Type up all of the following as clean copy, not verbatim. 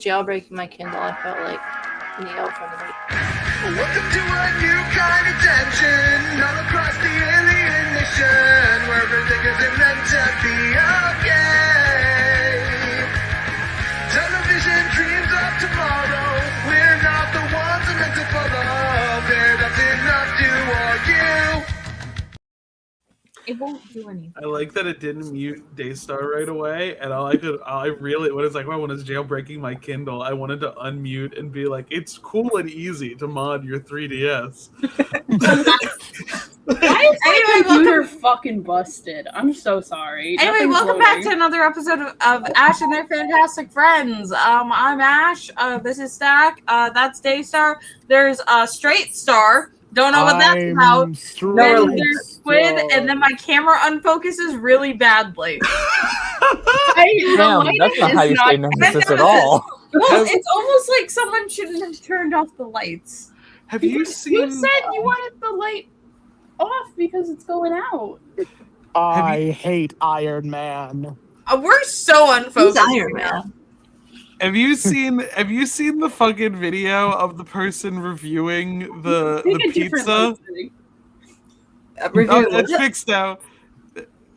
jailbreaking my Kindle, I felt like Neo from the Welcome to a new kind of tension all across the alien mission where everything isn't meant to be okay. Television dreams of tomorrow. We're not the ones who meant to follow. There, that's enough to argue. It won't do anything. I like that it didn't mute Daystar right away, and I really, when it's like, when it's jailbreaking my Kindle, I wanted to unmute and be like, it's cool and easy to mod your 3DS. Why is my computer fucking busted? I'm so sorry. Anyway, Nothing's welcome back loading. to another episode of Ash and Their Fantastic Friends. I'm Ash. This is Stack. That's Daystar. There's Straight Star. Don't know what that's about. Then there's Squid, and then my camera unfocuses really badly. Damn, that's not how you say Nemesis at all. Well, it's almost like someone shouldn't have turned off the lights. Have you seen? You said you wanted the light off because it's going out. I hate Iron Man. We're so unfocused. Who's Iron Man? Have you seen the fucking video of the person reviewing the pizza? Oh, it's fixed now.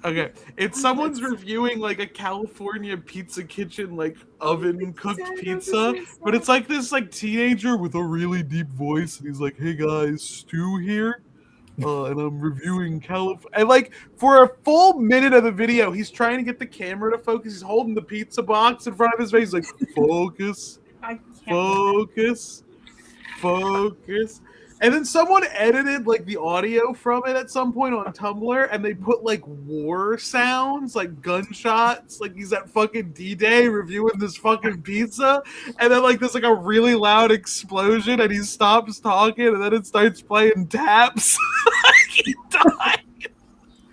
Okay, it's someone's reviewing like a California pizza kitchen like oven cooked pizza, but it's like this like teenager with a really deep voice, and he's like, "Hey guys, Stu here, and I'm reviewing California." And like for a full minute of the video, he's trying to get the camera to focus. He's holding the pizza box in front of his face. He's like, "Focus, focus, focus." And then someone edited like the audio from it at some point on Tumblr, and they put like war sounds, like gunshots, like he's at fucking D-Day reviewing this fucking pizza, and then like there's like a really loud explosion, and he stops talking, and then it starts playing taps. He died.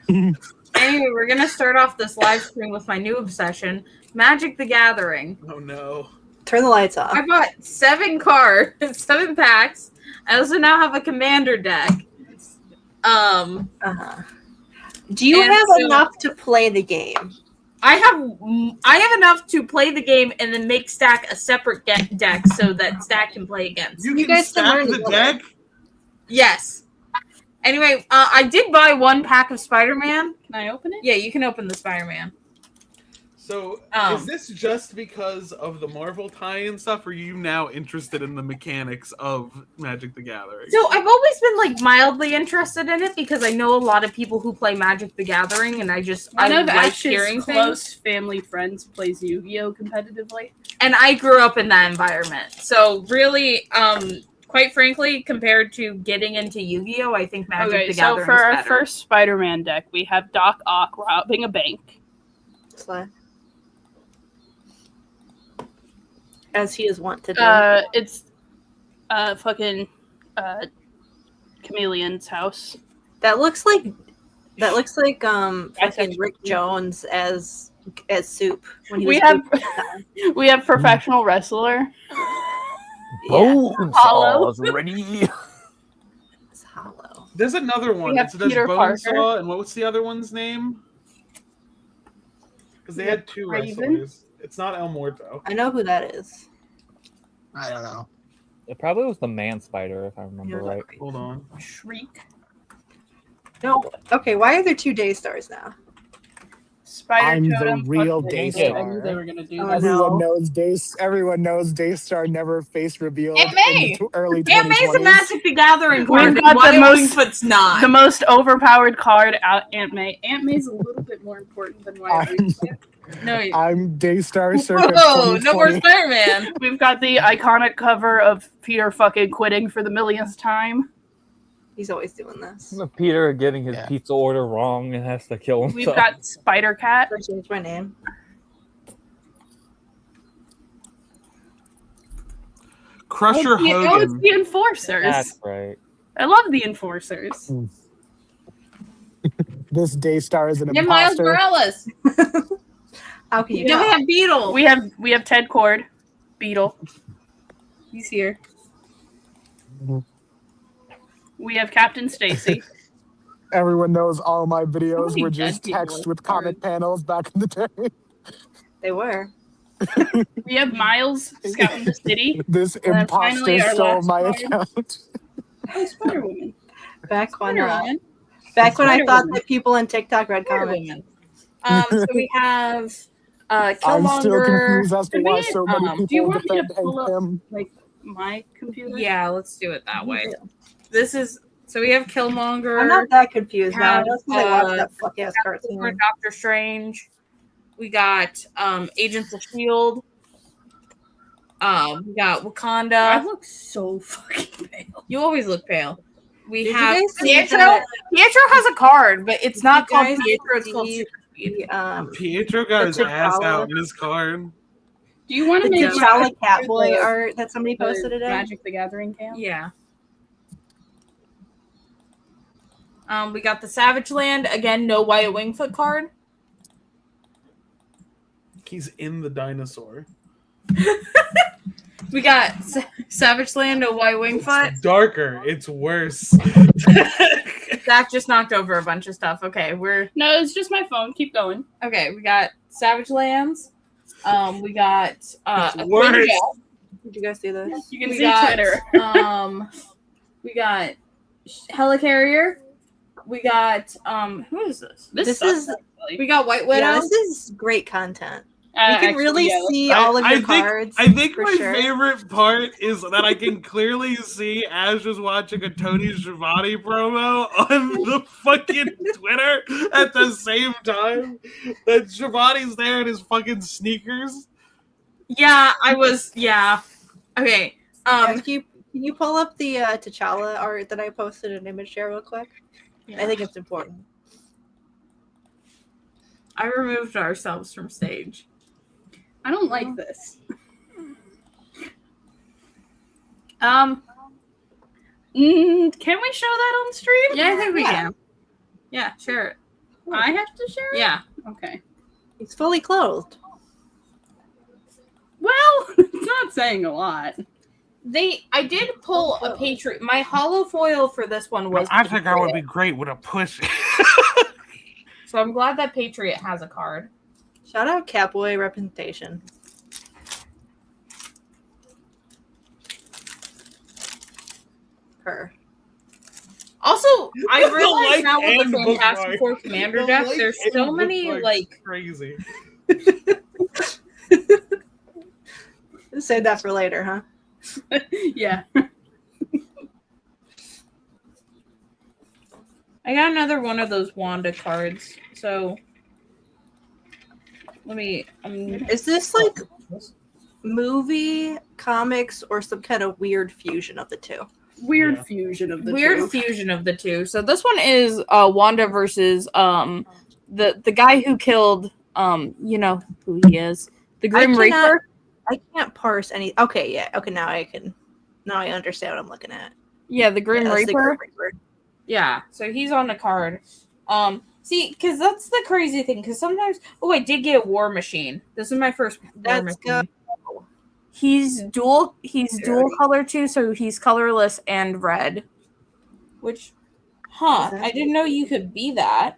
Anyway, we're gonna start off this live stream with my new obsession, Magic the Gathering. Oh no. Turn the lights off. I bought 7 cards, 7 packs. I also now have a commander deck. Do you and have so- enough to play the game? I have enough to play the game and then make Stack a separate deck so that Stack can play against. You You can guys can stack learn the together. deck? Yes. Anyway, I did buy 1 pack of Spider-Man. Can I open it? Yeah, you can open the Spider-Man. So, is this just because of the Marvel tie-in stuff, or are you now interested in the mechanics of Magic the Gathering? So I've always been like mildly interested in it because I know a lot of people who play Magic the Gathering, and I One of like Ash's hearing close things. family friends plays Yu-Gi-Oh competitively. And I grew up in that environment. So really, quite frankly, compared to getting into Yu-Gi-Oh, I think Magic the Gathering so for is our better. first Spider-Man deck, we have Doc Ock robbing a bank. Slay. As he is wont to do. It's fucking Chameleon's house. That looks like fucking Rick Jones as Soup when he We was have Soup. we have professional wrestler. Bone Hollow. saws ready. It's hollow. There's another one. We have So there's Peter Parker. Bonesaw, and what was the other one's name? Because they had 2 Raven? wrestlers. It's not El Muerto. I know who that is. I don't know. It probably was the man spider, if I remember right. Hold on. Shriek. No. Okay, why are there 2 Daystars now? Spider I'm the Totem. real fucking Daystar. I knew they were gonna do Oh, that. no. Everyone knows Daystar never face revealed Aunt May! in the early Aunt May's a 2020s. Magic the Gathering card. We've and got the Wyoming most- Foot's not. The most overpowered card out, Aunt May. Aunt May's a little bit more important than Wyoming. No, I'm Daystar circa whoa, no more 2020. Spider-Man. We've got the iconic cover of Peter fucking quitting for the millionth time. He's always doing this. Peter getting his Yeah. pizza order wrong and has to kill himself. We've got Spider Cat. I changed my name. Crusher Oh, it's Hogan. the Enforcers. That's right. I love the Enforcers. This Daystar is an Get Miles imposter. Morales. How can you Then we tell? have Beetle. We have Ted Cord, Beetle. He's here. We have Captain Stacy. Everyone knows all my videos many were dead just people text in with comic panels back in the day. They were. We have Miles scouting the city. This And then finally imposter our stole last my card. account. Oh, Spider Woman. Back when Spider-Woman. I thought Spider-Woman. that people on TikTok read Spider comments. Woman. So we have I'm still Killmonger. confused as to Could why we, so many do you people want me to defend pull Hank up Pym. like my computer? Yeah, let's do it that way. This is so we have Killmonger. I'm not that confused now. Have, That's because I watched that fuck ass cartoon. Doctor Strange. We got Agents of Shield. We got I Wakanda. look so fucking pale. You always look pale. We Did you have guys see Pietro. that- Pietro has a card, but it's not you called guys Pietro. It's called see Super Speed. The Pietro got his the ass T'Challa- out in his card. Do you want to the make T'Challa like, Catboy the- art that somebody the posted today? Magic the Gathering camp? Yeah. We got the Savage Land again. No White Wingfoot card. He's in the dinosaur. We got Savage Land. No White Wingfoot. It's darker. It's worse. Zach just knocked over a bunch of stuff. Okay, No, it's just my phone. Keep going. okay. We got Savage Lands. We got worse. Ninja. Did you guys see this? You can We see got, Twitter. we got Helicarrier. We got who is this? This sucks, is- actually. We got White Widow. Yeah, this is great content. You can Actually, really yeah, see all of your cards. I think for my sure. favorite part is that I can clearly see Ash was watching a Tony Schiavone promo on the fucking Twitter at the same time. That Schiavone's there in his fucking sneakers. Yeah, I was. Yeah. Okay. Can you pull up the T'Challa art that I posted in image share real quick? I think it's important. I removed ourselves from stage. I don't like this. Um. Can we show that on stream? Yeah, I think we Yeah. can. Yeah, sure. I have to share it? Yeah. Okay. He's fully clothed. Well, it's not saying a lot. I did pull a Patriot. My hollow foil for this one was. I think I would be Patriot. great with a push. So I'm glad that Patriot has a card. Shout out Catboy representation. Her. Also, I The realize like now with and the Fantastic bookmark. Four Commander The deck, like there's and so many bookmark's like. crazy. Save that for later, huh? Yeah. I got another one of those Wanda cards. So let me. Is this like movie, comics, or some kind of weird fusion of the two? Weird Yeah. fusion of the Weird two. fusion of the two. So this one is Wanda versus the guy who killed you know who he is, the Grim Reaper. I can't parse any. Okay, yeah. Okay, now I can. Now I understand what I'm looking at. Yeah, the Grim Yeah, that's the Reaper. Grim Reaper. Yeah, so he's on the card. See, because that's the crazy thing. Because sometimes, I did get a War Machine. This is my first War Let's Machine. go. He's dual color too, so he's colorless and red. Which, I didn't know you could be that.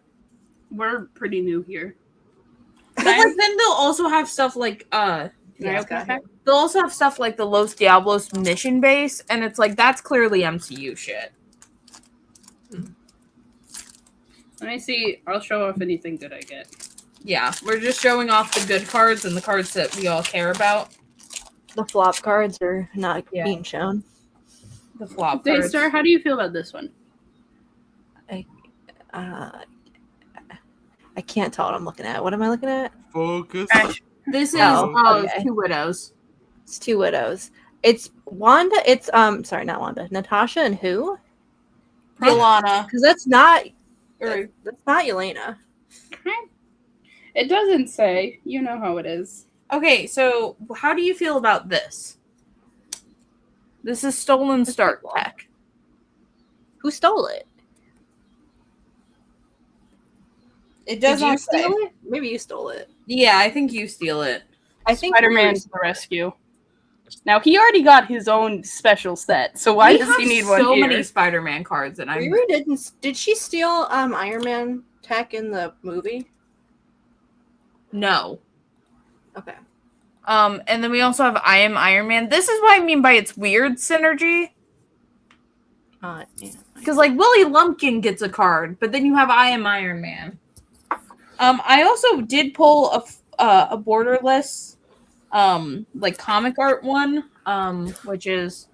We're pretty new here. But like, then they'll also have stuff like Can I Yeah, open got it back? they'll also have stuff like the Los Diablos mission base, and it's like that's clearly MCU shit. Let me see. I'll show off anything good I get. Yeah, we're just showing off the good cards and the cards that we all care about. The flop cards are not Yeah. being shown. The flop cards. Daystar, how do you feel about this one? I can't tell what I'm looking at. What am I looking at? Focus. This is okay. Two Widows. It's two widows. It's Wanda. It's sorry, not Wanda. Natasha and who? Yolana. Because that's not. Or That's not Yelena. It doesn't say. You know how it is. okay, so how do you feel about this? This is Stolen Stark tech. Who stole it? It Did does you not say. steal it? Maybe you stole it. Yeah, I think you steal it. I think Spider-Man to the rescue. Now he already got his own special set, so why We does have he need one so here? many Spider-Man cards, and I Riri didn't. Did she steal Iron Man tech in the movie? no. Okay. And then we also have I Am Iron Man. This is what I mean by it's weird synergy. Yeah. Because like Willie Lumpkin gets a card, but then you have I Am Iron Man. I also did pull a borderless, like comic art one, which is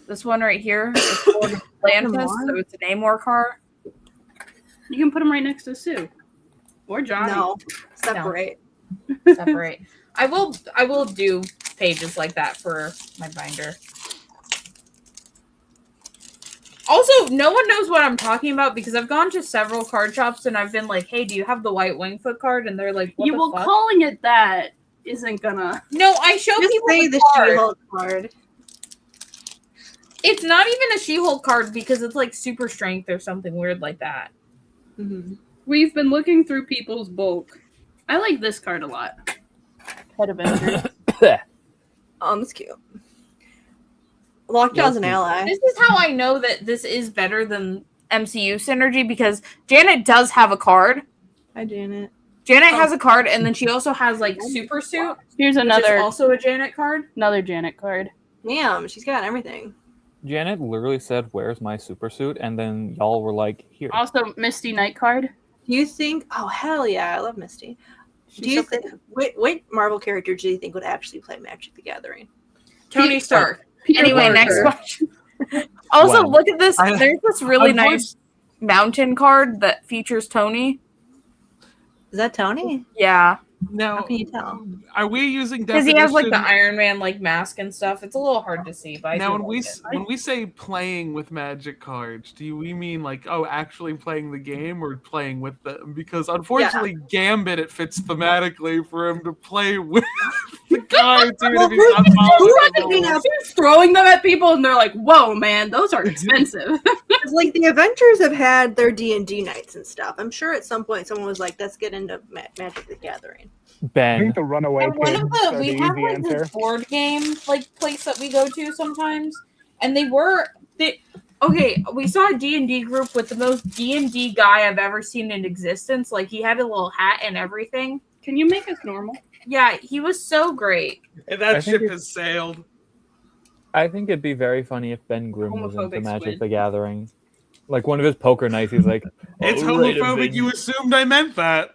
this one right here. It's called Atlantis, so it's an Namor card. You can put them right next to Sue or Johnny. No, separate. Separate. I will do pages like that for my binder. Also, no one knows what I'm talking about because I've gone to several card shops and I've been like, "Hey, do you have the White Wingfoot card?" And they're like, "What the fuck?" Calling it that isn't gonna. No, I show Just people say the the card. She-Hulk card. It's not even a She-Hulk card because it's like super strength or something weird like that. Mm-hmm. We've been looking through people's bulk. I like this card a lot. Head Avengers. That's cute. Lockjaw's an ally. This is how I know that this is better than MCU synergy because Janet does have a card. Hi, Janet. Janet has a card, and then she also has like Super Suit. Here's Which another is also a Janet card. another Janet card. Damn, she's got everything. Janet literally said, "Where's my super suit?" And then y'all were like, "Here." Also, Misty Knight card. Do you think? Oh hell yeah, I love Misty. Do you think? What Marvel character do you think would actually play Magic the Gathering? Tony Stark. Peter Anyway, Parker. next question. Also, Wow. look at this. There's this really Unfortunately- nice mountain card that features Tony. Is that Tony? Yeah, Now, How can you tell? are we using because he has like the definition- Iron Man like mask and stuff. It's a little hard to see, but I Now, do when like it. when we say playing with Magic cards, do we mean like actually playing the game or playing with them? Because unfortunately, Gambit it fits thematically for him to play with the cards. Even if he's not following the rules. Just throwing them at people, and they're like, "Whoa, man, those are expensive." It's like the Avengers have had their D&D nights and stuff. I'm sure at some point someone was like, "Let's get into Magic the Gathering." I Ben. think the runaway And one kids of are the the we easy have like answer. this board game like place that we go to sometimes, and they okay. We saw a D&D group with the most D&D guy I've ever seen in existence. Like he had a little hat and everything. Can you make us normal? Yeah, he was so great. And that I think ship it's- has sailed. I think it'd be very funny if Ben Grimm was into Homophobic Magic Squid. the Gathering. Like one of his poker nights, he's like, It's "All right, homophobic. Avengers." You assumed I meant that.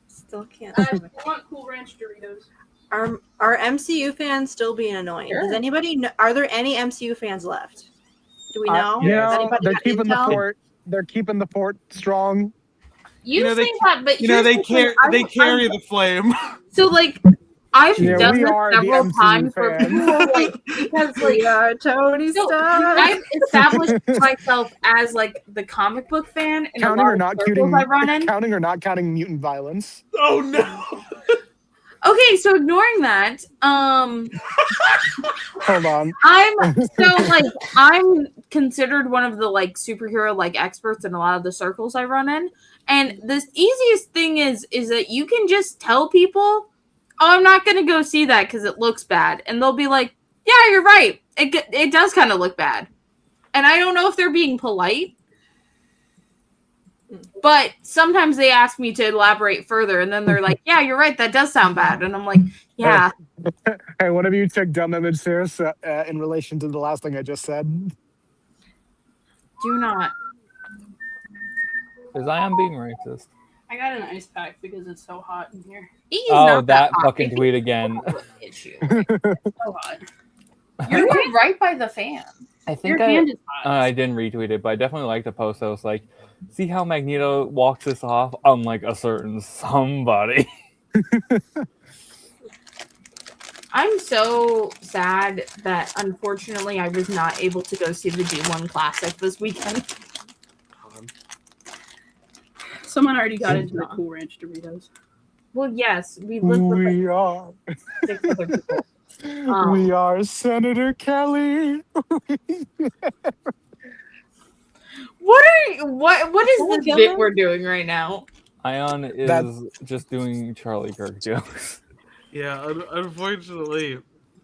Still can't. I want Cool Ranch Doritos. Are MCU fans still being annoying? Sure. Does anybody know, are there any MCU fans left? Do we know? You Has know, anybody they're got keeping the intel? fort. They're keeping the fort strong. You, know, they- say that, but You know here's they the thing, they carry the flame. So like I've Yeah, done we this are the several MCU times where fans. people are like because like Yeah, Tony so Stark. I've established myself as like the comic book fan in Counting a lot or of not circles counting, I run in. counting or not counting mutant violence. Oh no! Okay, so ignoring that, Hold on. I'm considered one of the like superhero like experts in a lot of the circles I run in. And the easiest thing is that you can just tell people, "Oh, I'm not going to go see that because it looks bad," and they'll be like, "Yeah, you're right. It does kind of look bad," and I don't know if they're being polite, but sometimes they ask me to elaborate further, and then they're like, "Yeah, you're right. That does sound bad," and I'm like, "Yeah." Hey, one of you took dumb image serious in relation to the last thing I just said. Do not. Is Ayaan being racist? I got an ice pack because it's so hot in here. He's Oh, not that hot. fucking tweet again. Issue. So hot. You're right by the fan. I think Your hand is hot. I didn't retweet it, but I definitely liked the post that was like, "See how Magneto walks this off, unlike a certain somebody." I'm so sad that unfortunately I was not able to go see the G1 Classic this weekend. Someone already got into the Cool Ranch Doritos. Well, yes, we lived with like We are. 6 other people. We are Senator Kelly. What is Someone this killed bit him? we're doing right now? Ayaan is That's- just doing Charlie Kirk jokes. Yeah, unfortunately,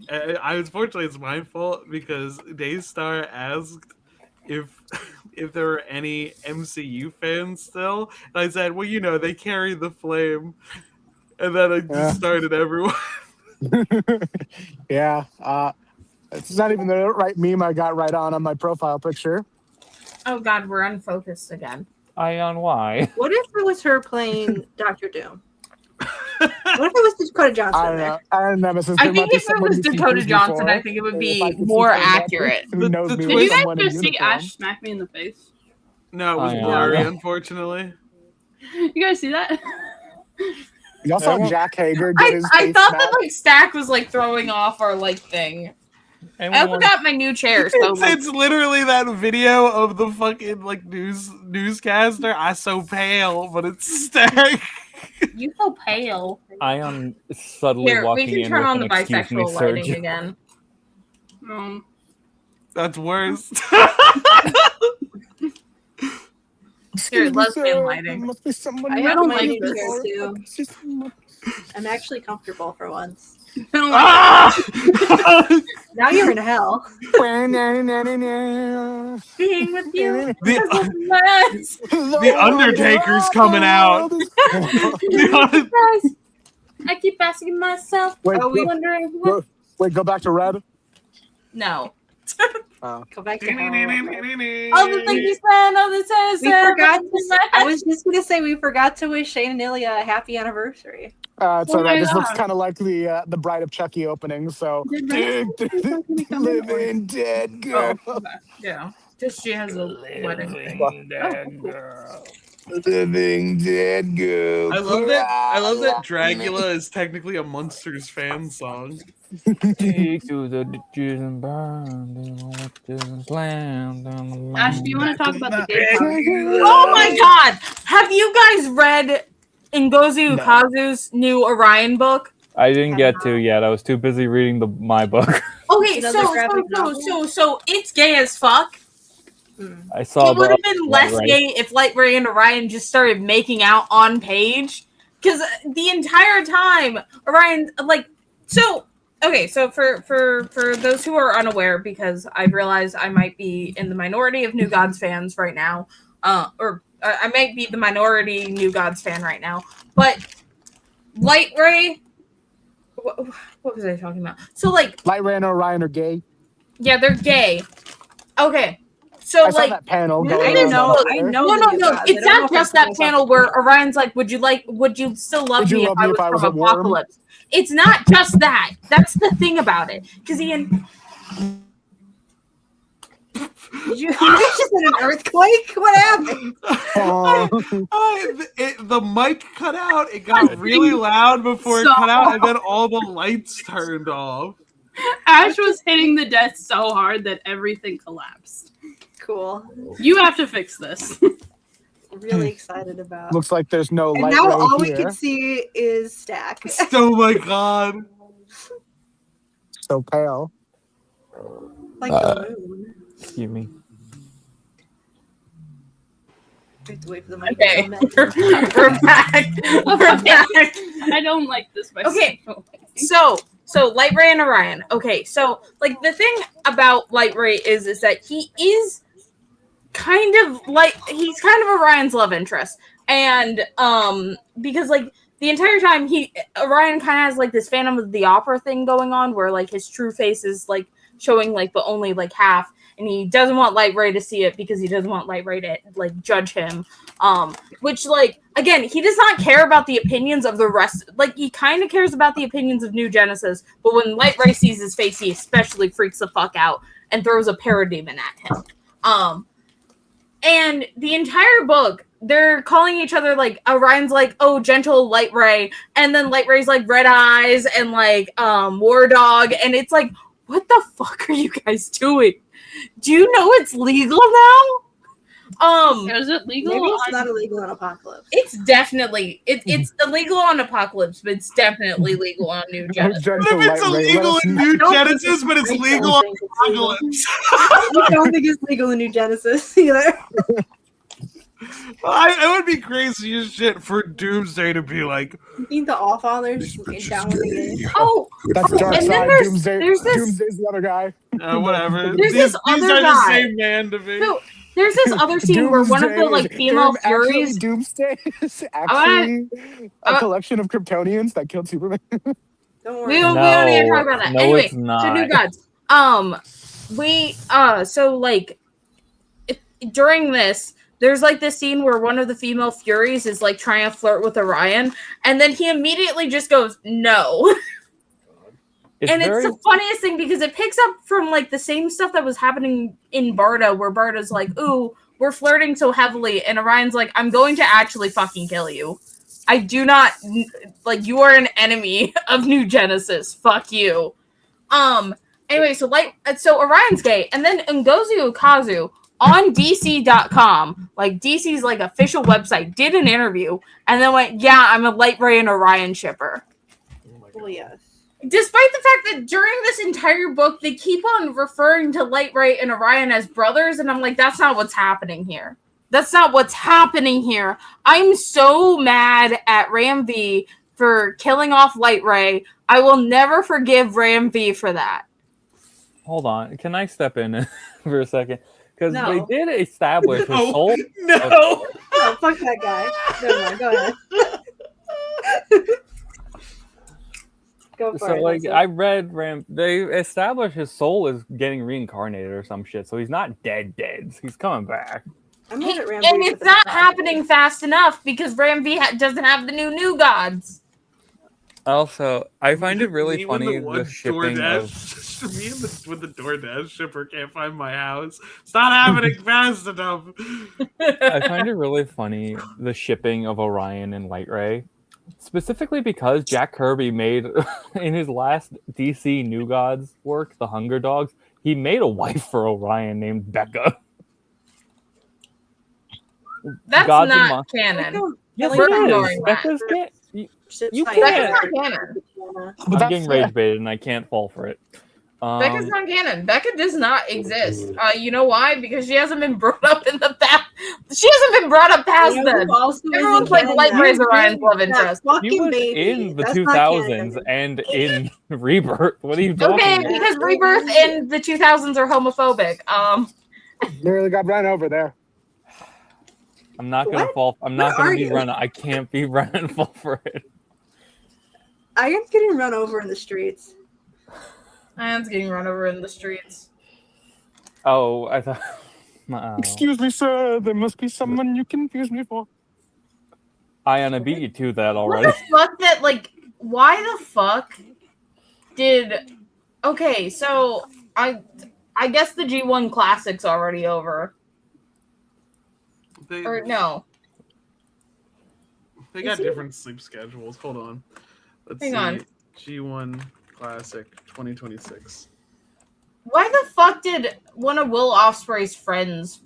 unfortunately it's my fault because Daystar asked if there were any MCU fans still, and I said, well, you know, they carry the flame. And then I just started everyone. Yeah. It's not even the right meme I got right on my profile picture. Oh God, we're unfocused again. Ayaan, why? What if it was her playing Dr. Doom? What if it was Dakota Johnson I don't know. there? I don't know, Nemesis. I There think might be if it someone was you can Dakota choose me Johnson, for, I think it would if be I could see more someone accurate. Who knows The me Did with you guys someone in just see uniform. Ash smack me in the face? No, it was Ayaan. blurry, unfortunately. You guys see that? Y'all saw Everyone- Jack Hager get his I face thought smacked? that like Stack was like throwing off our like thing. I also Anyone- got my new chair, so like, It's literally that video of the fucking like newscaster. I so pale, but it's Stack. you so pale. Ayaan subtly Here, we walking can in turn with on an the excuse me, bisexual lighting Serge. again. That's worse. Here, lesbian lighting. There must be someone I you have can my choose new me chair for. too. I can see someone- I'm actually comfortable for once. I don't like Ah! Now you're in hell. Being with you. The Undertaker's coming out. The I keep asking myself, Wait, are we go- wondering what? Wait, go back to red. No. Go back to hell. All the things you spend, all the time. We forgot to say, I was just gonna say we forgot to wish Shane and Ilya a happy anniversary. It's Oh alright. my This looks God. kind of like the Bride of Chucky opening. So, Did Rena say she was going to be coming, or- living dead girl. Yeah. Just she has a wedding thing. Living dead girl. I love that Dracula is technically a Munsters fan song. Take to the ditches and burn them to the land. Ash, do you want to talk about the gay part? Oh my God! Have you guys read Ngozi Ukazu's new Orion book? I didn't get to yet. I was too busy reading my book. Okay, Another graphic so it's gay as fuck. I saw It would the have been less right. gay if Light Ray and Orion just started making out on page. Because the entire time, Orion, like, so, okay, so for those who are unaware, because I realize I might be in the minority of New Gods fans right now, or I might be the minority New Gods fan right now, but Light Ray, what was I talking about? So, like, Light Ray and Orion are gay. yeah, they're gay. Okay. So, I saw like, that panel. I going know, on I there. know. no, the New no. Gods. I It's don't know not if just I'm that talking panel about where Orion's like, would you still love Would you me if love I me was if I from was a worm? Apocalypse? It's not just that. That's the thing about it. Because Ian, Did you just had an earthquake? What happened? The mic cut out. It got really loud before it So- cut out, and then all the lights turned off. Ash was hitting the desk so hard that everything collapsed. Cool. You have to fix this. Really excited about. Looks like there's no And Light now Ray all we here. can see is Stack. Oh my god. So pale. Like the moon. Excuse me. We have to wait for the mic okay, to come in. we're back. We're back. I don't like this myself. Okay. So Light Ray and Orion. Okay, so like the thing about Light Ray is that he is kind of like he's kind of Orion's love interest, and because like the entire time Orion kind of has like this Phantom of the Opera thing going on where like his true face is like showing like but only like half, and he doesn't want Light Ray to see it because he doesn't want Light Ray to like judge him. Which like again, he does not care about the opinions of the rest. Like he kind of cares about the opinions of New Genesis, but when Light Ray sees his face, he especially freaks the fuck out and throws a parademon at him. And the entire book, they're calling each other like Orion's like, oh, gentle Light Ray, and then Light Ray's like Red Eyes and like War Dog, and it's like, what the fuck are you guys doing? Do you know it's legal now? Is it legal? Maybe it's not illegal in Apocalypse. It's definitely it's illegal on Apocalypse, but it's definitely legal on New Genesis. What if it's illegal in New Genesis, but it's legal on Apocalypse? I don't think it's legal in New Genesis either. It would be crazy as shit for Doomsday to be like, You think the All-Fathers down with the game? Oh, That's Dark and then Side. there's this- Doomsday's the other guy. whatever. There's These this are other the guy. same man to me. So There's this other scene where one of the like female Furies. Doomsday is actually a collection of Kryptonians that killed Superman. Don't worry. We don't need to talk about that. No, Anyway, it's not. so New Gods. So like during this, there's like this scene where one of the female Furies is like trying to flirt with Orion, and then he immediately just goes no. It's the funniest thing because it picks up from like the same stuff that was happening in Barda, where Barda's like, "Ooh, we're flirting so heavily," and Orion's like, "I'm going to actually fucking kill you. I do not like you are an enemy of New Genesis. Fuck you." Anyway, so Orion's gay, and then Ngozi Ukazu on DC.com, like DC's like official website, did an interview and then went, "Yeah, I'm a Light Ray and Orion shipper." Well, yes. Despite the fact that during this entire book, they keep on referring to Light Ray and Orion as brothers, and I'm like, that's not what's happening here. That's not what's happening here. I'm so mad at Ram V for killing off Light Ray. I will never forgive Ram V for that. Hold on. Can I step in for a second? Because No. they did establish his soul. No. Oh, fuck that guy. Never mind. Go ahead. Go for So, it. like, That's I read they established his soul is getting reincarnated or some shit. So he's not dead. He's coming back. I'm mad at Ram And V it's for not that. happening fast enough because Ram V doesn't have the new gods. Also, I find it really Me when funny one the shipping DoorDash, me when the DoorDash shipper can't find my house. It's not happening fast enough. I find it really funny the shipping of Orion and Light Ray. Specifically because Jack Kirby made, in his last DC New Gods work, The Hunger Dogs, he made a wife for Orion named Becca. That's Gods not canon. Yes, We're it is. ignoring that. Becca's can't. You Becca's can't. not canon. I'm getting rage baited and I can't fall for it. Becca's not canon. Becca does not exist. You know why? Because she hasn't been brought up in the past. She hasn't been brought up past then. Everyone's like Light Ray's Orion's love interest. He was in the 2000s and in Rebirth. What are you talking about? Okay, because Rebirth and the 2000s are homophobic. Literally got run over there. I'm not gonna fall. I'm not gonna be run. I can't be run and fall for it. Ayyaan's getting run over in the streets. Ayyaan's getting run over in the streets. Oh, I thought. Excuse me, sir. There must be someone you confuse me for. Ayaan, I beat you to that already. What the fuck? That like? Why the fuck did? Okay, so I guess the G1 Classic's already over. Or no. They got different sleep schedules. Hold on. Let's Hang see. on. G1 Classic 2026. Why the fuck did one of Will Ospreay's friends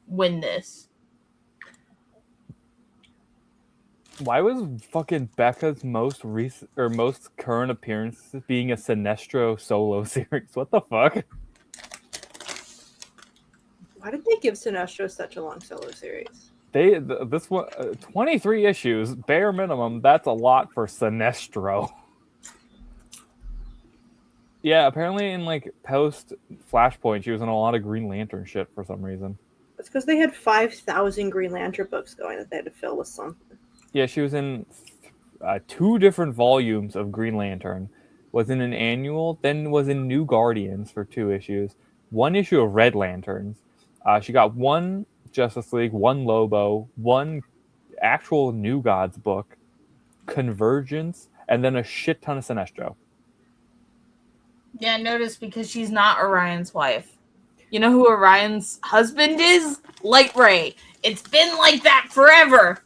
win this? Why was fucking Becca's most recent or most current appearance being a Sinestro solo series? What the fuck? Why did they give Sinestro such a long solo series? This one 23 issues bare minimum. That's a lot for Sinestro. Yeah, apparently in like post Flashpoint, she was in a lot of Green Lantern shit for some reason. It's because they had 5,000 Green Lantern books going that they had to fill with something. Yeah, she was in 2 different volumes of Green Lantern. Was in an annual, then was in New Guardians for 2 issues. 1 issue of Red Lanterns. She got 1 Justice League, 1 Lobo, 1 actual New Gods book, Convergence, and then a shit ton of Sinestro. Yeah, notice because she's not Orion's wife. You know who Orion's husband is? Light Ray. It's been like that forever.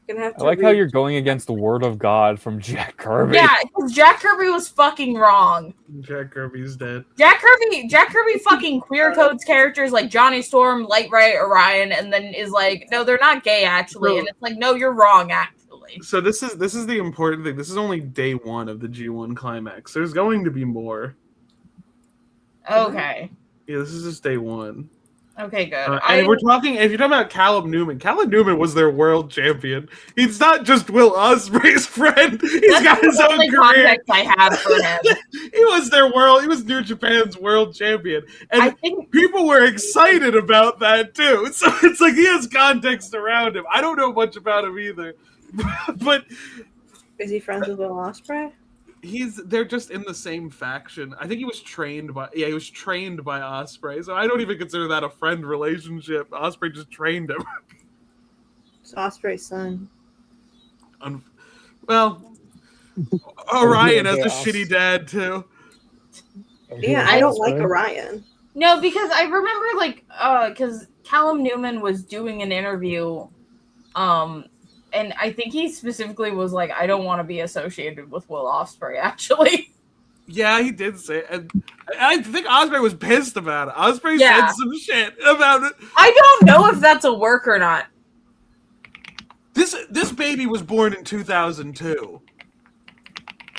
Gonna have to I like how you're going against the word of God from Jack Kirby. Yeah, because Jack Kirby was fucking wrong. Jack Kirby's dead. Jack Kirby fucking queer codes characters like Johnny Storm, Light Ray, Orion, and then is like, no, they're not gay actually, and it's like, no, you're wrong actually. So this is the important thing. This is only day 1 of the G1 climax. There's going to be more. Okay. Yeah, this is just day 1. Okay, good. And if you're talking about Callum Newman was their world champion. He's not just Will Ospreay's friend. He's got his own career. Context I have for him. He was New Japan's world champion. And I think people were excited about that too. So it's like he has context around him. I don't know much about him either. But is he friends with Will Ospreay? They're just in the same faction. I think he was trained by Ospreay, so I don't even consider that a friend relationship. Ospreay just trained him. It's Ospreay's son. Well, Orion has a shitty dad too. Yeah, I don't like Orion. No, because I remember because Callum Newman was doing an interview, and I think he specifically was like, I don't want to be associated with Will Ospreay, actually. Yeah, he did say it. And I think Ospreay was pissed about it. Ospreay said some shit about it. I don't know if that's a work or not. This baby was born in 2002.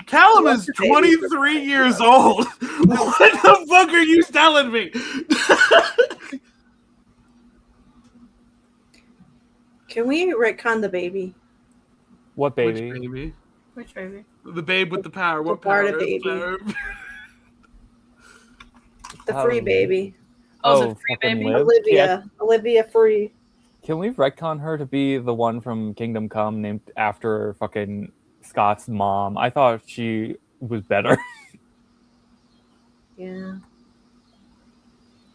Callum is 23 years old. What the fuck are you telling me? Can we retcon the baby? What baby? Which baby? The babe with the power. What The power? Barda baby. Power? The free baby. Oh, the free baby? Liv? Olivia Free. Can we retcon her to be the one from Kingdom Come named after fucking Scott's mom? I thought she was better. Yeah.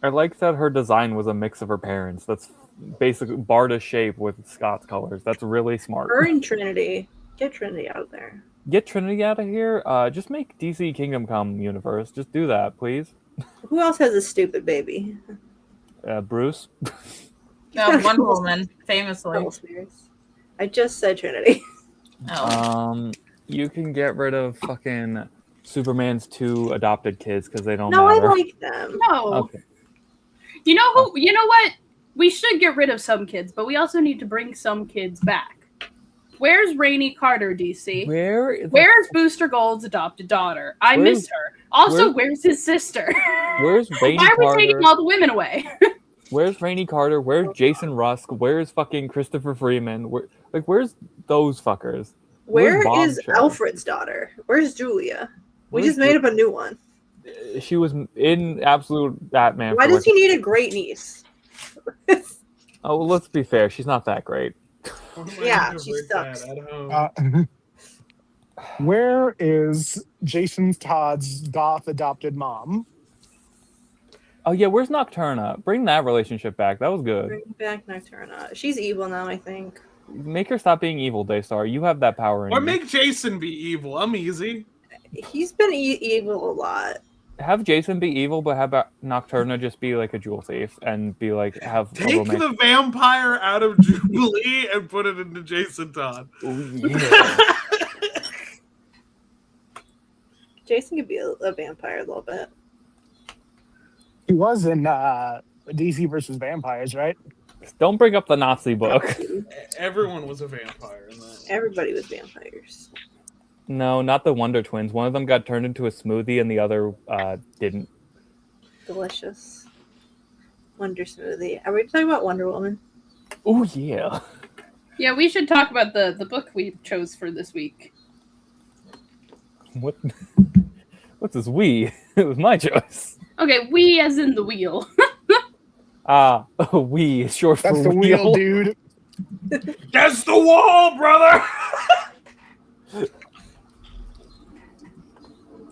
I like that her design was a mix of her parents. That's basically Barda's shape with Scott's colors. That's really smart. Her and Trinity. Get Trinity out of there. Get Trinity out of here. Just make DC Kingdom Come universe. Just do that, please. Who else has a stupid baby? Bruce. No, Wonder Woman, famously. I just said Trinity. Oh. You can get rid of fucking Superman's 2 adopted kids because they don't No, matter. I like them. No. Okay. You know who? You know what? We should get rid of some kids, but we also need to bring some kids back. Where's Rainey Carter, DC? Where's Booster Gold's adopted daughter? I miss her. Also, where's his sister? Where's Rainey Why are we Carter? taking all the women away? Where's Rainey Carter? Where's Jason Rusk? Where's fucking Christopher Freeman? Where's those fuckers? Where is Alfred's daughter? Where's Julia? We just made up a new one. She was in Absolute Batman. Why does he need a great niece? Oh, well, let's be fair. She's not that great. Yeah, she sucks. Where is Jason Todd's goth adopted mom? Oh yeah, where's Nocturna? Bring that relationship back. That was good. Bring back Nocturna. She's evil now, I think. Make her stop being evil, Daystar. You have that power in Or you. make Jason be evil. I'm easy. He's been evil a lot. Have Jason be evil, but have Nocturna just be like a jewel thief and be like have Take the vampire out of Jubilee and put it into Jason Todd. Ooh, yeah. Jason could be a vampire a little bit. He was in DC versus Vampires, right? Don't bring up the Nazi book. Everyone was a vampire in that. Everybody was vampires. No, not the Wonder Twins. One of them got turned into a smoothie and the other didn't. Delicious. Wonder smoothie. Are we talking about Wonder Woman? Oh yeah. Yeah, we should talk about the book we chose for this week. What? What's this? We? It was my choice. Okay, we as in the wheel. We is short That's for the wheel, wheel. dude. That's the wall, brother.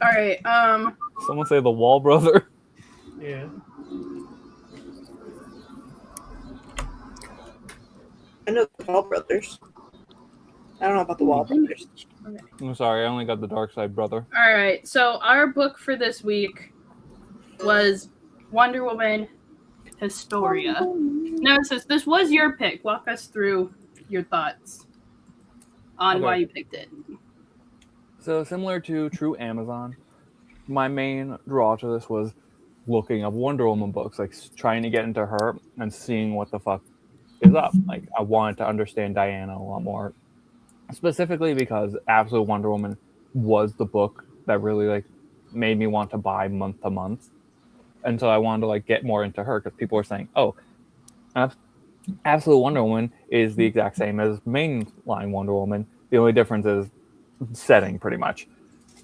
All right. Someone say the wall, brother. Yeah. I know the Wall Brothers. I don't know about the Wall Brothers. I'm sorry, I only got the dark side, brother. All right. So our book for this week was Wonder Woman Historia. Nemesis, this was your pick. Walk us through your thoughts on why you picked it. So similar to True Amazon, my main draw to this was looking up Wonder Woman books, like trying to get into her and seeing what the fuck is up. Like I wanted to understand Diana a lot more, specifically because Absolute Wonder Woman was the book that really like made me want to buy month to month. until I wanted to like get more into her because people were saying, "Oh, Absolute Wonder Woman is the exact same as mainline Wonder Woman. The only difference is setting, pretty much."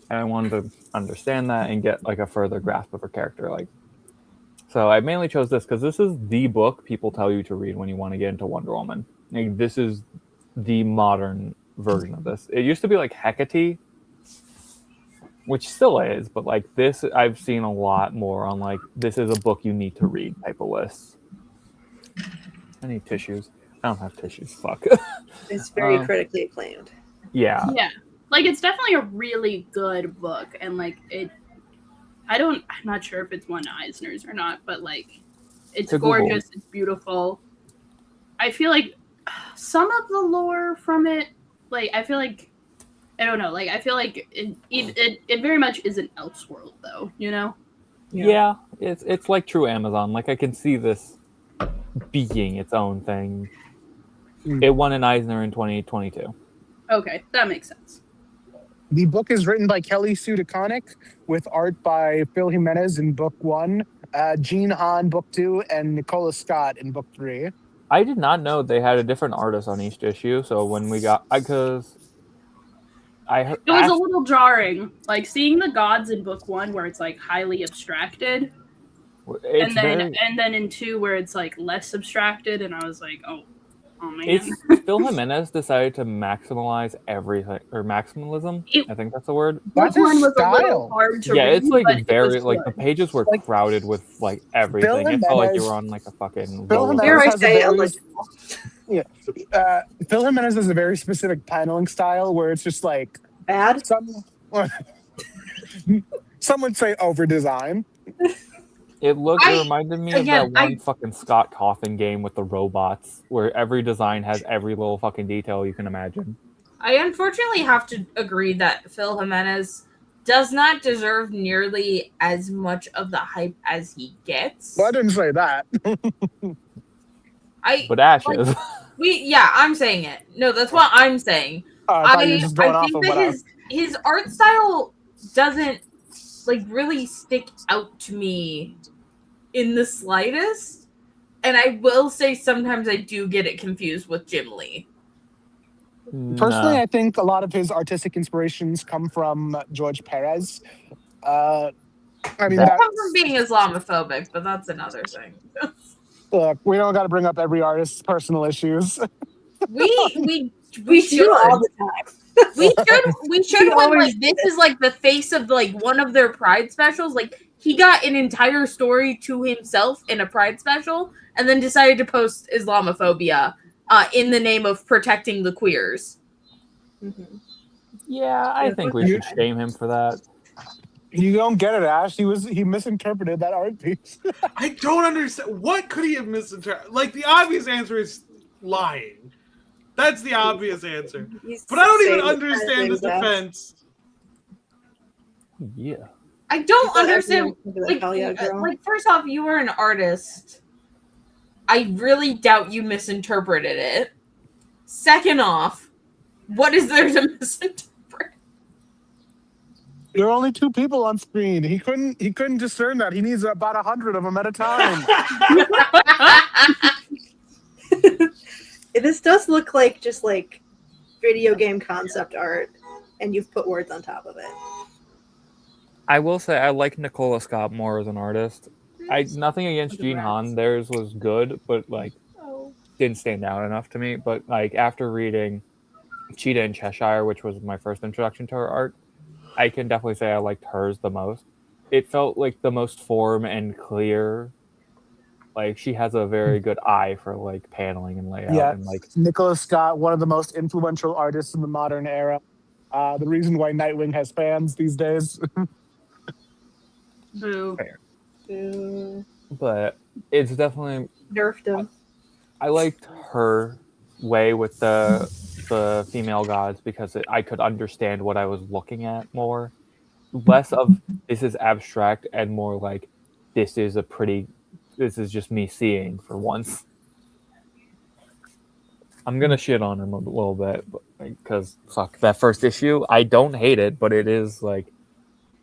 And I wanted to understand that and get like a further grasp of her character. Like, so I mainly chose this because this is the book people tell you to read when you want to get into Wonder Woman. Like, this is the modern version of this. It used to be like Hecate, which still is, but like this, I've seen a lot more on like this is a book you need to read type of lists. I need tissues. I don't have tissues. Fuck. It's very critically acclaimed. Yeah. Yeah. Like, it's definitely a really good book, and like I'm not sure if it's won Eisner's or not, but like it's gorgeous, it's beautiful. I feel like some of the lore from it, like I feel like I don't know, like I feel like it very much is an Elseworld though, you know? Yeah, it's like true Amazon. Like I can see this being its own thing. It won an Eisner in 2022. Okay, that makes sense. The book is written by Kelly Sue DeConnick with art by Phil Jimenez in book 1, Gene Hahn book 2, and Nicola Scott in book 3. I did not know they had a different artist on each issue. So when we got, because I heard it was a little jarring, like seeing the gods in book 1 where it's like highly abstracted, and then in 2 where it's like less abstracted, and I was like, oh man. Phil Jimenez decided to maximalize everything, or maximalism. I think that's the word. That's Book 1 his was style. a little hard to read. Yeah, it's like very like the pages were like, crowded with like everything. It felt like you were on like a fucking. Phil Dare I Jimenez say, Phil Jimenez has a very specific paneling style where it's just like bad. Some would say over design. It reminded me of that one fucking Scott Cawthon game with the robots, where every design has every little fucking detail you can imagine. I unfortunately have to agree that Phil Jimenez does not deserve nearly as much of the hype as he gets. Well, I didn't say that. But Ashes. I'm saying it. No, that's what I'm saying. I think that his art style doesn't like really stick out to me in the slightest, and I will say sometimes I do get it confused with Jim Lee. Personally, I think a lot of his artistic inspirations come from George Perez. I mean, that comes from being Islamophobic, but that's another thing. Look, we don't got to bring up every artist's personal issues. we should all the time. We should when like this is like the face of like one of their Pride specials. Like he got an entire story to himself in a Pride special, and then decided to post Islamophobia in the name of protecting the queers. Mm-hmm. Yeah, I think we should shame him for that. You don't get it, Ash. He misinterpreted that art piece. I don't understand. What could he have misinterpreted? Like, the obvious answer is lying. That's the obvious answer. But I don't even understand the defense. Yeah. I don't understand. Like, first off, you were an artist. I really doubt you misinterpreted it. Second off, what is there to misinterpret? There are only 2 people on screen. He couldn't discern that. He needs about 100 of them at a time. This does look like just like video game concept art, and you've put words on top of it. I will say I like Nicola Scott more as an artist. Nothing against Gene Hahn. Theirs was good, but like didn't stand out enough to me. But like after reading Cheetah in Cheshire, which was my first introduction to her art, I can definitely say I liked hers the most. It felt like the most form and clear. Like she has a very good eye for like paneling and layout. Yeah, and like Nicola Scott, one of the most influential artists in the modern era. The reason why Nightwing has fans these days. Boo. Fair. But it's definitely nerfed him. I liked her way with the female gods because I could understand what I was looking at more. Less of this is abstract and more like this is just me seeing for once. I'm gonna shit on him a little bit because fuck that first issue. I don't hate it, but it is like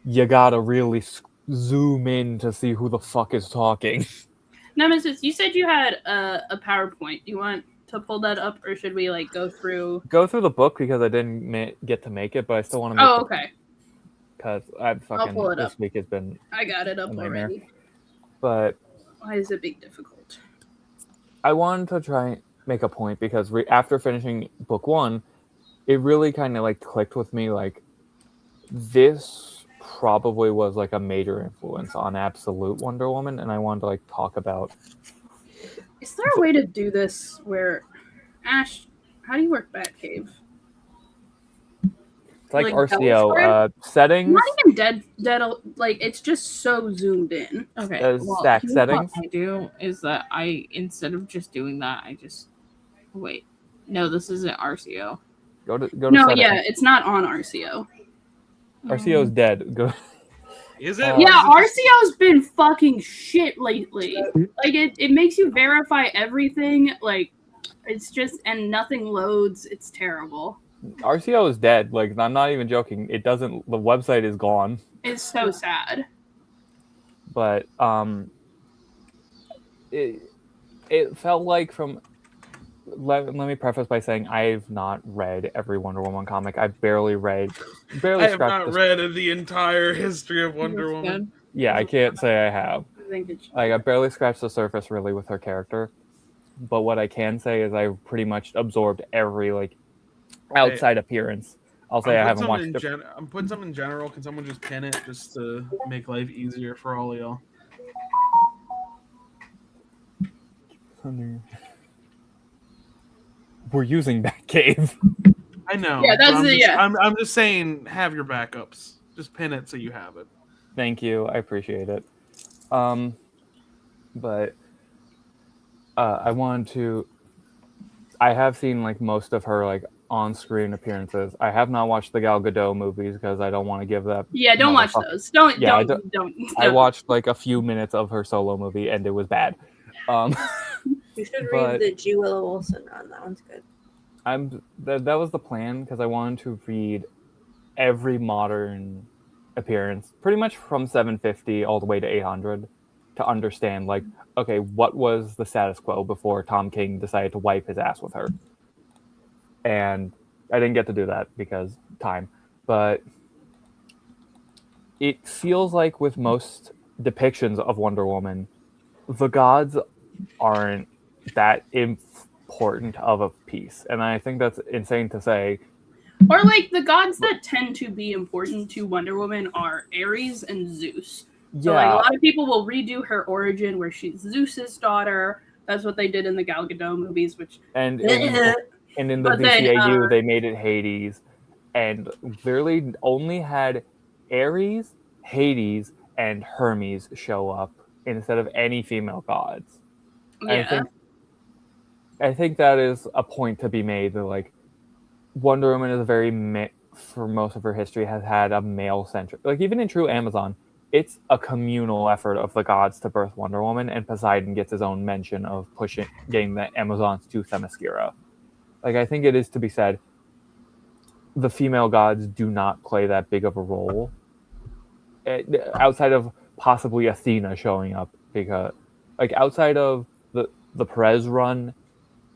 you gotta really zoom in to see who the fuck is talking. Nemesis, you said you had a PowerPoint. Do you want to pull that up, or should we like go through the book because I didn't get to make it, but I still want to make Oh, okay. because I fucking pull it this up. week has been I got it up a nightmare. already. But Why is it being difficult? I wanted to try and make a point because after finishing book 1, it really kind of like clicked with me. Like, this probably was like a major influence on Absolute Wonder Woman, and I wanted to like talk about. Is there a way to do this where Ash? How do you work Batcave? It's like RCO settings. Not even dead. Like, it's just so zoomed in. Okay. Stack settings. What I do is that instead of just doing that, I just wait. No, this isn't RCO. Go to No, settings. yeah, it's not on RCO. RCO's dead. Go. Is it? Yeah, RCO's been fucking shit lately. Like, it makes you verify everything. Like, it's just, and nothing loads. It's terrible. RCO is dead. Like, I'm not even joking. It doesn't. The website is gone. It's so sad. But it felt like from. Let me preface by saying I've not read every Wonder Woman comic. I've barely I have not read the entire history of Wonder That's Woman. good. Yeah, I can't say I have. I think it's Like, I barely scratched the surface really with her character. But what I can say is I pretty much absorbed every like outside appearance. I'll say I haven't watched it. I'm putting something in general. Can someone just pin it just to make life easier for all of y'all? We're using Batcave. I know. Yeah, that's but yeah. I'm just saying, have your backups. Just pin it so you have it. Thank you. I appreciate it. But I wanted to. I have seen like most of her like on-screen appearances. I have not watched the Gal Gadot movies because I don't want to give that. Yeah, don't watch those. Don't. I watched like a few minutes of her solo movie and it was bad. You should read the G. Willow Wilson run. That one's good. That was the plan because I wanted to read every modern appearance, pretty much from 750 all the way to 800, to understand like, okay, what was the status quo before Tom King decided to wipe his ass with her. And I didn't get to do that because time, but it feels like with most depictions of Wonder Woman, the gods aren't that important of a piece, and I think that's insane to say. Or like the gods that tend to be important to Wonder Woman are Ares and Zeus. So like a lot of people will redo her origin where she's Zeus's daughter. That's what they did in the Gal Gadot movies, which and in the DCAU they made it Hades, and literally only had Ares, Hades, and Hermes show up instead of any female gods. Yeah. I think that is a point to be made that like Wonder Woman is a very for most of her history has had a male centric, like even in true Amazon, it's a communal effort of the gods to birth Wonder Woman, and Poseidon gets his own mention of getting the Amazons to Themyscira. Like, I think it is to be said, the female gods do not play that big of a role outside of possibly Athena showing up, because like outside of the Perez run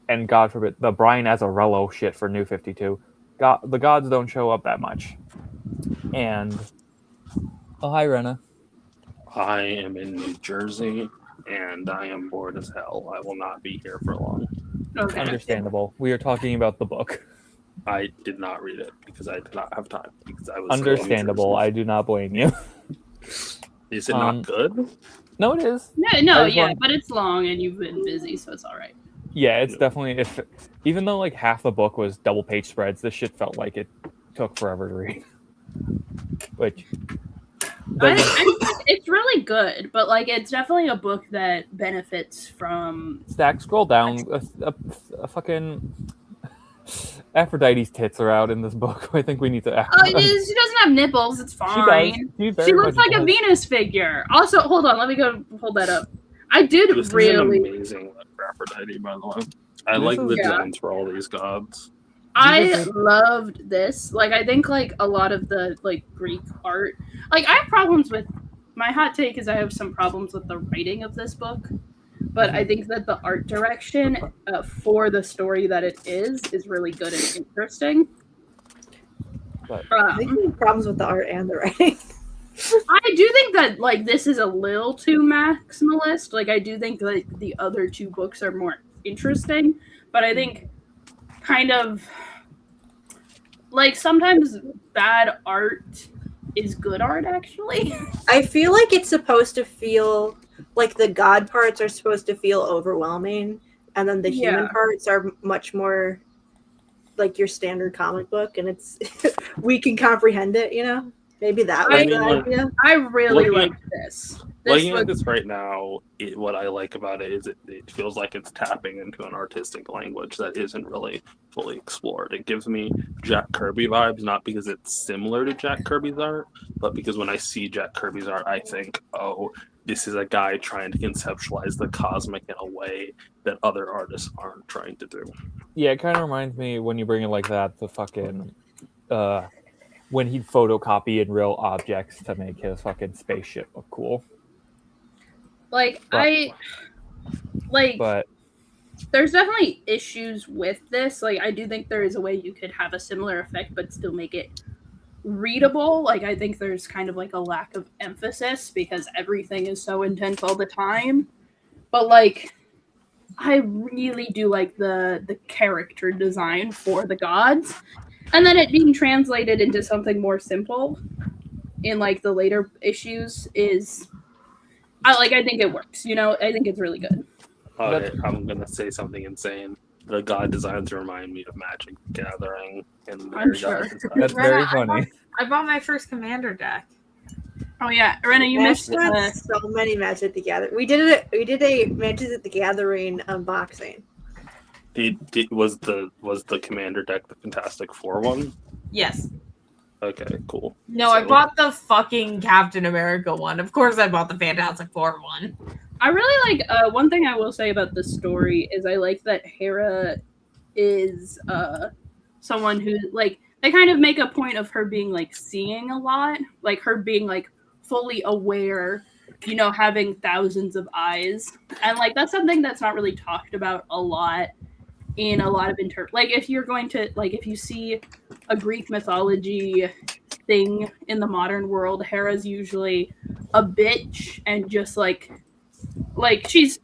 and God forbid the Brian Azzarello shit for New 52, the gods don't show up that much. And oh, hi Rena. I am in New Jersey and I am bored as hell. I will not be here for long. Okay. Understandable. We are talking about the book. I did not read it because I did not have time. Because I was understandable. I do not blame you. Is it not good? No, it is. But it's long and you've been busy, so it's all right. Yeah, it's definitely even though like half the book was double page spreads, this shit felt like it took forever to read. Which it's really good, but like it's definitely a book that benefits from. Stack, scroll down. A fucking Aphrodite's tits are out in this book. I think we need to. She doesn't have nipples. It's fine. She looks like a Venus figure. Also, hold on. Let me go hold that up. I did this really is an amazing for Aphrodite, by the way. I like the designs for all these gods. I loved this. Like, I think like a lot of the like Greek art. Like, I have problems with my hot take is I have some problems with the writing of this book, but I think that the art direction for the story that it is really good and interesting. But I think we have problems with the art and the writing. I do think that like this is a little too maximalist. Like I do think like the other two books are more interesting, but I think kind of like sometimes bad art is good art actually. I feel like it's supposed to feel like the god parts are supposed to feel overwhelming, and then the human parts are much more like your standard comic book, and it's we can comprehend it, you know? Maybe that was the idea. I really like this. Looking at this right now, what I like about it is it feels like it's tapping into an artistic language that isn't really fully explored. It gives me Jack Kirby vibes, not because it's similar to Jack Kirby's art, but because when I see Jack Kirby's art, I think, oh, this is a guy trying to conceptualize the cosmic in a way that other artists aren't trying to do. Yeah, it kind of reminds me when you bring it like that, the fucking when he'd photocopy in real objects to make his fucking spaceship look cool. Like but there's definitely issues with this. Like I do think there is a way you could have a similar effect but still make it readable. Like I think there's kind of like a lack of emphasis because everything is so intense all the time. But like I really do like the character design for the gods. And then it being translated into something more simple in like the later issues is I think it works, you know. I think it's really good. Okay, I'm gonna say something insane. The god designs remind me of Magic the Gathering, and I'm sure that's very funny. I bought my first Commander deck. Oh yeah, Rena, you missed so many Magic the Gathering. We did a Magic the Gathering unboxing. Was the Commander deck the Fantastic Four one? Yes. Okay, cool. No, I bought the fucking Captain America one. Of course I bought the Fantastic Four one. I really like one thing I will say about the story is I like that Hera is someone who like they kind of make a point of her being like seeing a lot, like her being like fully aware, you know, having thousands of eyes. And like that's something that's not really talked about a lot in a lot of like if you're going to like if you see a Greek mythology thing in the modern world, Hera's usually a bitch and just like she's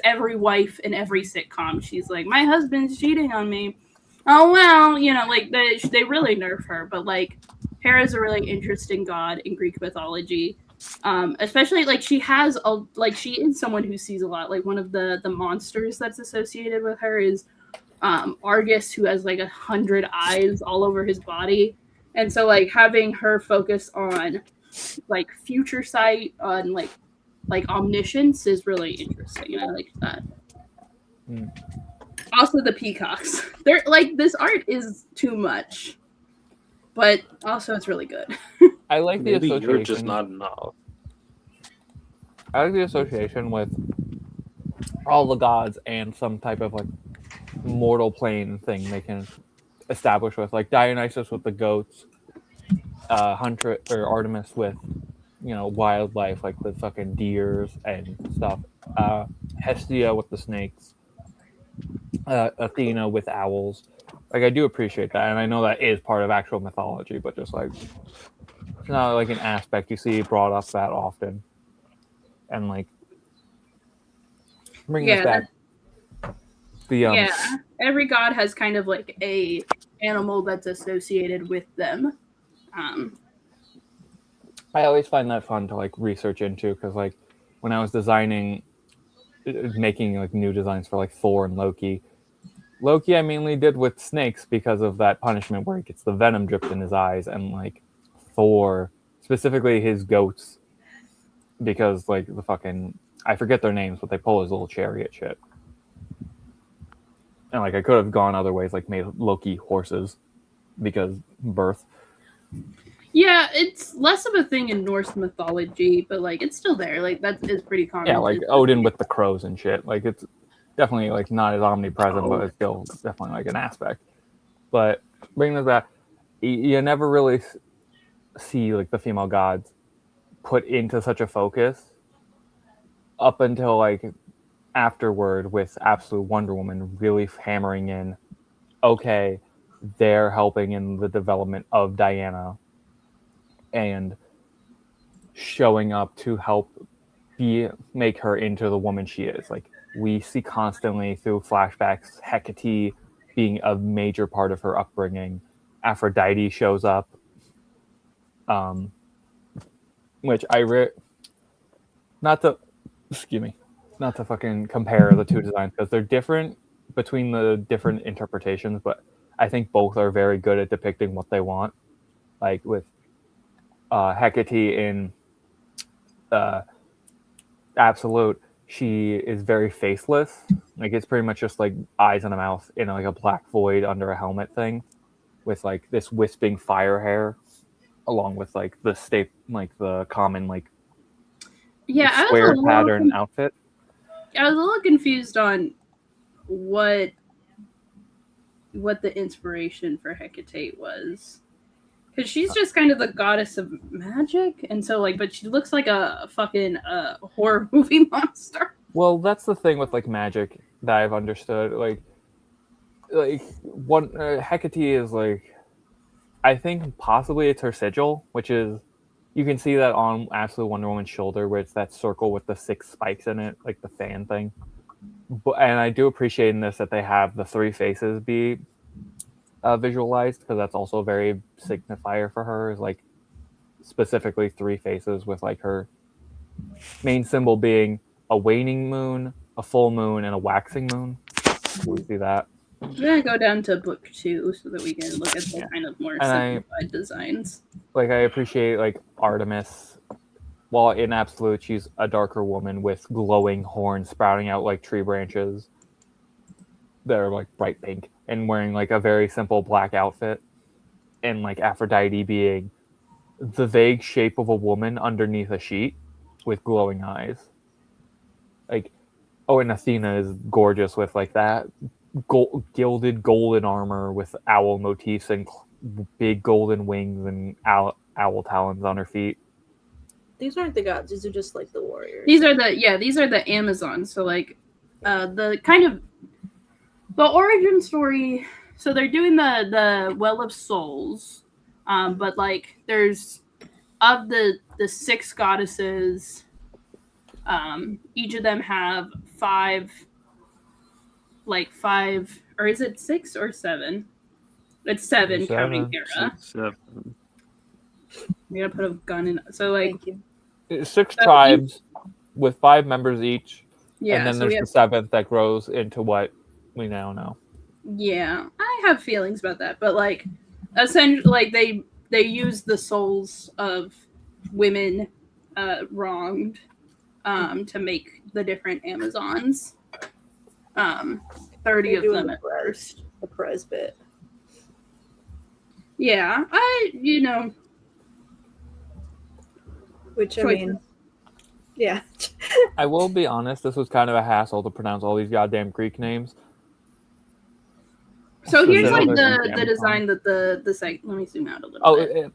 every wife in every sitcom. She's like, my husband's cheating on me. Oh well, you know, like they really nerf her, but like Hera's a really interesting god in Greek mythology. Especially like she is someone who sees a lot. Like one of the monsters that's associated with her is Argus, who has like 100 eyes all over his body. And so like having her focus on like future sight, on like omniscience is really interesting, and I like that. Also the peacocks. They're like this art is too much. But also it's really good. I like the association. You're just not enough. I like the association with all the gods and some type of like mortal plane thing they can establish with, like Dionysus with the goats, Hunter or Artemis with, you know, wildlife like the fucking deers and stuff, Hestia with the snakes, Athena with owls. Like I do appreciate that, and I know that is part of actual mythology, but just like it's not like an aspect you see brought up that often. And like bringing us back. Every god has kind of like a animal that's associated with them. I always find that fun to like research into because like when I was making like new designs for like Thor and Loki I mainly did with snakes because of that punishment where he gets the venom dripped in his eyes, and like Thor, specifically his goats, because like the fucking I forget their names, but they pull his little chariot shit. And like I could have gone other ways, like made Loki horses because birth. Yeah, it's less of a thing in Norse mythology, but like it's still there. Like that is pretty common. Yeah, like Odin with the crows and shit. Like it's definitely like not as omnipresent, but it's still definitely like an aspect. But bringing this back, you never really see like the female gods put into such a focus up until like afterward with Absolute Wonder Woman really hammering in, okay, they're helping in the development of Diana and showing up to help make her into the woman she is. Like we see constantly through flashbacks Hecate being a major part of her upbringing. Aphrodite shows up, which not to fucking compare the two designs because they're different between the different interpretations, but I think both are very good at depicting what they want. Like with Hecate in Absolute, she is very faceless. Like it's pretty much just like eyes and a mouth in like a black void under a helmet thing, with like this wisping fire hair, along with like the common like square pattern outfit. I was a little confused on what the inspiration for Hecate was. Because she's just kind of the goddess of magic, and so like, but she looks like a fucking horror movie monster. Well, that's the thing with like magic that I've understood. Like one Hecate is like, I think possibly it's her sigil, which is you can see that on Absolute Wonder Woman's shoulder, where it's that circle with the 6 spikes in it, like the fan thing. And I do appreciate in this that they have the 3 faces be visualized, because that's also a very signifier for her, is like specifically 3 faces with like her main symbol being a waning moon, a full moon, and a waxing moon. We'll see that. I'm gonna go down to book 2 so that we can look at the kind of more simplified designs. Like I appreciate like Artemis. While in Absolute, she's a darker woman with glowing horns sprouting out like tree branches. They're like bright pink and wearing like a very simple black outfit, and like Aphrodite being the vague shape of a woman underneath a sheet with glowing eyes. Like, and Athena is gorgeous with like that gilded golden armor with owl motifs and big golden wings and owl talons on her feet. These aren't the gods; these are just like the warriors. These are the Amazons. So like, the kind of the origin story. So they're doing the Well of Souls, but like there's of the 6 goddesses. Each of them have 5, or is it 6 or 7? It's 7 counting Hera. 7. I'm gonna put a gun in. So like 6 tribes with 5 members each. Yeah, and then there's the 7th that grows into what we now know. Yeah, I have feelings about that, but like essentially, like they use the souls of women wronged to make the different Amazons. 30 of them at first. The prize bit. Yeah, Which I mean, yeah. I will be honest, this was kind of a hassle to pronounce all these goddamn Greek names. So here's like the design that the site. Let me zoom out a little bit.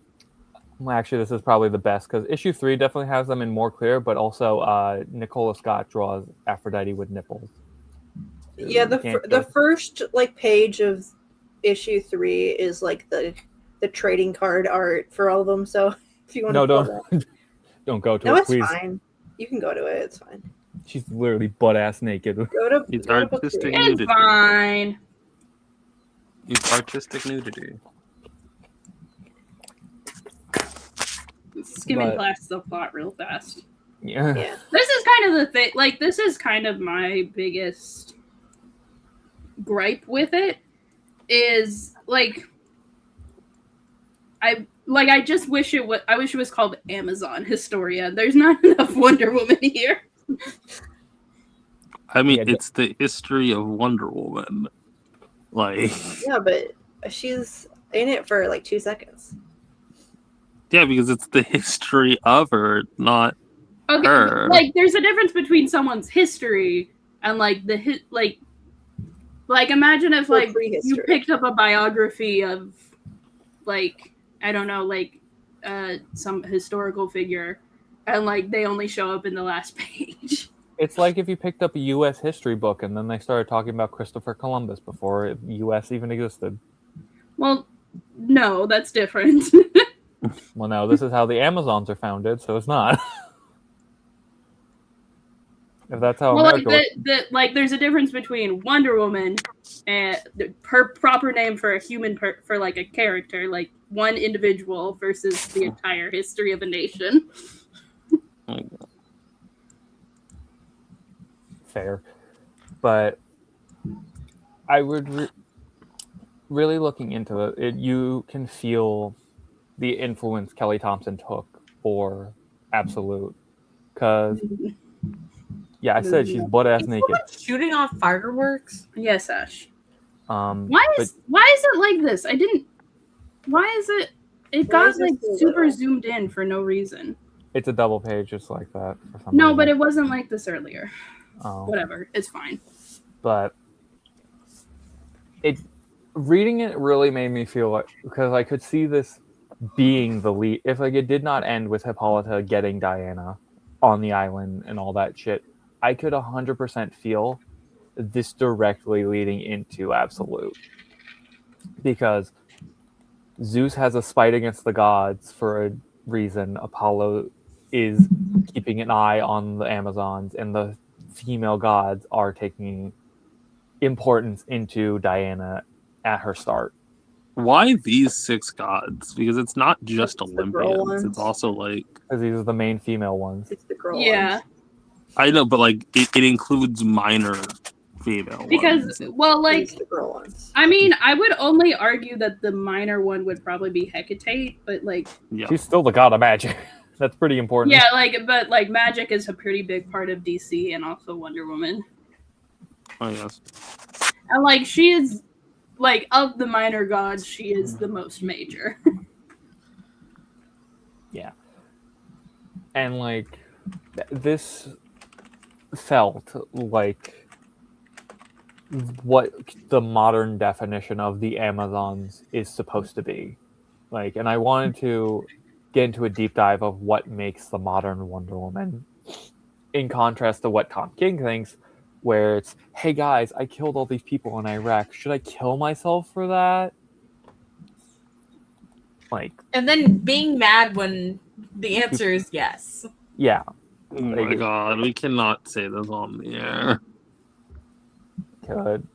Well, actually, this is probably the best because issue 3 definitely has them in more clear, but also Nicola Scott draws Aphrodite with nipples. Yeah, the first like page of issue 3 is like the trading card art for all of them. So if you want to, don't go to it. No, it's please. fine. You can go to it. It's fine. She's literally butt ass naked. It's artistic It's nudity. fine. It's artistic nudity. Skimming past the plot real fast. Yeah. This is kind of the thing. Like, this is kind of my biggest gripe with it. Is like, I just wish it was. I wish it was called Amazon Historia. There's not enough Wonder Woman here. I mean, it's the history of Wonder Woman. Like, yeah, but she's in it for like 2 seconds. Yeah, because it's the history of her, not her. Like, there's a difference between someone's history and like the like imagine if like you picked up a biography of like, I don't know, like some historical figure, and like they only show up in the last page. It's like if you picked up a U.S. history book and then they started talking about Christopher Columbus before U.S. even existed. Well, no, that's different. Well, no, this is how the Amazons are founded, so it's not. If that's how well, America like there's a difference between Wonder Woman and her proper name for a human for like a character, like one individual versus the entire history of a nation. Fair, but I would really looking into it. You can feel the influence Kelly Thompson took for Absolute, because yeah, I said she's butt ass naked. Shooting off fireworks. Yes, Ash. Why is it like this? Why is it? It got like super zoomed in for no reason. It's a double page, just like that. For some no, reason. But it wasn't like this earlier. Oh. Whatever, it's fine. But reading it really made me feel like, because I could see this being the lead. If like it did not end with Hippolyta getting Diana on the island and all that shit, I could 100% feel this directly leading into Absolute, because Zeus has a spite against the gods for a reason. Apollo is keeping an eye on the Amazons, and the female gods are taking importance into Diana at her start. Why these 6 gods? Because it's not just Olympians. It's also like, because these are the main female ones. It's the girl yeah. ones. I know, but like it includes minor female because ones. Well, like It's the girl ones. I mean, I would only argue that the minor one would probably be Hecate, but like she's still the god of magic. That's pretty important. Yeah, but magic is a pretty big part of DC and also Wonder Woman. Oh yes. And like she is like of the minor gods, she is the most major. Yeah. And like this felt like what the modern definition of the Amazons is supposed to be. Like, and I wanted to get into a deep dive of what makes the modern Wonder Woman, in contrast to what Tom King thinks, where it's, hey guys, I killed all these people in Iraq. Should I kill myself for that? Like, and then being mad when the answer is yes. Yeah. Oh my god, we cannot say this on the air. Could.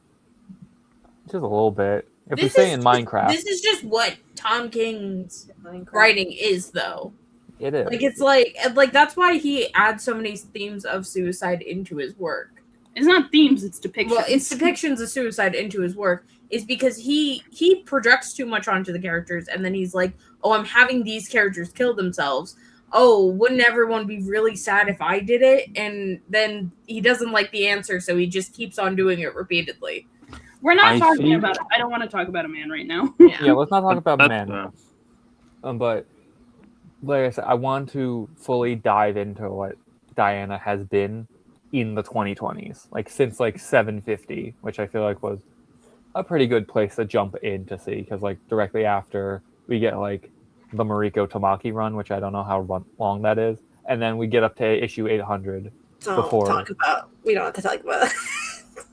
Just a little bit. If This we say is in just- Minecraft. This is just what Tom King's writing is, though. It is. Like, it's like that's why he adds so many themes of suicide into his work. It's not themes, it's depictions. Well, it's depictions of suicide into his work, is because he projects too much onto the characters, and then he's like, oh, I'm having these characters kill themselves. Oh, wouldn't everyone be really sad if I did it? And then he doesn't like the answer, so he just keeps on doing it repeatedly. We're not talking about it. I don't want to talk about a man right now. Yeah, let's not talk about men. But like I said, I want to fully dive into what Diana has been in the 2020s, like since like 750, which I feel like was a pretty good place to jump in to see, because like directly after we get like the Mariko Tamaki run, which I don't know how long that is, and then we get up to issue 800 before. We don't have to talk about it.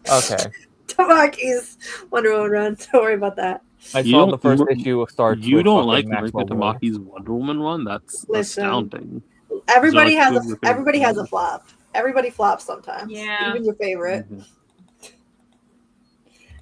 Okay. Tamaki's Wonder Woman run. Don't worry about that. I saw the first issue of Star. You don't like Mariko Tamaki's Wonder Woman run? That's astounding. Everybody has a flop. Everybody flops sometimes. Yeah. Even your favorite.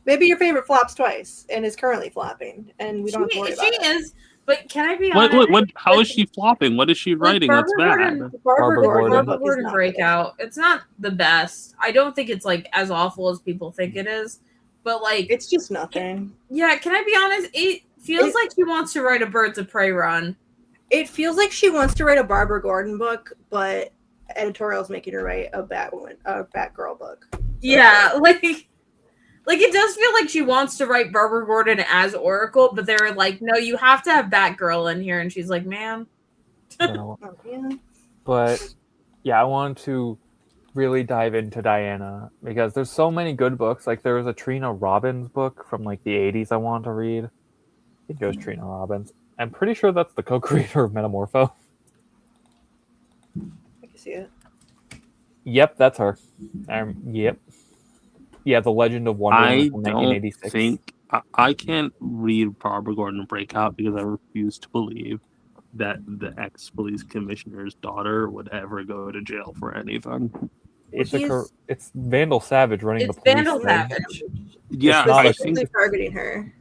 Maybe your favorite flops twice and is currently flopping, and we don't have to worry about it. She is, but can I be honest? What? How is she flopping? What is she writing that's bad? Barbara Gordon Breakout. It's not the best. I don't think it's like as awful as people think it is, but like it's just nothing. Yeah, can I be honest? It feels like she wants to write a Birds of Prey run. It feels like she wants to write a Barbara Gordon book, but editorial's making her write a Batgirl book. Yeah, like it does feel like she wants to write Barbara Gordon as Oracle, but they're like, no, you have to have Batgirl in here, and she's like, man. But yeah, I wanted to really dive into Diana because there's so many good books. Like there was a Trina Robbins book from like the 80s I wanted to read. I think it was Trina Robbins. I'm pretty sure that's the co-creator of Metamorpho. You see it? Yep, that's her. Yep. Yeah, The Legend of Wonder Woman I from don't 1986. think I can't read Barbara Gordon Breakout because I refuse to believe that the ex-police commissioner's daughter would ever go to jail for anything. It's Vandal Savage running It's the police Vandal thing. Savage. Yeah, It's not I a- think Specifically targeting her.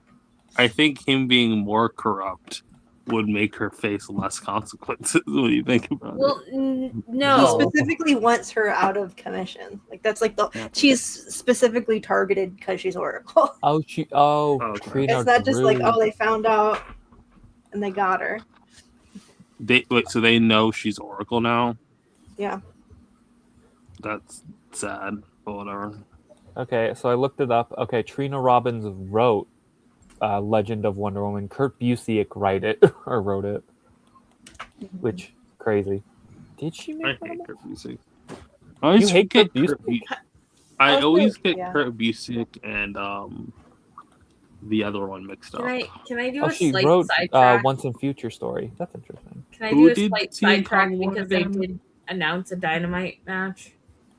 I think him being more corrupt would make her face less consequences. What do you think about Well, it? He no. specifically wants her out of commission. Like that's like she's specifically targeted because she's Oracle. Okay. Trina It's not just like, Drew. oh, they found out and they got her. So they know she's Oracle now. Yeah. That's sad, but whatever. Okay, so I looked it up. Okay, Trina Robbins wrote Legend of Wonder Woman. Kurt Busiek wrote it, which crazy. Did she make? I hate Kurt Busiek. You hate Kurt Busiek? I always get Yeah. Kurt Busiek and the other one mixed up. Can I do a She slight wrote sidetrack? Once in Future Story. That's interesting. Can I Who do a did slight CN sidetrack Kong because they again? did announce a Dynamite match?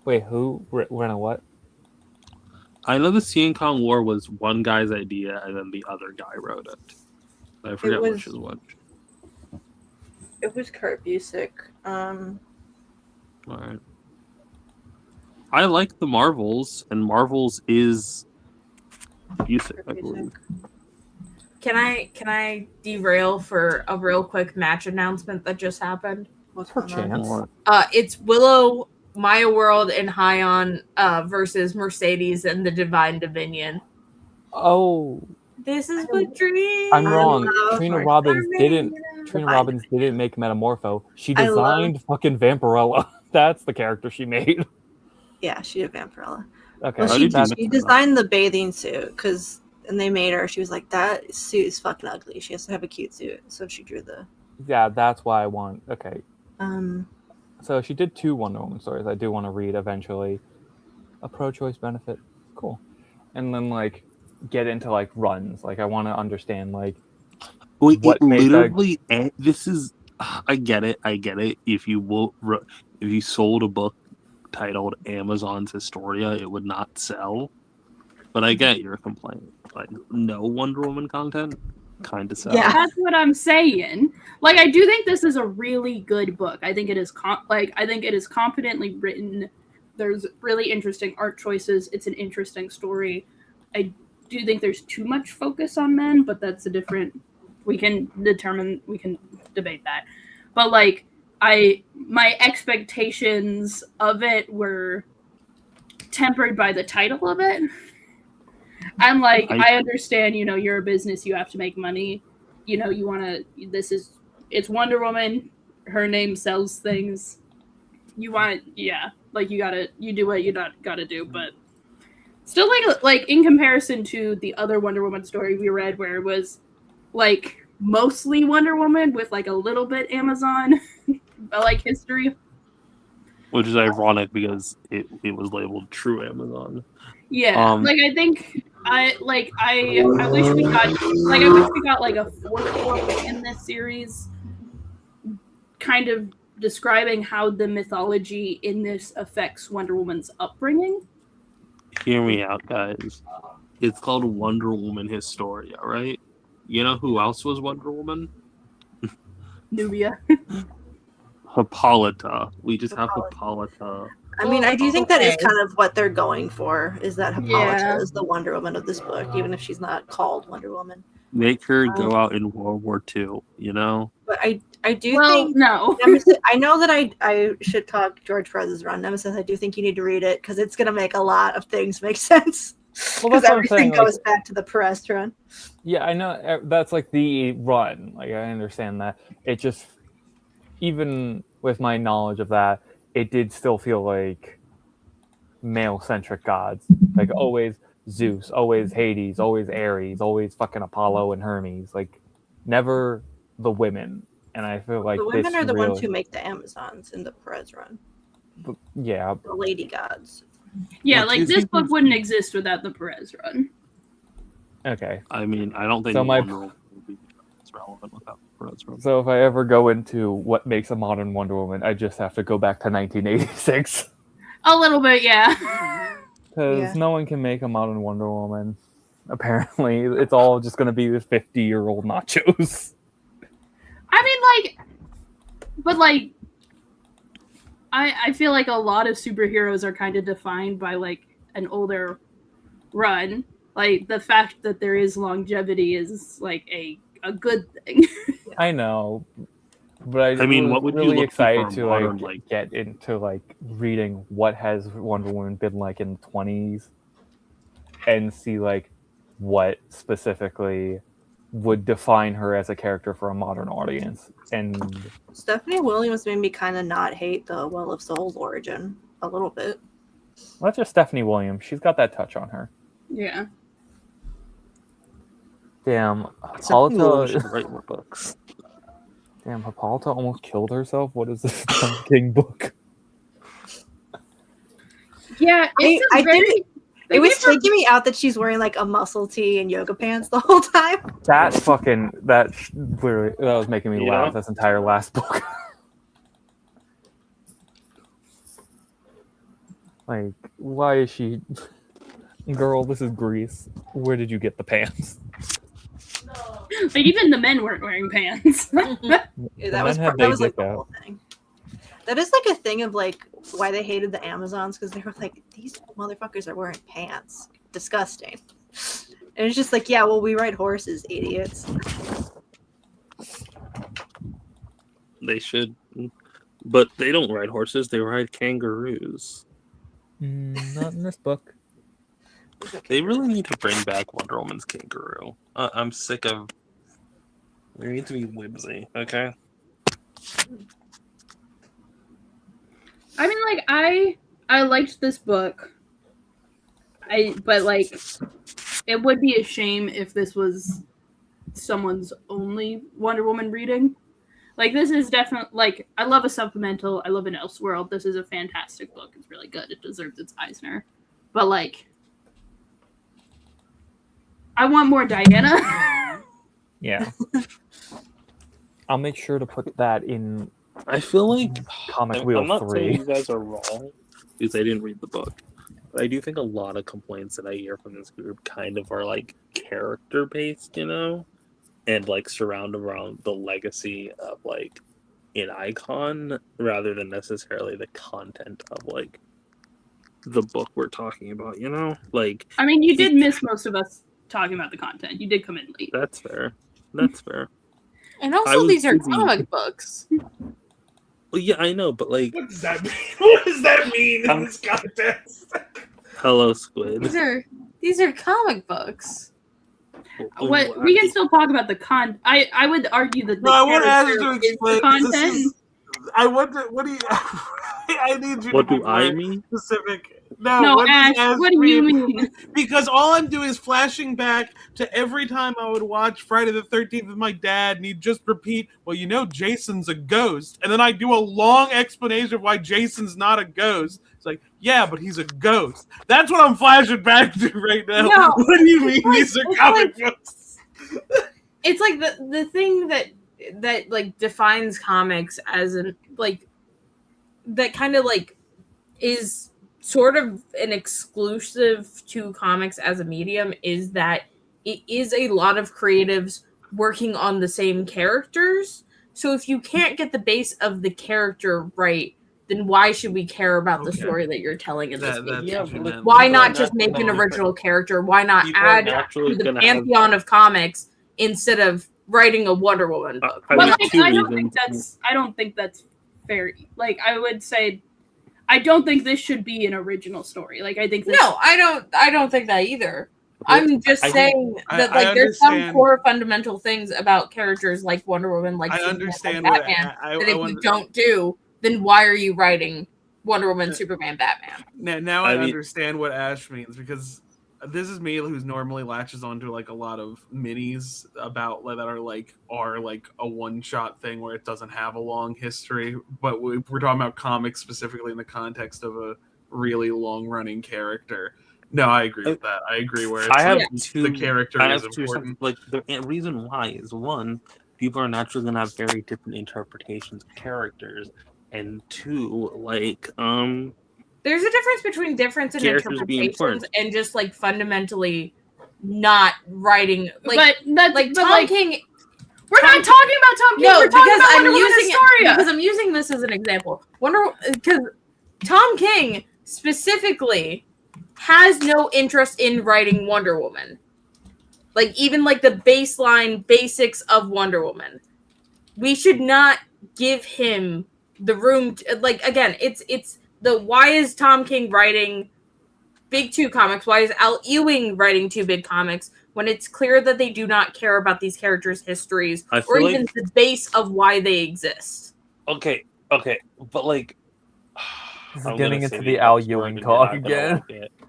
Wait, who? Rena what? I know the CN Kong War was one guy's idea, and then the other guy wrote it. I forget was- which is which. It was Kurt Busiek. All right. I like the Marvels, and Marvels is Busiek, I believe. Can I derail for a real quick match announcement that just happened? What's Her going on? chance. It's Willow, Maya World, and Ayaan versus Mercedes and the Divine Dominion. Oh, This is what dreams. I'm wrong. love Trina her. Robbins didn't. Divine Trina Robbins didn't make Metamorpho. She I love- designed fucking Vampirella. That's the character she made. Yeah, she did Vampirella. Okay, Well, How she, did you she mix that designed the bathing suit and they made her. She was like, that suit is fucking ugly. She has to have a cute suit. So she drew the. yeah, that's why I want. Okay, Um, so she did 2 Wonder Woman stories. I do want to read eventually. A pro-choice benefit, cool, and then like get into like runs. Like I want to understand like Wait, what it made literally. This is. I get it. If you sold a book titled Amazon's Historia, it would not sell. But I get your complaint. Like no Wonder Woman content, kind of sells. Yeah. That's what I'm saying. Like, I do think this is a really good book. I think it is I think it is competently written. There's really interesting art choices. It's an interesting story. I do think there's too much focus on men, but that's a different. We can debate that. But like, my expectations of it were tempered by the title of it. I'm like, I understand, you're a business, you have to make money. You want to, it's Wonder Woman. Her name sells things. You want, like you do what you gotta do, but still like in comparison to the other Wonder Woman story we read where it was like mostly Wonder Woman with like a little bit Amazon, like history. Which is ironic because it was labeled true Amazon. Yeah, like I think I wish we got like a 4th book in this series, kind of describing how the mythology in this affects Wonder Woman's upbringing. Hear me out, guys. It's called Wonder Woman Historia, right? You know who else was Wonder Woman? Nubia. Hippolyta. We just have Hippolyta. I mean, I do think that is okay. kind of what they're going for, is that Hippolyta Yeah. is the Wonder Woman of this book, even if she's not called Wonder Woman. Make her go out in World War II, you know? But I do Well, think no. Nemesis, I know that I should talk George Perez's run. Nemesis, I do think you need to read it because it's going to make a lot of things make sense. Well, Because that's what I'm everything saying, like- goes back to the Perez run. Yeah, I know that's like the run. Like I understand that. It just, even with my knowledge of that, it did still feel like male-centric gods. Like always Zeus, always Hades, always Ares, always fucking Apollo and Hermes. Like never the women. And I feel like The women this are the really, ones who make the Amazons in the Perez run. yeah. The lady gods. Yeah, What do like you this think book is- wouldn't exist without the Perez run. Okay. I mean, I don't think So my- Wonder Woman would be relevant without Rose. So if I ever go into what makes a modern Wonder Woman, I just have to go back to 1986. A little bit, yeah. Because no one can make a modern Wonder Woman. Apparently, it's all just going to be the 50-year-old nachos. I mean, I feel like a lot of superheroes are kind of defined by like an older run. Like the fact that there is longevity is like a good thing. I know, but I mean, was what would you really look for excited a to modern, get into reading what has Wonder Woman been like in the 20s, and see what specifically would define her as a character for a modern audience. And Stephanie Williams made me kind of not hate the Well of Souls origin a little bit. well, that's just Stephanie Williams. She's got that touch on her. Yeah. Damn, Hippolyta should write more books. Damn, Hippolyta almost killed herself. What is this King book? Yeah, it was taking me out that she's wearing like a muscle tee and yoga pants the whole time. That was making me laugh this entire last book. Like, why is she... Girl, this is Greece. Where did you get the pants? Like, even the men weren't wearing pants. That was like the whole thing. That is like a thing of like why they hated the Amazons, because they were like, these motherfuckers are wearing pants. Disgusting. And it's just like, yeah, well, we ride horses, idiots. They should, but they don't ride horses. They ride kangaroos. Not in this book. They really need to bring back Wonder Woman's kangaroo. I'm sick of. They need to be whimsy, okay? I mean, like, I liked this book. But like, it would be a shame if this was someone's only Wonder Woman reading. Like, this is definitely, like, I love a supplemental. I love an Elseworld. This is a fantastic book. It's really good. It deserves its Eisner. But, like, I want more Diana. Yeah. I'll make sure to put that in. I feel like Comic Wheel I'm not 3. saying you guys are wrong because I didn't read the book. But I do think a lot of complaints that I hear from this group kind of are like character based, you know, and like surround around the legacy of like an icon rather than necessarily the content of like the book we're talking about, you know? Like, I mean, you did miss most of us talking about the content. You did come in late. That's fair. That's fair. And also, these are comic books. Well, yeah, I know, but like, what does that mean? What does that mean in this context? Hello, Squid. These are comic books. What we can still talk about the I would argue that the I want to ask you to character is explain the content. I wonder. What do you? I need you. What to do I mean? Specific. No, Ash. What do you mean? Because all I'm doing is flashing back to every time I would watch Friday the 13th with my dad, and he'd just repeat, "Well, you know, Jason's a ghost," and then I do a long explanation of why Jason's not a ghost. It's like, yeah, but he's a ghost. That's what I'm flashing back to right now. No, what do you mean these are comic books? It's like the thing that like defines comics as an like that kind of like is sort of an exclusive to comics as a medium is that it is a lot of creatives working on the same characters. So if you can't get the base of the character right, then why should we care about the story that you're telling in this medium? Why not just make an original character? Why not add to the pantheon of comics instead of writing a Wonder Woman book? Well, like, I don't think that's fair. Like, I would say, I don't think this should be an original story. Like, I think no, I don't think that either. I'm just saying that like there's some core fundamental things about characters like Wonder Woman, like I Superman, understand like Batman, that if you don't do, then why are you writing Wonder Woman, Superman, Batman? Now I understand what Ash means, because this is me who's normally latches onto like a lot of minis about that are like a one-shot thing where it doesn't have a long history, but we're talking about comics specifically in the context of a really long-running character. No, I agree with that. I agree where it's the character is important. Like the reason why is one, people are naturally going to have very different interpretations of characters. And two, like, there's a difference between difference in characters being interpretations important. and just like fundamentally not writing. But Tom King. We're not talking about Tom King. No, we're talking because about I'm Wonder Woman using Historia. because I'm using this as an example. Because Tom King specifically has no interest in writing Wonder Woman. Like even like the baseline basics of Wonder Woman. We should not give him the room to, like again, it's the why is Tom King writing big two comics? Why is Al Ewing writing two big comics when it's clear that they do not care about these characters' histories or even like, the base of why they exist? Okay, but like, this is getting into the Al Ewing talk again.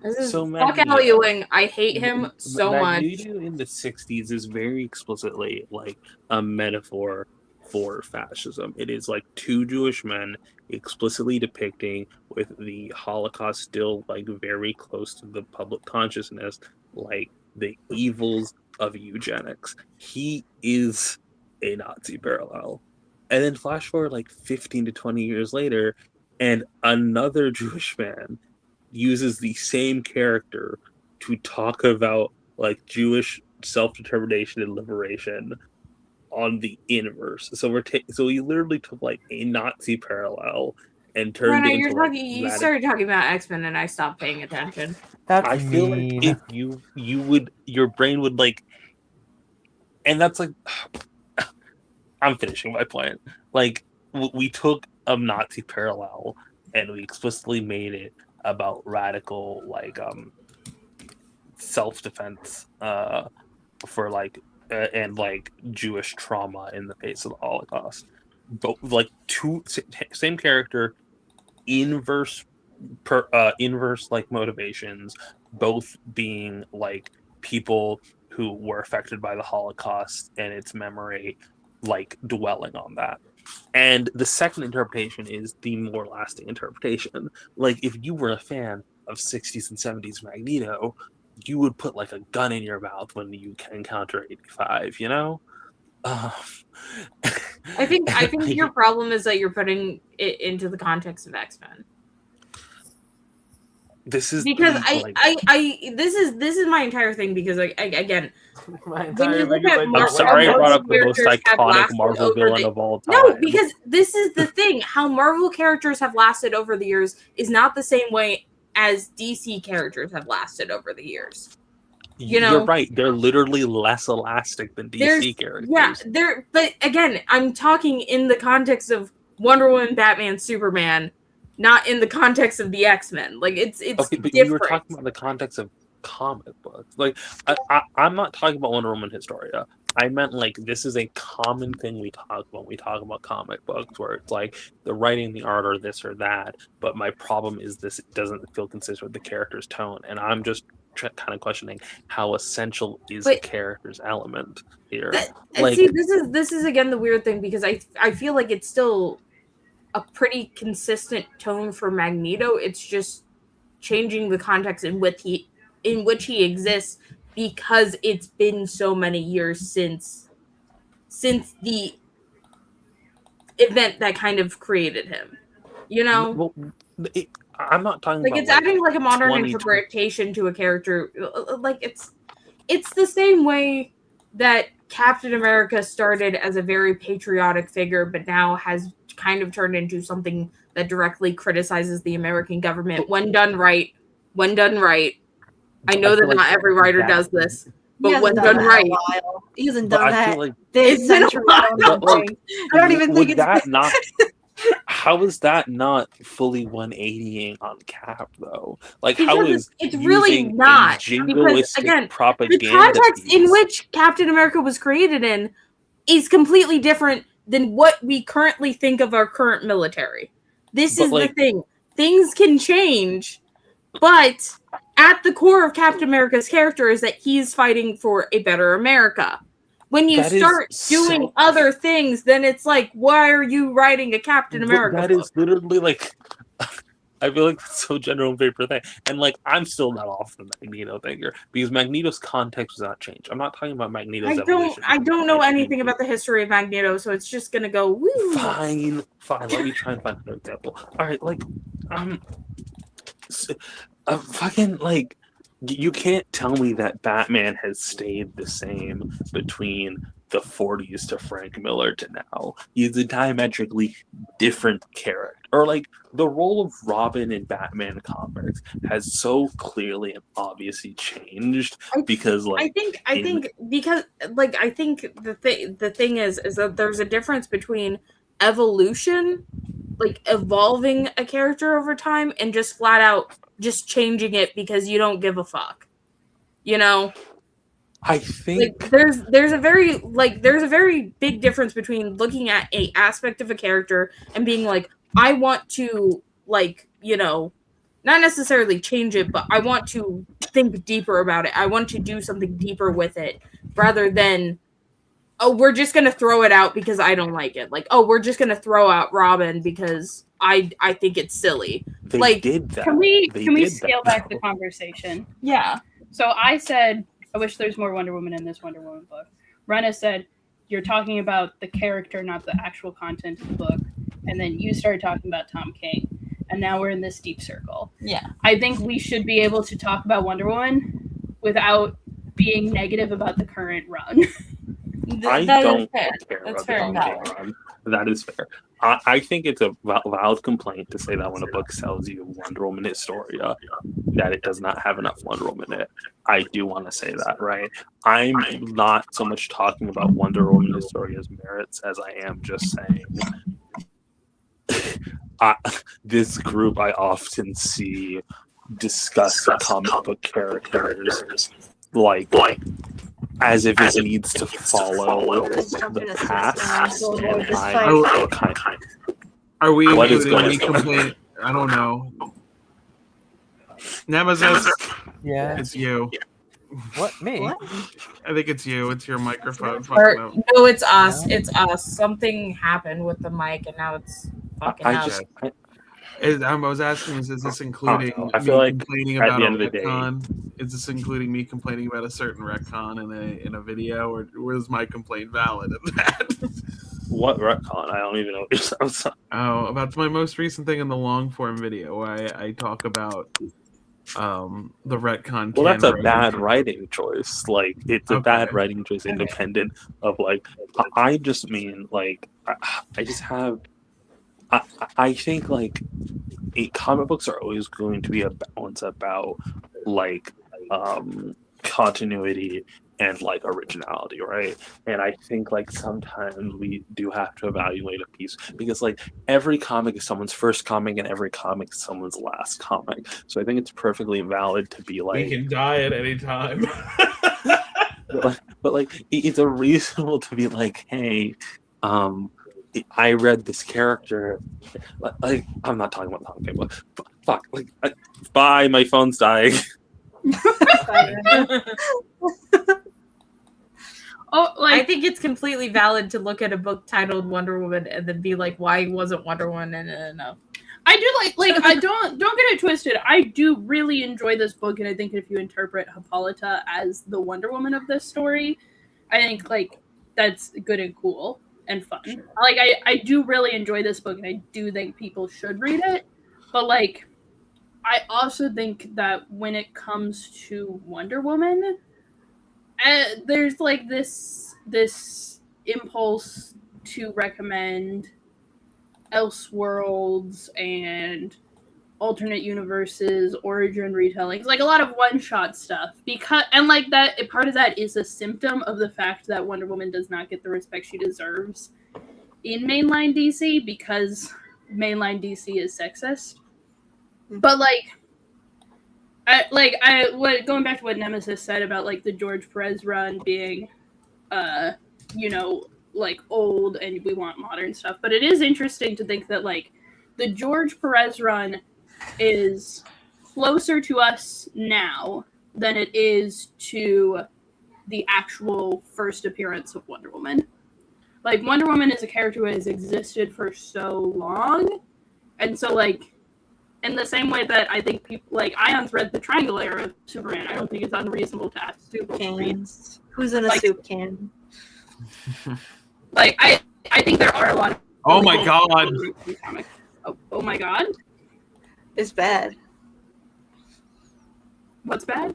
Fuck Al Ewing. I hate him so much. Magneto in the 60s is very explicitly like a metaphor for fascism. It is like two Jewish men explicitly depicting, with the Holocaust still like very close to the public consciousness, like the evils of eugenics. He is a Nazi parallel. And then flash forward like 15 to 20 years later, and another Jewish man uses the same character to talk about like Jewish self-determination and liberation on the inverse. So we literally took like a Nazi parallel and turned it into you started talking about X-Men and I stopped paying attention. I feel like if you would, your brain would like, and that's like, I'm finishing my point. Like we took a Nazi parallel and we explicitly made it about radical like self-defense for like and like Jewish trauma in the face of the Holocaust. Both like two same character, inverse like motivations, both being like people who were affected by the Holocaust and its memory, like dwelling on that. And the second interpretation is the more lasting interpretation. Like if you were a fan of 60s and 70s Magneto, you would put like a gun in your mouth when you encounter 85, you know? I think your problem is that you're putting it into the context of X-Men. This is because this is my entire thing, because again, when you look at I'm sorry I brought up the most iconic Marvel villain of all time. No, because this is the thing. How Marvel characters have lasted over the years is not the same way as DC characters have lasted over the years. You know, you're right. They're literally less elastic than DC characters. Yeah, but again, I'm talking in the context of Wonder Woman, Batman, Superman, not in the context of the X-Men. Like it's okay, but different. You were talking about the context of comic books. Like I'm not talking about Wonder Woman Historia. I meant like this is a common thing we talk about when we talk about comic books, where it's like the writing, the art, or this or that. But my problem is this doesn't feel consistent with the character's tone, and I'm just kind of questioning how essential is the character's element here. See, this is again the weird thing, because I feel like it's still a pretty consistent tone for Magneto. It's just changing the context in which he exists, because it's been so many years since the event that kind kind of created him. You know? Well, I'm not talking like about it's adding like a modern interpretation to a character. Like it's the same way that Captain America started as a very patriotic figure, but now has kind of turned into something that directly criticizes the American government when done right. I know that not every writer does this, but when done right, he hasn't done that like this century. I don't even think it's that not. How is that not fully 180ing on Cap though? Like because how is it's really not, because again, propaganda the context piece in which Captain America was created in is completely different than what we currently think of our current military. This is the thing. Things can change, but at the core of Captain America's character is that he's fighting for a better America. When you start doing other things, then it's like, why are you writing a Captain America That book? is literally like I feel like that's so general and paper thing. And like I'm still not off the Magneto thing here because Magneto's context does not change. I'm not talking about Magneto's evolution. I don't know anything about the history of Magneto, so it's just gonna go woo. Fine. Let me try and find another example. All right, like fucking like you can't tell me that Batman has stayed the same between the 40s to Frank Miller to now. He's a diametrically different character. Or like the role of Robin in Batman comics has so clearly and obviously changed because like I think the thing is that there's a difference between evolution, like evolving a character over time, and just flat out just changing it because you don't give a fuck. You know? I think like, there's a very big difference between looking at a aspect of a character and being like, I want to, like, you know, not necessarily change it, but I want to think deeper about it. I want to do something deeper with it rather than, oh, we're just going to throw it out because I don't like it. Like, oh, we're just going to throw out Robin because I think it's silly. They did that. Can we scale back the conversation? Yeah. So I said, I wish there's more Wonder Woman in this Wonder Woman book. Rena said, you're talking about the character, not the actual content of the book. And then you started talking about Tom King. And now we're in this deep circle. Yeah. I think we should be able to talk about Wonder Woman without being negative about the current run. I don't care about the Tom King run. That is fair. I think it's a valid complaint to say that when a book sells you Wonder Woman Historia, that it does not have enough Wonder Woman in it. I do want to say that, right? I'm not so much talking about Wonder Woman Historia's merits as I am just saying this group I often see discuss comic book characters like as if it needs to follow the past. Are we what is including me going on? complaining? I don't know. Nemesis, Yeah. it's you. What? Me? What? I think it's you. It's your microphone. No, it's us. It's us. Something happened with the mic, and now it's fucking out. I was asking, is this including I feel like complaining at about the a end of the day- retcon? Is this including me complaining about a certain retcon in a video, or was my complaint valid of that? What retcon? I don't even know what you're saying. Oh, about my most recent thing in the long form video, I talk about the retcon. Well, that's a bad writing choice. Like, it's a bad writing choice, independent of like. I just mean like I just have. I think like comic books are always going to be a balance about like continuity and like originality, right? And I think like sometimes we do have to evaluate a piece because like every comic is someone's first comic and every comic is someone's last comic. So I think it's perfectly valid to be like, we can die at any time. but like it's a reasonable to be like, hey, I read this character. Like I'm not talking about Tom King, but fuck, like bye, my phone's dying. I think it's completely valid to look at a book titled Wonder Woman and then be like, why wasn't Wonder Woman enough? I do like I don't get it twisted. I do really enjoy this book, and I think if you interpret Hippolyta as the Wonder Woman of this story, I think like that's good and cool and fun. Sure. Like I do really enjoy this book, and I do think people should read it. But like I also think that when it comes to Wonder Woman, there's like this impulse to recommend Elseworlds and alternate universes, origin retellings, like a lot of one-shot stuff. And like that, part of that is a symptom of the fact that Wonder Woman does not get the respect she deserves in mainline DC because mainline DC is sexist. But going back to what Nemesis said about like the George Perez run being, like old and we want modern stuff. But it is interesting to think that like the George Perez run is closer to us now than it is to the actual first appearance of Wonder Woman. Like Wonder Woman is a character who has existed for so long, and so like in the same way that I think people like Ion's read the Triangle era of Superman, I don't think it's unreasonable to ask people to read. Who's in a soup can? Like I think there are a lot of Oh my god! Oh my god! It's bad. What's bad?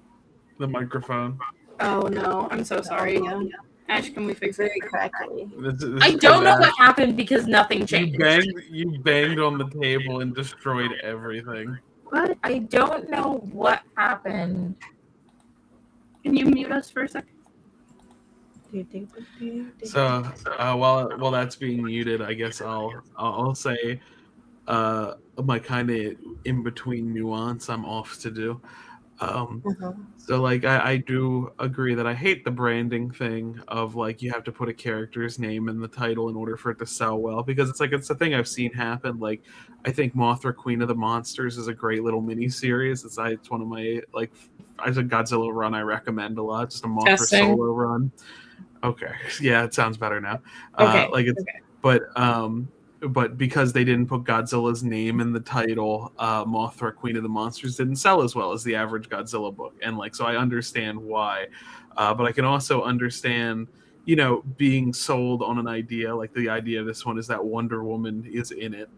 The microphone. Oh no, I'm so sorry. Yeah. Ash, can we fix Very it? crackly. I don't know what happened because nothing changed. You banged on the table and destroyed everything. What? I don't know what happened. Can you mute us for a second? So while that's being muted, I guess I'll say my kind of in between nuance I'm off to do. So like I do agree that I hate the branding thing of like you have to put a character's name in the title in order for it to sell well, because it's the thing I've seen happen. Like I think Mothra Queen of the Monsters is a great little mini series. It's one of my like as a Godzilla run I recommend a lot. Just a Mothra solo run. Okay, yeah, it sounds better now. Okay, But because they didn't put Godzilla's name in the title, Mothra Queen of the Monsters didn't sell as well as the average Godzilla book, and like so I understand why, but I can also understand being sold on an idea. Like the idea of this one is that Wonder Woman is in it,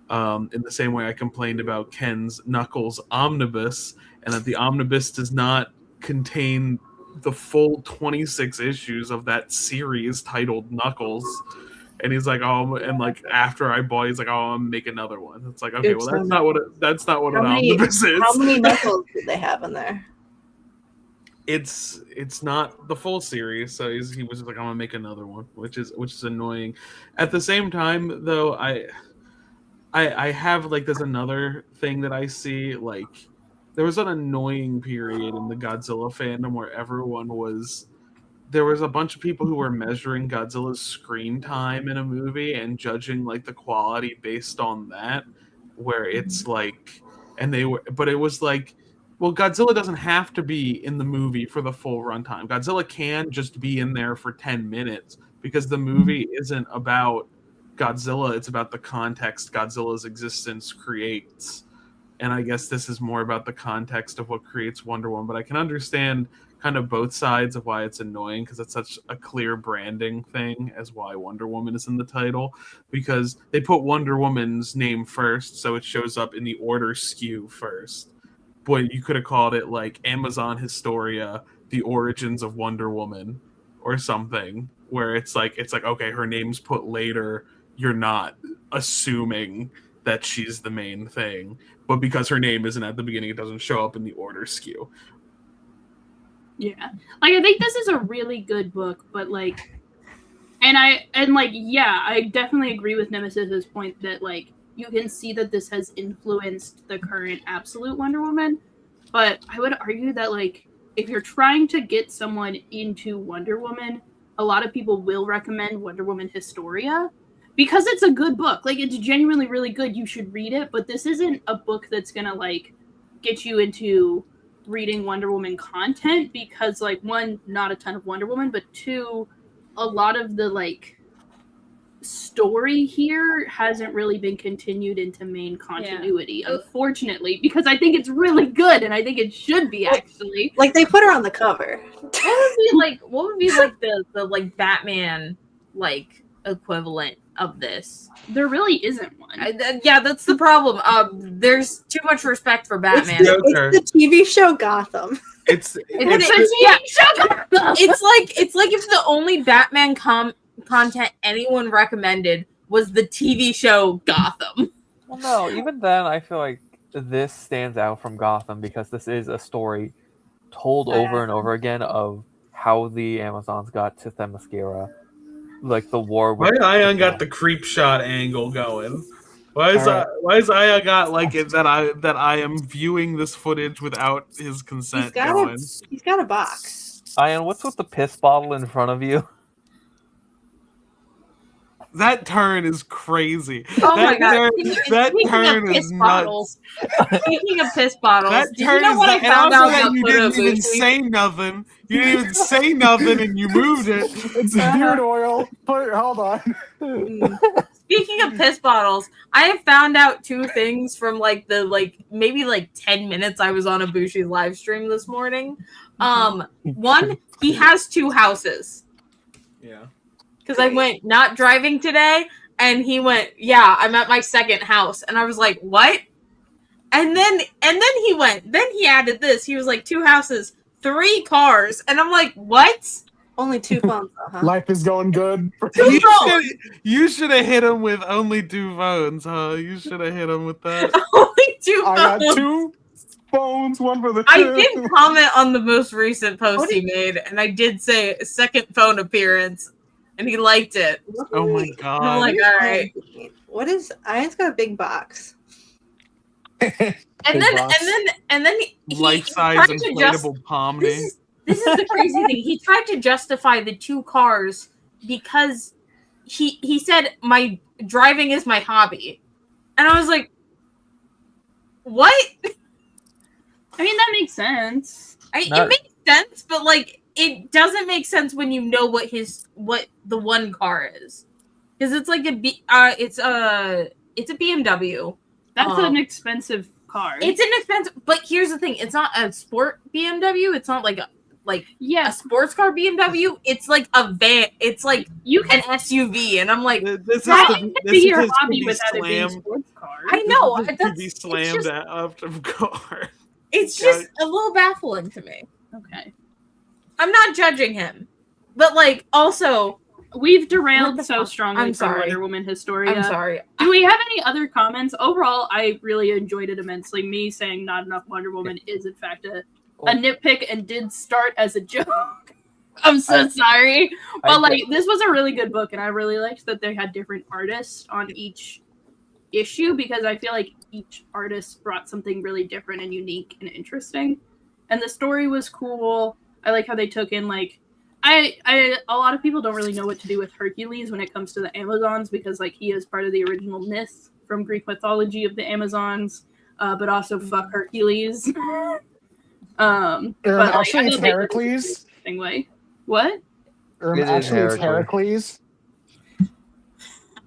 in the same way I complained about Ken's Knuckles Omnibus, and that the Omnibus does not contain the full 26 issues of that series titled Knuckles. And he's like, oh, and like after I bought, he's like, oh, I'm make another one. It's like, okay, well, that's not what an omnibus is. How many Knuckles did they have in there? It's not the full series, so he was just like, I'm gonna make another one, which is annoying. At the same time, though, I have like there's another thing that I see. Like there was an annoying period in the Godzilla fandom where there was a bunch of people who were measuring Godzilla's screen time in a movie and judging like the quality based on that, where it's like, but it was like, well, Godzilla doesn't have to be in the movie for the full runtime. Godzilla can just be in there for 10 minutes because the movie isn't about Godzilla. It's about the context Godzilla's existence creates. And I guess this is more about the context of what creates Wonder Woman, but I can understand kind of both sides of why it's annoying, because it's such a clear branding thing as why Wonder Woman is in the title, because they put Wonder Woman's name first, so it shows up in the order skew first. But you could have called it like Amazon Historia, The Origins of Wonder Woman, or something, where it's like okay, her name's put later, you're not assuming that she's the main thing, but because her name isn't at the beginning, it doesn't show up in the order skew. Yeah, like I think this is a really good book, but like, I definitely agree with Nemesis's point that like you can see that this has influenced the current absolute Wonder Woman, but I would argue that like if you're trying to get someone into Wonder Woman, a lot of people will recommend Wonder Woman Historia because it's a good book. Like it's genuinely really good. You should read it, but this isn't a book that's gonna like get you into reading Wonder Woman content because like one, not a ton of Wonder Woman, but two, a lot of the like story here hasn't really been continued into main continuity, unfortunately, because I think it's really good and I think it should be actually. Like they put her on the cover. What would be the like Batman like equivalent of this? There really isn't one. That's the problem. There's too much respect for Batman. It's the TV show Gotham. It's like if the only Batman content anyone recommended was the TV show Gotham. Well, no, even then, I feel like this stands out from Gotham because this is a story told over and over again of how the Amazons got to Themyscira. Like the war. Why Ayaan got the creep shot angle going? Why is Ayaan got like it that I am viewing this footage without his consent going? He's got a box. Ayaan, what's with the piss bottle in front of you? That turn is crazy. Oh my god! That turn is nuts. Speaking of piss bottles, that turn is what I found out that you didn't even say nothing. You didn't even say nothing, and you moved it. It's beard oil. Hold on. Speaking of piss bottles, I have found out 2 things from maybe 10 minutes I was on Ibushi's live stream this morning. One, he has 2 houses. Yeah. Because I went not driving today, and he went, yeah, I'm at my second house, and I was like, what? And then he added this. He was like 2 houses, 3 cars, and I'm like, what? Only 2 phones, though, huh? Life is going good. You should have hit him with only 2 phones, huh? You should have hit him with that. Only 2 phones. I got 2 phones, one for the I did comment on the most recent post he made, and I did say second phone appearance, and he liked it. Oh my god! I'm like, all right. What is? Ian's got a big box. And then he life-size tried to inflatable Pomni. This is the crazy thing. He tried to justify the 2 cars because he said my driving is my hobby, and I was like, what? I mean, that makes sense. It makes sense, but like it doesn't make sense when you know what the one car is, because it's like it's a BMW. That's an expensive car. It's an expensive, but here's the thing: it's not a sport BMW. It's not like a sports car BMW. It's like a van. It's like an SUV, and I'm like, this could be your hobby without it being a sports car. I know to be slammed after the car. It's just a little baffling to me. Okay. I'm not judging him, but like also we've derailed so strongly I'm from sorry. Wonder Woman Historia. I'm sorry. Do we have any other comments? Overall, I really enjoyed it immensely. Me saying not enough Wonder Woman is in fact a nitpick and did start as a joke. I'm so sorry. But like this was a really good book, and I really liked that they had different artists on each issue, because I feel like each artist brought something really different and unique and interesting. And the story was cool. I like how they took in like a lot of people don't really know what to do with Hercules when it comes to the Amazons, because like he is part of the original myth from Greek mythology of the Amazons, but also fuck Hercules. But actually, it's Heracles. Way. What? Actually, it's Heracles.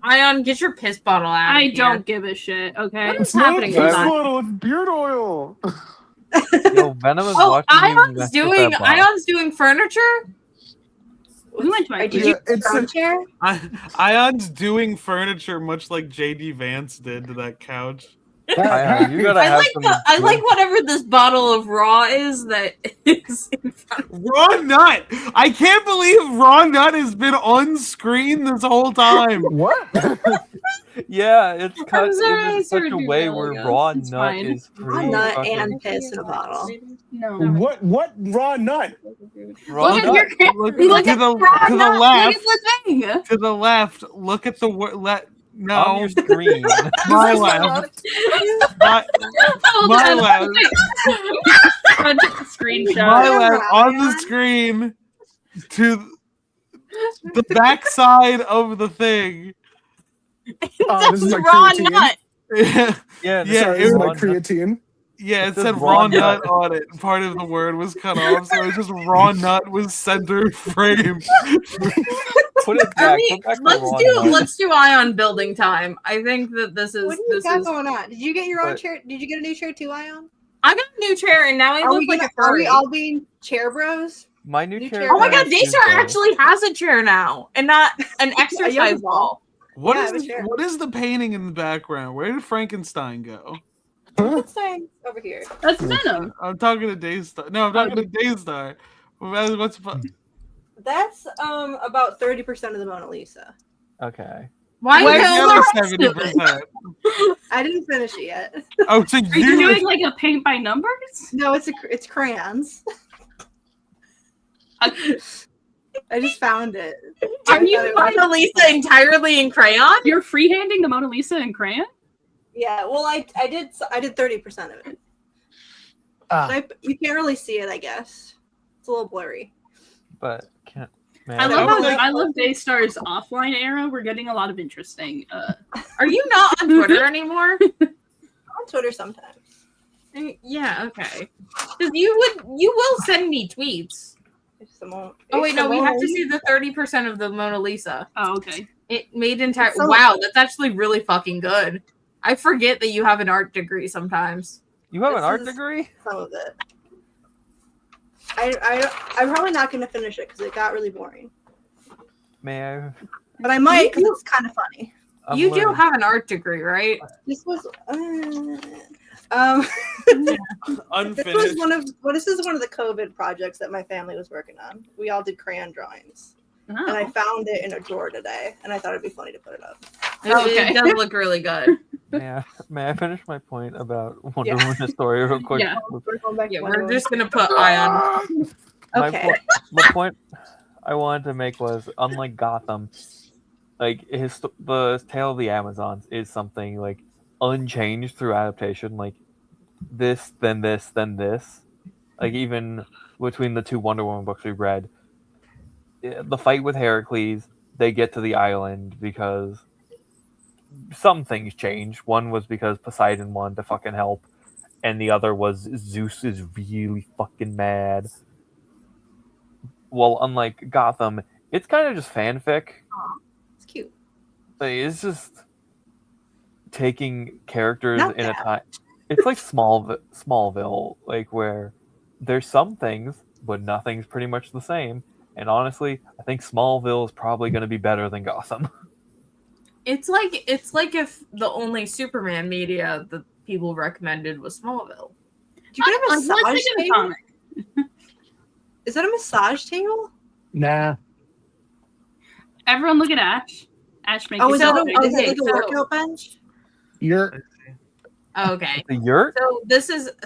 Ayaan, get your piss bottle out. I don't give a shit. Okay. What's happening? Piss bottle, it's beard oil. Yo, Venom is watching Ayon's doing furniture. We went to my chair. Ayon's doing furniture much like JD Vance did to that couch. Ayaan, you gotta I like whatever this bottle of raw is that is in front of Raw Nut! I can't believe Raw Nut has been on screen this whole time. What? Yeah, it's cut sorry, in such a way where Raw It's Nut fine. is Raw pretty nut fucking- and piss in a bottle. No. What raw nut? Raw Look at Nut. your Look to the left. Look at the thing. To the left. Look at the word. On No. your screen. My left. My left. Screenshot. My left on the screen to the back side of the thing. This is my raw creatine. nut. Yeah, Sorry, this is my creatine. Yeah, it says said raw raw nut. nut on it. Part of the word was cut off, so it's just raw nut was center frame. Put it back. Put back the raw nut. Let's do Ayaan building time. I think that this is What do you got going on? Did you get your own chair? Did you get a new chair too, Ion? I got a new chair and now I look like a Are we furry. all being chair bros? My new New chair. chair. Oh my god, is Daystar super. actually has a chair now and not an exercise yoga ball. What Yeah, is I have a chair. what is the painting in the background? Where did Frankenstein go? What's saying over here? That's Venom. I'm talking to Daystar. No, I'm talking to Daystar. What's That's about 30% of the Mona Lisa. Okay. Why Where's the no? other 70%? I didn't finish it yet. Oh, so Are you doing like a paint by numbers? No, it's crayons. I just found it. Are you Mona Lisa entirely in crayon? You're freehanding the Mona Lisa in crayon? Yeah, well, I did 30% of it. You can't really see it, I guess. It's a little blurry. But can't. Man, I love would like- I love Daystar's offline era. We're getting a lot of interesting. Are you not on Twitter anymore? On Twitter sometimes. Yeah, okay. Because you will send me tweets. It's the mo- Oh wait, it's no, the we Mona have to Lisa. see the 30% of the Mona Lisa. Oh, okay. It made entire. Some of Wow, it. that's actually really fucking good. I forget that you have an art degree sometimes. You have an This art is degree? Some of it. I'm probably not going to finish it because it got really boring. May I? But I might because it's kind of funny. You do have an art degree, right? This was Unfinished. This is one of the COVID projects that my family was working on. We all did crayon drawings. Oh. And I found it in a drawer today, and I thought it'd be funny to put it up. It does look really good. May I finish my point about Wonder Woman Historia real quick? Yeah. We're just gonna put Ayaan. Okay. The point I wanted to make was, unlike Gotham, like the Tale of the Amazons is something like unchanged through adaptation. Like this, then this, then this. Like even between the two Wonder Woman books we read, the fight with Heracles, they get to the island because some things change. One was because Poseidon wanted to fucking help, and the other was Zeus is really fucking mad. Well, unlike Gotham, it's kind of just fanfic. It's cute. Like, it's just taking characters Not in a bad. time. It's like Smallville, like where there's some things, but nothing's pretty much the same. And honestly, I think Smallville is probably going to be better than Gotham. It's like if the only Superman media that people recommended was Smallville. Do you get a Let's massage take a table? comic. Is that a massage table? Nah. Everyone look at Ash. Ash makes Oh, is So- that is it okay, like a so- workout bench? You're Okay. The yurt?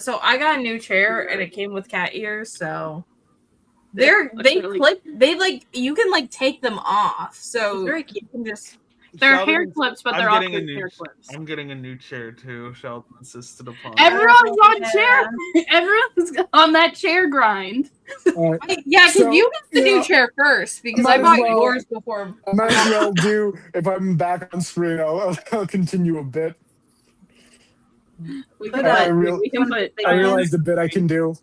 So I got a new chair and it came with cat ears, so they really- clip you can like take them off. So Very cute. you can just They're Sheldon, hair clips, but they're I'm also getting a new- hair clips. I'm getting a new chair too. Sheldon insisted upon. Everyone's on Yeah. chair. Everyone's on that chair grind. uh, yeah, because So, you got the yeah, new chair first because might I as bought well- yours before. I might as well do, if I'm back on screen, I'll continue a bit. We Put can I put, real- we can put I realized the bit I can do.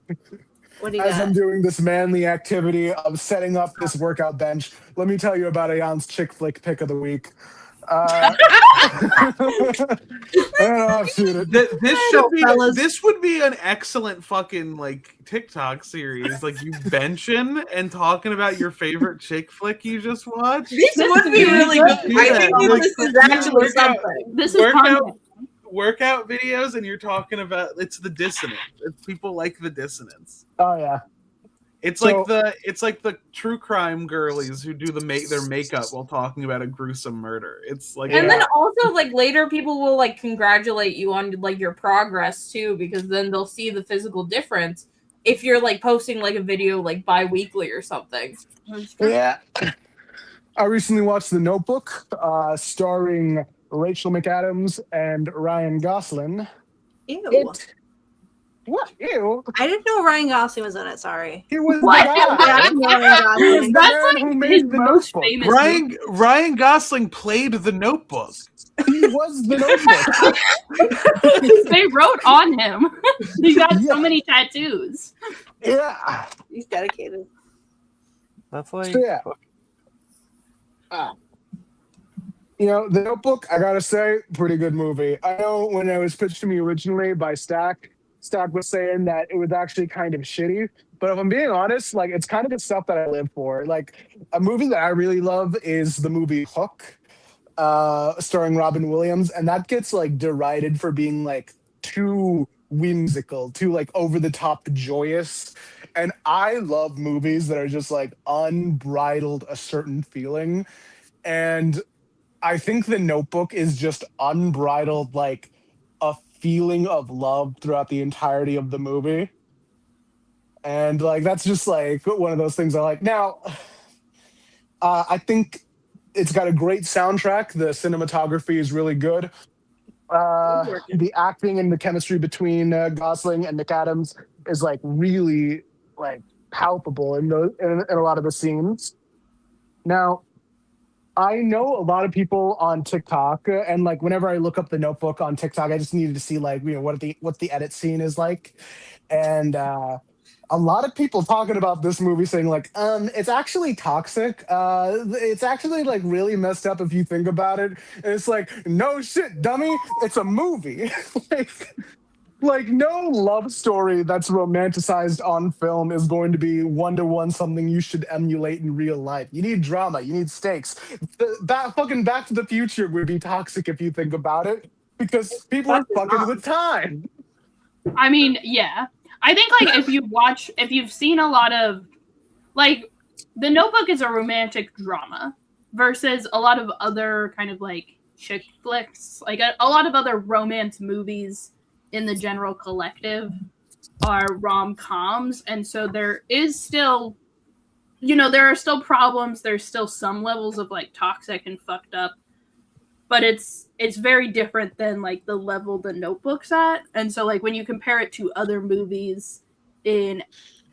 What do you As got? I'm doing this manly activity of setting up this workout bench, let me tell you about Ayaan's chick flick pick of the week. Shoot it. This would be an excellent fucking like TikTok series, like you benching and talking about your favorite chick flick you just watched. This would be really good. Yeah, I think like, this is actually workout- something. This is content. Workout videos, and you're talking about it's the dissonance. People like the dissonance. Oh yeah. It's So- like the true crime girlies who do their makeup while talking about a gruesome murder. It's like And then also like later people will like congratulate you on like your progress too, because then they'll see the physical difference if you're like posting like a video like bi-weekly or something. Yeah. I recently watched The Notebook, starring Rachel McAdams and Ryan Gosling. Ew. What? Ew. I didn't know Ryan Gosling was in it. Sorry. He was What? the Yeah, guy. I know Ryan Gosling. That's man like who his made The most Notebook. famous. Ryan Gosling played the Notebook. He was The Notebook. movie. They wrote on him. He got Yeah. so many tattoos. Yeah. He's dedicated. That's like So, yeah. You know, The Notebook, I gotta say, pretty good movie. I know when it was pitched to me originally by Stack was saying that it was actually kind of shitty. But if I'm being honest, like it's kind of the stuff that I live for. Like a movie that I really love is the movie Hook, starring Robin Williams, and that gets like derided for being like too whimsical, too like over the top joyous. And I love movies that are just like unbridled a certain feeling. And I think The Notebook is just unbridled, like a feeling of love throughout the entirety of the movie. And like that's just like one of those things I like. Now, I think it's got a great soundtrack. The cinematography is really good. The acting and the chemistry between Gosling and McAdams is like really like palpable in a lot of the scenes. Now, I know a lot of people on TikTok, and like whenever I look up The Notebook on TikTok, I just needed to see like what the edit scene is like, and a lot of people talking about this movie saying like, it's actually toxic. It's actually like really messed up if you think about it. And it's like, no shit, dummy. It's a movie. like no love story that's romanticized on film is going to be one-to-one something you should emulate in real life. You need drama. You need stakes. Fucking Back to the Future would be toxic if you think about it because people are fucking with time. I mean, yeah. I think like if you've seen a lot of like The Notebook is a romantic drama versus a lot of other kind of like chick flicks, like a lot of other romance movies in the general collective are rom-coms, and so there is still, there are still problems, there's still some levels of like toxic and fucked up, but it's very different than like the level The Notebook's at. And so like when you compare it to other movies in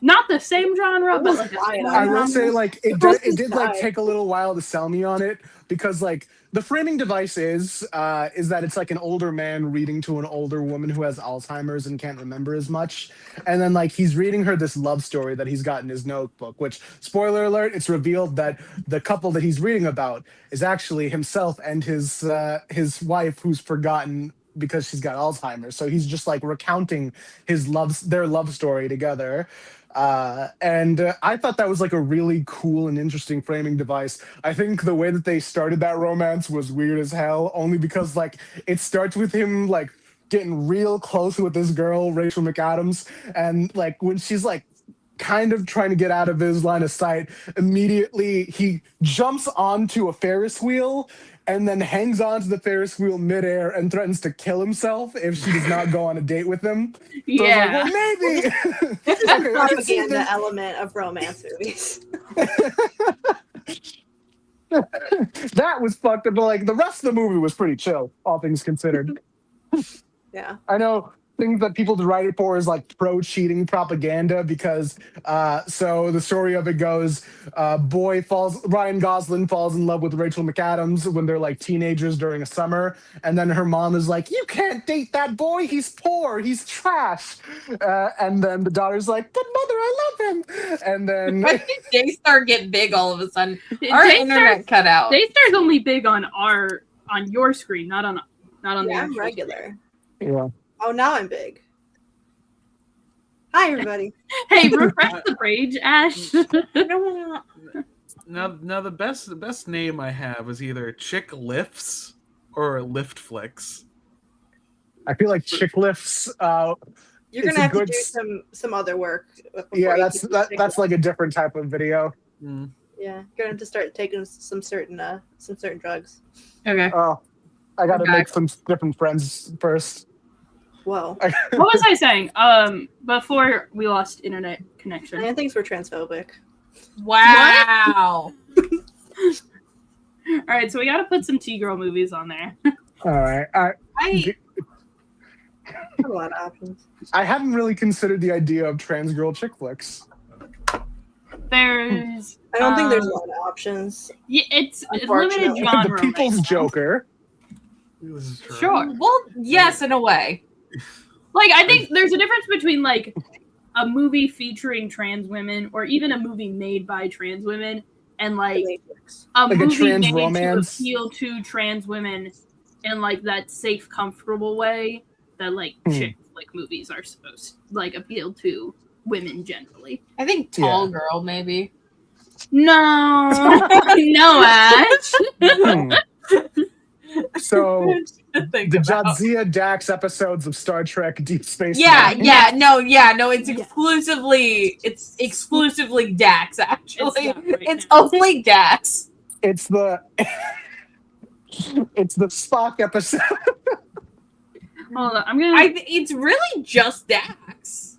not the same genre, but like I will say like it did like take a little while to sell me on it because like the framing device is that it's like an older man reading to an older woman who has Alzheimer's and can't remember as much, and then like he's reading her this love story that he's got in his notebook, which, spoiler alert, it's revealed that the couple that he's reading about is actually himself and his wife, who's forgotten because she's got Alzheimer's. So he's just like recounting their love story together. And I thought that was like a really cool and interesting framing device. I think the way that they started that romance was weird as hell, only because like it starts with him like getting real close with this girl, Rachel McAdams, and like when she's like kind of trying to get out of his line of sight, immediately he jumps onto a Ferris wheel and then hangs onto the Ferris wheel midair and threatens to kill himself if she does not go on a date with him. So yeah. I was like, well, maybe. This is a propaganda element of romance movies. That was fucked up, but like the rest of the movie was pretty chill, all things considered. Yeah. I know things that people deride it for is like pro-cheating propaganda because so the story of it goes, Ryan Gosling falls in love with Rachel McAdams when they're like teenagers during a summer, and then her mom is like, you can't date that boy, he's poor, he's trash, and then the daughter's like, but mother, I love him. And then why did Daystar get big all of a sudden? Our internet cut out. Daystar's only big on your screen, not on the I'm regular. Yeah. Oh, now I'm big. Hi, everybody. Hey, refresh the page, Ash. Now the best name I have is either Chick Lifts or Lift Flicks. I feel like Chick Lifts. You're gonna have to do some other work. Yeah, that's like a different type of video. Mm. Yeah, you're gonna have to start taking some certain drugs. Okay. Oh, I gotta make some different friends first. Whoa. What was I saying? Before we lost internet connection. I think we're transphobic. Wow. All right, so we got to put some T-girl movies on there. All right. A lot of options. I hadn't really considered the idea of trans girl chick flicks. There's. I don't think there's a lot of options. Yeah, it's limited genre. The People's Joker. Sure. Well, yes, in a way. Like, I think there's a difference between like a movie featuring trans women, or even a movie made by trans women, and like a movie made romance to appeal to trans women in like that safe, comfortable way that like chick flick movies are supposed to like appeal to women generally. I think Tall Girl, maybe. No, no, Ash. So the Jadzia Dax episodes of Star Trek Deep Space Nine. No, it's exclusively Dax, actually. It's only Dax. It's the Spock episode. Hold on, it's really just Dax.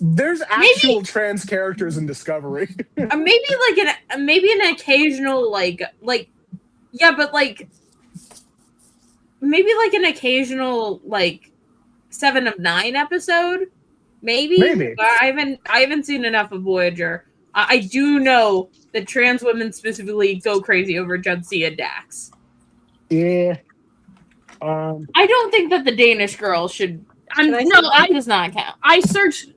There's actual trans characters in Discovery. maybe an occasional maybe like an occasional like 7 of 9 episode, maybe. But I haven't seen enough of Voyager. I do know that trans women specifically go crazy over Jadzia Dax. Yeah. I don't think that the Danish girl should. That does not count. I searched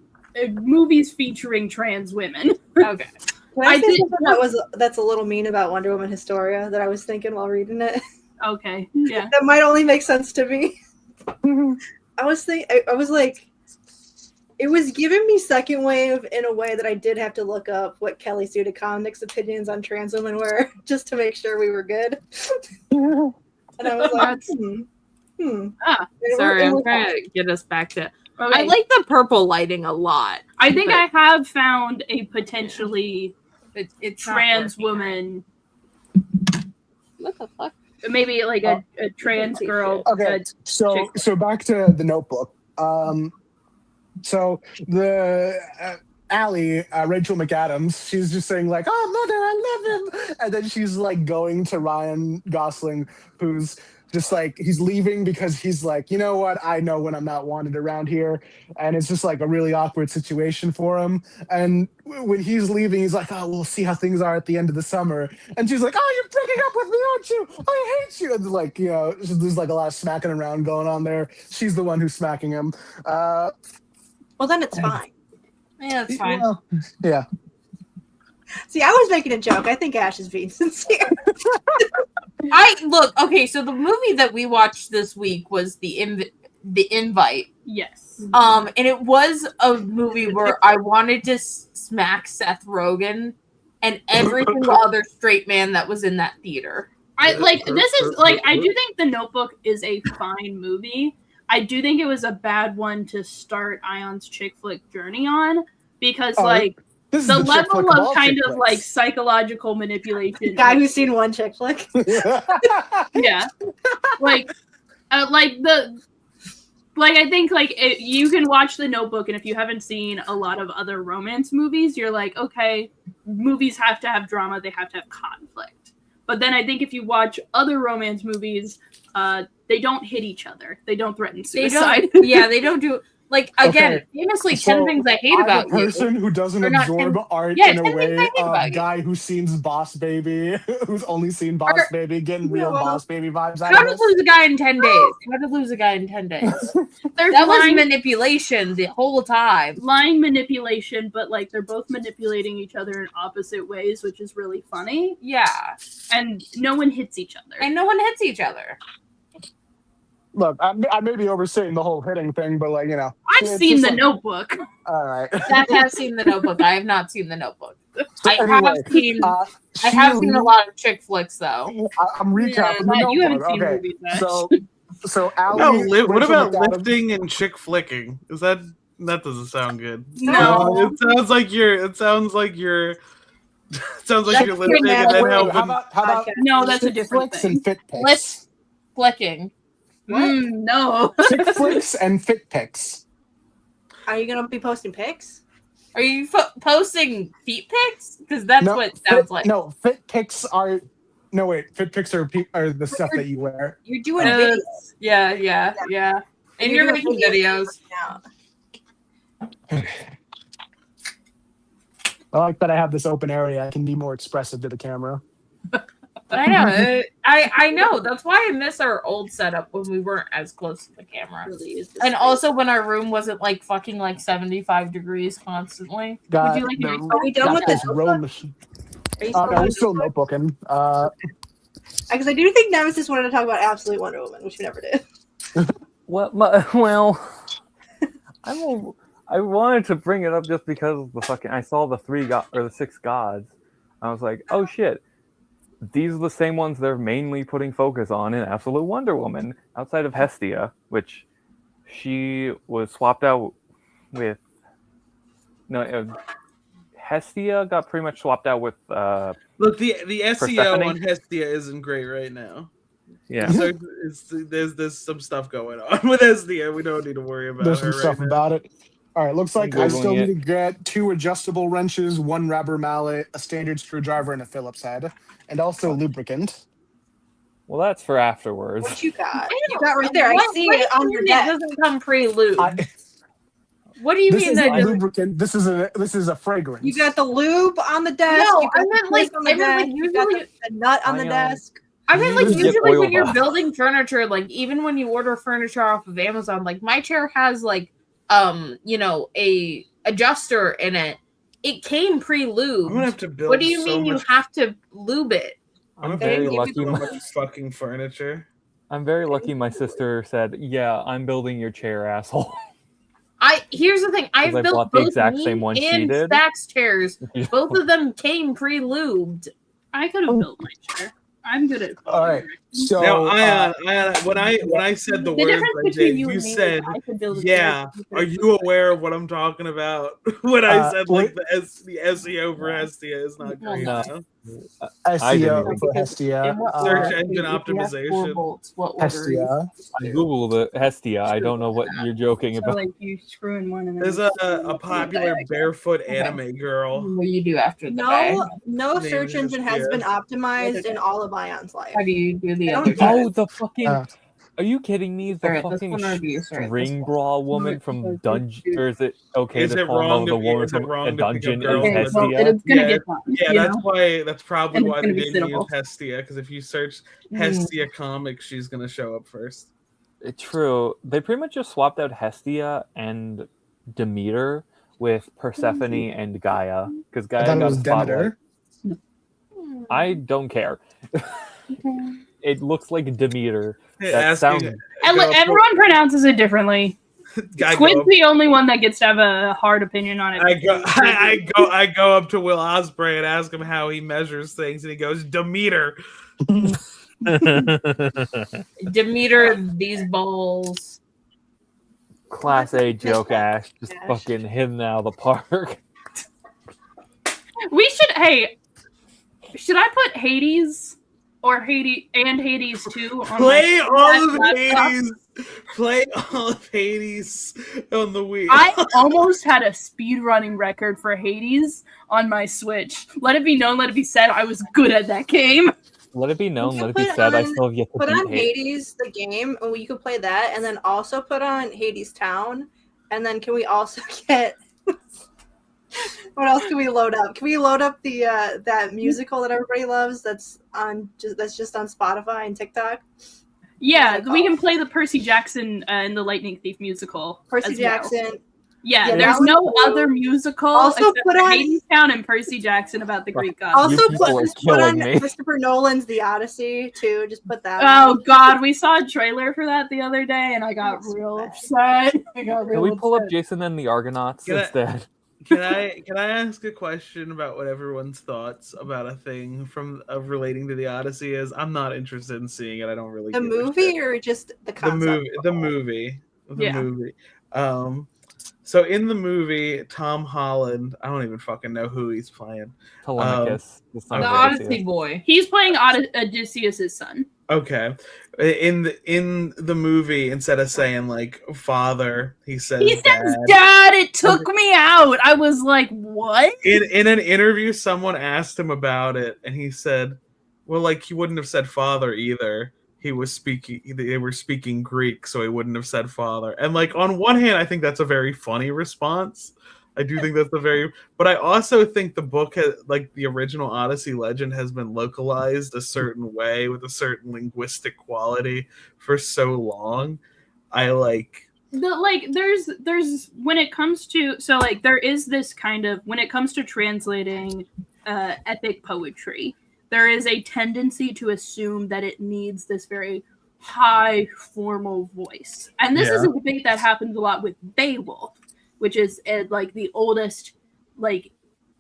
movies featuring trans women. Okay. Can I I say did- something that's a little mean about Wonder Woman Historia that I was thinking while reading it? Okay, yeah. That might only make sense to me. I was like, it was giving me second wave in a way that I did have to look up what Kelly Sue DeConnick's opinions on trans women were just to make sure we were good. And I was like, Sorry, I'm trying to get us back to. I like the purple lighting a lot. I think I have found a potentially It's trans woman, What the fuck? maybe like a trans girl. Okay, so back to the Notebook. So the Allie, Rachel McAdams, she's just saying like, "Oh, mother, I love him," and then she's like going to Ryan Gosling, who's just like he's leaving because he's like, you know what, I know when I'm not wanted around here, and it's just like a really awkward situation for him. And when he's leaving, he's like, "Oh, we'll see how things are at the end of the summer," and she's like, "Oh, you're breaking up with me, aren't you? I hate you." And like, you know, there's like a lot of smacking around going on there. She's the one who's smacking him. well, then it's fine. Yeah, it's fine. Well, yeah. See, I was making a joke. I think Ash is being sincere. Okay, so the movie that we watched this week was the Invite. Yes. And it was a movie where I wanted to smack Seth Rogen and every single other straight man that was in that theater. I do think The Notebook is a fine movie. I do think it was a bad one to start Ayyaan's chick flick journey on because the level of kind of like psychological manipulation. Guy who's seen one chick flick. Yeah, I think you can watch The Notebook, and if you haven't seen a lot of other romance movies, you're like, okay, movies have to have drama, they have to have conflict. But then I think if you watch other romance movies, they don't hit each other. They don't threaten suicide. They don't do again. Famously, 10 things I hate about you. I'm a person who doesn't Or not absorb 10 art yeah, in a 10 things way I hate of about you. guy who sees Boss Baby, who's only seen Boss Baby, getting real Boss Baby vibes out How of to this. lose a guy in 10 days? How to lose a guy in 10 days? That was manipulation the whole time. Line manipulation, but like they're both manipulating each other in opposite ways, which is really funny. Yeah. And no one hits each other. And no one hits each other. Look, I may be overstating the whole hitting thing, but like, you know. I've seen The Notebook. All right. Zach has seen The Notebook. I have not seen The Notebook. So I have seen a lot of chick flicks, though. I'm recapping Matt, The you haven't Notebook. seen Okay, movies, Matt. so Allie, what Rachel about McAdams- lifting and chick flicking? Is that doesn't sound good? No. It sounds like you're lifting and then Wait, helping. how about No, that's a chick different flicks thing. and fit pics? Let's flicking. No. Chick flicks and fit pics. Are you gonna be posting pics? Are you posting feet pics? Because that's what it sounds like. No, fit pics are. No, wait. Fit pics are the stuff that you wear. You're doing videos. Yeah. And you're making videos. Yeah. I like that I have this open area. I can be more expressive to the camera. I know. I know. That's why I miss our old setup when we weren't as close to the camera. And also when our room wasn't like fucking like 75 degrees constantly. Got Would you like the- to Are we done with this this? row machine. No, we're still notebooking. Because I do think Nemesis wanted to talk about Absolute Wonder Woman, which we never did. I wanted to bring it up just because of the fucking. I saw the 6 gods. I was like, oh shit, these are the same ones they're mainly putting focus on in Absolute Wonder Woman, outside of Hestia, which she was swapped out with. No, Hestia got pretty much swapped out with. Look, the SEO Persephone? on Hestia isn't great right now. Yeah. So there's some stuff going on with Hestia. We don't need to worry about. There's some her stuff right about it. All right, looks like I'm I Googling still need to it. get 2 adjustable wrenches, 1 rubber mallet, a standard screwdriver, and a Phillips head, and also lubricant. Well, that's for afterwards. What you got? You got right there. I see it on your It desk. doesn't come pre-lube. What do you This mean is that a doesn't? lubricant. This is a fragrance. You got the lube on the desk. No, you got I the meant like twist on the desk, you got usually. the nut on the desk. I mean, like Use the usually oil when you're bath. building furniture, like even when you order furniture off of Amazon, like my chair has like you know, a adjuster in it. It came pre-lubed. I'm gonna have to build. What do you so mean you much- have to lube it? I'm very lucky. So much fucking furniture. I'm very lucky. My sister said, "Yeah, I'm building your chair, asshole." Here's the thing. I've I built bought the both exact me same one she and did. Stack's chairs. Both of them came pre-lubed. I could have built my chair. I'm good at. All right. So Now, Ayaan, when I said the The words, difference I between did, you you and me is said, I could build a "Yeah." chair. Are you aware of what I'm talking about? When I said like what- the SEO for Hestia is not great. No. you know? I didn't SEO even- for Hestia. Search engine optimization. What order? Hestia. I googled it, Hestia. I don't know what you're joking So about. like you screw in one and then There's a popular barefoot anime girl. What do you do after the bag? No Name search is engine has Hestia. been optimized in all of Ion's life. How do you do the I other don't side? Oh, the fucking! Are you kidding me? Start The at this fucking one or do you start at this string one? bra woman from Dungeon. Or is it okay Is to it call wrong the to- woman is it from wrong a to pick up dungeon girls is in the Okay, well, Hestia? it's gonna Yeah, get done. Yeah, you that's know? why. That's probably And it's why gonna they be didn't use sittable. Hestia. Because if you search Hestia comics, she's gonna show up first. True. They pretty much just swapped out Hestia and Demeter with Persephone and Gaia because I Gaia thought it got was a spotlight. Demeter. I don't care. It looks like Demeter. That Asking- sounds. Everyone pronounces it differently. I Squid's go, the only one that gets to have a hard opinion on it. I go up to Will Ospreay and ask him how he measures things, and he goes Demeter. Demeter, these balls. Class A joke, Ash. Just fucking hit him out of the park. We should. Hey, should I put Hades or Hades 2 on Play my all of laptop? Hades. Play all of Hades on the Wii. I almost had a speedrunning record for Hades on my Switch. Let it be known, let it be said, I was good at that game. Let it be known, You let it can be put said, I on- still have yet to Put beat on Hades. Hades, the game, and you can play that, and then also put on Hades Town, and then can we also get... What else can we load up? Can we load up the that musical that everybody loves that's just on Spotify and TikTok? Yeah, we can play the Percy Jackson and the Lightning Thief musical. Percy as well. Jackson. Yeah, Yeah, there's that no was cool. other musical Also except put for on- Hades Town and Percy Jackson about the Greek gods. Also people are put on killing me. Christopher Nolan's The Odyssey too. Just put that. Oh on. God, we saw a trailer for that the other day, and I got real upset. I got real Can we pull up upset. Jason and the Argonauts Can I- instead? Can I ask a question about what everyone's thoughts about a thing of relating to the Odyssey is? I'm not interested in seeing it. I don't really The give a movie shit. or just the the concept? movie the movie the Yeah. movie. So in the movie, Tom Holland, I don't even fucking know who he's playing. Telemachus. the son The of Odyssey Odysseus. boy. He's playing Odysseus' son. Okay, in the movie, instead of saying like father, he says He says, dad. "Dad, it took me out." I was like, "What?" In an interview, someone asked him about it, and he said, "Well, like he wouldn't have said father either. They were speaking Greek, so he wouldn't have said father." And like on one hand, I think that's a very funny response. I do think that's but I also think the book has, like the original Odyssey legend, has been localized a certain way with a certain linguistic quality for so long. There's when it comes to there is this kind of when it comes to translating epic poetry, there is a tendency to assume that it needs this very high formal voice, and this is a debate that happens a lot with Beowulf, which is like the oldest like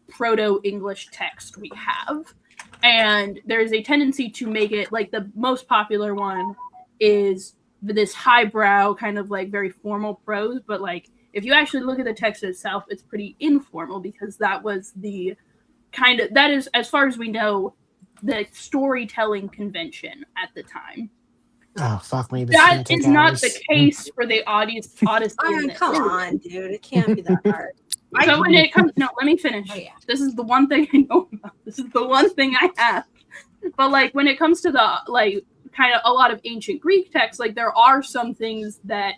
proto-English text we have, and there's a tendency to make it like the most popular one is this highbrow kind of like very formal prose, but like if you actually look at the text itself, it's pretty informal because that was the that is, as far as we know, the storytelling convention at the time. Oh, fuck me. That is not the case for the Odyssey. Come on, dude. It can't be that hard. So when it comes, no, let me finish. Oh, yeah. This is the one thing I know about. This is the one thing I have. But like when it comes to the like kind of a lot of ancient Greek texts, like there are some things that,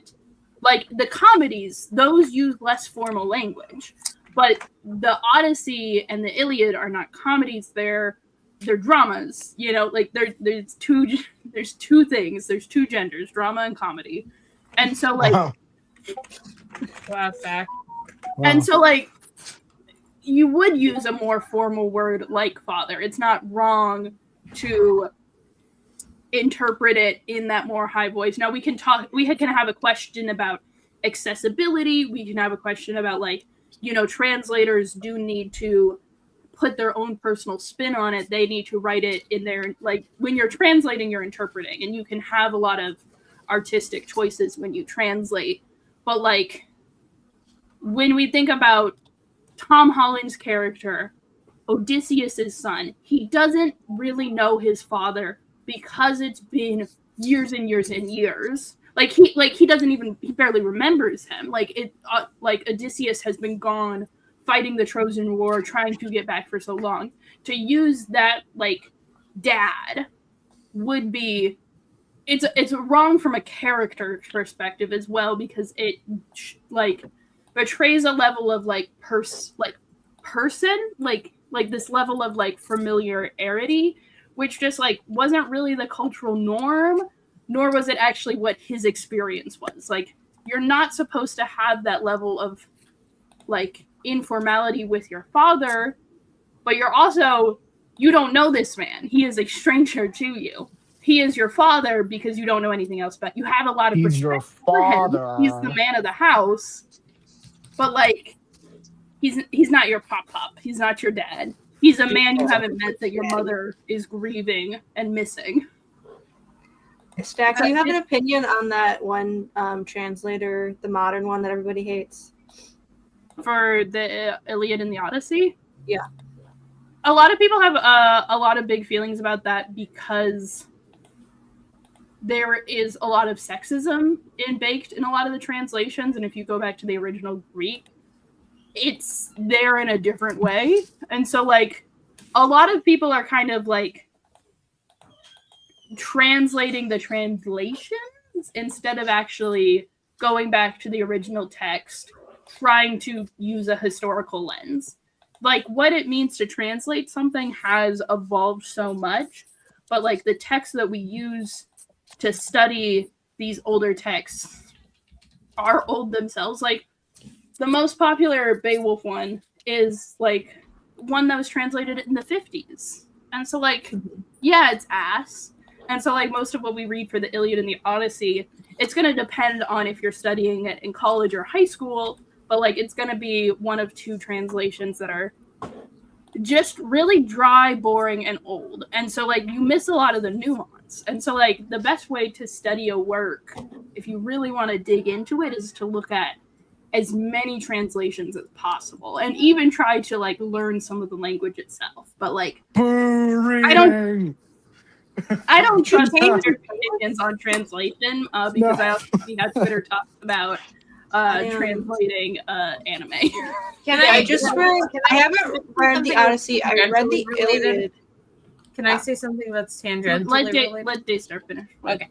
like the comedies, those use less formal language. But the Odyssey and the Iliad are not comedies; they're dramas. You know, like there's two things. There's two genders: drama and comedy. And so like, Wow, Zach. And so, like, you would use a more formal word like father. It's not wrong to interpret it in that more high voice. Now, we can have a question about accessibility. We can have a question about, like, translators do need to put their own personal spin on it. They need to write it in their, like, when you're translating, you're interpreting, and you can have a lot of artistic choices when you translate. But, like, when we think about Tom Holland's character, Odysseus's son, he doesn't really know his father because it's been years and years and years. He barely remembers him. Like Odysseus has been gone fighting the Trojan War, trying to get back for so long. To use that, like, dad would be, it's wrong from a character perspective as well, because it like betrays a level of person, like this level of like familiarity, which just like wasn't really the cultural norm, nor was it actually what his experience was. Like, you're not supposed to have that level of like informality with your father, but you don't know this man. He is a stranger to you. He is your father because you don't know anything else about. You have a lot of He's your father. He's the man of the house, but like he's not your pop. He's not your dad. He's a man you haven't met that your mother is grieving and missing. Stack, do you have an opinion on that one translator, the modern one that everybody hates? For the Iliad and the Odyssey? Yeah. A lot of people have a lot of big feelings about that because there is a lot of sexism baked in a lot of the translations, and if you go back to the original Greek, it's there in a different way. And so, like, a lot of people are kind of, like, translating the translations instead of actually going back to the original text, trying to use a historical lens. Like, what it means to translate something has evolved so much, but, like, the texts that we use to study these older texts are old themselves. Like, the most popular Beowulf one is, like, one that was translated in the 50s. And so, like, yeah, it's ass. And so, like, most of what we read for the Iliad and the Odyssey, it's going to depend on if you're studying it in college or high school, but, like, it's going to be one of two translations that are just really dry, boring, and old. And so, like, you miss a lot of the nuance. And so, like, the best way to study a work, if you really want to dig into it, is to look at as many translations as possible, and even try to, like, learn some of the language itself. But, like, I don't trust your opinions on translation because I also have Twitter talks about translating anime. I haven't read the Odyssey. I read the Iliad. Can I say something that's tangentially related? Let Daystar finish. Okay.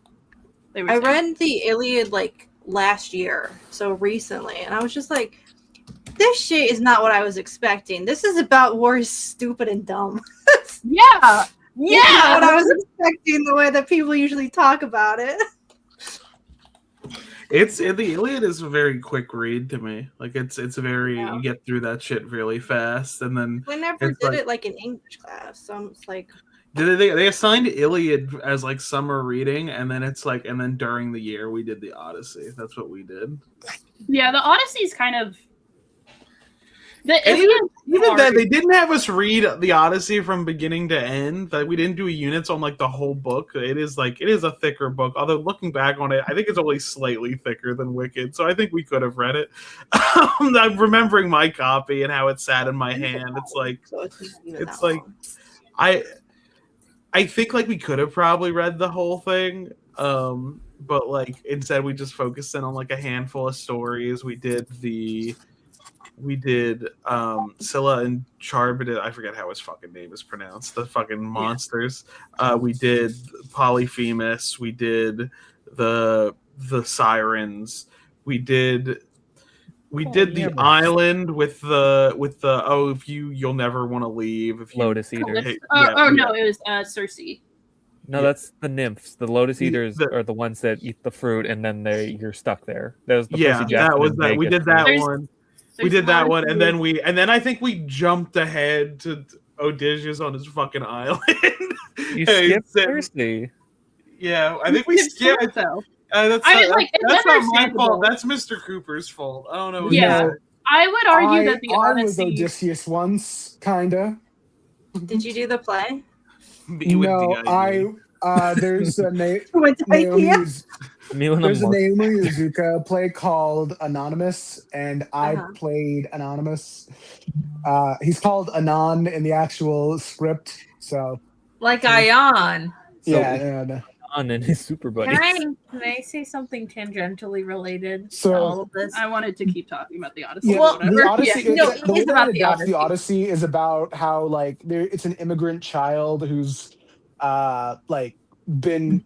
I read the Iliad like last year, so recently, and I was just like, this shit is not what I was expecting. This is about war is stupid and dumb. Yeah. Yeah, what I was expecting, the way that people usually talk about it. The Iliad is a very quick read to me. Like, it's very you get through that shit really fast, and then I never did it like in English class, so it's like they assigned Iliad as like summer reading, and then it's like, and then during the year we did the Odyssey. That's what we did. Yeah, the Odyssey's kind of even then, they didn't have us read the Odyssey from beginning to end. Like, we didn't do units on like the whole book. It is a thicker book. Although looking back on it, I think it's only slightly thicker than Wicked. So I think we could have read it. I'm remembering my copy and how it sat in my hand. It's like I think like we could have probably read the whole thing. But like instead we just focused in on like a handful of stories. We did Scylla and Charbonnet. I forget how his fucking name is pronounced. The fucking monsters. We did Polyphemus. We did the Sirens. We did the island with the if you'll never want to leave. If you, Lotus Eater. It was Circe. No, that's the nymphs. The Lotus Eaters are the ones that eat the fruit, and then you're stuck there. That was the Percy Jackson that was that. We did that one. We did that one, and then I think we jumped ahead to Odysseus on his fucking island. You skipped Thursday. Yeah, I think we skipped. That's not my fault. That's Mr. Cooper's fault. I don't know. Yeah, I would argue that the I was Odyssey. Odysseus once, kinda. Did you do the play? No, there's a Went to IKEA? There's a Naomi Uzuka play called Anonymous, and I played Anonymous. He's called Anon in the actual script, so like Ayaan. Yeah. Anon and his super buddy. Can I say something tangentially related to all of this? I wanted to keep talking about the Odyssey. Yeah, Well, the Odyssey. it's about the Odyssey. The Odyssey is about how it's an immigrant child who's been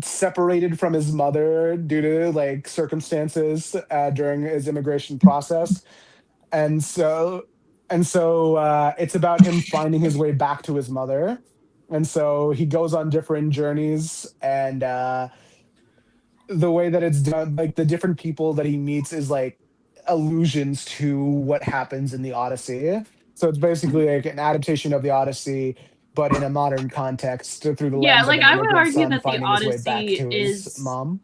separated from his mother due to circumstances during his immigration process, and so it's about him finding his way back to his mother, and so he goes on different journeys, and the way that it's done, the different people that he meets is allusions to what happens in the Odyssey. So it's basically an adaptation of the Odyssey, but in a modern context through the lens of an I would immigrant argue son that the finding his way back Odyssey to his mom.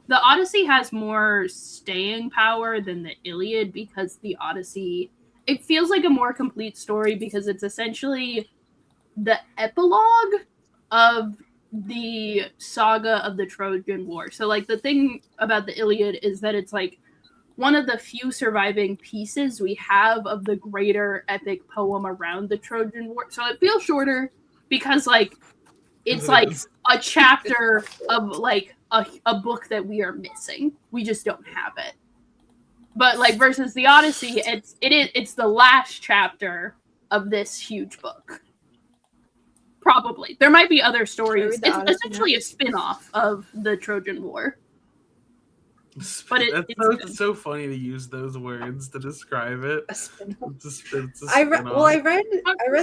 The Odyssey has more staying power than the Iliad because the Odyssey, it feels like a more complete story because it's essentially the epilogue of the saga of the Trojan War. So the thing about the Iliad is that it's one of the few surviving pieces we have of the greater epic poem around the Trojan War. So it feels shorter because it's a chapter of a book that we are missing. We just don't have it. But versus the Odyssey, it's the last chapter of this huge book. Probably. There might be other stories. It's essentially a spin-off of the Trojan War. But it's so funny to use those words to describe it. I read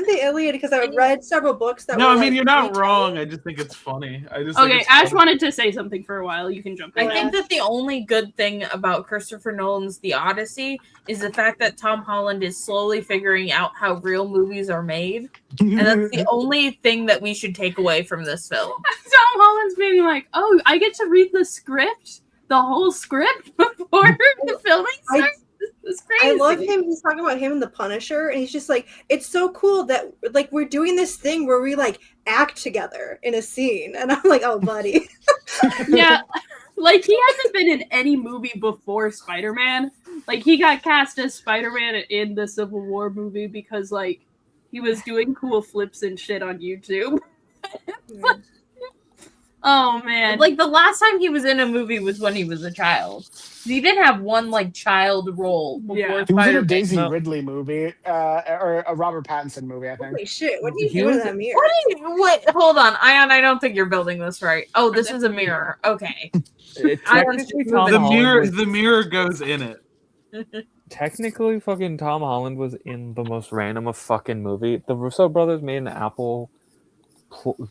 the Iliad because I read several books that. No, I mean you're not wrong. I just think it's funny. Ash wanted to say something for a while. You can jump in. I think that the only good thing about Christopher Nolan's The Odyssey is the fact that Tom Holland is slowly figuring out how real movies are made, and that's the only thing that we should take away from this film. Tom Holland's being like, "Oh, I get to read the script." The whole script before the filming starts. It's crazy. I love him. He's talking about him and the Punisher, and he's just it's so cool that we're doing this thing where we act together in a scene, and I'm like, oh, buddy. Yeah, he hasn't been in any movie before Spider-Man. He got cast as Spider-Man in the Civil War movie because he was doing cool flips and shit on YouTube. Oh man! The last time he was in a movie was when he was a child. He didn't have one child role before. Yeah. He was in a Daisy Ridley movie, or a Robert Pattinson movie, I think. Holy shit! What are you doing with that mirror? Wait, hold on, Ayaan. I don't think you're building this right. Oh, this is a mirror. Okay. The mirror goes in it. Technically, fucking Tom Holland was in the most random of fucking movie. The Russo brothers made an Apple,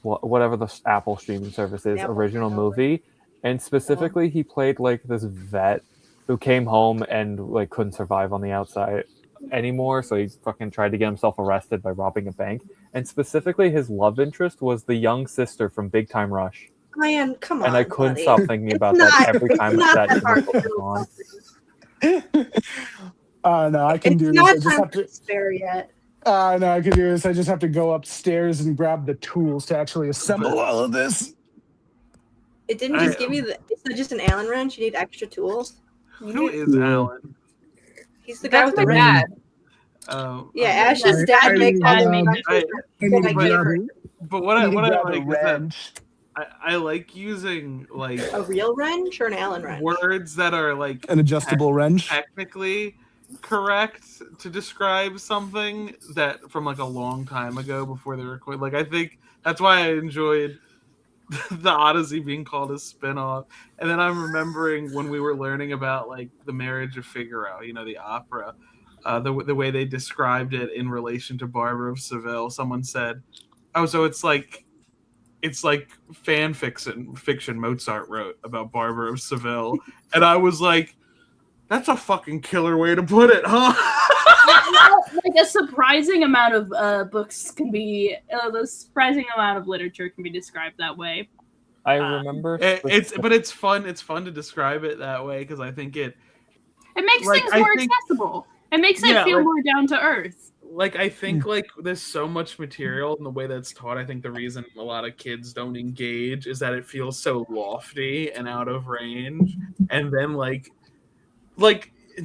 whatever the Apple streaming service is, original movie, and specifically he played this vet who came home and couldn't survive on the outside anymore, so he fucking tried to get himself arrested by robbing a bank. And specifically his love interest was the young sister from Big Time Rush. Man, come on, and I couldn't buddy. stop thinking about that every time that image on. No, I can do this. It's not time to spare yet. No, I can do this. I just have to go upstairs and grab the tools to actually assemble all of this. It didn't just give you it's not just an Allen wrench. You need extra tools. Who is Allen? He's the guy with the wrench. Yeah, Ash's dad makes But what I like is that I like using a real wrench or an Allen wrench. Words that are an adjustable wrench. Technically correct to describe something that from a long time ago before they were I think that's why I enjoyed the Odyssey being called a spin-off. And then I'm remembering when we were learning about the Marriage of Figaro, the opera, the way they described it in relation to Barbara of Seville. Someone said, oh, so it's fan fiction Mozart wrote about Barbara of Seville. And I was like, That's a fucking killer way to put it, huh? Like a surprising amount of books can be, the surprising amount of literature can be described that way. I remember it's fun. It's fun to describe it that way because I think it makes things more accessible. It makes it feel more down to earth. Like I think like there's so much material in the way that's taught. I think the reason a lot of kids don't engage is that it feels so lofty and out of range, and then like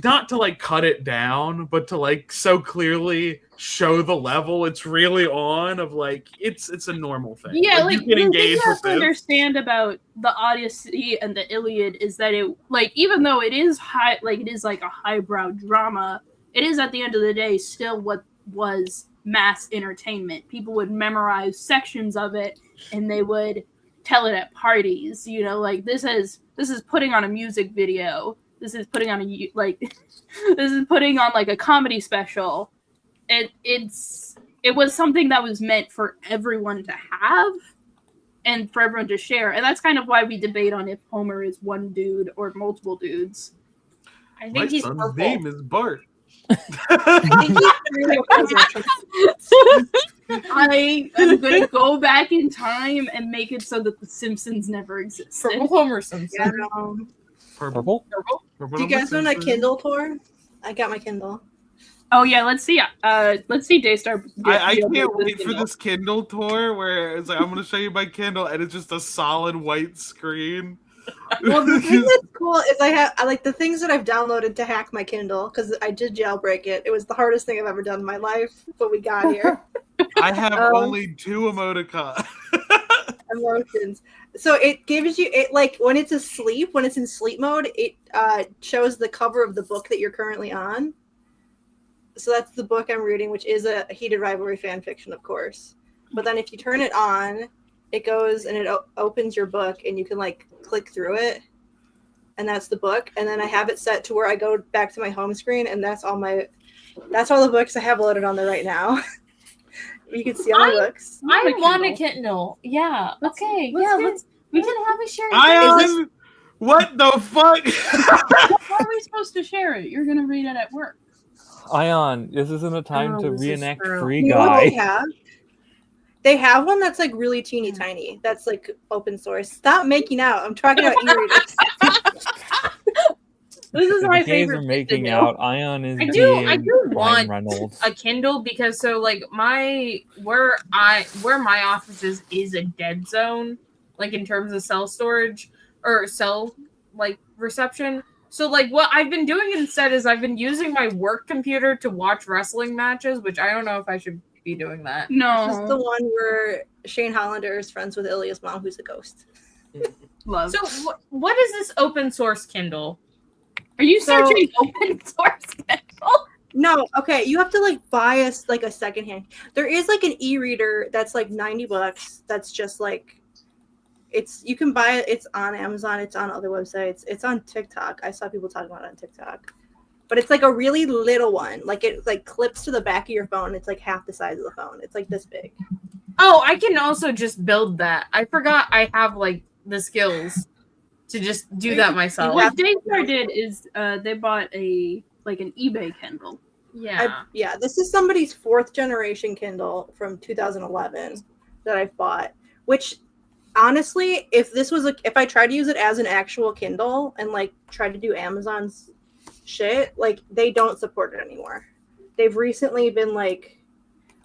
not to like cut it down, but to like so clearly show the level it's really on of like it's a normal thing. Yeah, like you can engage you have with to understand about the Odyssey and the Iliad is that it like even though it is high, like it is like a highbrow drama, it is at the end of the day still what was mass entertainment. People would memorize sections of it and they would tell it at parties. You know, like this is putting on a music video. This is putting on this is putting on like a comedy special. It was something that was meant for everyone to have and for everyone to share. And that's kind of why we debate on if Homer is one dude or multiple dudes. I think he's son's purple. name is Bart. I am going to go back in time and make it so that the Simpsons never existed. Purple Homer Simpson. Yeah, Purple? do you guys want a Kindle tour? I got my Kindle. Oh yeah, let's see. Daystar. I can't wait for this Kindle tour where it's like I'm gonna show you my Kindle and it's just a solid white screen. Well, the thing that's cool is I like the things that I've downloaded to hack my Kindle because I did jailbreak it. It was the hardest thing I've ever done in my life, but we got here. I have only 2 emoticons. Emotions. So it gives you it like when it's asleep, when it's in sleep mode, it shows the cover of the book that you're currently on. So that's the book I'm reading, which is a Heated Rivalry fan fiction, of course. But then if you turn it on, it goes and it opens your book and you can like click through it. And that's the book. And then I have it set to where I go back to my home screen and that's all the books I have loaded on there right now. You can see all my books. I want a Kindle. Yeah. Okay. We can have a shared. Ayaan, what the fuck? How are we supposed to share it? You're gonna read it at work. Ayaan, this isn't a time to reenact Free You know what Guy. they have? They have one that's like really teeny tiny. That's like open source. Stop making out. I'm talking about e-readers. This is my favorite. Are making out. Ayaan is. I do want Reynolds. a Kindle because so like where my office is a dead zone, like in terms of cell storage or cell like reception. So like what I've been doing instead is I've been using my work computer to watch wrestling matches, which I don't know if I should be doing that. No, this is the one where Shane Hollander is friends with Ilya's mom, who's a ghost. Love. So what is this open source Kindle? Are you searching open source Kindle? No, okay. You have to like buy a secondhand. There is like an e-reader that's like $90. That's just like you can buy it. It's on Amazon. It's on other websites. It's on TikTok. I saw people talking about it on TikTok. But it's like a really little one. Like it like clips to the back of your phone. It's like half the size of the phone. It's like this big. Oh, I can also just build that. I forgot I have like the skills to just do that myself. What Daystar did is they bought an eBay Kindle. Yeah. This is somebody's 4th generation Kindle from 2011 that I've bought, which honestly, if I tried to use it as an actual Kindle and like tried to do Amazon's shit, like they don't support it anymore. They've recently been like,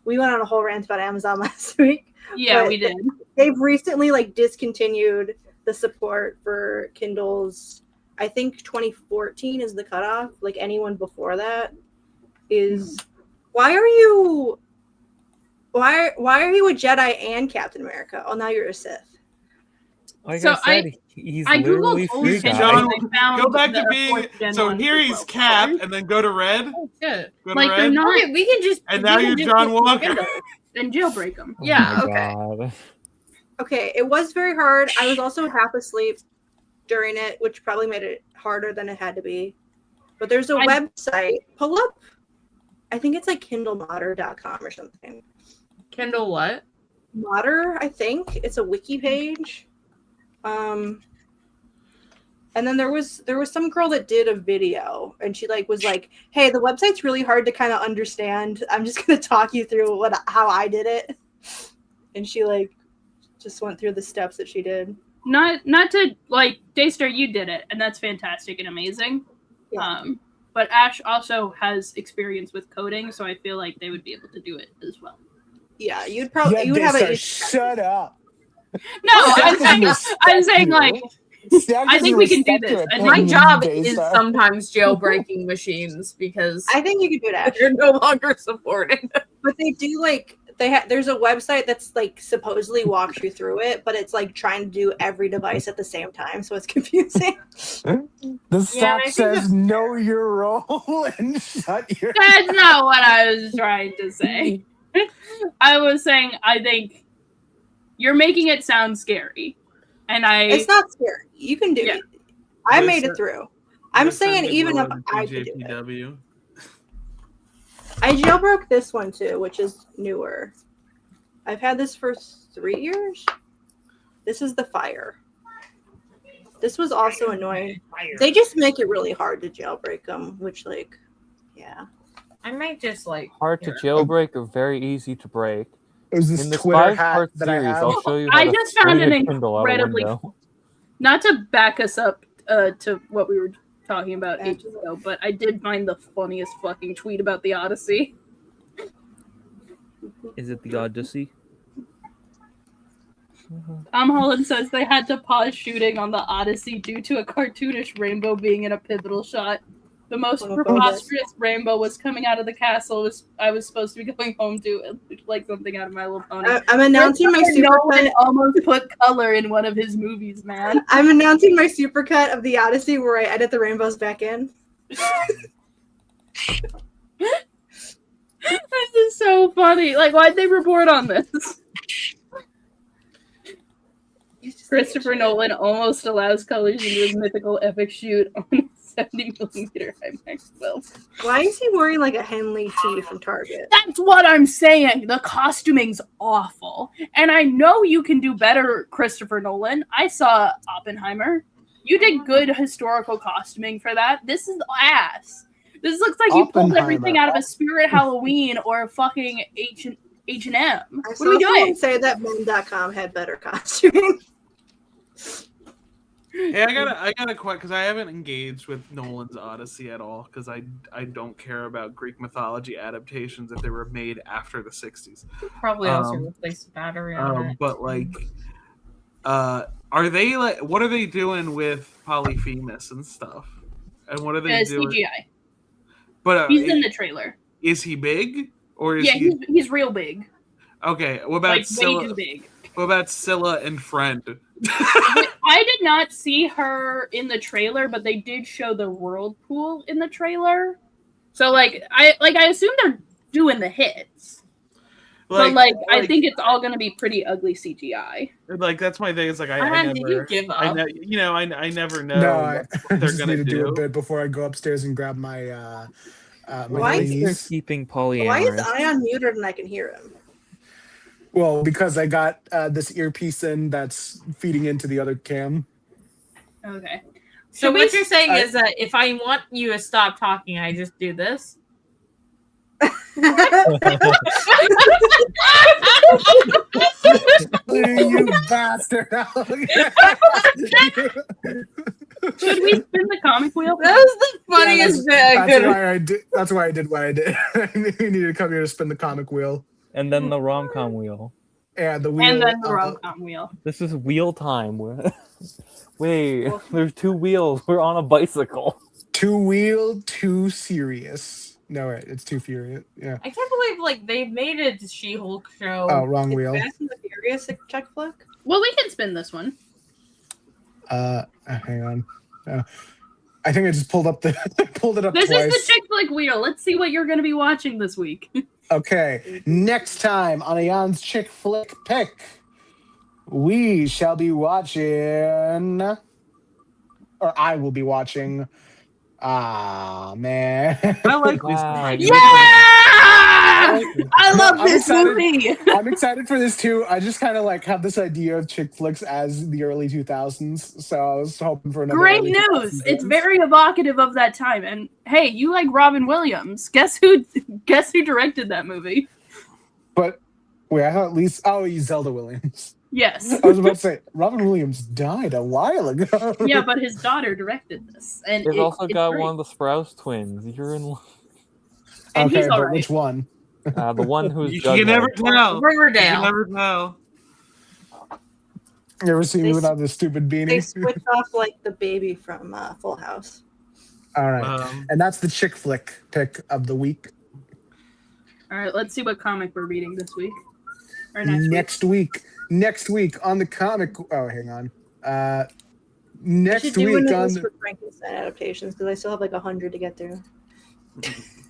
we went on a whole rant about Amazon last week. Yeah, we did. They've recently like discontinued the support for Kindles. I think 2014 is the cutoff. Like anyone before that is. Why are you a Jedi and Captain America? Oh, now you're a Sith. Like So I said, he's I literally googled Free old Guy. John, and I found go back to the being. 4th gen So one here as he's well. Cap, and then go to Red. Oh, shit. Go to Like they're Red. not, Okay, we can just And now you're John Walker. and jailbreak them. Oh Yeah, my okay. God. Okay, it was very hard. I was also half asleep during it, which probably made it harder than it had to be. But there's a website. Pull up. I think it's like KindleModder.com or something. Kindle what? Modder, I think. It's a wiki page. And And then there was some girl that did a video, and she like was like, "Hey, the website's really hard to kind of understand. I'm just gonna talk you through how I did it." And she like just went through the steps that she did. Not to like Daystar, you did it, and that's fantastic and amazing. Yeah. But Ash also has experience with coding, so I feel like they would be able to do it as well. Yeah, you would have a shut up. No, I'm saying like. I think we can do this. My job is sometimes jailbreaking machines because I think you can do that. They're no longer supported. But they do like there's a website that's like supposedly walks you through it, but it's like trying to do every device at the same time, so it's confusing. The stack says know your role and shut your. That's not what I was trying to say. I was saying I think you're making it sound scary. And it's not scary. You can do it. I made it through. I'm saying even if I could do it. I jailbroke this one too, which is newer. I've had this for 3 years. This is the fire. This was also annoying. They just make it really hard to jailbreak them, which like, yeah. I might just like hard to jailbreak or very easy to break. It was this in this Twitter 5-part hat that I have. I'll show you. I just found an incredibly, not to back us up to what we were talking about ages ago, but I did find the funniest fucking tweet about the Odyssey. Is it the Odyssey? Tom Holland says they had to pause shooting on the Odyssey due to a cartoonish rainbow being in a pivotal shot. The most preposterous rainbow was coming out of the castle. I was supposed to be going home to. It looked like something out of My Little Pony. I'm announcing my supercut. Almost put color in one of his movies, man. I'm announcing my supercut of the Odyssey where I edit the rainbows back in. This is so funny. Like, why'd they report on this? Christopher Nolan almost allows colors into his mythical epic shoot on 70mm IMAX film. Why is he wearing like a Henley tee from Target? That's what I'm saying. The costuming's awful. And I know you can do better, Christopher Nolan. I saw Oppenheimer. You did good historical costuming for that. This is ass. This looks like you pulled everything out of a Spirit Halloween or a fucking H&M. What are we doing? Say that men.com had better costuming. Hey, I gotta quit because I haven't engaged with Nolan's Odyssey at all because I don't care about Greek mythology adaptations if they were made after the 60s. Probably also replace the battery on it. But like, are they like? What are they doing with Polyphemus and stuff? And what are they doing? CGI. But he's in the trailer. Is he big or is he's real big. Okay, what about like Scylla? way too big. What about Scylla and Friend? I did not see her in the trailer, but they did show the whirlpool in the trailer. So I assume they're doing the hits. But I think it's all gonna be pretty ugly CGI. Like that's my thing. It's like I never. Did you give up? I never know No, what they're just gonna need to do a bit before I go upstairs and grab my. Why is They're keeping polyamorous. Why is Ayaan muted and I can hear him? Well, because I got this earpiece in that's feeding into the other cam. Okay. So what you're saying is that if I want you to stop talking, I just do this? You bastard! Should we spin the comic wheel? That was the funniest bit I could. That's why I did what I did. You needed to come here to spin the comic wheel. And then the rom-com wheel. And the wheel. And then the rom-com wheel. This is wheel time. Wait, there's two wheels. We're on a bicycle. Two wheel, too serious. No, wait, it's too furious. Yeah. I can't believe they made a She-Hulk show. Oh, wrong wheel. Fast and the Furious check flick. Well, we can spin this one. Hang on. I think I just pulled it up This twice. is the chick flick wheel. Let's see what you're going to be watching this week. Okay, next time on Ayaan's chick flick pick, we shall be watching, or I will be watching. Man, I like this. Yeah! I love this movie. I'm excited for this too. I just kind of like have this idea of chick flicks as the early 2000s, so I was hoping for another. Great early news! 2000s It's dance. very evocative of that time. And hey, you like Robin Williams? Guess who directed that movie? But wait, I thought Lisa. Oh, he's Zelda Williams. Yes. I was about to say Robin Williams died a while ago. Yeah, but his daughter directed this, and They've also it's got great. one of the Sprouse twins. You're in And okay, he's but alright. which one? the one who's You can never Jughead. tell. You Riverdale. can never tell. You ever seen me They without this stupid They beanie? switch off like the baby from Full House. All right, and that's the chick flick pick of the week. All right, let's see what comic we're reading this week or Next week on the comic. Oh, hang on. I Next should do one week of on those for Frankenstein adaptations because I still have like 100 to get through.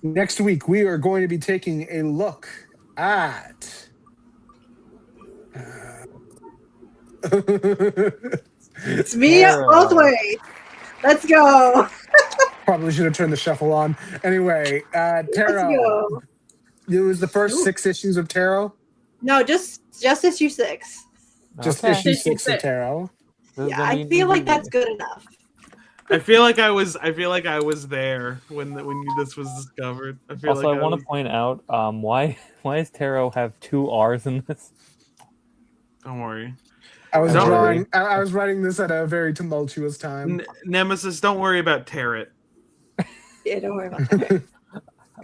next week we are going to be taking a look at. It's me both ways. Let's go. Probably should have turned the shuffle on. Anyway, Let's Tarot. go. It was the first 6 issues of Tarot. No, just issue 6. Just Okay. issue 6 of Tarot. Yeah, I feel like that's good enough. I feel like I was there when this was discovered. I feel Also, like I want to point out why does Tarot have 2 R's in this? Don't worry. I was Don't drawing. worry. I was writing this at a very tumultuous time. Nemesis, don't worry about Tarot. Yeah, don't worry about that.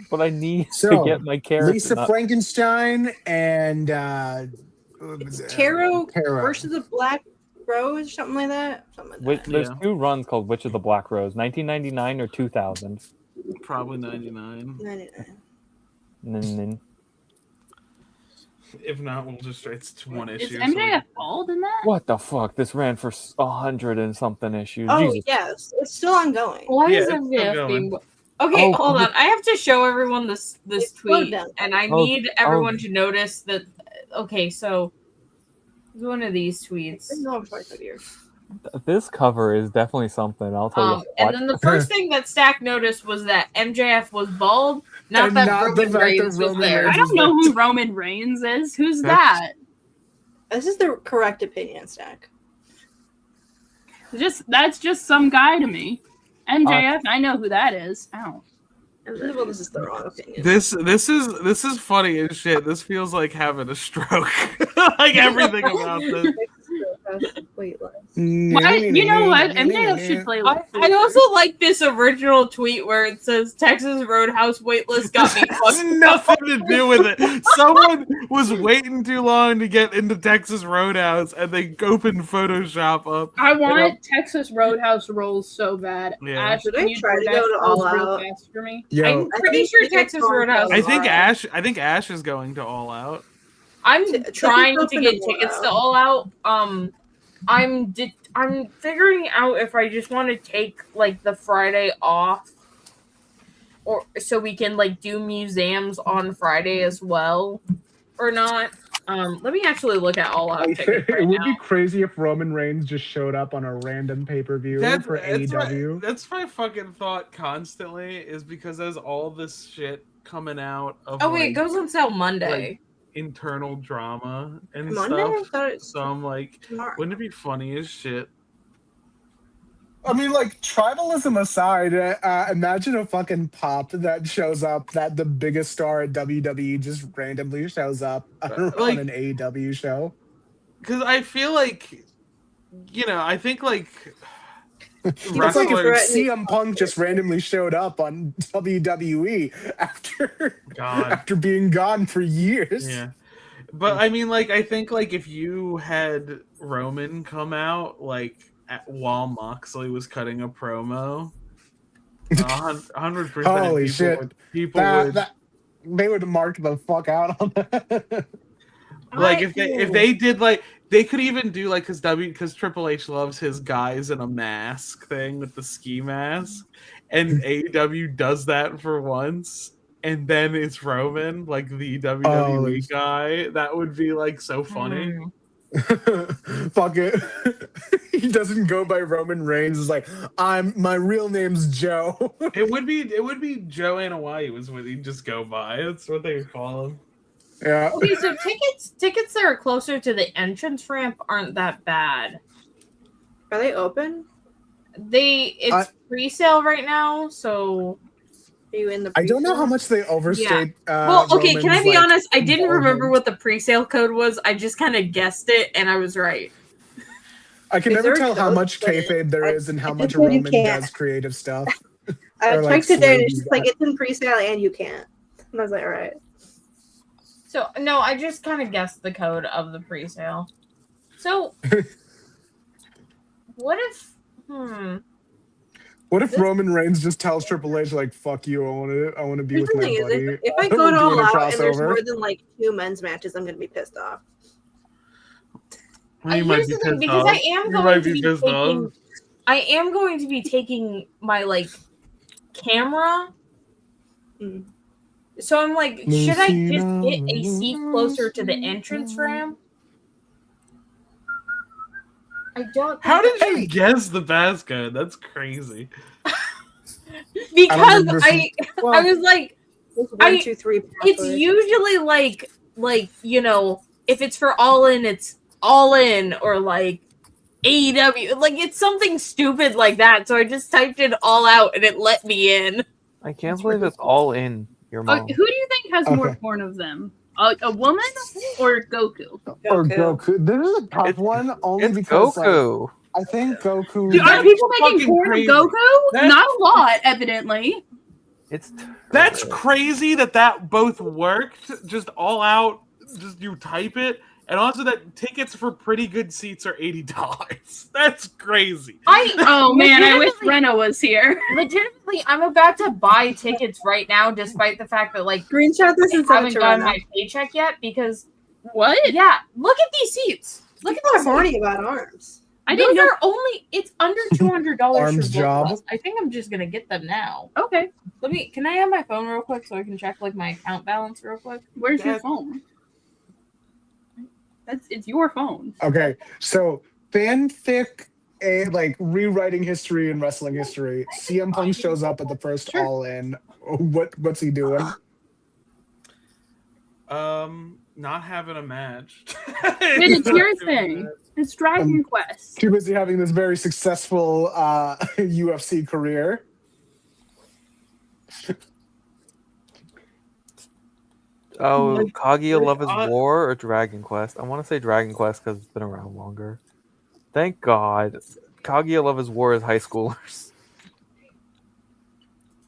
But I need So, to get my character. Lisa not- Frankenstein and Tarot versus the Black Rose, something like that. There's 2 runs called Witch of the Black Rose, 1999 or 2000. Probably 99. 99. If not, we'll just straight to one Is issue. MJF bald in that? What the fuck? This ran for 100 and something issues. Oh, Jesus. yes. It's still ongoing. Why Yeah, is it's MJF still being? going. Okay, Oh, hold on. I have to show everyone this slowed tweet, down. and I Oh, need everyone oh. to notice that. Okay, so one of these tweets. No, I'm sorry, years. This cover is definitely something. I'll tell you what. And then the first thing that Stack noticed was that MJF was bald, not And that not the Roman fact that Reigns was Roman there. I don't know who Roman Reigns is. Who's that? This is the correct opinion, Stack. That's just some guy to me. MJF, I know who that is. Ow. Well, this is the wrong opinion. This is funny as shit. This feels like having a stroke. Like everything about this. Why, you know what? MJF should play with I also like this original tweet where it says Texas Roadhouse waitlist got me fucked. Nothing to do with it. Someone was waiting too long to get into Texas Roadhouse, and they opened Photoshop up. I want Texas Roadhouse rolls so bad. Yeah. Ash, Should can I you try to DoorDash go to rolls All real Out? fast for me? Yo, I'm pretty sure Texas Roadhouse. I think Ash is going to All Out. I'm Take trying yourself to into get All tickets to Out. All Out. I'm figuring out if I just want to take like the Friday off, or so we can like do museums on Friday as well, or not. Let me actually look at All Out tickets right it would now. be crazy if Roman Reigns just showed up on a random pay-per-view for AEW. That's my fucking thought constantly, is because there's all this shit coming out of Oh wait, it goes on sale Monday. like, internal drama and Monday? I stuff. thought it's So I'm like, tomorrow. wouldn't it be funny as shit? I mean, like, tribalism aside, imagine a fucking pop that shows up that the biggest star at WWE just randomly shows up on Like- an AEW show. Because I feel like, I think like It's like if wrestlers. CM Punk just randomly showed up on WWE after being gone for years. Yeah. But I mean, like, I think like if you had Roman come out like while Moxley was cutting a promo, 100%. Holy shit! People would. They would mark the fuck out on that. Like if they did like they could even do like because Triple H loves his guys in a mask thing with the ski mask, and AEW does that for once, and then it's Roman like the WWE guy. That would be like so funny. Fuck it. He doesn't go by Roman Reigns. It's like, my real name's Joe. It would be Joe Hawaii was what he'd just go by. That's what they would call him. Yeah. Okay, so tickets that are closer to the entrance ramp aren't that bad. Are they open? It's pre-sale right now, so are you in the? I don't know how much they overstate. Well, okay, can I be Roman's, honest? I didn't remember involvement. what the pre-sale code was. I just kind of guessed it, and I was right. I can Is never there a tell how code? much kayfabe there is and how I much think you Roman can't. does creative stuff. I Or, like, checked today, and swing it's just like it's in pre-sale and you can't. And I was like, all right. So no, I just kind of guessed the code of the pre-sale. So what if? What if Roman Reigns just tells Triple H like, "Fuck you, I want to be Here's with the my thing: buddy." is if I go We're to doing all a out and there's crossover. more than like 2 men's matches, I'm gonna be pissed off. You might Here's be the thing, pissed because off. I am You going might to be be pissed taking. off. I am going to be taking my like camera. So I'm like, should I just get a seat closer to the entrance ramp? I don't. How did you guess the passcode? That's crazy. Because I was like, It's 1, 2, 3. it's usually like if it's for All In, it's All In, or like AEW, like it's something stupid like that. So I just typed it All Out and it let me in. I can't believe it's All In your mom. Who do you think has more porn of them? A woman or Goku? Or Goku. This is a tough one only because Goku. I think Goku. Dude, are people making fucking porn crazy. of Goku? That's- Not a lot, evidently. That's crazy that both worked. Just all out. Just you type it, and also that tickets for pretty good seats are $80. That's crazy. Oh man, I wish Rena was here. Legitimately, I'm about to buy tickets right now, despite the fact that like Screenshot this and I send it haven't to gotten Rena. my paycheck yet because What? Yeah, look at these seats. Look at People are this. horny about arms. I didn't Those know. are only. It's under $200 for Arms both job. of us. I think I'm just gonna get them now. Okay, Can I have my phone real quick so I can check like my account balance real quick? where's your phone? It's your phone. Okay, so fanfic, like rewriting history and wrestling history. CM Punk shows up at the first All In. What's he doing? Not having a match. Wait, it's your thing. It's Dragon Quest. Too busy having this very successful UFC career. Oh, Like, Kaguya Love is I- War or Dragon Quest? I want to say Dragon Quest because it's been around longer. Thank God. Kaguya Love is War is high schoolers.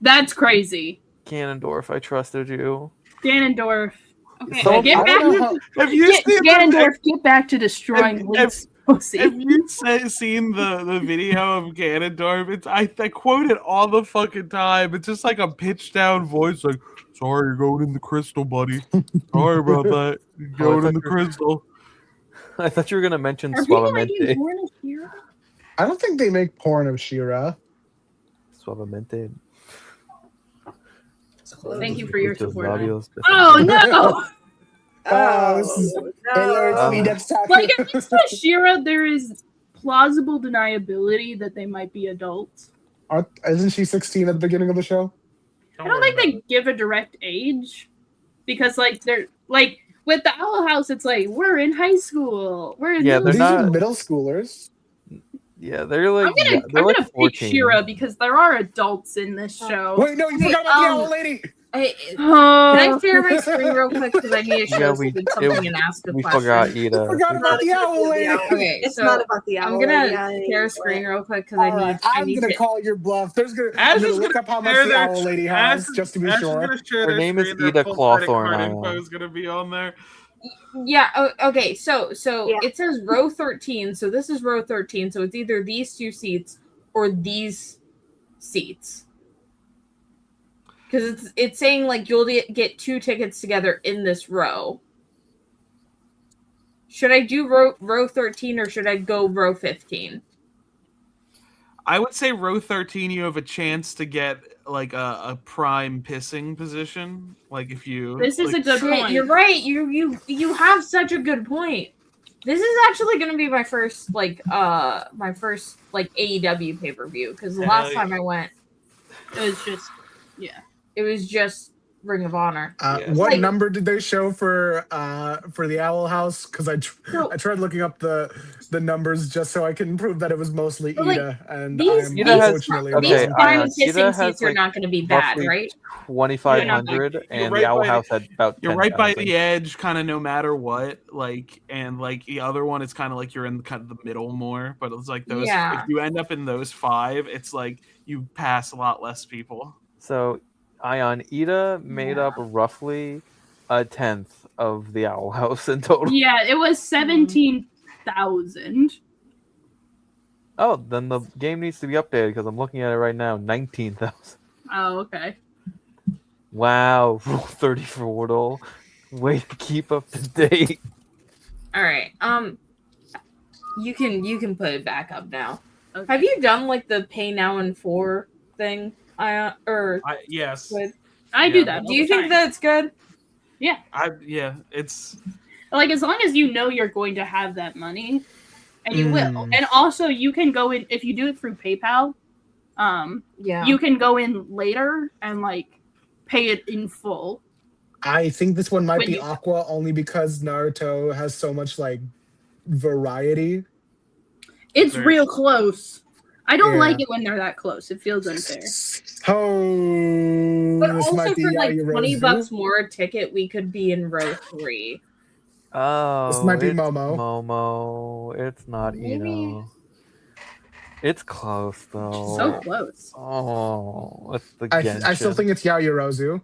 That's crazy. Ganondorf, I trusted you. Ganondorf. Okay, So- get I back. don't know how- Have you seen Ganondorf, get back to destroying Have- Link's pussy. Have you seen the video of Ganondorf? I quote it all the fucking time. It's just like a pitch down voice, like, "Sorry, you're going in the crystal, buddy. Sorry about that. You're going in the crystal." I thought you were gonna mention Are people making Suavemente. porn of Shira? I don't think they make porn of Shira. Suavemente. Thank you for your Muchos support. labios. Oh no! This is no. it's me next time. Like at least with Shira, there is plausible deniability that they might be adults. Isn't she 16 at the beginning of the show? I don't think they give a direct age because, like, they're like with the Owl House, it's like we're in high school. We're in Yeah, middle they're These not- are middle schoolers. Yeah, they're like. I'm they're gonna like pick 14. Shira because there are adults in this show. Wait, no, you forgot about the owl lady. Can Oh, I share my screen real quick because I need to show Yeah, we- Squid something and ask a We question. forgot I Ida. forgot about the owl lady. Okay, It's so not about the owl. I'm gonna lady, share a but- screen real quick because All I right, need. I I'm need gonna to. call your bluff. I'm Ash gonna is look gonna up how much share the their- owl lady Ash has, is- just to be Ash is sure. gonna share Her their name is screen, their Ida full credit Clawthorne, card Ayaan. info is gonna be on there. Yeah. Okay. So Yeah. it says row 13. So this is row 13. So it's either these two seats or these seats. Because it's saying like you'll get 2 tickets together in this row. Should I do row 13 or should I go row 15? I would say row 13, you have a chance to get like a prime pissing position. Like if you. this is like, a good Shit, point. you're right. You have such a good point. This is actually going to be my first AEW pay-per-view because the last time I went, it was just Ring of Honor. What number did they show for the Owl House? Because I tried looking up the numbers just so I can prove that it was mostly Ida, and these prime kissing seats are not going to be bad, right? 2,500, and the Owl House had about 10,000. You're right by the edge, kind of no matter what. And the other one, it's kind of like you're in kind of the middle more. But it's like those. Yeah. If you end up in those 5, it's like you pass a lot less people. So, Ayaan, Ida made up roughly 1/10 of the Owl House in total. Yeah, it was 17,000. Oh, then the game needs to be updated because I'm looking at it right now. 19,000. Oh, okay. Wow, Rule 30 for Wardle. Way to keep up to date. All right. You can put it back up now. Okay. Have you done like the pay now in 4 thing? Yes. I do that. Do you think that's good? Yeah. It's like as long as you know you're going to have that money, and you will, and also you can go in if you do it through PayPal. You can go in later and like pay it in full. I think this one might be Aqua only because Naruto has so much like variety. It's real close. I don't like it when they're that close. It feels unfair. Oh, but also for like $20 more a ticket, we could be in row 3. Oh, this might be it's Momo. Momo. It's not Eno. It's close though. So close. Oh, it's the Genshin. I still think it's Yaoyorozu.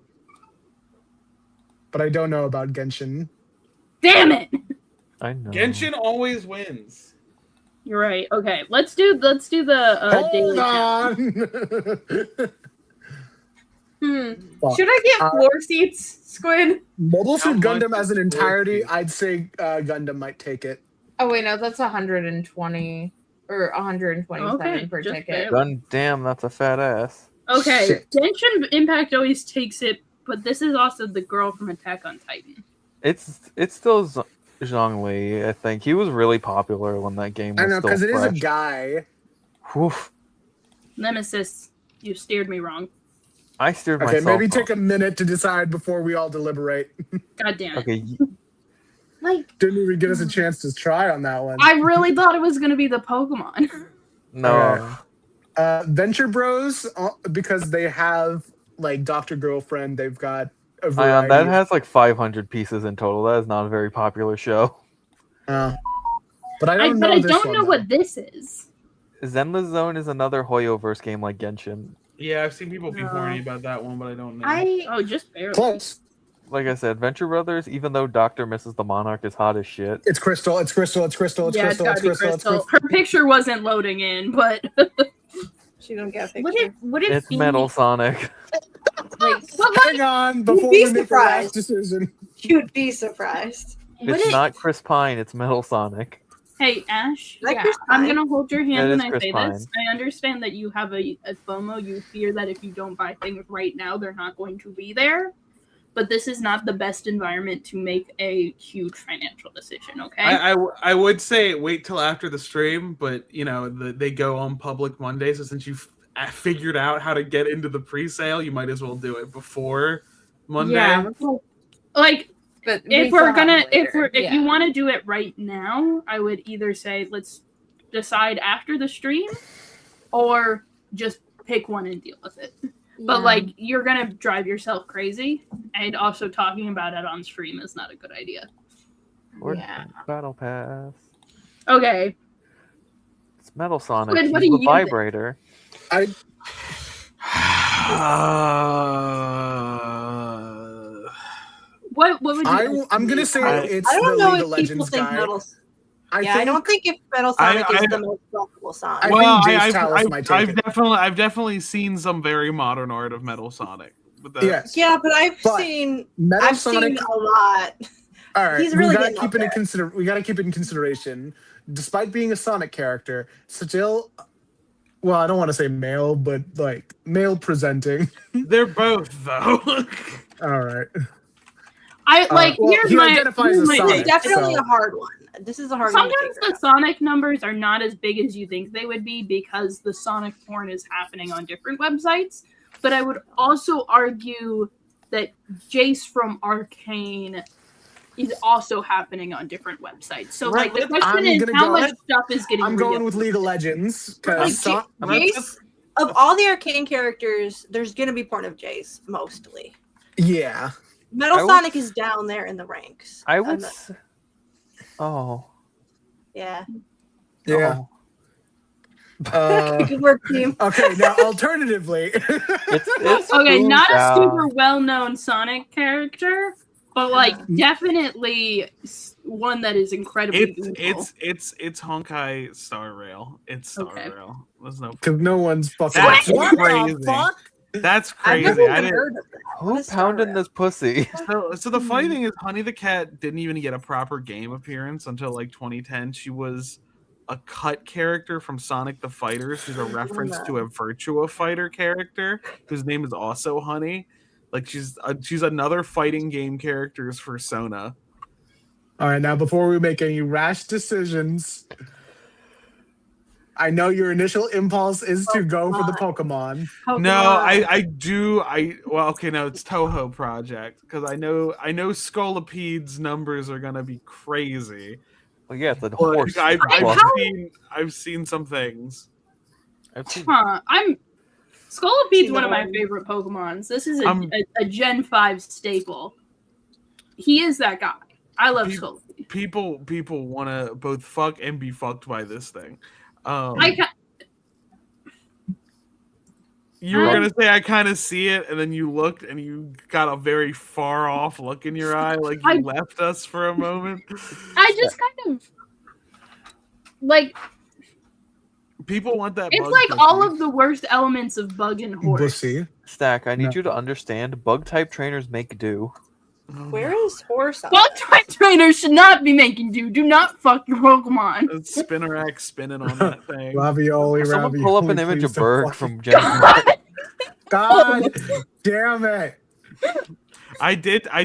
But I don't know about Genshin. Damn it! I know. Genshin always wins. You're right. Okay, let's do the daily Should I get 4 seats, Squid? Mobile Suit Gundam as an entirety, I'd say Gundam might take it. Oh wait, no, that's 120 or 127 per ticket. Damn, that's a fat ass. Okay, Shit. Genshin Impact always takes it, but this is also the girl from Attack on Titan. It's still Zhongli, I think. He was really popular when that game was I know, because it is a guy. Woof. Nemesis, you steered me wrong. I steered myself maybe wrong. take a minute to decide before we all deliberate. God damn it. Okay. Didn't even give us a chance to try on that one. I really thought it was going to be the Pokemon. No. Venture Bros, because they have like Dr. Girlfriend, they've got a variety. That has like 500 pieces in total. That is not a very popular show. But I don't know. I don't know what this is. Zenless Zone is another Hoyoverse game like Genshin. Yeah, I've seen people be horny about that one, but I don't know. Just barely. Close. Like I said, Venture Brothers, even though Dr. Mrs. the Monarch is hot as shit. It's Crystal, it's Crystal, it's Crystal, it's Crystal, it's Crystal. Her picture wasn't loading in, but she don't get a picture. Would it It's be Metal Sonic. Hang on, before we make the last decision. You'd be surprised. It's not Chris Pine, it's Metal Sonic. Hey, Ash, Like I'm going to hold your hand That when is I Chris say Pine. this. I understand that you have a FOMO. You fear that if you don't buy things right now, they're not going to be there. But this is not the best environment to make a huge financial decision, okay? I would say wait till after the stream, but, they go on public Monday, so since you've figured out how to get into the pre-sale, you might as well do it before Monday. Yeah. But if you want to do it right now, I would either say let's decide after the stream, or just pick one and deal with it. But you're gonna drive yourself crazy, and also talking about it on stream is not a good idea. Battle Pass. Okay. It's Metal Sonic. Squid, what He's do the you vibrator. What would you? I'm gonna say it's I don't the know League of if people Legends think guy. Metal. I don't think if Metal Sonic is the most collectible Sonic. I've definitely seen some very modern art of Metal Sonic. Yes. Yeah, but I've seen a lot. All right, He's really we gotta getting keep up it there. we gotta keep it in consideration. Despite being a Sonic character, still, well, I don't want to say male, but like male presenting. They're both though. All right. He's definitely a hard one. This is a hard one to Sometimes figure the Sonic numbers are not as big as you think they would be because the Sonic porn is happening on different websites. But I would also argue that Jace from Arcane is also happening on different websites. So, like, the question is how much stuff is getting I'm going with League of Legends. Like, Jace, of all the Arcane characters, there's going to be porn of Jace, mostly. Yeah. Metal Sonic is down there in the ranks. I would... Oh. Yeah. Yeah. Good work, team. Okay, now alternatively, okay, not a super well-known Sonic character, but like definitely one that is incredibly beautiful. It's Honkai Star Rail. It's Star Rail. There's no because no one's fucking. That's what crazy. the fuck? That's crazy. I didn't. Who's pounding this pussy? So the funny thing is, Honey the Cat didn't even get a proper game appearance until like 2010. She was a cut character from Sonic the Fighters, who's a reference to a Virtua Fighter character whose name is also Honey. Like she's another fighting game characters for Sona. All right, now before we make any rash decisions, I know your initial impulse is to go for the Pokemon. No, I do. Well, okay, no, it's Toho Project because I know Scolopede's numbers are gonna be crazy. Well, yeah, the horse. I've seen some things. Scolopede's one of my favorite Pokemons. This is a Gen 5 staple. He is that guy. I love Scolopede. People want to both fuck and be fucked by this thing. You were gonna say I kind of see it, and then you looked, and you got a very far off look in your eye, like you left us for a moment. I just kind of like. People want that. It's like all of the worst elements of bug and horse. Stack, I need you to understand. Bug type trainers make do. Where is horse? Bug type trainers should not be making do. Do not fuck your Pokemon. Spinnerack spinning on that thing. Ravioli. Someone pull up an image of Berg from Gen. God damn it! I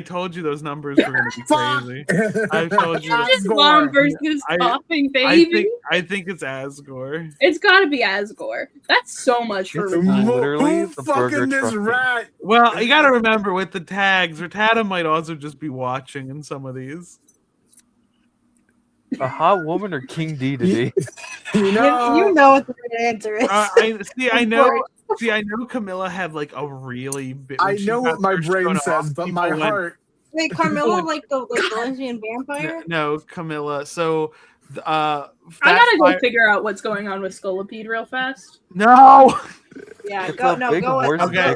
told you those numbers were going to be crazy. I told you. It's just Mom versus coughing baby. I think it's Asgore. It's got to be Asgore. That's so much for literally the fucking this rat. Well, you got to remember with the tags, Rattata might also just be watching in some of these. A hot woman or King Dedede? You know what the right answer is. I know Camilla had like a really big. I know what my brain says, but my heart. Wait, Carmilla, like the lesbian vampire? No, Camilla. So, I gotta go figure out what's going on with Scolopede real fast. No. Yeah, go on. Okay,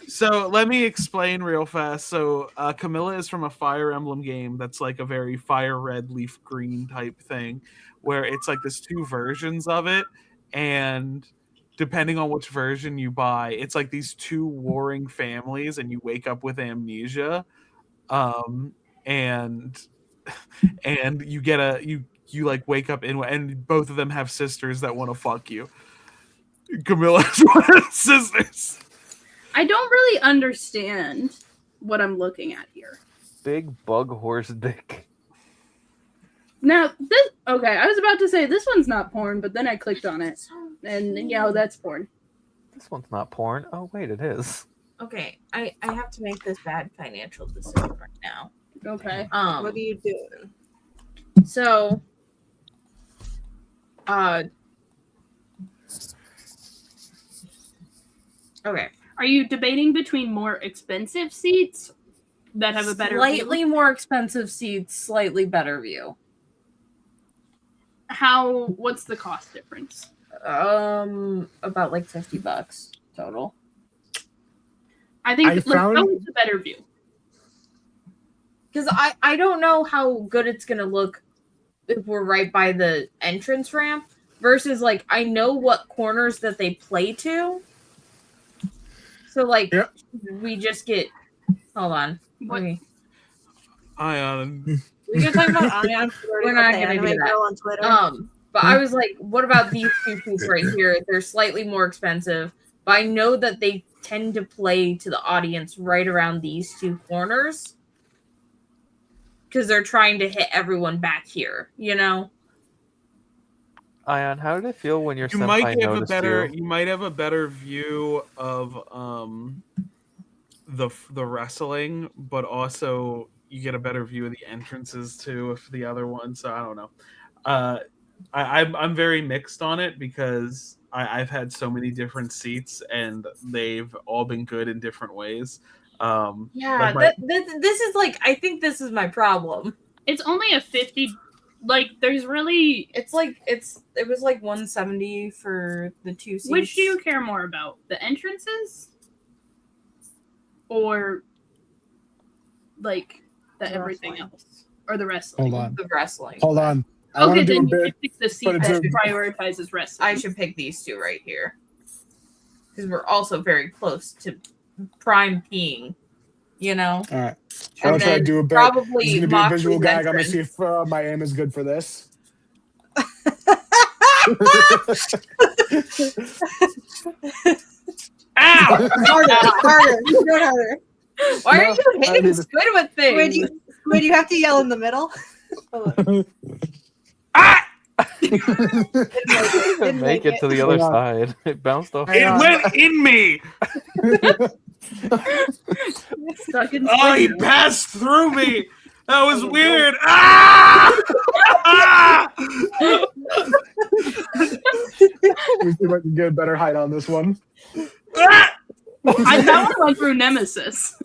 so let me explain real fast. So, Camilla is from a Fire Emblem game that's like a very fire red, leaf green type thing, where it's like there's two versions of it, and depending on which version you buy, it's like these two warring families, and you wake up with amnesia, and you get you like wake up in, and both of them have sisters that want to fuck you. Camilla's one of the sisters. I don't really understand what I'm looking at here. Big bug horse dick. Now, I was about to say this one's not porn, but then I clicked on it, and that's porn. This one's not porn. Oh, wait, it is. Okay, I have to make this bad financial decision right now. Okay. What are you doing? So, okay. Are you debating between more expensive seats that have a better slightly more expensive seats, slightly better view? What's the cost difference? About like $50 total. I think let's go with the better view. Because I don't know how good it's gonna look if we're right by the entrance ramp versus like I know what corners that they play to. So like we just get hold on. Ayaan. We can talk about Ayaan. We're not gonna do that on Twitter. But I was like, what about these two seats right here? They're slightly more expensive, but I know that they tend to play to the audience right around these two corners. because they're trying to hit everyone back here, you know? Ayaan, how did it feel when your You senpai might have a noticed better. you? You might have a better view of the wrestling, but also you get a better view of the entrances too of the other one. So I don't know. I'm very mixed on it because I've had so many different seats and they've all been good in different ways. Yeah, this is like, I think this is my problem. It's only a 50. Like, there's really. It was like 170 for the 2 seats. Which do you care more about? The entrances? Or, like, the everything else? Or the wrestling? Hold on. The wrestling. Hold on. I Okay, want to do then a you bit. should pick the seat but it's that a- prioritizes wrestling. I should pick these 2 right here. Because we're also very close to prime peeing, you know? All right. And I'll try to then do a bit. probably It's going to be a visual Moxley's gag. I'm going to entrance. see if my aim is good for this. Ow! Harder. Do it harder. Why No, are you I hitting need to- Squid with things? Squid, you have to yell in the middle. Didn't make it to the other side. It bounced off. It went in me. Stuck in Oh, he Squid. passed through me. That was weird. Ah! Ah! Let me see if I can get a better height on this one. Ah! That one went through Nemesis.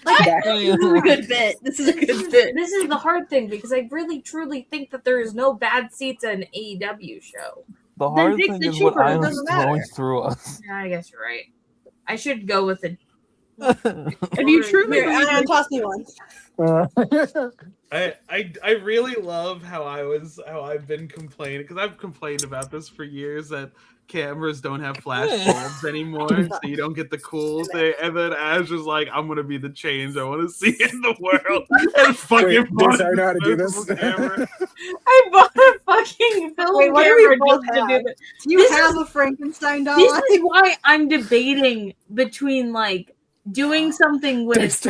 This is a good bit. This is a good bit. This is the hard thing because I really truly think that there is no bad seats in an AEW show. The hard pick thing the is what cheaper, it Ayla's doesn't matter. throwing through us. Yeah, I guess you're right. I should go with it. If you truly Here, believe Ayaan, toss me one. I really love how I've been complaining because I've complained about this for years that cameras don't have flash bulbs anymore, so you don't get the cool thing. And then Ash is like, "I'm gonna be the change I want to see in the world." And fucking Wait, bought Daystar, I know how to do this. disposable camera. I bought a fucking film Wait, what do we camera both just to do have? this. Do you This have a Frankenstein doll? This is why I'm debating between like doing something with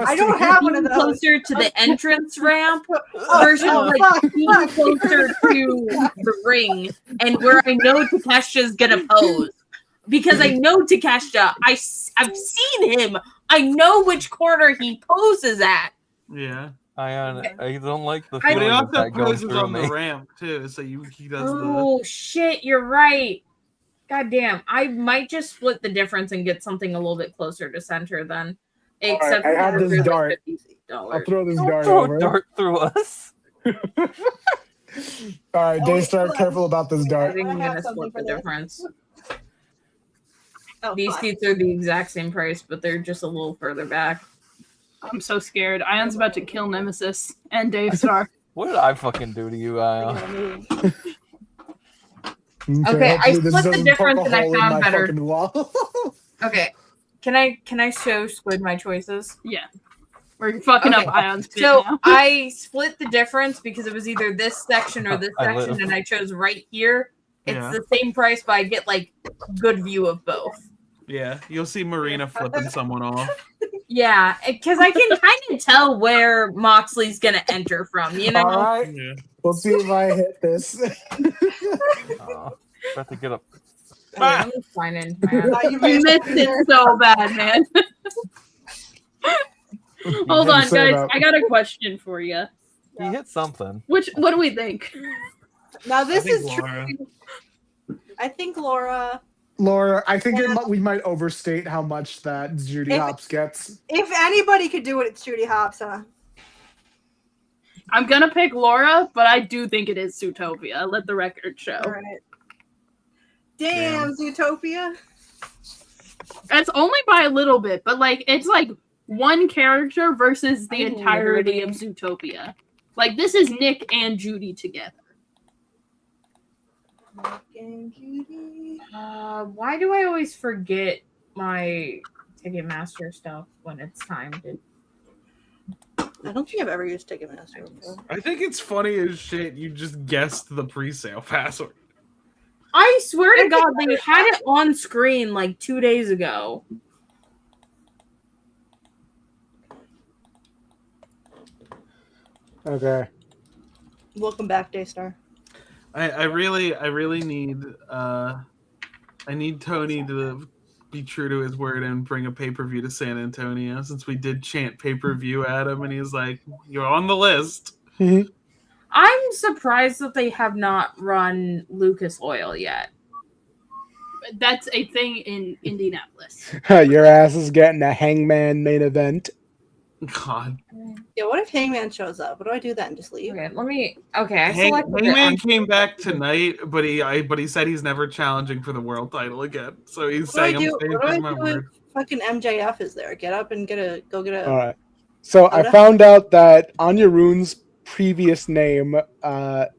I don't have one being of those. closer to the entrance ramp versus like fuck, being fuck. closer to the ring and where I know Takesha's gonna pose. Because I know Takesha, I've seen him. I know which corner he poses at. Yeah, Ayaan, I don't like the but he feeling also that goes poses through on me. the ramp too, so he does Oh shit, you're right. God damn, I might just split the difference and get something a little bit closer to center then. Except I have for this really dart. $50. I'll throw this Don't dart throw over. a dart through us. All right, Daystar, careful about this I dart. think I'm I have gonna something split the for this. difference. Oh, These fuck. seats are the exact same price, but they're just a little further back. I'm so scared. Ion's about to kill Nemesis and Daystar. What did I fucking do to you, Ayaan? Okay, I hopefully this split the doesn't difference poke a and I hole in found my better. fucking wall. Okay, can I show Squid my choices? Yeah. We're fucking Okay. up Ion's bit So now. I split the difference because it was either this section or this I section, live. and I chose right here. It's Yeah. the same price, but I get like good view of both. Yeah, you'll see Marina flipping someone off. Yeah, because I can kind of tell where Moxley's gonna enter from. You know. All right, Yeah. we'll see if I hit this. About to get up. Okay, let me find it into my app. You You missed it so bad, man. Hold on, Say guys. about- I got a question for you. He hit something. What do we think? Now this think is Laura. true. I think Laura. Laura, I think we might overstate how much that Judy If- Hopps gets. If anybody could do it, it's Judy Hopps, huh? I'm gonna pick Laura, but I do think it is Zootopia. Let the record show. All right. Damn, Zootopia. It's only by a little bit, but like it's like one character versus the I entirety of literally- Zootopia. Like this is Nick and Judy together. And Judy. Why do I always forget my Ticketmaster stuff when it's time to? I don't think I've ever used Ticketmaster before. I think it's funny as shit. You just guessed the pre-sale password. I swear to God, they had it on screen like 2 days ago. Okay. Welcome back, Daystar. I really need I need Tony to be true to his word and bring a pay-per-view to San Antonio, since we did chant pay-per-view at him and he's like, you're on the list. I'm surprised that they have not run Lucas Oil yet. That's a thing in Indianapolis. Your ass is getting a Hangman main event. God. Yeah, what if Hangman shows up? What do I do then? Just leave? Okay, let me. Okay, I selected it Hangman on- came back tonight, but he said he's never challenging for the world title again. So he's saying I'm staying What do I for my do word. if fucking MJF is there? Get up and go get a. All right. So I found out that Anya Rune's previous name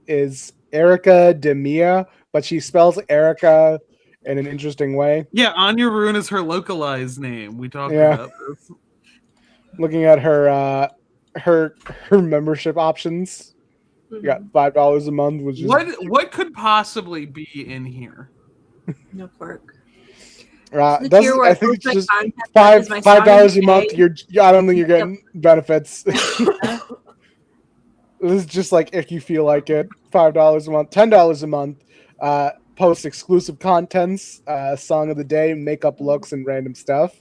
is Erica Demia, but she spells Erica in an interesting way. Yeah, Anya Rune is her localized name. We talked Yeah. about this. Looking at her membership options, you got $5 a month, which is What could possibly be in here? No quirk. I think it's just $5 a month. I don't think you're getting benefits. This is just like if you feel like it. $5 a month, $10 a month. Post exclusive contents, song of the day, makeup looks, and random stuff.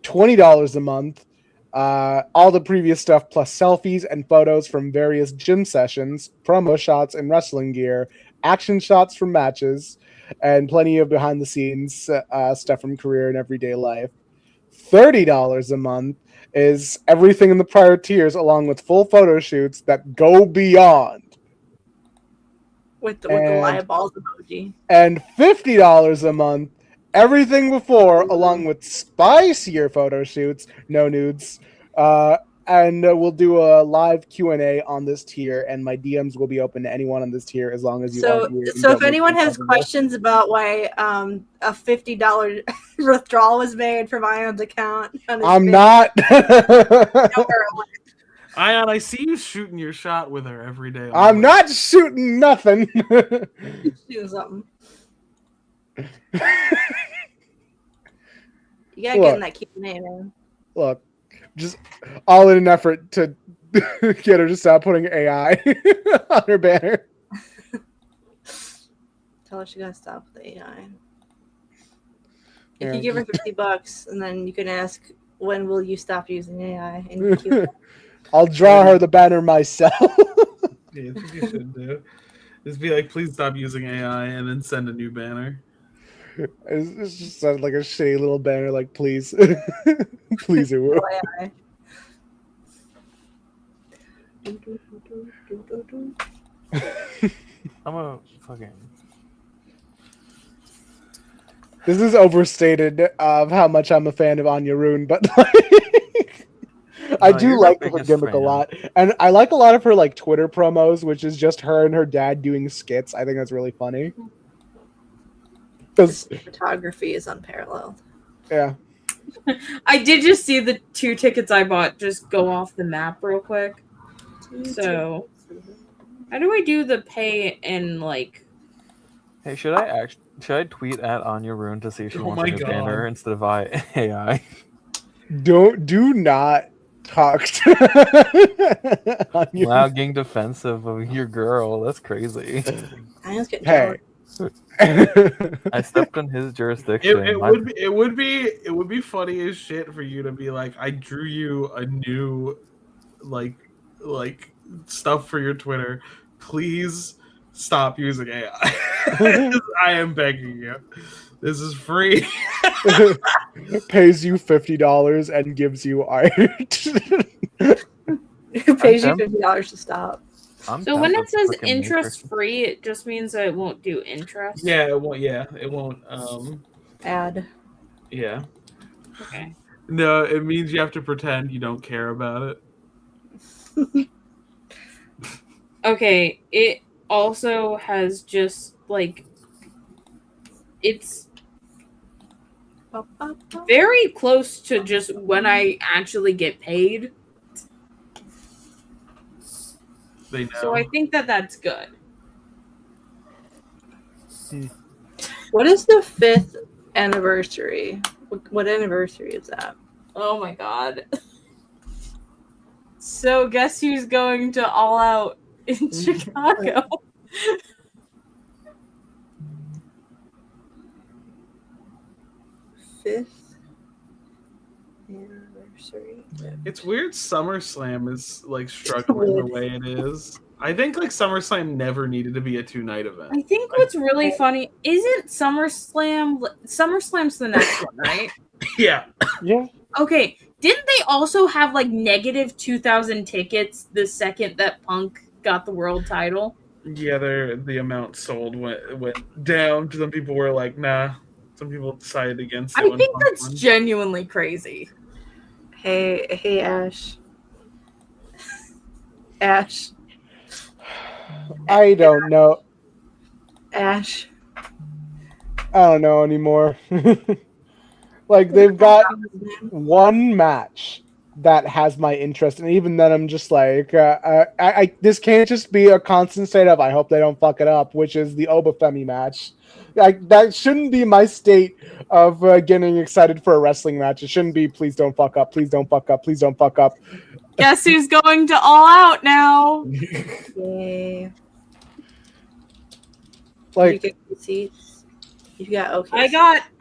$20 a month. All the previous stuff plus selfies and photos from various gym sessions, promo shots and wrestling gear, action shots from matches, and plenty of behind the scenes stuff from career and everyday life. $30 a month is everything in the prior tiers, along with full photo shoots that go beyond. With the live balls emoji. And $50 a month, everything before, along with spicier photo shoots, no nudes. And we'll do a live Q&A on this tier, and my DMs will be open to anyone on this tier as long as you So if anyone has questions about why a $50 withdrawal was made from Ayaan's account, I'm not. Ayaan, I see you shooting your shot with her every day. I'm not shooting nothing. Do something. You gotta get in that Q&A, man. Look, just all in an effort to get her to stop putting AI on her banner. Tell her she gotta stop with the AI. If you give her $50, and then you can ask, when will you stop using AI? And Q&A. I'll draw her the banner myself. Yeah, that's what you should do. Just be like, please stop using AI, and then send a new banner. It's just like a shitty little banner, like, please. Please, it will. AI. I'm a fucking. This is overstated of how much I'm a fan of Anya Rune, but like, I do like her gimmick a lot, and I like a lot of her like Twitter promos, which is just her and her dad doing skits. I think that's really funny. This photography is unparalleled. Yeah. I did just see the 2 tickets I bought just go off the map real quick. So, how do I do the pay in like? Hey, should I tweet at Anya Rune to see if she wants a new God. banner instead of AI? Do not talk to Anya. Wow, getting defensive of your girl. That's crazy. I was getting Hey. I stepped on his jurisdiction. It would be funny as shit for you to be like, I drew you a new like stuff for your Twitter. Please stop using AI. I am begging you. This is free. Pays you $50 and gives you art. Who pays you $50 to stop? So when it says interest free, it just means that it won't do interest. Yeah, it won't. Yeah, it won't. Ad. Yeah. Okay. No, it means you have to pretend you don't care about it. Okay. It also has just like it's very close to just when I actually get paid. They know. So I think that that's good. What is the 5th anniversary? What anniversary is that? Oh my god. So guess who's going to All Out in Chicago? Fifth anniversary. It's weird SummerSlam is like struggling the way it is. I think like SummerSlam never needed to be a 2-night event. I think what's really funny isn't SummerSlam's the next one, right? Yeah. Yeah. Okay. Didn't they also have like negative 2,000 tickets the second that Punk got the world title? Yeah, the amount sold went down. Some people were like, nah. Some people decided against it. I think that's genuinely crazy. Hey, Ash. Ash. I don't know. Ash. I don't know anymore. Like, they've got one match that has my interest, and even then I'm just like, this can't just be a constant state of, I hope they don't fuck it up, which is the Obafemi match. Like, that shouldn't be my state of getting excited for a wrestling match. It shouldn't be, please don't fuck up, please don't fuck up, please don't fuck up. Guess who's going to All Out now? Yay. Like, you get receipts. You got okay.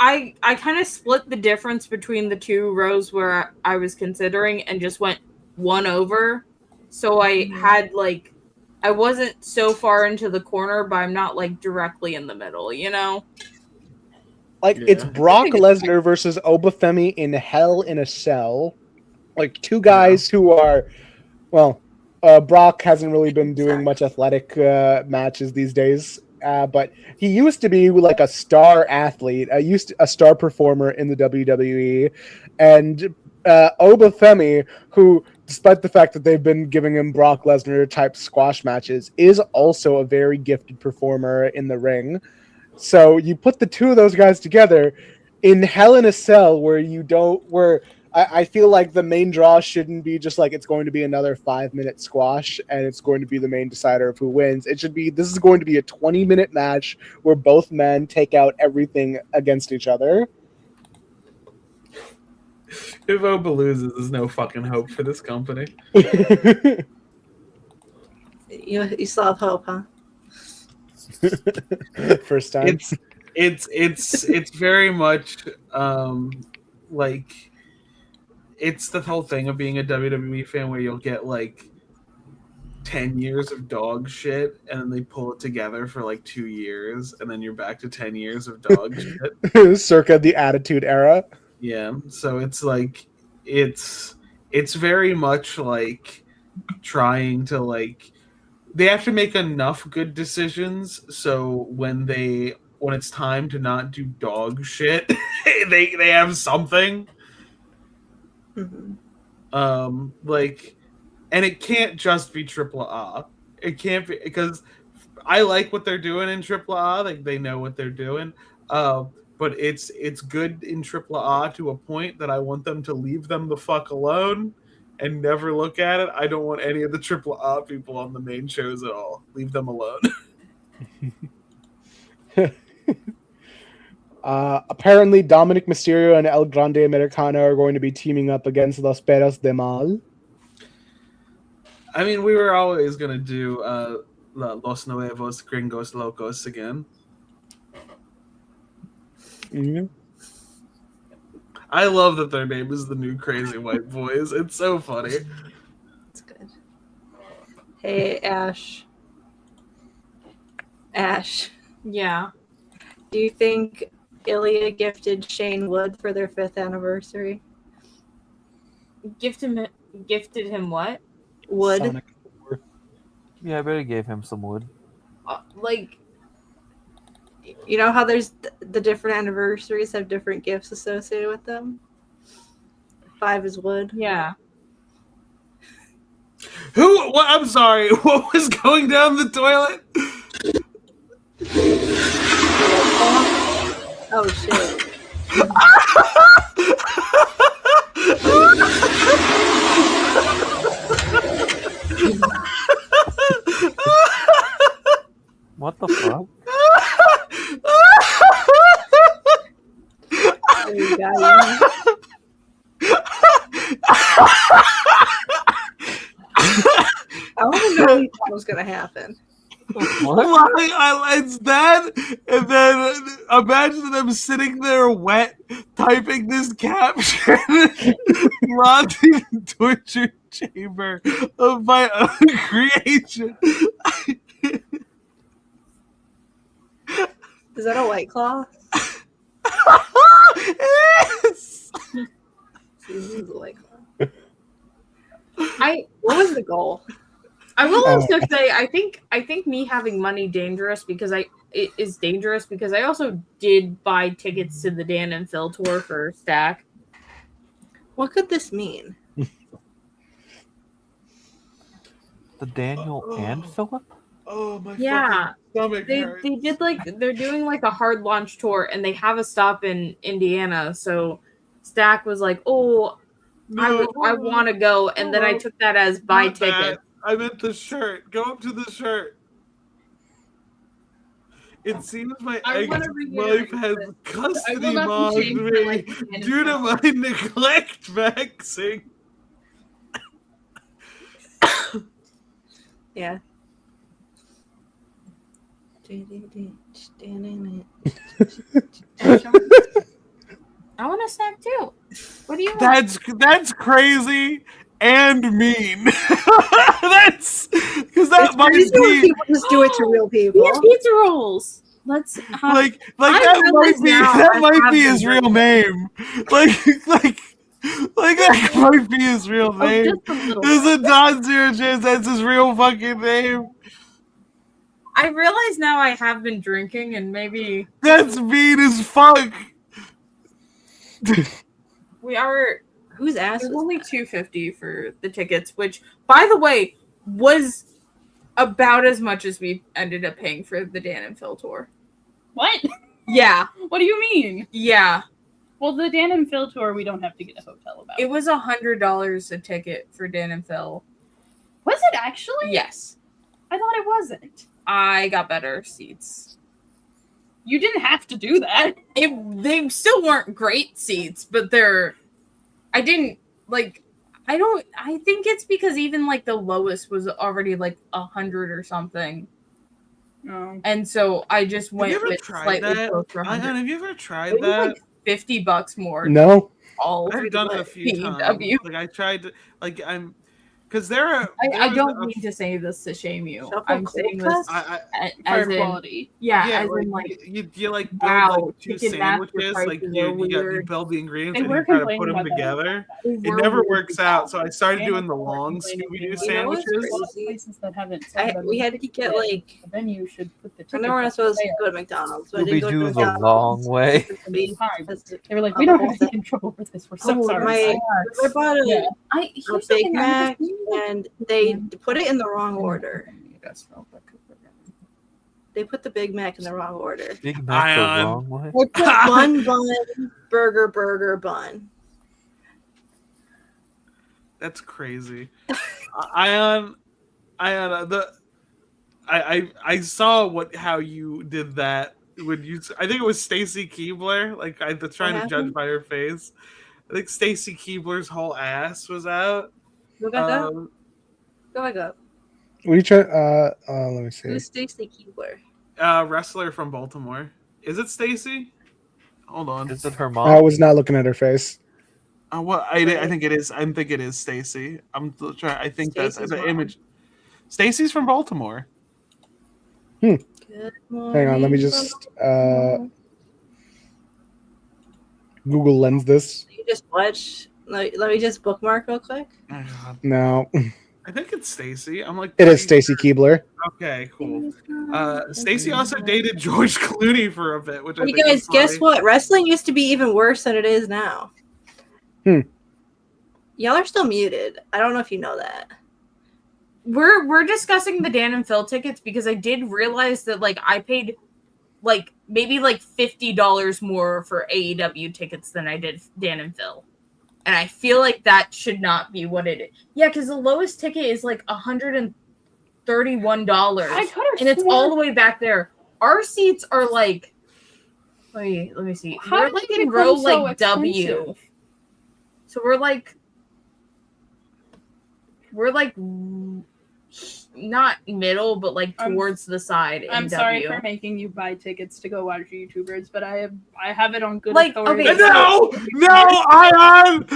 I kind of split the difference between the two rows where I was considering and just went one over. So I had like, I wasn't so far into the corner, but I'm not like directly in the middle, you know? Like, it's Brock Lesnar versus Obafemi in Hell in a Cell. Like, two guys who are, well, Brock hasn't really been doing much athletic matches these days. But he used to be like a star athlete, a star performer in the WWE. And Obafemi, who, despite the fact that they've been giving him Brock Lesnar type squash matches, is also a very gifted performer in the ring. So you put the two of those guys together in Hell in a Cell, where I feel like the main draw shouldn't be just like it's going to be another 5-minute squash and it's going to be the main decider of who wins. It should be, this is going to be a 20-minute match where both men take out everything against each other. If Oba loses, there's no fucking hope for this company. You still have hope, huh? First time. It's very much like, it's the whole thing of being a WWE fan where you'll get like 10 years of dog shit and then they pull it together for like 2 years and then you're back to 10 years of dog shit. Circa the Attitude Era. Yeah, so it's like it's very much like trying to like, they have to make enough good decisions so when it's time to not do dog shit, they have something. Mm-hmm. Like, and it can't just be AAA. It can't be, because I like what they're doing in AAA. Like, they know what they're doing. But it's good in AAA to a point that I want them to leave them the fuck alone and never look at it. I don't want any of the AAA people on the main shows at all. Leave them alone. Apparently, Dominic Mysterio and El Grande Americano are going to be teaming up against Los Perros de Mal. I mean, we were always going to do Los Nuevos Gringos Locos again. Mm-hmm. I love that their name is the New Crazy White Boys. It's so funny. It's good. Hey, Ash. Ash. Yeah. Do you think Ilya gifted Shane Wood for their 5th anniversary? Gifted him what? Wood. Sonic. Yeah, I bet he gave him some wood. Like, you know how there's the different anniversaries have different gifts associated with them? 5 is wood. yeah. Who? What? I'm sorry. What was going down the toilet? Oh shit. What the fuck? Ayaan. I want to know what you thought was going to happen. It's that, and then imagine them sitting there wet, typing this caption, locked in the torture chamber of my own creation. Is that a White Claw? Yes! Season's a White Claw. What was the goal? I will also say I think me having money dangerous because it is dangerous because I also did buy tickets to the Dan and Phil tour for Stack. What could this mean? The Daniel and Philip? Oh my Yeah. stomach They hurts. did they're doing like a hard launch tour and they have a stop in Indiana. So Stack was like, "Oh, I want to go," and then I took that as buy Not that. ticket. I meant the shirt. Go up to the shirt. It seems my I wanna ex-wife reiterate has that custody I will not be mobbed shamed for me liking Dan and due to Phil. my neglect vaxing. Yeah. I want a snack too. What do you want? That's crazy and mean. That's because that It's might crazy when be people just do it to real people. We have pizza rolls. Let's have, like I that realize might be now that I might have be been his real drinking. name. Like that might be his real name. just a little There's a non-zero chance that's his real fucking name. I realize now I have been drinking and maybe That's mean as fuck. we are. Whose ass There's was only that? $250 for the tickets, which, by the way, was about as much as we ended up paying for the Dan and Phil tour. What? Yeah, What do you mean? yeah. Well, the Dan and Phil tour, we don't have to get a hotel about. It was $100 a ticket for Dan and Phil. Was it actually? Yes, I thought it wasn't. I got better seats. You didn't have to do that. They still weren't great seats, but I think it's because even like the lowest was already like 100 or something. No. And so I just Have went you ever with tried slightly that? closer. Ayaan, have you ever tried It was that? like $50 more. No. All I've through done it the a few times. PW. Like I tried to, like I'm, because there are. I don't mean to say this to shame you. Shuffle I'm cold saying cuts? this I as For in quality. as like, in like you like build wow, like two Ticketmaster sandwiches, like prices you are weird. build the ingredients They and were you try to put complaining them about that. together. They It were never weird. works out, so I started And doing the people were long complaining Scooby-Doo about You know what's sandwiches. a lot of crazy? places that haven't said We had to get like. the venue should put the I tickets know we're not up supposed to there. go to McDonald's, so I didn't go to Scooby-Doo the McDonald's. long way. They Because were like, Oh, we the don't whole have any thing. control over this. We're so Oh, sorry. I bought a, Yeah. a Here's Big something I Mac understand. and they put it in the wrong order. They put the Big Mac in the wrong order. Big Mac the Ayaan. wrong way. They put bun, burger, bun. That's crazy. Ayaan, I saw how you did that when you. I think it was Stacy Keebler. Like I was trying to judge happened? by her face. I think Stacy Keebler's whole ass was out. Go back up. Go back up. What are you trying? Let me see. Who's Stacy Keebler? Wrestler from Baltimore. Is it Stacy? Hold on. Is it her I mom? was not looking at her face. What I think it is. I think it is Stacy. I'm trying. I think that's Stacey's the mom. image. Stacy's from Baltimore. Good Hang on, let me morning, just Baltimore. Google Lens this. You just watch. Let me just bookmark real quick. Oh, God. No, I think it's Stacy. I'm like it is pretty Stacy Keebler. Okay, cool. Stacy also dated George Clooney for a bit, which I You think guys, is funny. guess what? Wrestling used to be even worse than it is now. Y'all are still muted. I don't know if you know that. We're discussing the Dan and Phil tickets because I did realize that like I paid like maybe like $50 more for AEW tickets than I did Dan and Phil. And I feel like that should not be what it is. Yeah, because the lowest ticket is like $131. I could have And it's all the way back there. Our seats are like Wait, let me see. How We're did like it in become row so like W. expensive? So we're like not middle, but like towards the side. I'm in sorry W. for making you buy tickets to go watch YouTubers, but I have it on good Like, authority. okay, No, Ayaan,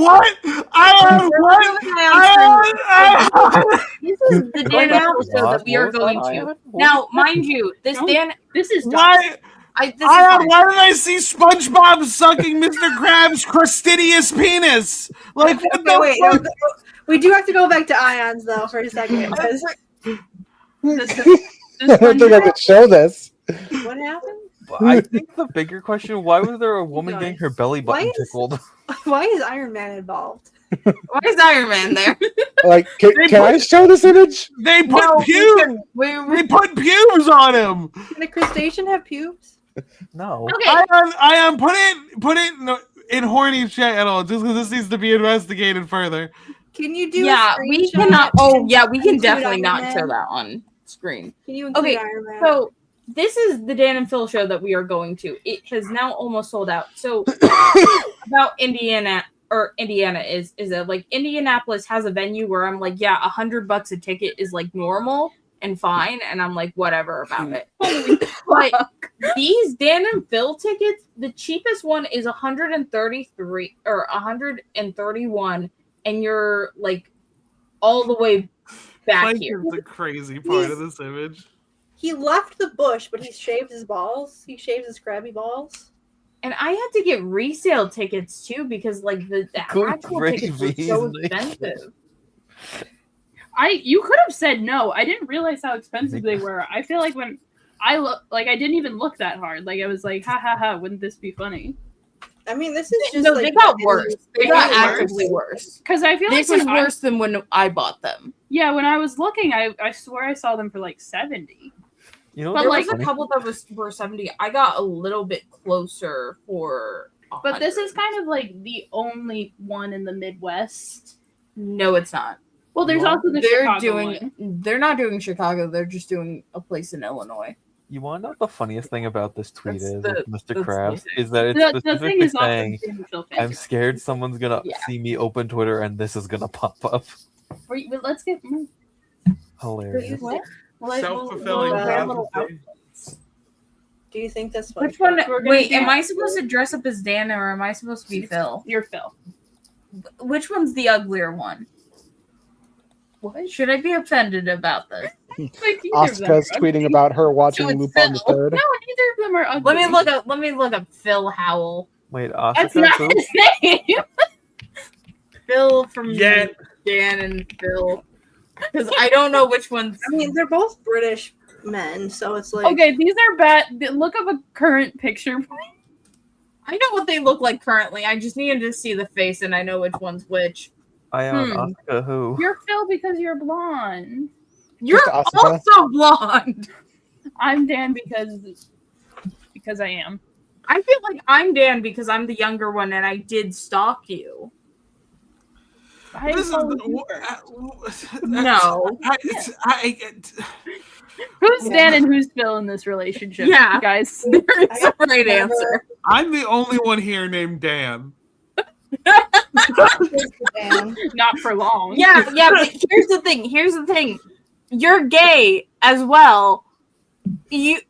what? Ayaan, what? Ayaan. This is the Dan and Phil show that we are going to. Now, mind you, this is Why? Ayaan, why did I see SpongeBob sucking Mr. Krabs' crustidious penis? Like, what the fuck? No, we do have to go back to Ions though for a second. Because I don't think I could show this. what happened? I think the bigger question: why was there a woman getting her belly button tickled? Why is Iron Man involved? Why is Iron Man there? Like, can I show this image? They put pubes. They put pubes on him. Can a crustacean have pubes? No. Okay. Ayaan, put it in horny channel just because this needs to be investigated further. Can you do? Yeah, a we screenshot cannot. Oh, and yeah, we can include definitely Iron not Man? show that on screen. Can you include Okay, Iron Man? so this is the Dan and Phil show that we are going to. It has now almost sold out. So about Indiana is that like Indianapolis has a venue where I'm like, yeah, $100 a ticket is like normal and fine, and I'm like, whatever about it. But these Dan and Phil tickets, the cheapest one is 133 or 131, and you're like all the way back Mike here. is the crazy part of this image. He left the bush, but he shaved his balls. He shaves his crabby balls. And I had to get resale tickets too because like the actual tickets were so expensive. You could have said no. I didn't realize how expensive they were. I feel like when I I didn't even look that hard. Like I was like, ha ha ha, wouldn't this be funny? I mean, this is just No, like they got worse. They got actively worse. Because I feel This like is worse than when I bought them. Yeah, when I was looking, I swear I saw them for like 70. You know, But what's like funny? a couple that were 70. I got a little bit closer for 100. But this is kind of like the only one in the Midwest. No, it's not. Well, there's also the Chicago one. They're not doing Chicago. They're just doing a place in Illinois. You want to know what the funniest thing about this tweet That's is, the- with Mr. that's Krabs, the- is that it's The thing specifically is also saying, Dan and Phil I'm fans. scared someone's gonna Yeah. see me open Twitter and this is gonna pop up. Wait, but let's get Hilarious. what? Self-fulfilling prophecy. Do you think that's what? Which one? We're gonna Wait, do- am I supposed to dress up as Dan or am I supposed to be Phil? You're Phil. Which one's the uglier one? What? Should I be offended about this? Like, neither of them Asuka's are tweeting ugly. about her watching So it's Lupin the Phil. Third. No, neither of them are ugly. Let me look up Phil Howell. Wait, That's Asuka not too? his name. Phil from Yeah. Dan and Phil. Because I don't know which one's. I mean, they're both British men, so it's like Okay, these are bad. Look up a current picture. I know what they look like currently. I just needed to see the face and I know which one's which. Ayaan, Asuka who? You're Phil because you're blonde. You're Asuka. also blonde. I'm Dan because I am. I feel like I'm Dan because I'm the younger one and I did stalk you. This is No. Who's Dan and who's Phil in this relationship? Yeah. guys. There's a right answer. I'm the only one here named Dan. Dan. Not for long. Yeah, but here's the thing. You're gay as well. You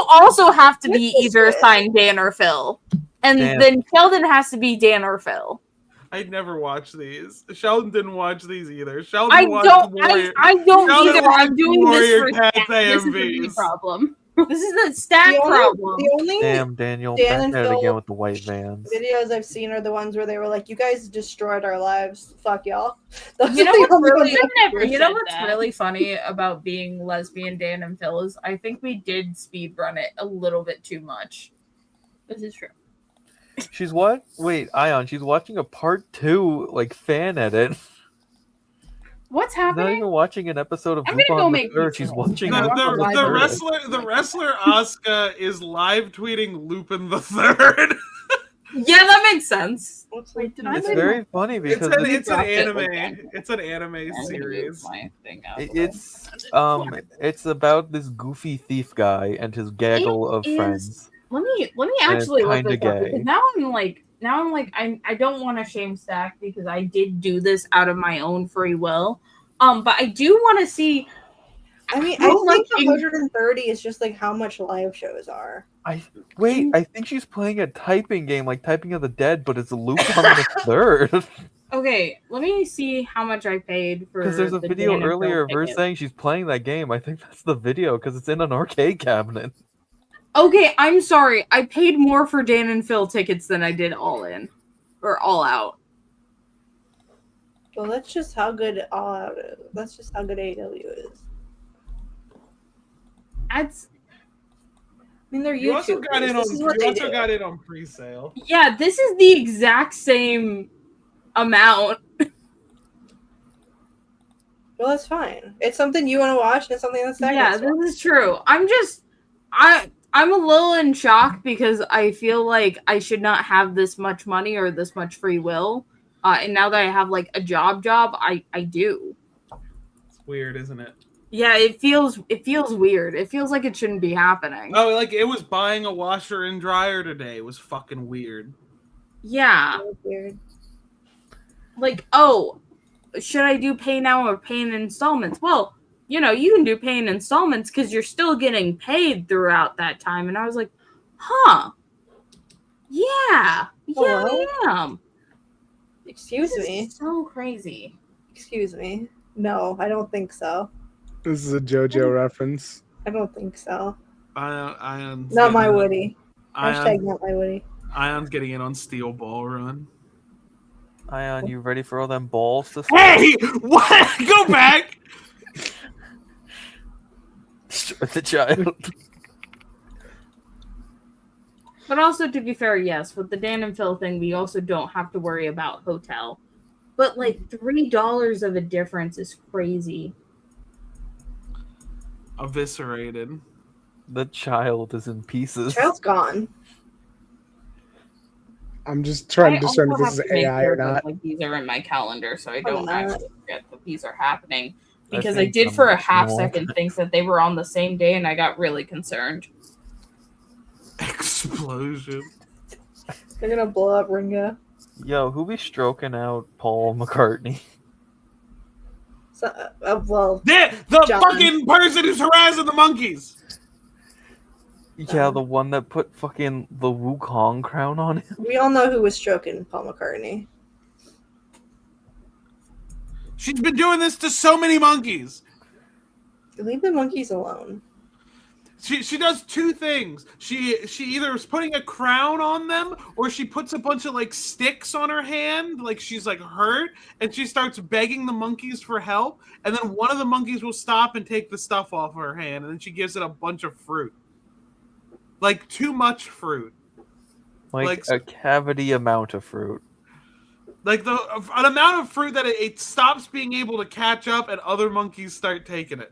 also have to be either assigned Dan or Phil. And Dan. then Sheldon has to be Dan or Phil. I never watched these. Sheldon didn't watch these either. Sheldon I watched don't Warrior. either. I'm doing Warrior this for Cats stats. This is the AMVs. problem. This is a stat problem. The only Damn, Daniel, Dan back and at it Phil again with the white vans. videos I've seen are the ones where they were like, "You guys destroyed our lives. Fuck y'all." Those You know are the what's only really, ones I've never you know said what's that. really funny about being lesbian Dan and Phil is I think we did speed run it a little bit too much. This is true. She's what? Wait, Ayaan, she's watching a part 2 like fan edit. What's She's not happening? even watching an episode of I'm gonna go Lupin make the Third. pizza. She's watching No, Lupin the- the The Third. wrestler Asuka is live tweeting Lupin the Third. Yeah, that makes sense. Wait, did I It's make very funny because It's an dropped it anime. again. It's an anime series. it's about this goofy thief guy and his gaggle of is- friends. Let me actually look kinda this up, gay. because I don't want to shame Stack because I did do this out of my own free will. But I do want to see. I mean, how I think much 130 is just like how much live shows are. I think she's playing a typing game like Typing of the Dead, but it's Luke on the third. Okay, let me see how much I paid for. Because there's a the video Dan and Phil earlier of her ticket. saying she's playing that game. I think that's the video because it's in an arcade cabinet. Okay, I'm sorry. I paid more for Dan and Phil tickets than I did All In or All Out. Well, that's just how good All Out is. That's just how good AEW is. That's. I mean, they're You also YouTubers. got in on. This is what You they also do. got in on pre-sale. Yeah, this is the exact same amount. Well, that's fine. It's something you want to watch, and it's something that's Yeah, this is true. I'm a little in shock because I feel like I should not have this much money or this much free will. And now that I have like a job, I do. It's weird, isn't it? Yeah, it feels weird. It feels like it shouldn't be happening. Oh, like it was buying a washer and dryer today. It was fucking weird. Yeah. Weird. Like, oh, should I do pay now or pay in installments? Well, you can do pay in installments because you're still getting paid throughout that time. And I was like, huh. Yeah. Hello? Yeah, I am. Excuse This me. is so crazy. Excuse me. No, I don't think so. This is a JoJo reference. I don't think so. Ayaan. Not my Woody. Hashtag Ayaan, not my Woody. Ayon's getting in on Steel Ball Run. Ayaan, you ready for all them balls to Hey! What? Go back! with the child? But also, to be fair, yes, with the Dan and Phil thing, we also don't have to worry about hotel. But like $3 of a difference is crazy. Eviscerated. The child is in pieces. Child's gone. I'm just trying to I discern if also this is have to make AI sure or that, not. like, these are in my calendar, so I Probably don't not. actually forget that these are happening. Because I think did for a some half more. second think that they were on the same day, and I got really concerned. Explosion. They're gonna blow up Ringo. Yo, who be stroking out Paul McCartney? So, well, The John. fucking person who's harassing the monkeys. Yeah, the one that put fucking the Wukong crown on him. we all know who was stroking Paul McCartney. She's been doing this to so many monkeys. Leave the monkeys alone. She does two things. She either is putting a crown on them, or she puts a bunch of like sticks on her hand, like she's like hurt, and she starts begging the monkeys for help. And then one of the monkeys will stop and take the stuff off her hand, and then she gives it a bunch of fruit, like too much fruit, Like a cavity amount of fruit. like an amount of fruit that it stops being able to catch up, and other monkeys start taking it.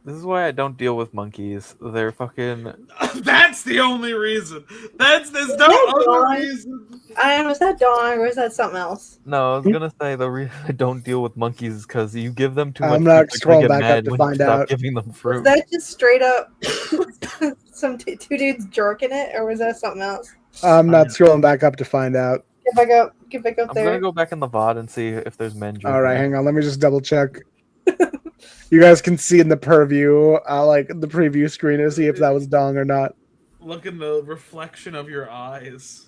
This is why I don't deal with monkeys. They're fucking. That's the only reason. There's no other reason. Was that Dawn or was that something else? No, I was gonna say the reason I don't deal with monkeys is because you give them too much. I'm not fruit, they're gonna scrolling get back up mad to when find you stop out. giving them Was fruit. that just straight up two dudes jerking it, or was that something else? I'm not scrolling back up to find out. Get back up. Get back up I'm there. gonna go back in the VOD and see if there's men. All right, hang on. Let me just double check. You guys can see in the purview, like the preview screen, to see if that was Dong or not. Look in the reflection of your eyes.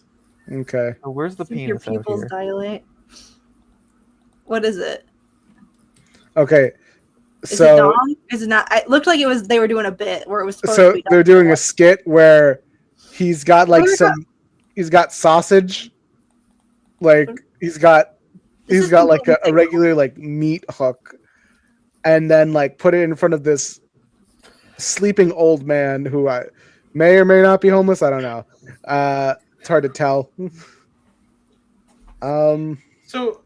Okay. So where's the See if your penis out pupils here? dilate. What is it? Okay. Is it So Dawn? Is it not? It looked like it was. They were doing a bit where it was supposed to so be. they're doing a skit where he's got like Oh my God. he's got sausage, like he's got like a regular like meat hook, and then like put it in front of this sleeping old man who may or may not be homeless. I don't know. It's hard to tell. So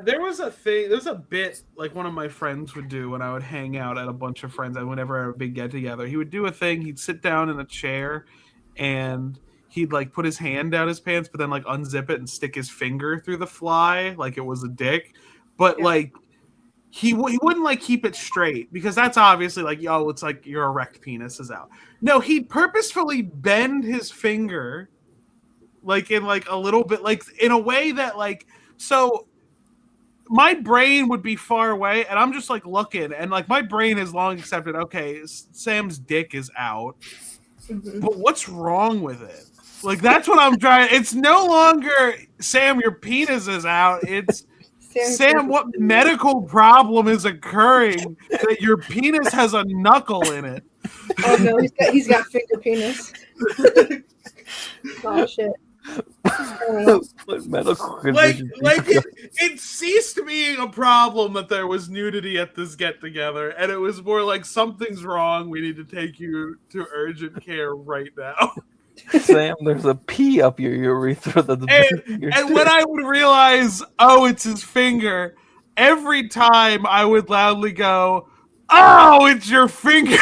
there was a bit like one of my friends would do when I would hang out at a bunch of friends, and whenever I had a big get together, he would do a thing. He'd sit down in a chair and he'd like put his hand down his pants, but then like unzip it and stick his finger through the fly like it was a dick. But like he wouldn't like keep it straight because that's obviously like, yo, it's like your erect penis is out. No, he'd purposefully bend his finger like in like a little bit, like in a way that like, so my brain would be far away and I'm just like looking and like my brain has long accepted, okay, Sam's dick is out, but what's wrong with it? Like, that's what I'm trying. It's no longer Sam, your penis is out. It's Sam, what medical problem is occurring that your penis has a knuckle in it? Oh no, he's got finger penis. Oh shit. What medical Like condition? it ceased being a problem that there was nudity at this get together, and it was more like something's wrong. We need to take you to urgent care right now. Sam, there's a pee up your urethra. And when I would realize, oh, it's his finger, every time I would loudly go, oh, it's your finger.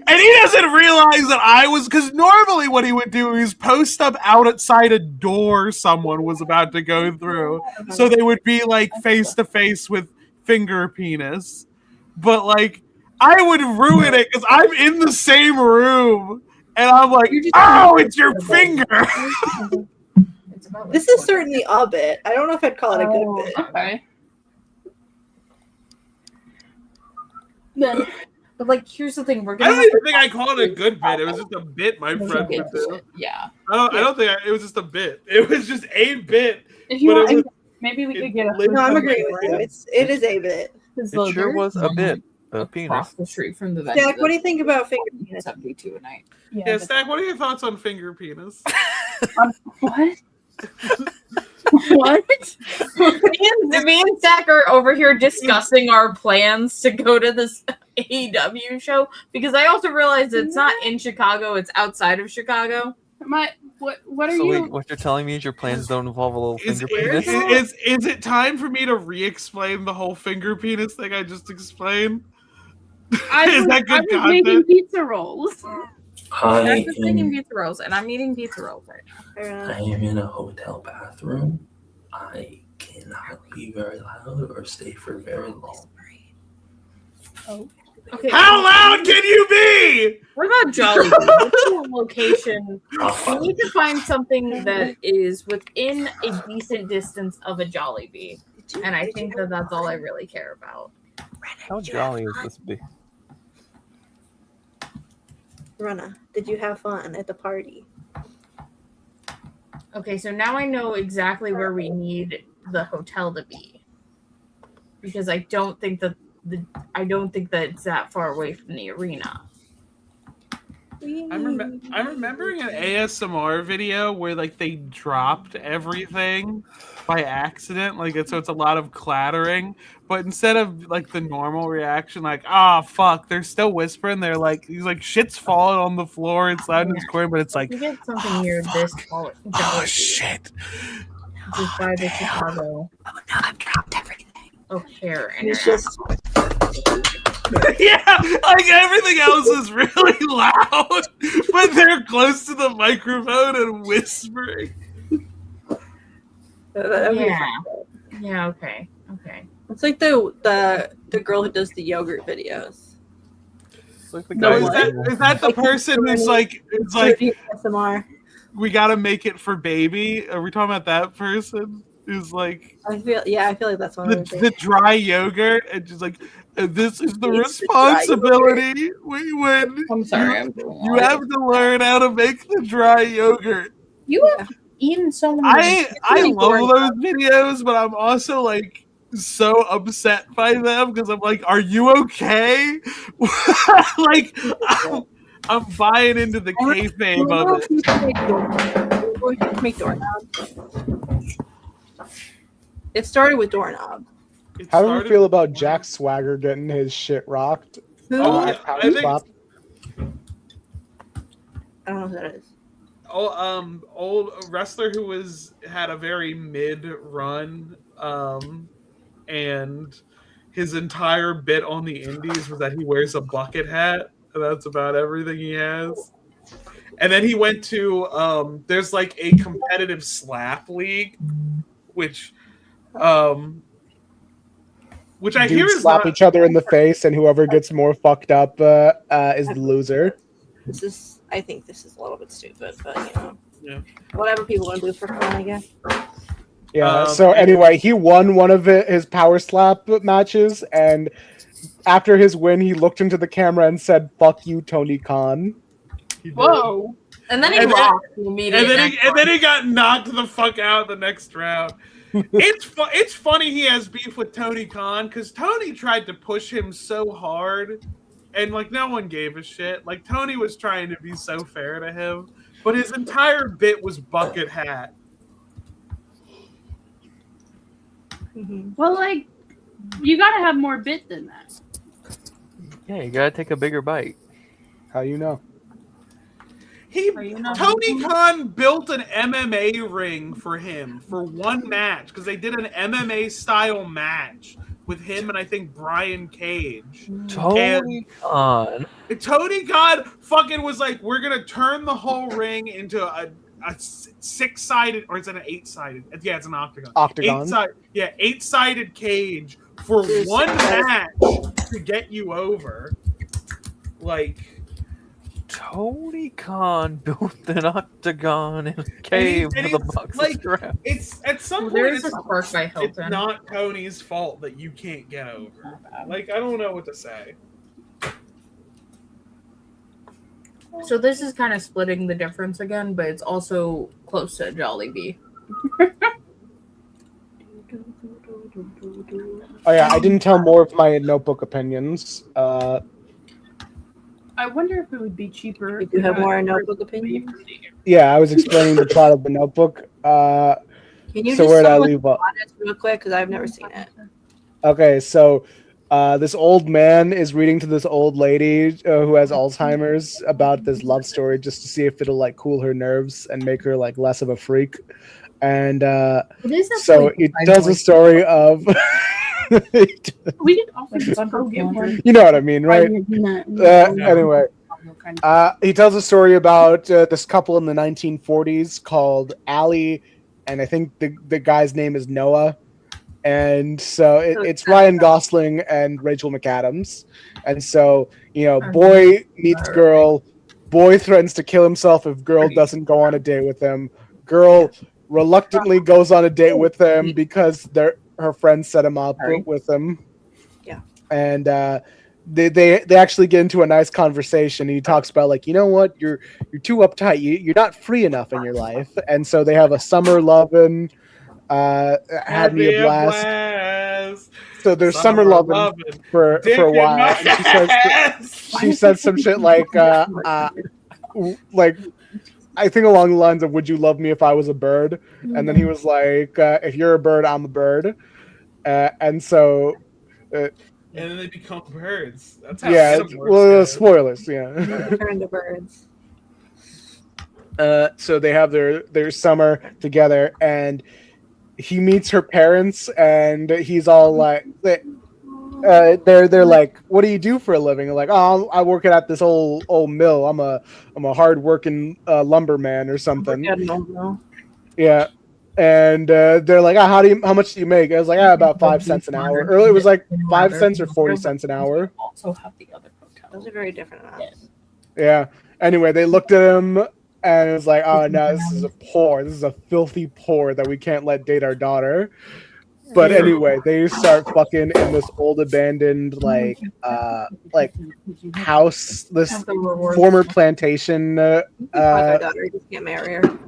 And he doesn't realize that I was, because normally what he would do is post up outside a door someone was about to go through. So they would be like face to face with finger penis. But like, I would ruin it because I'm in the same room and I'm like, oh, it's your finger. This is certainly a bit. I don't know if I'd call it a good bit. Okay. Then, but like, here's the thing: we're I gonna. don't even think I called it a good bit. It was just a bit my friend would do. Yeah. I don't think it was just a bit. It was just a bit. If you want, maybe we could get a. No, I'm agreeing with you. It is a bit. It sure was a bit. A penis. Across the street from the Stack, what do you think about finger penis? 72 a night. Yeah, Stack, what are your thoughts on finger penis? What? What? Me and Stack are over here discussing our plans to go to this AEW show because I also realized it's not in Chicago; it's outside of Chicago. What are so you? Wait, what you're telling me is your plans don't involve a little finger penis? Is it time for me to re-explain the whole finger penis thing I just explained? Is that good I was making content? pizza rolls. I'm just making pizza rolls, and I'm eating pizza rolls right now. I am in a hotel bathroom. I cannot be very loud or stay for very long. Oh. Okay. How loud can you be? What about Jollibee? What's your location? We need to find something that is within a decent distance of a Jollibee, and I think that that's all I really care about. How jolly is this be? Rena, did you have fun at the party? Okay, so now I know exactly where we need the hotel to be, because I don't think that it's that far away from the arena. I'm remembering an ASMR video where like they dropped everything by accident, like so it's a lot of clattering, but instead of like the normal reaction, like fuck, they're still whispering. They're like, he's like, shit's falling on the floor. It's loud in his corner, but it's like, we get something near this. Shit. Just by the Chicago. Oh no, I've dropped everything. Hair and it's just. Yeah, like everything else is really loud, but they're close to the microphone and whispering. Yeah. Okay. It's like the girl who does the yogurt videos. Like the No, guy is that the person who's like, it's like, ASMR. we gotta make it for baby? Are we talking about that person? Who's like, I feel like that's one of the dry yogurt, and just like, this is the responsibility. I'm sorry. You have to learn how to make the dry yogurt. You have eaten so many. I love those videos, but I'm also like so upset by them because I'm like, are you okay? Like, I'm buying into the kayfabe of it. Make doorknob. It started with doorknob. How do you feel about Jack Swagger getting his shit rocked? I think. I don't know who that is. Old wrestler who had a very mid run, and his entire bit on the indies was that he wears a bucket hat, and that's about everything he has. And then he went to there's like a competitive slap league, which Which I hear Dudes is slap not. each other in the face, and whoever gets more fucked up is the loser. I think this is a little bit stupid, but Yeah. whatever people want to do for fun, I guess. Yeah. So anyway, he won one of his power slap matches, and after his win, he looked into the camera and said, "Fuck you, Tony Khan." Whoa. And then he lost immediately. And then he got knocked the fuck out the next round. It's funny he has beef with Tony Khan because Tony tried to push him so hard, and like no one gave a shit. Like Tony was trying to be so fair to him, but his entire bit was bucket hat. Well, like, you gotta have more bit than that. Yeah, you gotta take a bigger bite. How you know? Tony Khan built an MMA ring for him for one match because they did an MMA style match with him and I think Brian Cage. Tony Khan. Tony Khan fucking was like, we're gonna turn the whole ring into a 6-sided, or is it an 8-sided? Yeah, it's an octagon. Octagon. 8-sided cage for one match to get you over. Like. Tony Khan built an octagon in a cave with a box of scraps. It's at some point it's not Tony's fault that you can't get over that. Like I don't know what to say. So this is kind of splitting the difference again, but it's also close to Jollibee. Oh yeah, I didn't tell more of my Notebook opinions. I wonder if it would be cheaper. You have more Notebook opinions? Yeah, I was explaining the plot of the Notebook. Can you so just where did I tell us leave off? real quick? Because I've never seen it. Okay, so this old man is reading to this old lady who has Alzheimer's about this love story just to see if it'll like cool her nerves and make her like less of a freak. And so it tells a story of. We could also just go get one. You know what I mean, right? Anyway, he tells a story about this couple in the 1940s called Allie, and I think the guy's name is Noah. And so it's Ryan Gosling and Rachel McAdams. And so, boy meets girl, boy threatens to kill himself if girl doesn't go on a date with him. Girl reluctantly goes on a date with them because her friends set him up with him. Yeah. And they actually get into a nice conversation. He talks about like, you know what, you're too uptight. You're not free enough in your life. And so they have a summer lovin'. Had me a blast. So there's summer lovin' for a while. And she says some shit like I think along the lines of "Would you love me if I was a bird?" And then he was like, "If you're a bird, I'm a bird." And so, and then they become birds. That's how it works. Well, spoilers. Yeah. Turn to birds. So they have their summer together, and he meets her parents, and he's all like, they're like, "What do you do for a living?" They're like, "Oh, I work at this old mill. I'm a hard working lumberman or something." Yeah, and they're like, "How much do you make?" I was like, "About 5 cents an hour." Earlier it was like 5 cents or 40 cents an hour. Also have the other hotel. Those are very different amounts. Yeah. Anyway, they looked at him. And it was like, oh no, this is a filthy poor that we can't let date our daughter. But anyway, they start fucking in this old abandoned like house, this former plantation. My daughter just can't marry her.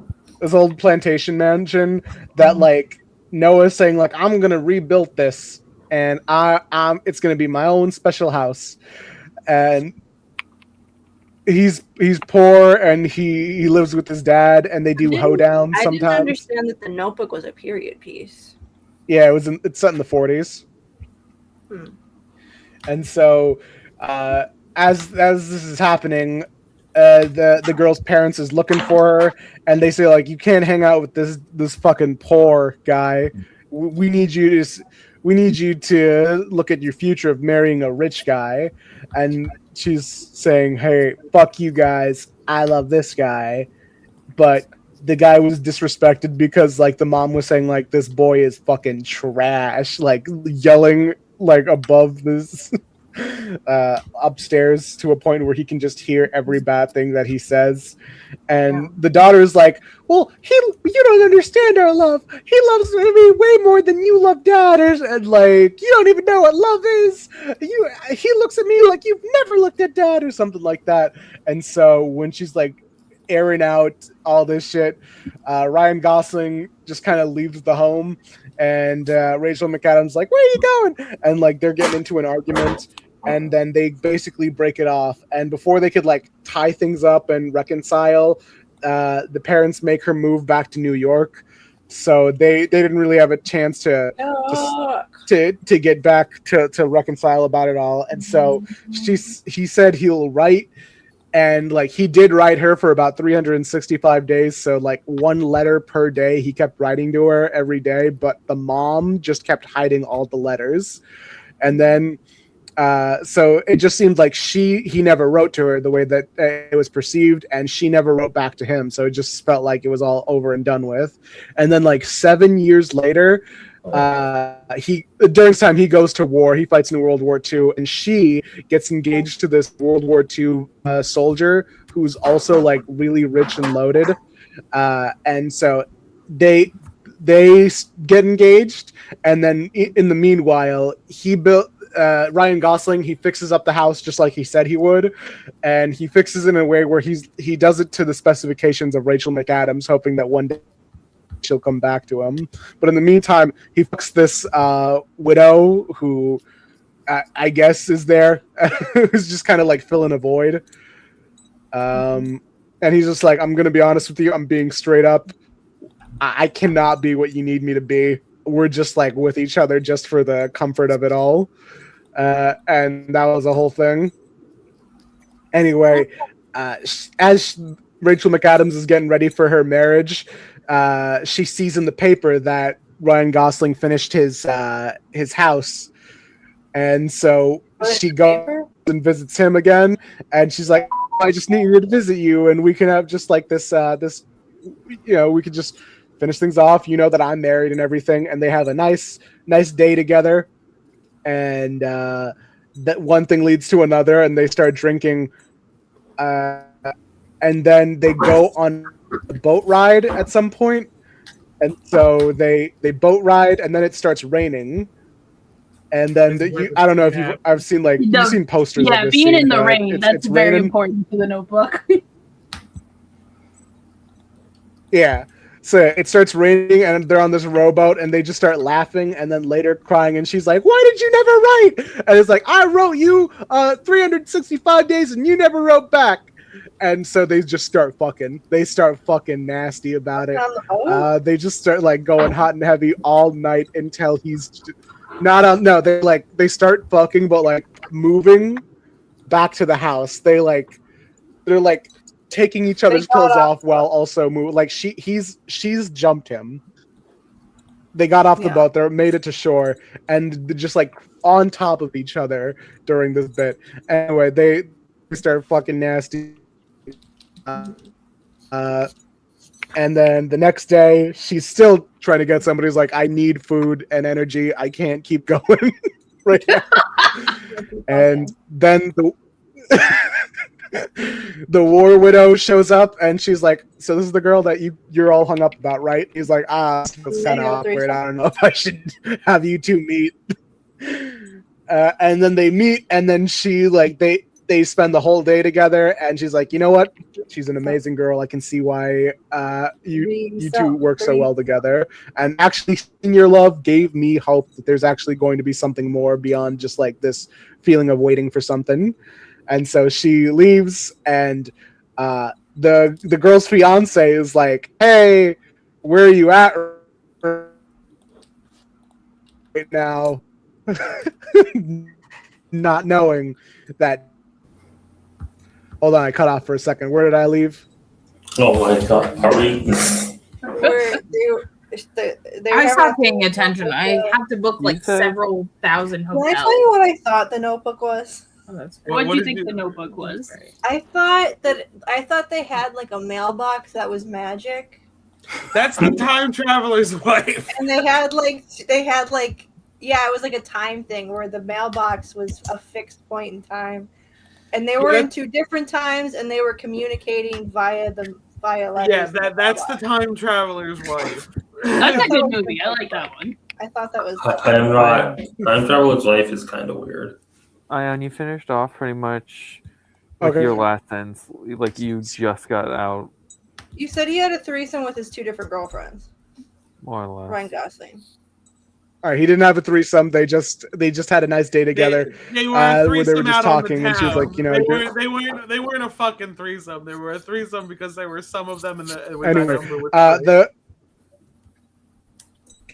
This old plantation mansion that like Noah's saying like, I'm gonna rebuild this, and it's gonna be my own special house, and. He's poor and he lives with his dad and they do hoedown sometimes. I didn't understand that the Notebook was a period piece. Yeah, it's set in the 40s. And so as this is happening, the girl's parents is looking for her and they say like, you can't hang out with this fucking poor guy. We need you to look at your future of marrying a rich guy. And she's saying, hey, fuck you guys. I love this guy. But the guy was disrespected because like the mom was saying like this boy is fucking trash, like yelling like above this upstairs to a point where he can just hear every bad thing that he says. And the daughter is like, well, you don't understand our love. He loves me way more than you love dad. And like, you don't even know what love is. He looks at me like you've never looked at dad or something like that. And so when she's like airing out all this shit, Ryan Gosling just kind of leaves the home, and Rachel McAdams like, where are you going? And like they're getting into an argument, and then they basically break it off. And before they could like tie things up and reconcile, the parents make her move back to New York. So they didn't really have a chance to get back to reconcile about it all. And so he said he'll write, and like he did write her for about 365 days. So like one letter per day he kept writing to her every day, but the mom just kept hiding all the letters. And then so it just seemed like he never wrote to her the way that it was perceived, and she never wrote back to him. So it just felt like it was all over and done with. And then like 7 years later, during this time he goes to war. He fights in World War II, and she gets engaged to this World War II soldier who's also like really rich and loaded. And so they get engaged, and then in the meanwhile, Ryan Gosling, he fixes up the house just like he said he would, and he fixes it in a way where he does it to the specifications of Rachel McAdams, hoping that one day she'll come back to him. But in the meantime, he fucks this widow who I guess is there, who's just kind of like filling a void. And he's just like, I'm gonna be honest with you, I'm being straight up. I cannot be what you need me to be. We're just like with each other just for the comfort of it all. And that was the whole thing. Anyway, as Rachel McAdams is getting ready for her marriage, she sees in the paper that Ryan Gosling finished his house. And so she goes and visits him again. And she's like, I just needed to visit you, and we can have just like this, we could just finish things off. You know that I'm married and everything. And they have a nice day together. And that one thing leads to another, and they start drinking. And then they go on a boat ride at some point. And so they boat ride, and then it starts raining. And then I don't know if I've seen like you've seen posters. Yeah, of this being scene, in the rain, that's very raining. important to the Notebook. Yeah. So it starts raining, and they're on this rowboat, and they just start laughing, and then later crying. And she's like, "Why did you never write?" And it's like, "I wrote you 365 days, and you never wrote back." And so they just start fucking. They start fucking nasty about it. They just start like going hot and heavy all night until he's not on. No, they start fucking, but like moving back to the house. They're like taking each other's clothes off while also moving. Like she's jumped him. They got off the boat. They made it to shore, and they're just like on top of each other during this bit. Anyway, they start fucking nasty. And then the next day, she's still trying to get somebody who's like, I need food and energy. I can't keep going right now. And then the war widow shows up, and she's like, so this is the girl that you're all hung up about, right? He's like, it's kind of awkward. I don't know if I should have you two meet. And then they meet, and then she like they spend the whole day together, and she's like, you know what? She's an amazing girl. I can see why you two work so well together. And actually, seeing your love gave me hope that there's actually going to be something more beyond just like this feeling of waiting for something. And so she leaves, and the girl's fiance is like, hey, where are you at right now? Not knowing that. Hold on, I cut off for a second. Where did I leave? Oh my god, are we? I stopped paying attention. I have to book like several thousand hotels. Can I tell you what I thought the Notebook was? Oh, that's what do you think the Notebook was? I thought they had like a mailbox that was magic, That's the time traveler's wife. And they had like it was like a time thing where the mailbox was a fixed point in time, and they were in two different times, and they were communicating via letters. Yeah, that's the time traveler's wife. That's a good movie. I like that one. I thought that was. Time traveler's wife is kind of weird. Ayaan, you finished off pretty much with Okay. your last sentence. Like you just got out, You said he had a threesome with his two different girlfriends, more or less. Ryan Gosling. All right, he didn't have a threesome. They just had a nice day together. They were a where they were threesome just out on the talking, and she was town. like, you know, they weren't a fucking threesome. They were a threesome because there were some of them in the.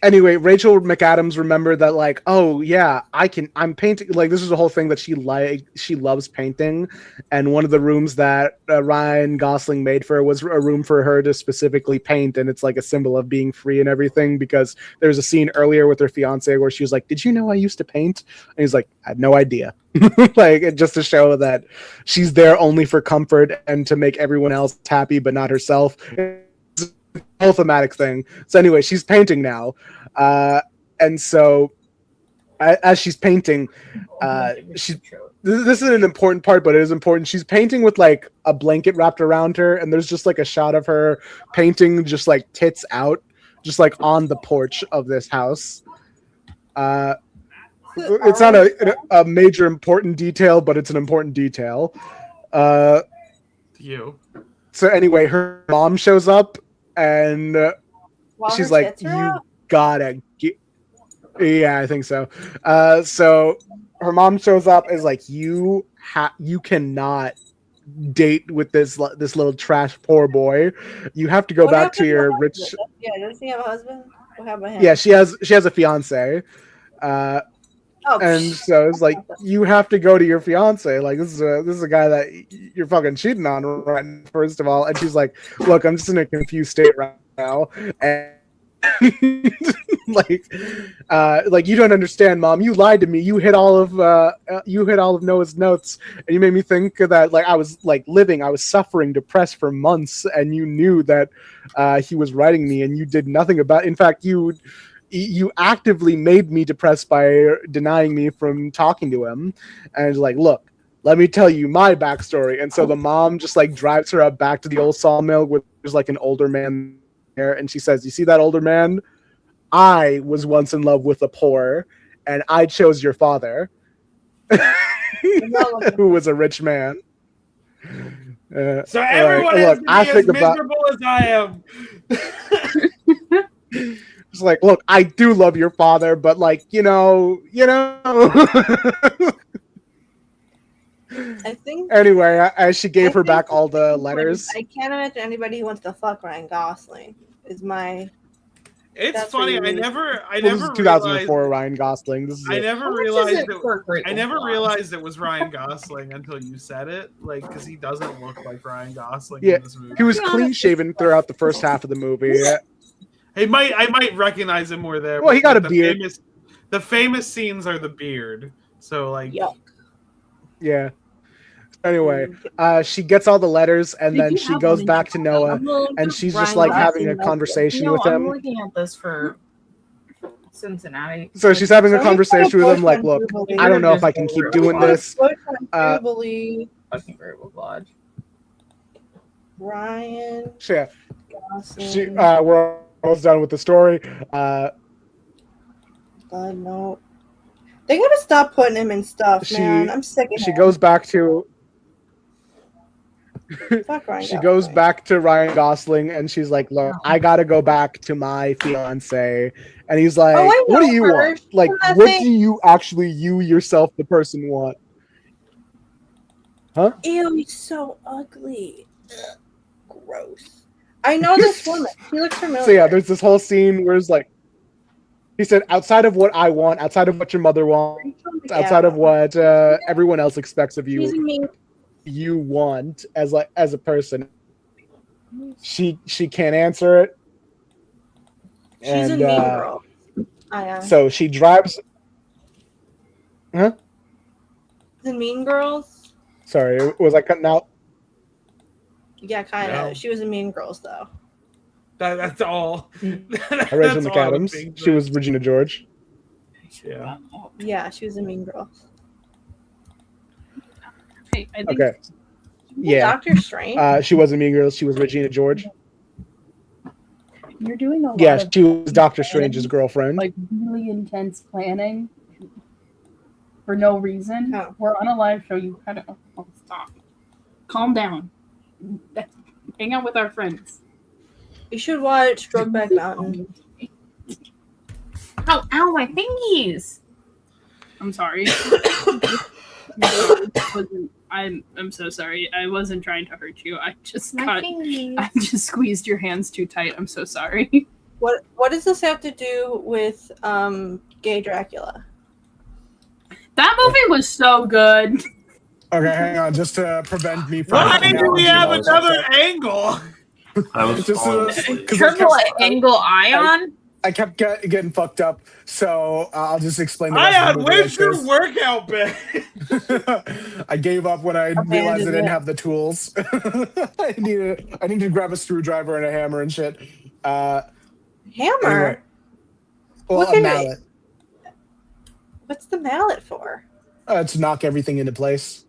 Anyway, Rachel McAdams remembered that, like, oh yeah, I'm painting. Like, this is a whole thing that she loves painting, and one of the rooms that Ryan Gosling made for her was a room for her to specifically paint, and it's like a symbol of being free and everything. Because there's a scene earlier with her fiance where she was like, "Did you know I used to paint?" And he's like, "I had no idea." Like, just to show that she's there only for comfort and to make everyone else happy, but not herself. Whole thematic thing. So anyway, she's painting now, and so as she's painting, this isn't an important part, but it is important. She's painting with like a blanket wrapped around her, and there's just like a shot of her painting, just like tits out, just like on the porch of this house. It's not a major important detail, but it's an important detail. You. So anyway, her mom shows up. And she's like, "You gotta get." Yeah, I think so. So her mom shows up is like, "You cannot date with this little trash poor boy. You have to go back to your rich." Yeah, does he have a husband? What happened to him? Yeah, she has a fiance. And so it's like, you have to go to your fiance. Like, this is a guy that you're fucking cheating on, right? First of all, and she's like, "Look, I'm just in a confused state right now, and like you don't understand, Mom. You lied to me. You hid all of Noah's notes, and you made me think that like I was suffering, depressed for months, and you knew that he was writing me, and you did nothing about. In fact, you actively made me depressed by denying me from talking to him." And it's like, "Look, let me tell you my backstory." And so the mom just like drives her up back to the old sawmill where there's like an older man there, and she says, "You see that older man? I was once in love with a poor, and I chose your father, who was a rich man." So everyone has to be as miserable as I am. It's like, "Look, I do love your father, but like, you know." I think. Anyway, as she gave her back all the letters. I can't imagine anybody who wants to fuck Ryan Gosling. It's funny. I never. This is 2004 Ryan Gosling. I never realized it was Ryan Gosling until you said it. Like, because he doesn't look like Ryan Gosling in this movie. He was clean shaven throughout the first half of the movie. I might recognize him more there. Well, he got a beard. The famous scenes are the beard. So like, yeah. Anyway, she gets all the letters, and then she goes back to Noah, and she's just like having a conversation with him. I'm looking at this for Cincinnati. So she's having a conversation with him, like, "Look, I don't know if I can keep doing this." Fucking Variable Lodge. Ryan. Yeah. We're almost done with the story. No. They gotta stop putting him in stuff, man. I'm sick of him. She goes back to. She goes back to Ryan Gosling, and she's like, "Look, I gotta go back to my fiance." And he's like, "What do you want? Like, what do you actually, you yourself, the person, want?" Huh? Ew, he's so ugly. Ugh, gross. I know this woman. She looks familiar. So yeah, there's this whole scene where it's like, he said, "Outside of what I want, outside of what your mother wants, outside of what everyone else expects of you, you want as a person." She can't answer it. She's a mean girl. So she drives. Huh? The Mean Girls. Sorry, was I cutting out? Yeah, kind of. No. She was in Mean Girls, though. That's all. Rachel That's all I would McAdams. think, She was Regina George. Yeah. Yeah, she was a mean girl. Hey, I think Okay. Yeah. Doctor Strange. She wasn't Mean Girls. She was Regina George. you're doing a lot Yeah, of she was Doctor Strange's girlfriend. like really intense planning for no reason. Oh. We're on a live show. You kind of stop. Calm down. Hang out with our friends. You should watch Brokeback Mountain. Ow, my fingies! I'm sorry. I'm so sorry. I wasn't trying to hurt you. I just squeezed your hands too tight. I'm so sorry. What does this have to do with gay Dracula? That movie was so good. Okay, hang on, just to prevent me from. Why do we have another angle? I was Just falling asleep. Triple angle Ayaan? I kept getting fucked up, so I'll just explain. Ayaan, where's your workout bed? I gave up when I realized I didn't have the tools. I need to grab a screwdriver and a hammer and shit. Hammer? Anyway. Well, Look a at mallet. What's the mallet for? To knock everything into place.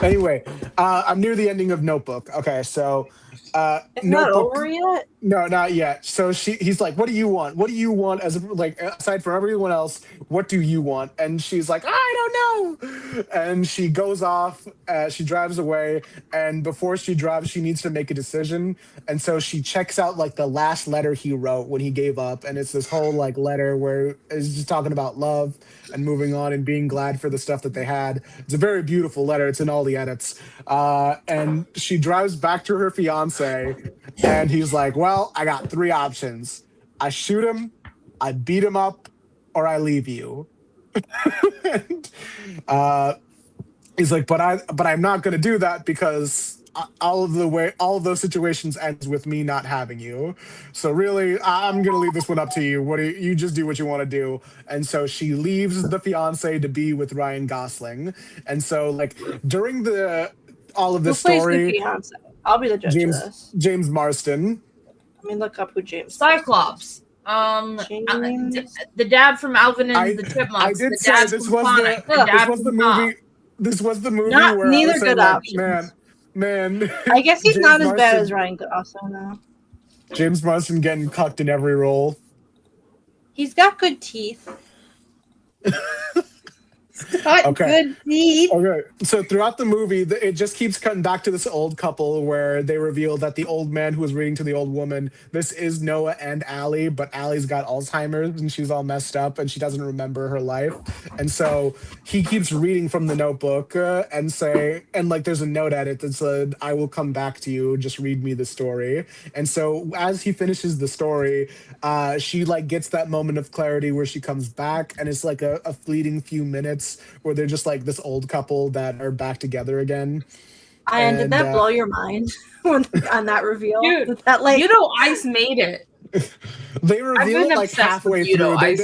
Anyway, I'm near the ending of Notebook. Okay, so It's not over yet? No, not yet. So he's like, "What do you want? What do you want as like aside from everyone else? What do you want?" And she's like, "I don't know." And she goes off. She drives away, and before she drives, she needs to make a decision. And so she checks out like the last letter he wrote when he gave up, and it's this whole like letter where it's just talking about love and moving on and being glad for the stuff that they had. It's a very beautiful letter. It's in all the edits. And she drives back to her fiance, and he's like, "Well, I got three options. I shoot him, I beat him up, or I leave you." And, he's like, but I'm not going to do that because all of those situations ends with me not having you. So really, I'm going to leave this one up to you. You just do what you want to do. And so she leaves the fiance to be with Ryan Gosling. And so like during all of this Who plays story, the fiance? I'll be the judge of this. James Marston. Let me look up who James. Cyclops. The dad from Alvin and the Chipmunks. I did the say dad this from was Sonic, the movie. This was the movie Not where neither I was saying, good like, options. man. I guess he's James not as bad Marsden- as Ryan Gosling though. James Marsden getting cucked in every role. He's got good teeth. Okay. Good teeth. Okay, so throughout the movie, it just keeps cutting back to this old couple where they reveal that the old man who was reading to the old woman, this is Noah and Allie, but Allie's got Alzheimer's and she's all messed up and she doesn't remember her life. And so he keeps reading from the notebook and like there's a note at it that said, "I will come back to you, just read me the story." And so as he finishes the story, she like gets that moment of clarity where she comes back and it's like a fleeting few minutes where they're just like this old couple that are back together again. And did that blow your mind on that reveal? Dude, that like Udo Ice made it. They reveal it like halfway through. They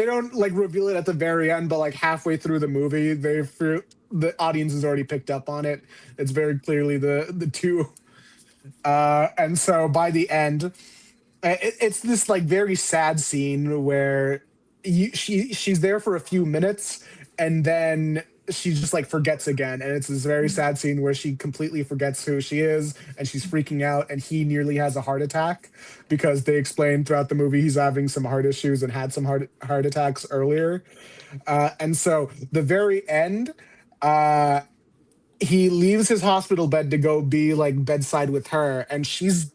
don't like reveal it at the very end, but like halfway through the movie, the audience has already picked up on it. It's very clearly the two. And so by the end, it's this like very sad scene where she's there for a few minutes and then she just like forgets again, and it's this very sad scene where she completely forgets who she is and she's freaking out, and he nearly has a heart attack because they explain throughout the movie he's having some heart issues and had some heart attacks earlier. And so the very end, he leaves his hospital bed to go be like bedside with her, and she's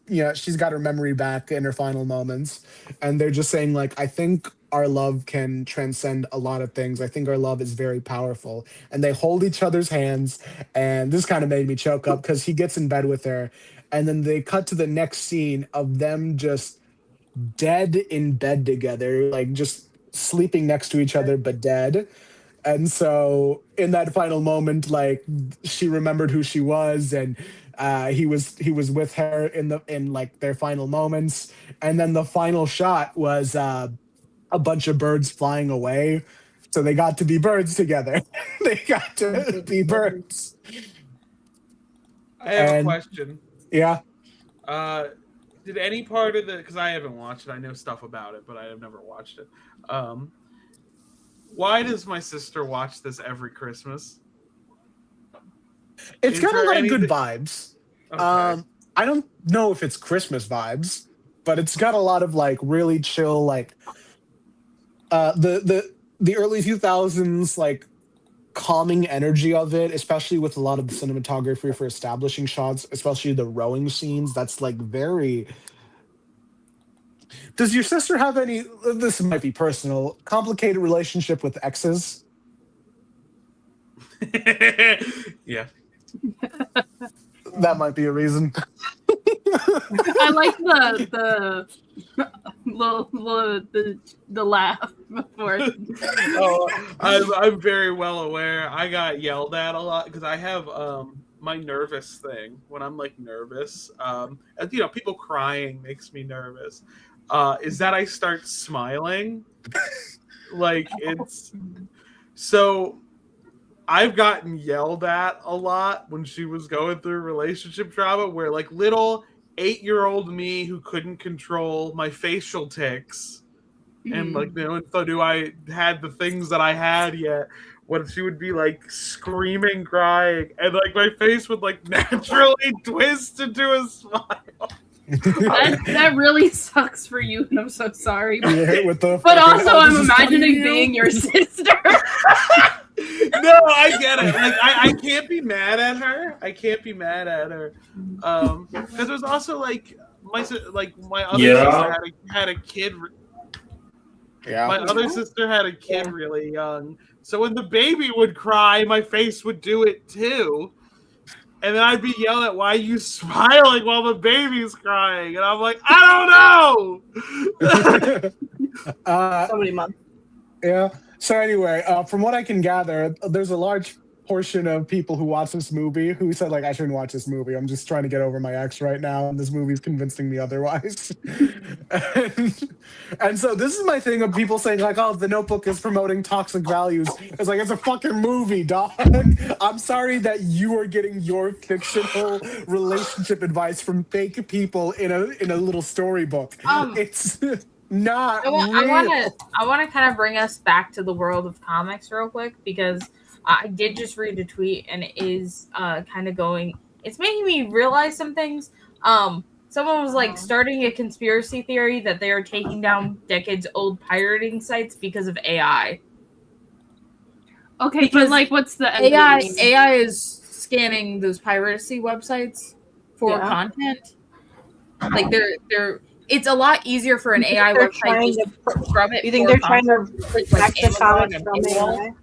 got her memory back in her final moments, and they're just saying like, "I think our love can transcend a lot of things. I think our love is very powerful." And they hold each other's hands, and this kind of made me choke up because he gets in bed with her, and then they cut to the next scene of them just dead in bed together, like just sleeping next to each other but dead. And so in that final moment, like she remembered who she was, and he was with her in like their final moments. And then the final shot was a bunch of birds flying away. So they got to be birds together. They got to be birds. I have a question. Yeah. Did any part of the, because I haven't watched it, I know stuff about it, but I have never watched it. Why does my sister watch this every Christmas? It's Is got a there lot of anything- good vibes. Okay. I don't know if it's Christmas vibes, but it's got a lot of like really chill, like the early 2000s like calming energy of it, especially with a lot of the cinematography for establishing shots, especially the rowing scenes. That's like very. Does your sister have any? This might be personal. Complicated relationship with exes? Yeah. That might be a reason. I like the laugh before. I'm very well aware. I got yelled at a lot because I have my nervous thing when I'm like nervous. People crying makes me nervous. Is that I start smiling? Like it's so. I've gotten yelled at a lot when she was going through relationship drama where like little 8-year-old me who couldn't control my facial tics and like knew I had the things that I had yet, when she would be like screaming, crying, and like my face would like naturally twist into a smile. That really sucks for you, and I'm so sorry. But also, I'm imagining being your sister. No, I get it. Like I can't be mad at her. Because there's also like my other sister had a kid. Yeah. My other sister had a kid really young, so when the baby would cry, my face would do it too. And then I'd be yelled at, "Why are you smiling while the baby's crying?" And I'm like, "I don't know." So many months. Yeah. So anyway, from what I can gather, there's a large portion of people who watch this movie who said like I shouldn't watch this movie. I'm just trying to get over my ex right now, and this movie's convincing me otherwise. and so this is my thing of people saying like, "Oh, The Notebook is promoting toxic values." It's like it's a fucking movie, dog. I'm sorry that you are getting your fictional relationship advice from fake people in a little storybook. It's not real. I want to kind of bring us back to the world of comics real quick, because I did just read a tweet and it is kind of going. It's making me realize some things. Someone was like starting a conspiracy theory that they are taking down decades-old pirating sites because of AI. Okay, Because but like, what's the AI is scanning those piracy websites for content. Like they're. It's a lot easier for an AI website to scrub it. You think they're trying to protect the comics from AI?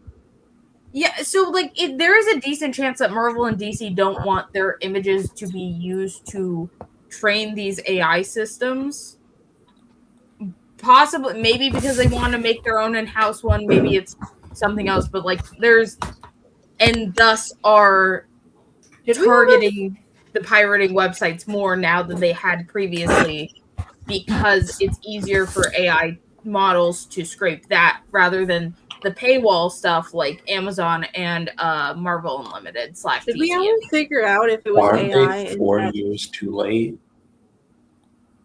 Yeah, so like there is a decent chance that Marvel and DC don't want their images to be used to train these AI systems. Possibly, maybe because they want to make their own in-house one. Maybe it's something else. But like, and thus are targeting the pirating websites more now than they had previously, because it's easier for AI models to scrape that rather than the paywall stuff like Amazon and Marvel Unlimited / Did DC. we ever figure out if it was Aren't AI they 4 years too late?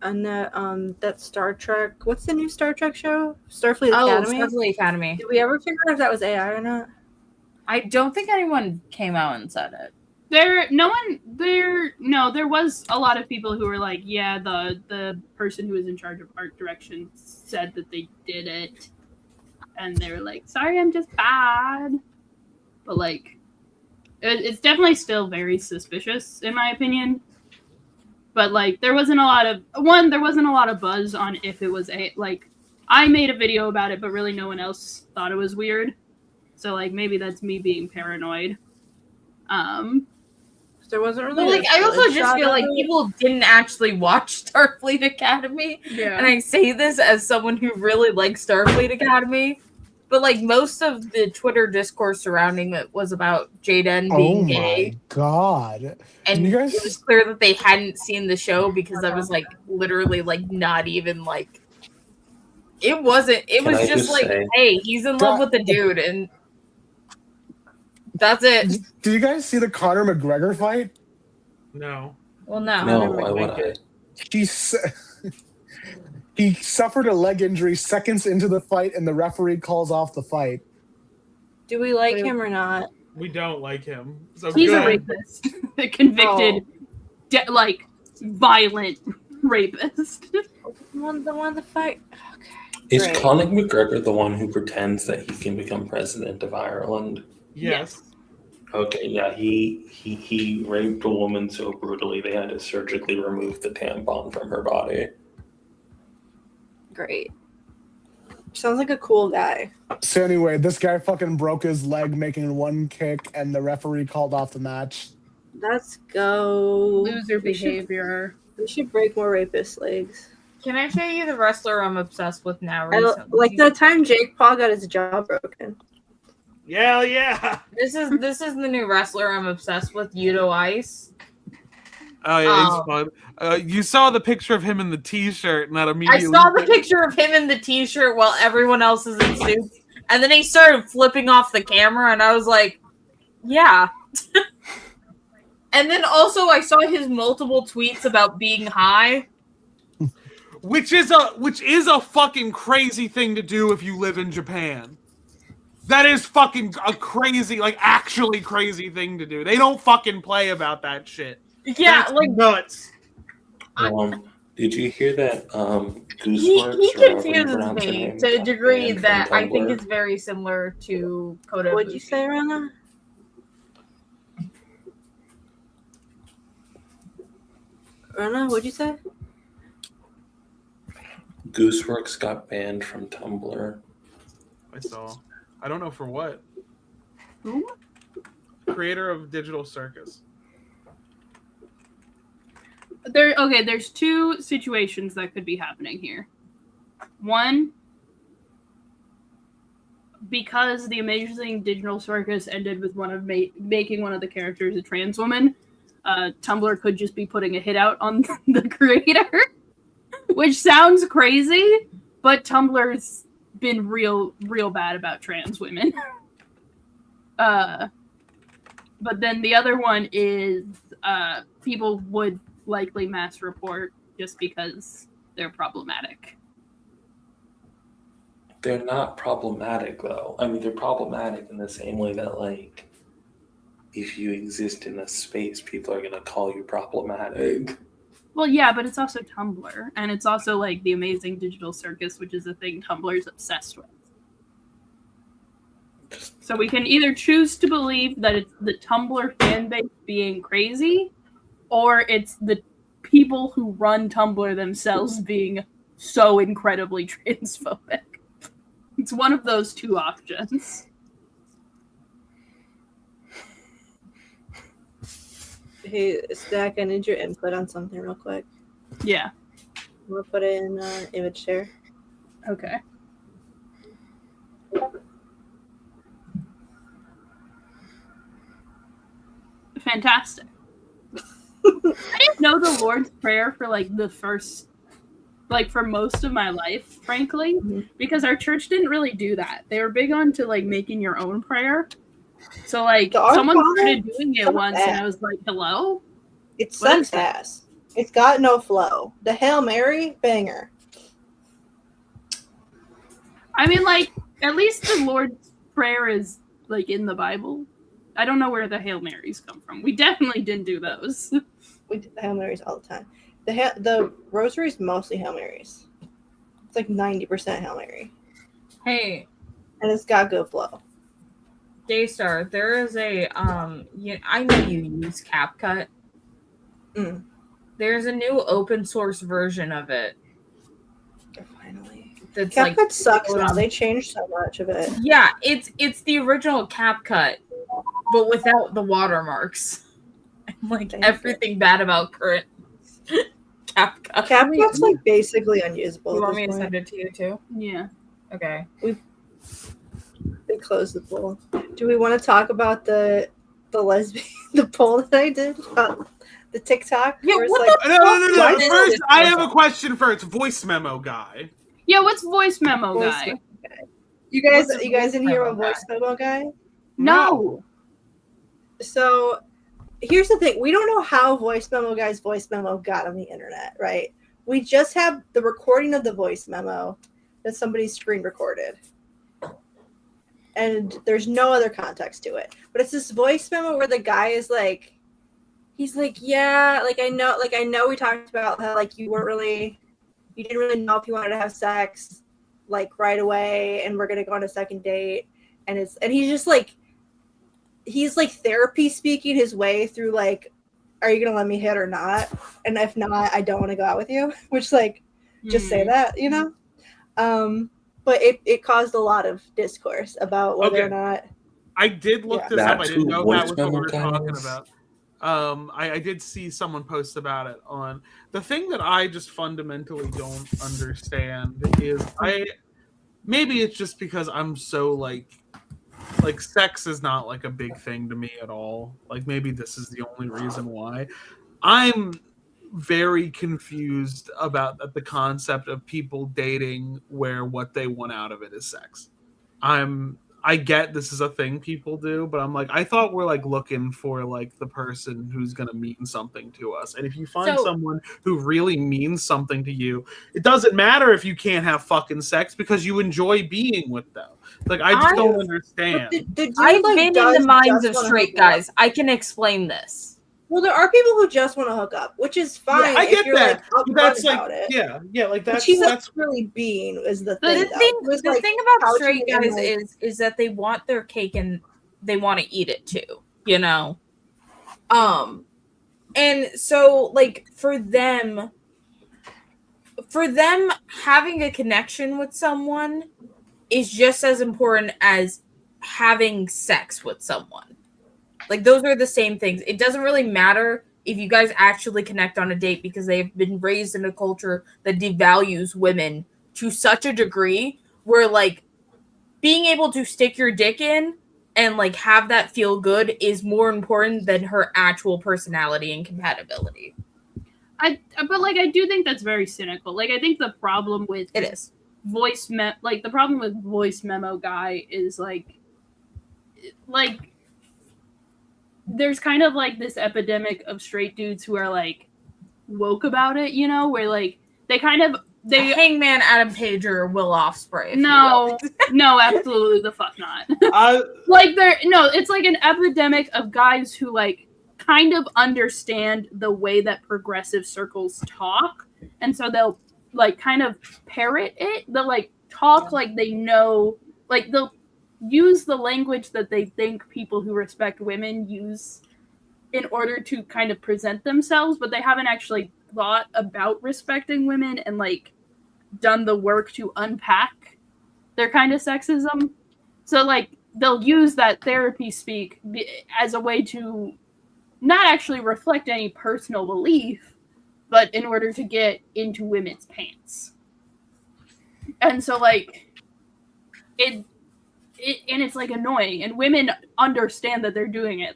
on that Star Trek? What's the new Star Trek show? Starfleet Academy. Starfleet Academy. Did we ever figure out if that was AI or not? I don't think anyone came out and said it. There was a lot of people who were like, yeah, the person who was in charge of art direction said that they did it, and they were like, sorry, I'm just bad. But like, it's definitely still very suspicious in my opinion. But like, there wasn't a lot of buzz on if it was I made a video about it, but really no one else thought it was weird. So like, maybe that's me being paranoid. There wasn't really. But like, I also just feel like people didn't actually watch Starfleet Academy. Yeah. And I say this as someone who really likes Starfleet Academy. But like, most of the Twitter discourse surrounding it was about Jaden being gay. Oh my god! And it was clear that they hadn't seen the show, because I was like literally like not even like. It wasn't. It was just like, hey, he's in love with the dude, and that's it. Did you guys see the Conor McGregor fight? No. Well, no. No, why would I? He suffered a leg injury seconds into the fight, and the referee calls off the fight. Do we like him or not? We don't like him. So He's good. a rapist. A convicted, violent rapist. The one the fight. Okay. Is Great. Conor McGregor the one who pretends that he can become president of Ireland? Yes. Okay, yeah, he raped a woman so brutally they had to surgically remove the tampon from her body. Great. Sounds like a cool guy. So anyway, this guy fucking broke his leg making one kick, and the referee called off the match. Let's go. Loser behavior. We should break more rapist legs. Can I show you the wrestler I'm obsessed with now? Like the time Jake Paul got his jaw broken. Yeah. This is the new wrestler I'm obsessed with, Yuto Ice. Oh yeah, he's fun. You saw the picture of him in the T-shirt, and that immediately. I saw the picture of him in the T-shirt while everyone else is in suits, and then he started flipping off the camera, and I was like, "Yeah." And then also, I saw his multiple tweets about being high, which is a fucking crazy thing to do if you live in Japan. That is fucking a crazy, actually crazy thing to do. They don't fucking play about that shit. Yeah, that's nuts. Did you hear that? He confuses me to a degree that I think is very similar to Kota. What'd you say, Rena? Rena, what'd you say? Gooseworks got banned from Tumblr. I saw. I don't know for what. Who? Creator of Digital Circus. There's two situations that could be happening here. One, because the Amazing Digital Circus ended with making one of the characters a trans woman, Tumblr could just be putting a hit out on the creator, which sounds crazy, but Tumblr's been real bad about trans women. But then the other one is people would likely mass report just because they're problematic. They're not problematic, though. I mean, they're problematic in the same way that, if you exist in a space, people are going to call you problematic. Well, yeah, but it's also Tumblr, and it's also, the Amazing Digital Circus, which is a thing Tumblr's obsessed with. So we can either choose to believe that it's the Tumblr fanbase being crazy, or it's the people who run Tumblr themselves being so incredibly transphobic. It's one of those two options. Hey, Stack, I need your input on something real quick. Yeah. I'm going to put it in image share. Okay. Fantastic. I didn't know the Lord's Prayer for the first, for most of my life, frankly, because our church didn't really do that. They were big on to making your own prayer. So someone started doing it once, and I was like, "Hello." It sucks ass. It's got no flow. The Hail Mary banger. I mean, at least the Lord's Prayer is in the Bible. I don't know where the Hail Marys come from. We definitely didn't do those. We did the Hail Marys all the time. The rosary is mostly Hail Marys. It's 90% Hail Mary. Hey. And it's got good flow. Daystar, there is a I know you use CapCut. There's a new open source version of it. Finally. That's CapCut sucks now. They changed so much of it. Yeah, it's the original CapCut, but without the watermarks. Everything bad about current CapCut. CapCut's basically unusable. You want me to send it to you too? Yeah. Okay. They closed the poll. Do we want to talk about the lesbian the poll that I did about the TikTok? Yeah, no. First, I have a question first. Voice memo guy. Yeah, what's voice memo guy? You guys didn't hear a voice memo guy? No. So here's the thing. We don't know how Voice Memo Guy's voice memo got on the internet, right? We just have the recording of the voice memo that somebody screen recorded. And there's no other context to it. But it's this voice memo where the guy is like, he's like, yeah, I know we talked about how, you didn't really know if you wanted to have sex, right away, and we're going to go on a second date. And he's just he's therapy speaking his way through, are you going to let me hit or not? And if not, I don't want to go out with you, which, just say that, you know? But it caused a lot of discourse about whether or not. I did look this up. I didn't know that was what we were talking guys. about. I did see someone post about it on the thing that I just fundamentally don't understand is maybe it's just because I'm so sex is not a big thing to me at all. Maybe this is the only reason why. I'm very confused about the concept of people dating where what they want out of it is sex. I get this is a thing people do, but I'm I thought we're looking for the person who's gonna mean something to us. And if you find someone who really means something to you, it doesn't matter if you can't have fucking sex because you enjoy being with them. I just don't understand. I've been in the minds of straight guys. I can explain this. Well, there are people who just want to hook up, which is fine. Yeah, I get if you're, that. That's about it. That's really being is the thing. The thing about straight guys is that they want their cake and they want to eat it too, you know. And so for them having a connection with someone is just as important as having sex with someone. Those are the same things. It doesn't really matter if you guys actually connect on a date because they've been raised in a culture that devalues women to such a degree where being able to stick your dick in and have that feel good is more important than her actual personality and compatibility. I do think that's very cynical. I think the problem with it is the problem with Voice Memo Guy is there's kind of this epidemic of straight dudes who are woke about it, you know, where they Hangman Adam Page or Will Ospreay. No, absolutely the fuck not. It's an epidemic of guys who kind of understand the way that progressive circles talk, and so they'll kind of parrot it. They'll talk they know, they'll use the language that they think people who respect women use in order to kind of present themselves, but they haven't actually thought about respecting women and done the work to unpack their kind of sexism. So they'll use that therapy speak as a way to not actually reflect any personal belief, but in order to get into women's pants. And so it's annoying, and women understand that they're doing it.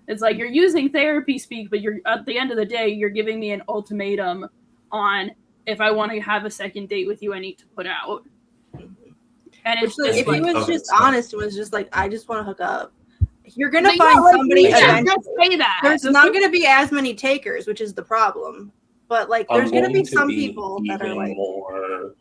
It's you're using therapy speak, but you're at the end of the day you're giving me an ultimatum on if I want to have a second date with you, I need to put out. And it's if he was just honest and was just I just want to hook up, you're gonna find somebody. Say that there's not gonna be as many takers, which is the problem. But there's gonna be some people that are more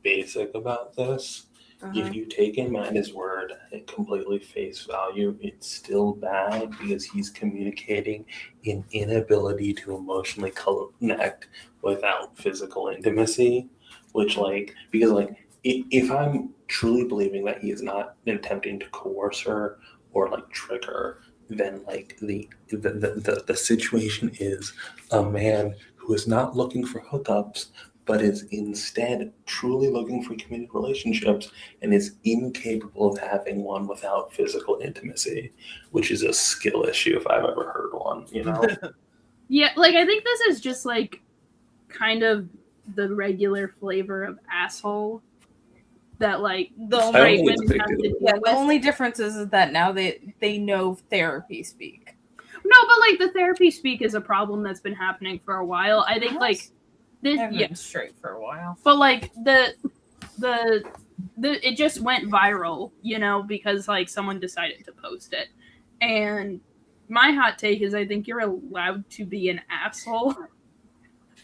basic about this. If you take him at his word at completely face value, it's still bad because he's communicating an inability to emotionally connect without physical intimacy, which because if I'm truly believing that he is not attempting to coerce her or trick her, then the situation is a man who is not looking for hookups, but is instead truly looking for committed relationships and is incapable of having one without physical intimacy, which is a skill issue if I've ever heard one, you know? Yeah, I think this is just kind of the regular flavor of asshole that the only difference is that now they know therapy speak. No, but the therapy speak is a problem that's been happening for a while. I think this straight for a while. But it just went viral, you know, because someone decided to post it. And my hot take is I think you're allowed to be an asshole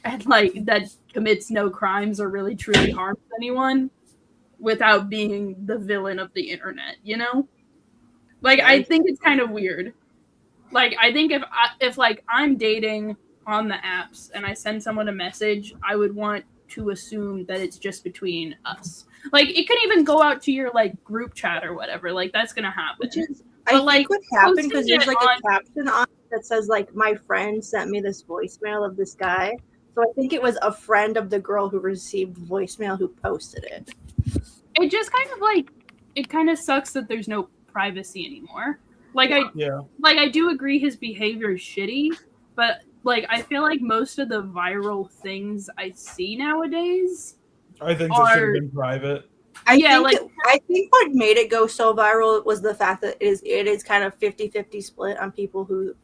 and like that commits no crimes or really truly harms anyone without being the villain of the internet, you know? Like I think it's kind of weird. Like I think if like I'm dating on the apps and I send someone a message, I would want to assume that it's just between us. Like it could even go out to your like group chat or whatever. Like that's gonna happen. Which is I think what happened because there's like a caption on it that says like my friend sent me this voicemail of this guy. So I think it was a friend of the girl who received voicemail who posted it. It just kind of like it kind of sucks that there's no privacy anymore. Like I do agree his behavior is shitty, but like I feel like most of the viral things I see nowadays I think that should have been private. I think what made it go so viral was the fact that it is kind of 50-50 split on people who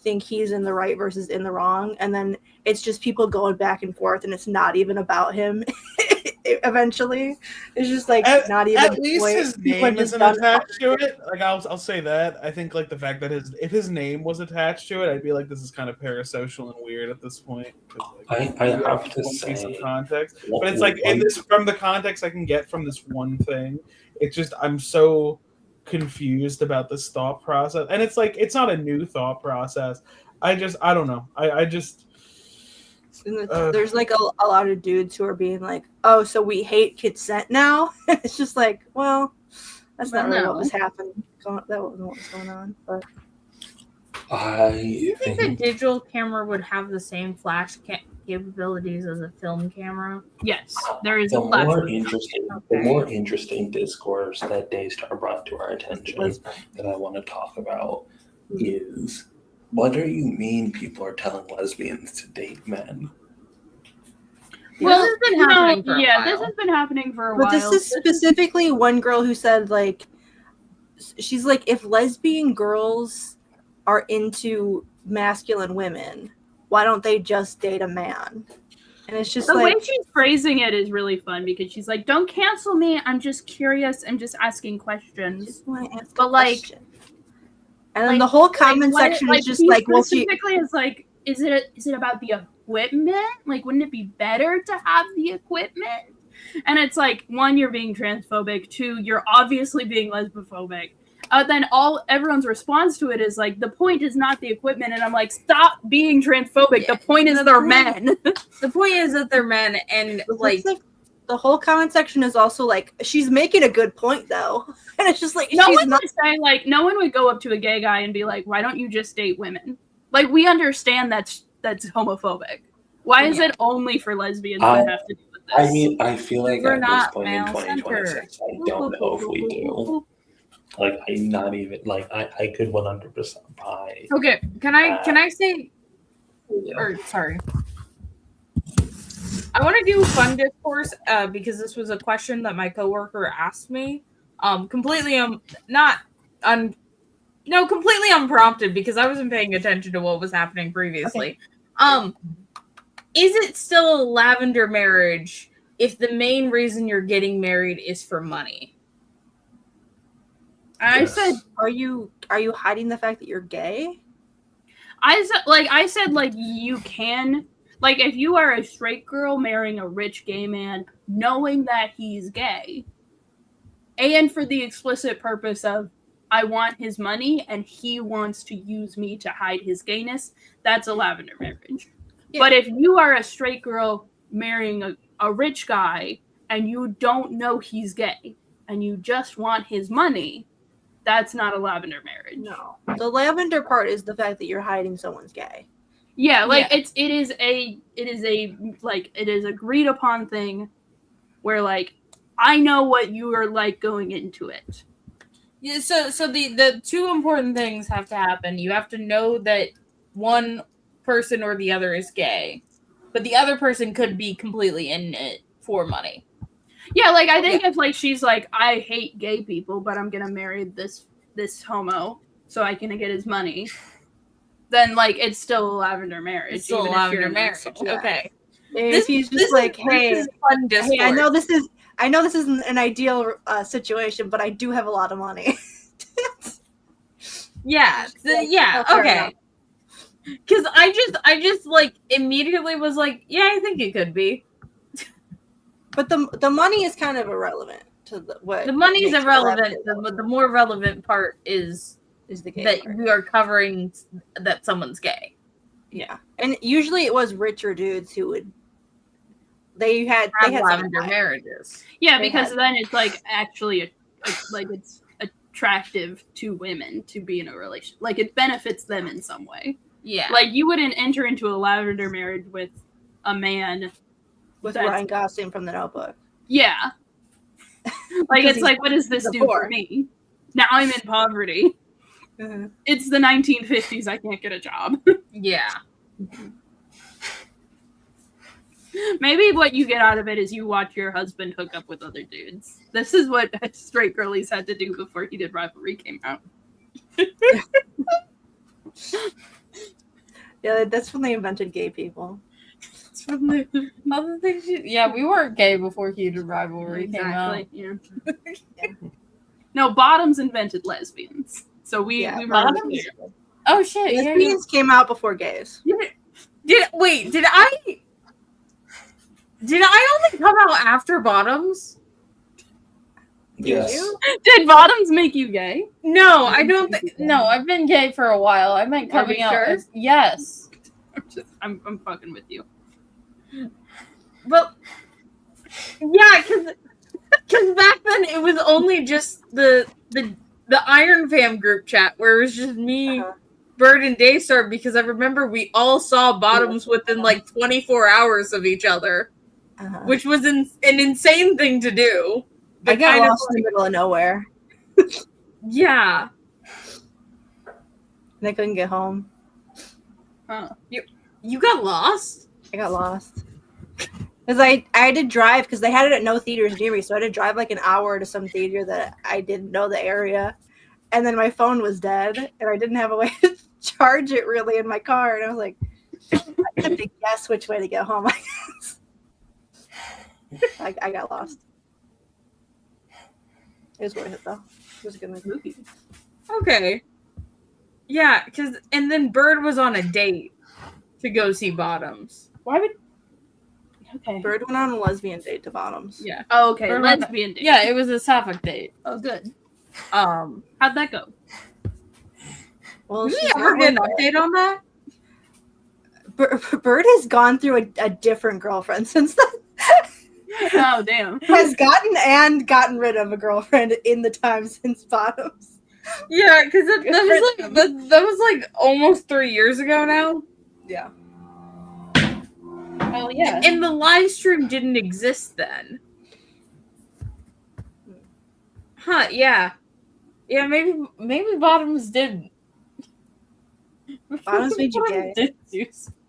think he's in the right versus in the wrong, and then it's just people going back and forth, and it's not even about him. Eventually, it's just like not even. At least his name isn't attached to it. Like I'll say that. I think like the fact that if his name was attached to it, I'd be like, this is kind of parasocial and weird at this point. Like, I have to say, piece of context, but it's like in this from the context I can get from this one thing. It's just I'm so confused about this thought process, and it's like it's not a new thought process. I don't know. I just. There's like a lot of dudes who are being like, oh, so we hate consent now. It's just like, well, that's not really what was happening. That wasn't what was going on. But do you think the digital camera would have the same flash capabilities as a film camera? Yes, there is the more interesting discourse that Daystar brought to our attention that I want to talk about is, what do you mean people are telling lesbians to date men? Well, this has been happening for a while. This has been happening for a while. But this is specifically one girl who said, like, she's like, if lesbian girls are into masculine women, why don't they just date a man? And it's just the like, way she's phrasing it is really fun because she's like, don't cancel me. I'm just curious. I'm just asking questions. Just want to ask but like, and then the whole comment section is just like, well, specifically is like, is it about the equipment? Like, wouldn't it be better to have the equipment? And it's like, one, you're being transphobic. Two, you're obviously being lesbophobic. Then everyone's response to it is like, the point is not the equipment. And I'm like, stop being transphobic. Yeah, the point is they're men. The point is that they're men. And like the whole comment section is also like, she's making a good point though. And it's just like, no one would go up to a gay guy and be like, why don't you just date women? Like, we understand that's homophobic. Why is it only for lesbians that have to do with this? I mean, I feel like at this point in 2026, I don't know if we do. Like, I'm not even like I could 100% buy. Okay, can I say? Or sorry, I want to do fun discourse because this was a question that my coworker asked me. Completely completely unprompted because I wasn't paying attention to what was happening previously. Okay. Is it still a lavender marriage if the main reason you're getting married is for money? I said, are you hiding the fact that you're gay? I said you can, like, if you are a straight girl marrying a rich gay man, knowing that he's gay, and for the explicit purpose of I want his money and he wants to use me to hide his gayness, that's a lavender marriage. Yeah. But if you are a straight girl marrying a rich guy and you don't know he's gay and you just want his money, that's not a lavender marriage. No. The lavender part is the fact that you're hiding someone's gay. Yeah, like it is agreed upon thing where like I know what you are like going into it. Yeah, so the two important things have to happen. You have to know that one person or the other is gay, but the other person could be completely in it for money. Yeah, like I think if like she's like, I hate gay people, but I'm gonna marry this homo so I can get his money, then like it's still a lavender marriage. It's still a lavender marriage. Okay. If he's just like, hey, I know this isn't an ideal situation, but I do have a lot of money. Yeah, Oh, fair okay. enough. Because I just like immediately was like, yeah, I think it could be. But the money is kind of irrelevant to what The money is makes it irrelevant. relevant. The more relevant part is the gay that part. we are covering that someone's gay. Yeah, and usually it was richer dudes who would. They had lavender marriages. Yeah, They because had- then it's like actually like it's attractive to women to be in a relation. Like it benefits them in some way. Yeah. Like you wouldn't enter into a lavender marriage with a man with that's- Ryan Gosling from The Notebook. Yeah. Like Because it's like, what does this he's do for poor. me? Now I'm in poverty. Mhm. It's the 1950s. I can't get a job. Yeah. Maybe what you get out of it is you watch your husband hook up with other dudes. This is what straight girlies had to do before Heated Rivalry came out. Yeah, that's when they invented gay people. Other things, yeah, we weren't gay before Heated Rivalry came out. Yeah. No, Bottoms invented lesbians. So we were Bottoms? Oh shit! Lesbians came out before gays. Did I only come out after Bottoms? Yes. Did Bottoms make you gay? No, I don't think. No, I've been gay for a while. I meant Are coming we out. sure? As, yes, I'm fucking with you. but yeah, because back then it was only just the Iron Fam group chat where it was just me, Bird, and Daystar. Because I remember we all saw Bottoms within like 24 hours of each other, which was an insane thing to do. I got kind of lost in the middle of nowhere. Yeah. And I couldn't get home. You got lost? I got lost. Because I had to drive, because they had it at no theaters near me, so I had to drive like an hour to some theater that I didn't know the area. And then my phone was dead, and I didn't have a way to charge it really in my car. And I was like, I had to guess which way to get home, I guess. I got lost. It was worth it, though. It was a good movie. Okay. Yeah, and then Bird was on a date to go see Bottoms. Why would? Okay. Bird went on a lesbian date to Bottoms. Yeah. Oh, okay. Bird Lesbian date. Yeah, it was a sapphic date. Oh, good. How'd that go? Well, did we ever get an update on that? Bird has gone through a different girlfriend since then. Oh, damn. Has gotten rid of a girlfriend in the time since Bottoms. Yeah, because that was like almost 3 years ago now. Yeah. Oh, yeah. And the live stream didn't exist then. Huh, yeah. Yeah, maybe Bottoms did. Bottoms made you gay.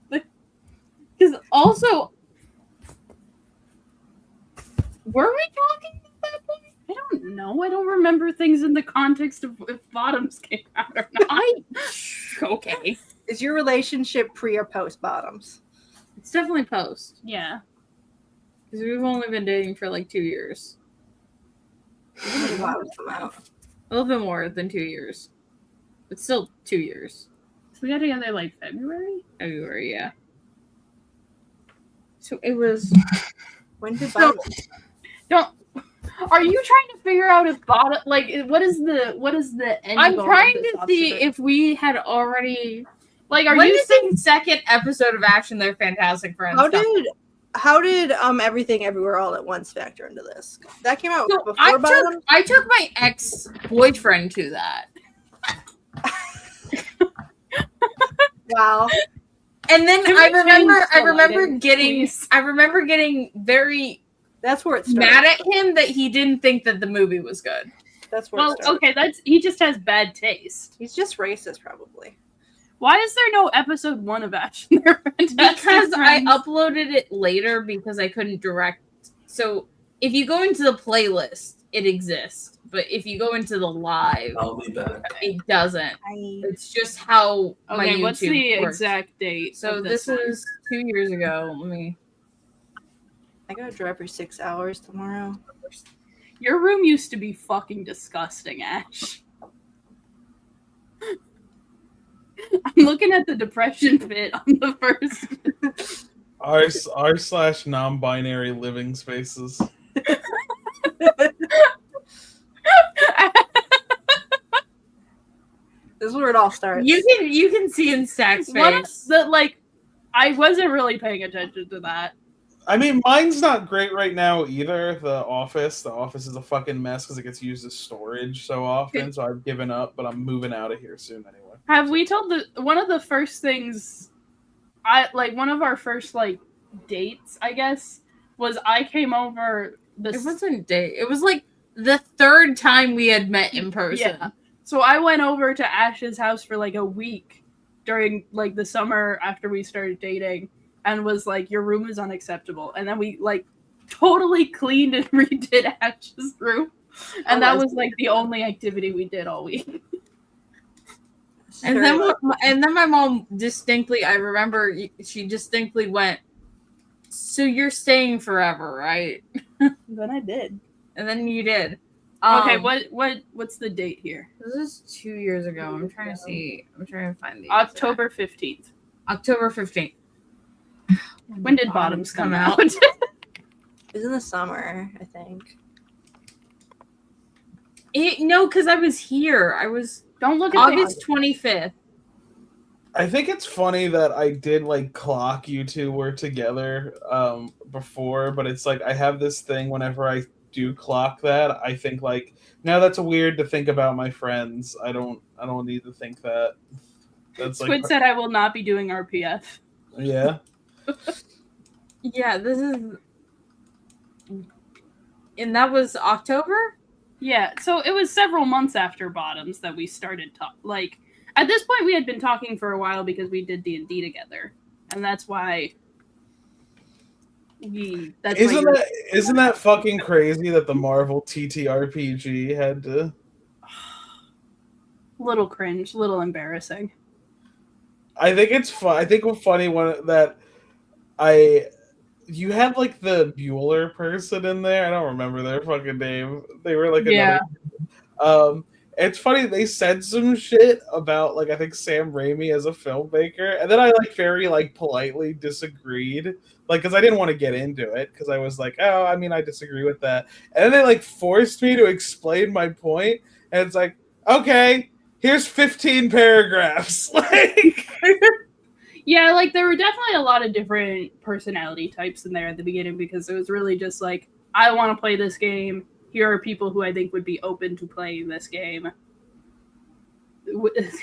Because also, were we talking at that point? I don't know. I don't remember things in the context of if Bottoms came out or not. Okay. Is your relationship pre or post Bottoms? It's definitely post. Yeah. Because we've only been dating for like 2 years. Bottoms come out. A little bit more than 2 years. But still 2 years. So we got together like February? February, yeah. So it was. When did So, Bottoms? are you trying to figure out if Bottom, like, what is the end I'm goal of trying this to see observation? if we had already. Like, are when you did saying the second episode of Action They're Fantastic Friends? How did Everything Everywhere All at Once factor into this? That came out So before Bottoms? I took my ex-boyfriend to that. Wow. And then Can I we remember change the lighting, getting please? very That's where it started. mad at him that he didn't think that the movie was good. That's where Well, it started. okay, he just has bad taste. He's just racist, probably. Why is there no episode 1 of Action? They're Fantastic Because I Friends? uploaded it later because I couldn't direct. So if you go into the playlist, it exists. But if you go into the live, I'll be back. it doesn't. It's just how my Okay, YouTube what's the works. exact date? So of this one? is 2 years ago. Let me. I gotta drive for 6 hours tomorrow. Your room used to be fucking disgusting, Ash. looking at the depression fit on the first. r/non-binary living spaces. This is where it all starts. You can see in Stack's face. I wasn't really paying attention to that. I mean, mine's not great right now either. The office is a fucking mess because it gets used as storage so often. So I've given up, but I'm moving out of here soon anyway. Have we told one of the first things one of our first dates, I guess, was I came over It wasn't a date. It was like the third time we had met in person. Yeah. So I went over to Ash's house for a week during the summer after we started dating and was like, your room is unacceptable. And then we totally cleaned and redid Ash's room. And that was the only activity we did all week. And then my mom distinctly, I remember she distinctly went, so you're staying forever, right? Then I did. And then you did. Okay, what's the date here? This is 2 years ago. I'm trying to see. I'm trying to find the October 15th. October 15th. When did Bottoms come out? It was in the summer, I think. No, because I was here. Don't look at August 25th. I think it's funny that I did clock you two were together before, but it's I have this thing whenever I do clock that, I think now that's weird to think about my friends. I don't need to think that. That's Squid said I will not be doing RPF. Yeah. Yeah, this is, and that was October? Yeah, so it was several months after Bottoms that we started at this point we had been talking for a while because we did D&D together. And that's why isn't that fucking crazy that the Marvel TTRPG had to little cringe, little embarrassing. I think it's fun. I think what's funny that you had the Bueller person in there. I don't remember their fucking name. They were another. It's funny they said some shit about I think Sam Raimi as a filmmaker, and then I very politely disagreed, because I didn't want to get into it because I was oh, I mean I disagree with that, and then they forced me to explain my point, and it's okay, here's 15 paragraphs. Yeah, there were definitely a lot of different personality types in there at the beginning because it was really just I want to play this game. Here are people who I think would be open to playing this game.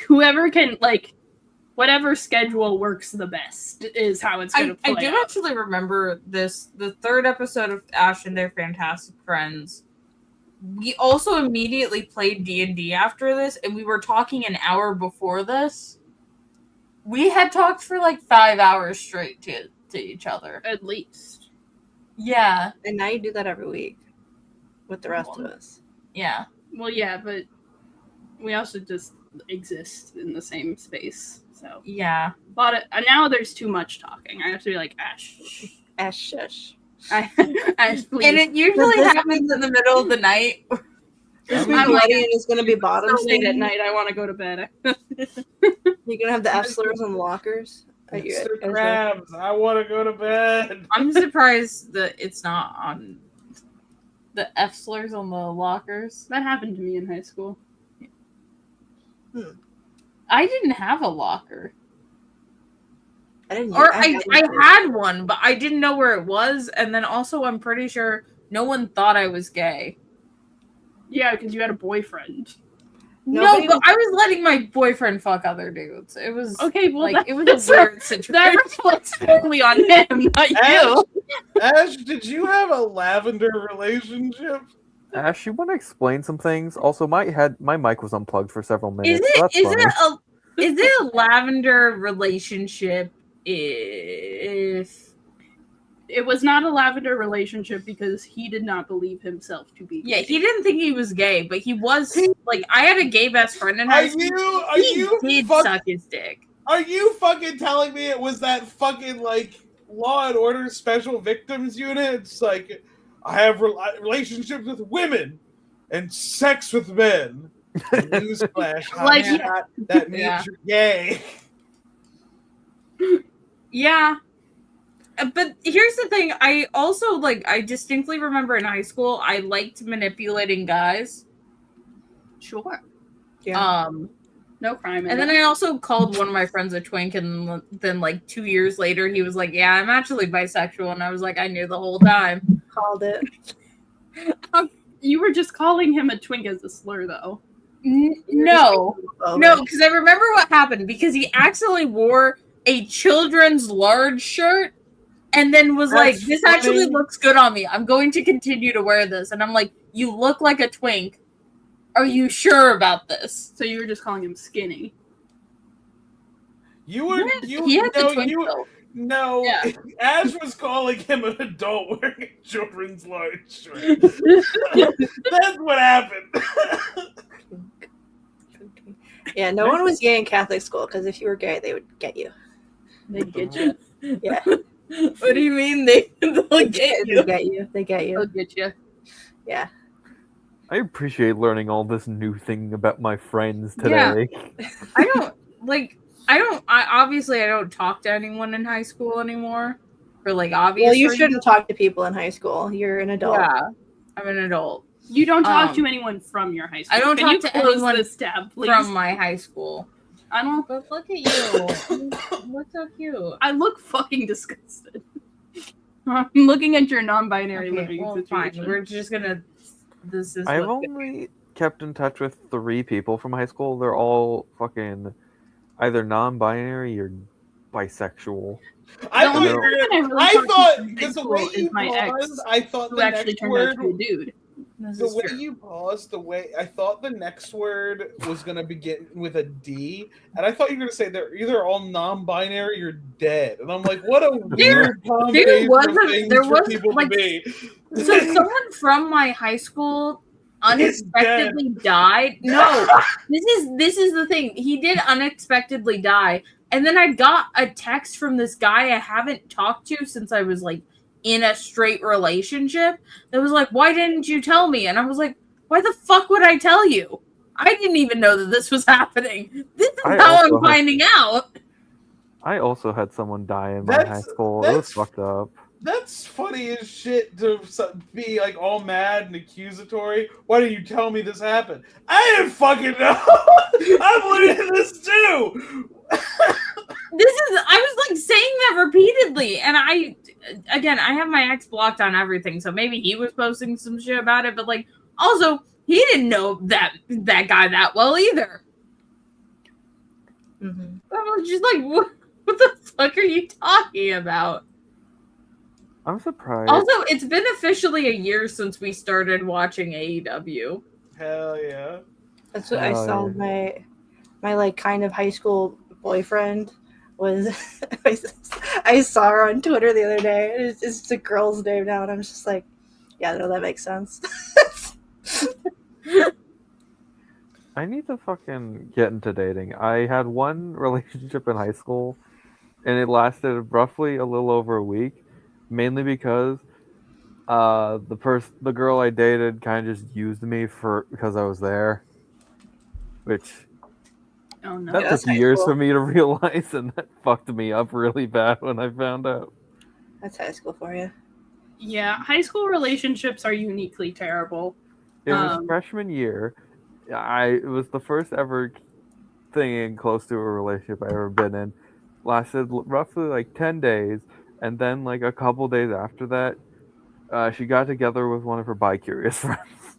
Whoever can, whatever schedule works the best is how it's going to play. I do actually remember this, the third episode of Ash and Their Fantastic Friends. We also immediately played D&D after this, and we were talking an hour before this. We had talked for 5 hours straight to each other. At least. Yeah. And now you do that every week with the rest of us. Yeah. Well, yeah, but we also just exist in the same space. So yeah. But now there's too much talking. I have to be Ash. Ash, shush. Ash, please. And it usually happens in the middle of the night. This week wedding is going to be Bottoms. So late at night, I want to go to bed. You're going to have the F slurs on the lockers? Mr. Krabs, I want to go to bed. I'm surprised that it's not on the F slurs on the lockers. That happened to me in high school. I didn't have a locker. I had one, but I didn't know where it was. And then also, I'm pretty sure no one thought I was gay. Yeah, because you had a boyfriend. No, but I was letting my boyfriend fuck other dudes. It was okay. Well, it was a weird situation. That reflects totally on him, not you. Ash, did you have a lavender relationship? Ash, you want to explain some things? Also, my mic was unplugged for several minutes. Is it a lavender relationship if it was not a lavender relationship because he did not believe himself to be gay. Yeah, he didn't think he was gay, but he was I had a gay best friend in high school. He did suck his dick. Are you fucking telling me it was that fucking Law and Order Special Victims Unit? It's I have relationships with women and sex with men. Newsflash, that means you're gay. Yeah. But here's the thing. I also, I distinctly remember in high school, I liked manipulating guys. Sure. Yeah. No crime. And then I also called one of my friends a twink, and then 2 years later, he was like, "Yeah, I'm actually bisexual," and I was like, "I knew the whole time." Called it. You were just calling him a twink as a slur, though. No, because I remember what happened, because he accidentally wore a children's large shirt, and then was like, "This actually looks good on me. I'm going to continue to wear this," and I'm like, "You look like a twink. Are you sure about this?" So you were just calling him skinny. You were Ash was calling him an adult wearing a children's large shirt. That's what happened. Yeah, no one was gay in Catholic school, because if you were gay, they would get you. They'd get you. Yeah. What do you mean they'll get you? They get you. They get you. They'll get you. Yeah. I appreciate learning all this new thing about my friends today. Yeah. I don't talk to anyone in high school anymore. For obvious Well, you reasons. shouldn't talk to people in high school. You're an adult. Yeah, I'm an adult. You don't talk to anyone from your high school. I don't Can talk you to close anyone this tab, please? from my high school. I don't. But look at you. You look so cute. I look fucking disgusted. I'm looking at your non-binary living fine. situation. We're just gonna. This is. I've only kept in touch with 3 people from high school. They're all fucking either non-binary or bisexual. I thought because the way you paused, I thought the next word. Dude. The way you paused, I thought the next word was gonna begin with a D, and I thought you were gonna say they're either all non-binary or dead, and I'm like, what a weird combination of things for people to be. So someone from my high school unexpectedly died. No, this is the thing. He did unexpectedly die, and then I got a text from this guy I haven't talked to since I was in a straight relationship that was like, "Why didn't you tell me?" And I was like, "Why the fuck would I tell you? I didn't even know that this was happening. This is how I'm finding out." I also had someone die in my high school. It was fucked up. That's funny as shit to be all mad and accusatory. Why didn't you tell me this happened? I didn't fucking know. I'm learning this too. I was saying that repeatedly, and I have my ex blocked on everything, so maybe he was posting some shit about it, but also he didn't know that guy that well either. Mm-hmm. I was just what the fuck are you talking about? I'm surprised. Also, it's been officially a year since we started watching AEW. Hell yeah. That's what I saw. Yeah. My kind of high school boyfriend was I saw her on Twitter the other day. It's a girl's name now, and I'm just like, yeah, no, that makes sense. I need to fucking get into dating. I had one relationship in high school, and it lasted roughly a little over a week, mainly because the girl I dated kind of just used me because I was there, which Oh no. that took years for me to realize, and that fucked me up really bad when I found out. That's high school for you. Yeah, high school relationships are uniquely terrible. It was freshman year. It was the first ever thing close to a relationship I ever been in. Lasted roughly 10 days, and then a couple days after that, she got together with one of her bi-curious friends.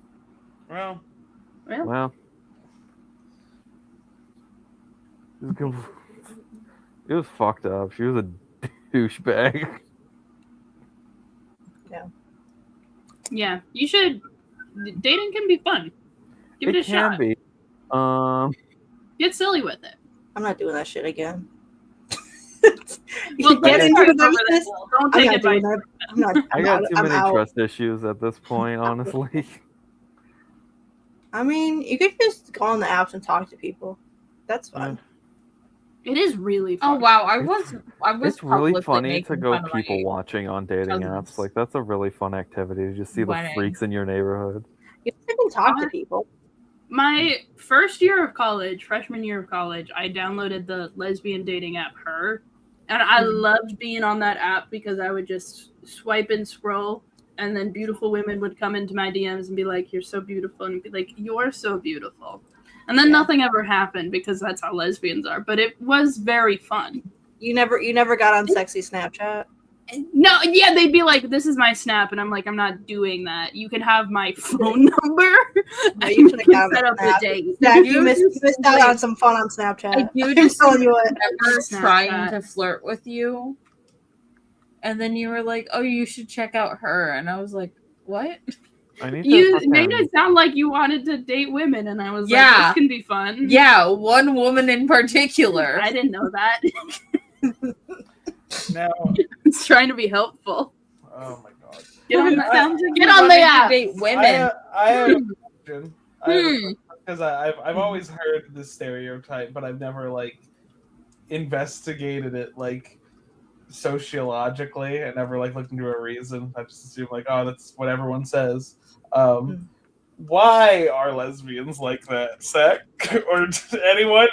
Well. It was fucked up. She was a douchebag. Yeah, you should. Dating can be fun. Give it a shot. It can be. Get silly with it. I'm not doing that shit again. Well, get into this. Don't take advice. I got too many trust issues at this point, honestly. I mean, you could just go on the apps and talk to people. That's fun. It is really fun. Oh wow, I was It's really funny to go people watching on dating apps. That's a really fun activity to just see the freaks in your neighborhood. You can talk to people. My first year of college, freshman year of college, I downloaded the lesbian dating app Her, And I loved being on that app because I would just swipe and scroll, and then beautiful women would come into my DMs and be like, "You're so beautiful," and be like, "You're so beautiful." And then nothing ever happened because that's how lesbians are. But it was very fun. You never got on sexy Snapchat? No, yeah, they'd be like, "This is my Snap," and I'm like, "I'm not doing that. You can have my phone number." No, you should have set up a date. You missed out on some fun on Snapchat. I do I'm just telling you what. remember trying to flirt with you, and then you were like, "Oh, you should check out her," and I was like, "What?" You made it sound like you wanted to date women, and I was like, "This can be fun." Yeah, one woman in particular. I didn't know that. Now, it's trying to be helpful. Oh my god! Get on the app. Date women. I have a question. Because I've always heard this stereotype, but I've never like investigated it like sociologically. I never like looked into a reason. I just assume like, oh, that's what everyone says. Why are lesbians like that? Zach or anyone?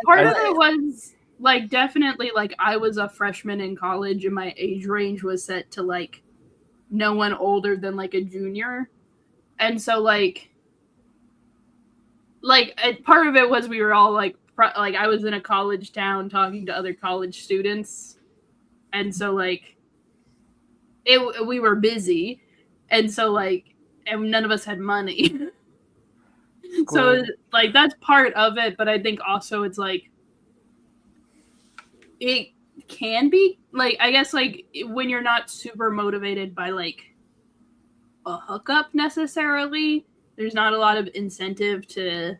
Part of it was like definitely like I was a freshman in college and my age range was set to like no one older than like a junior, and so like part of it was we were all like I was in a college town talking to other college students, and so like we were busy, and so like and none of us had money. So like that's part of it, but I think also it's like it can be like, I guess like when you're not super motivated by like a hookup necessarily, there's not a lot of incentive to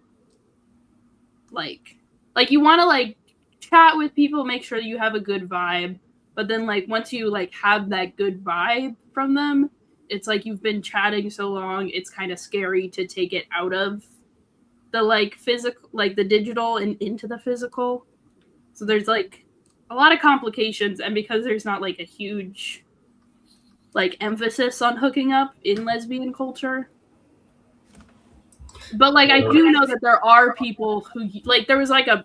like you want to like chat with people, make sure you have a good vibe, but then like once you like have that good vibe from them, it's like you've been chatting so long, it's kind of scary to take it out of the like physical, like the digital and into the physical. So there's like a lot of complications, and because there's not like a huge like emphasis on hooking up in lesbian culture, but like I do know that there are people who like there was like a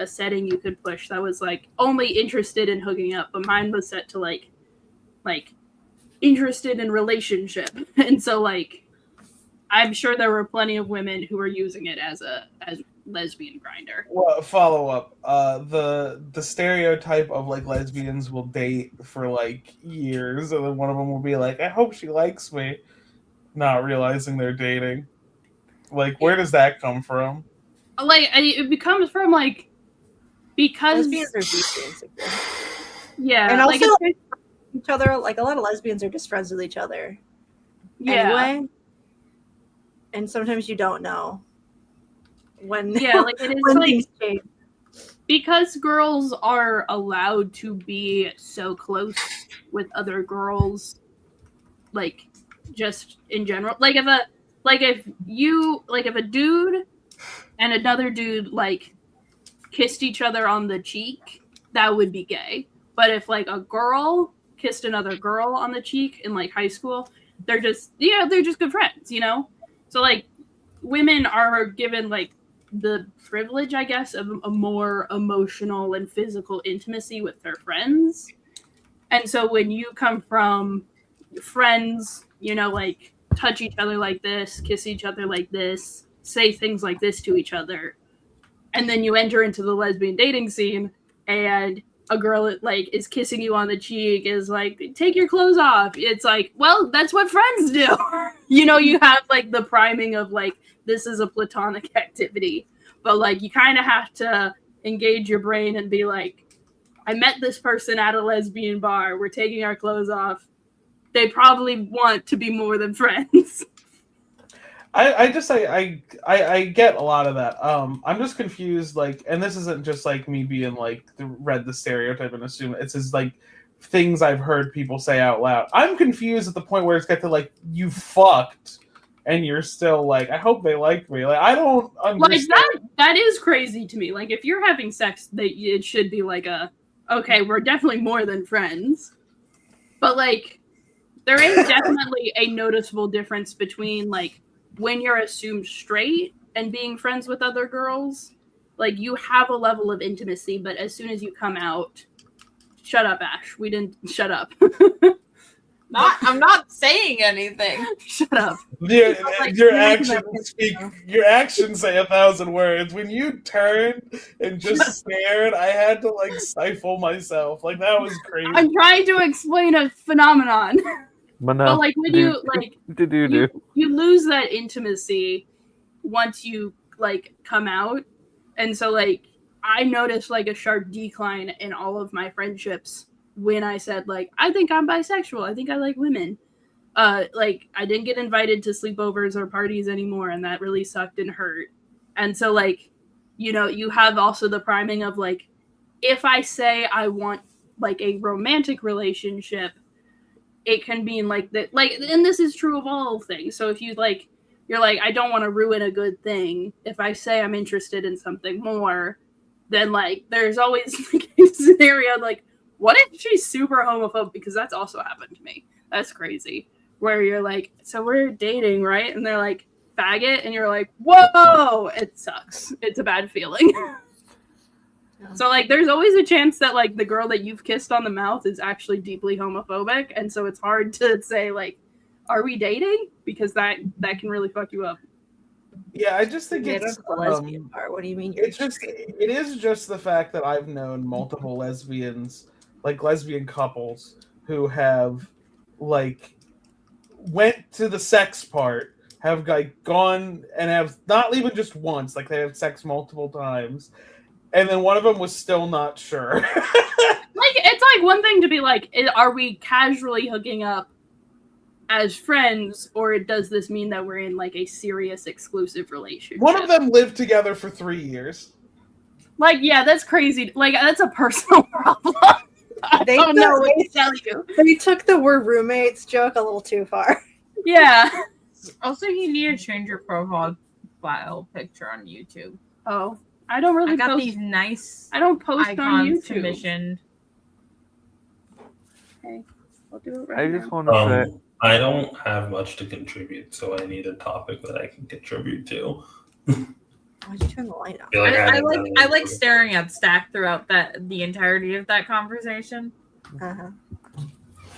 setting you could push that was like only interested in hooking up, but mine was set to like interested in relationship, and so like I'm sure there were plenty of women who were using it as lesbian grinder. Well, follow up. The stereotype of like lesbians will date for like years, and then one of them will be like, "I hope she likes me," not realizing they're dating. Like, where does that come from? Like, it comes from like because lesbians are deeply insecure. Yeah, and also like, each other. Like a lot of lesbians are just friends with each other. Yeah. Anyway, and sometimes you don't know when. Yeah, like it is when like things change. Because girls are allowed to be so close with other girls, like just in general. Like if a dude and another dude like kissed each other on the cheek, that would be gay. But if like a girl kissed another girl on the cheek in like high school, they're just good friends, you know? So like women are given like the privilege, I guess, of a more emotional and physical intimacy with their friends. And so when you come from friends, you know, like touch each other like this, kiss each other like this, say things like this to each other, and then you enter into the lesbian dating scene and a girl like is kissing you on the cheek, is like, take your clothes off. It's like, well, that's what friends do. You know, you have like the priming of like, this is a platonic activity, but like you kind of have to engage your brain and be like, I met this person at a lesbian bar. We're taking our clothes off. They probably want to be more than friends. I get a lot of that. I'm just confused, like, and this isn't just like me being like read the stereotype and assume it's just like things I've heard people say out loud. I'm confused at the point where it's got to like, you fucked and you're still like, I hope they like me. Like, I don't understand. Like that is crazy to me. Like if you're having sex, it should be like okay, we're definitely more than friends. But like there is definitely a noticeable difference between like when you're assumed straight and being friends with other girls, like you have a level of intimacy, but as soon as you come out, shut up, Ash. We didn't shut up. I'm not saying anything. Shut up. Your actions say 1,000 words. When you turned and just stared, I had to like stifle myself. Like that was crazy. I'm trying to explain a phenomenon. But no. But like when you like do. You lose that intimacy once you like come out. And so like I noticed like a sharp decline in all of my friendships when I said like I think I'm bisexual. I think I like women. Like I didn't get invited to sleepovers or parties anymore, and that really sucked and hurt. And so like, you know, you have also the priming of like, if I say I want like a romantic relationship, it can mean like that, like, and this is true of all things. So if you like, you're like, I don't want to ruin a good thing. If I say I'm interested in something more, then like, there's always like a scenario like, what if she's super homophobic? Because that's also happened to me. That's crazy. Where you're like, so we're dating, right? And they're like, faggot, and you're like, whoa, it sucks. It's a bad feeling. So like there's always a chance that like the girl that you've kissed on the mouth is actually deeply homophobic, and so it's hard to say like, are we dating? Because that can really fuck you up. Yeah, I just think it's the lesbian part. What do you mean? It is just the fact that I've known multiple lesbians, like lesbian couples, who have like went to the sex part, have like gone and have not even just once, like they have sex multiple times, and then one of them was still not sure. Like it's like one thing to be like, are we casually hooking up as friends, or does this mean that we're in like a serious exclusive relationship? One of them lived together for 3 years. Like, yeah, that's crazy. Like that's a personal problem. I don't know what to tell you. They took the "we're roommates" joke a little too far. Yeah. Also, you need to change your profile picture on YouTube. Oh, I don't really. I got post, these nice. I don't post on icons YouTube. commissioned. Okay, I'll do it right I now. just want to say, I don't have much to contribute, so I need a topic that I can contribute to. Why'd you turn the light off? I like staring at Stack throughout the entirety of that conversation. Uh-huh.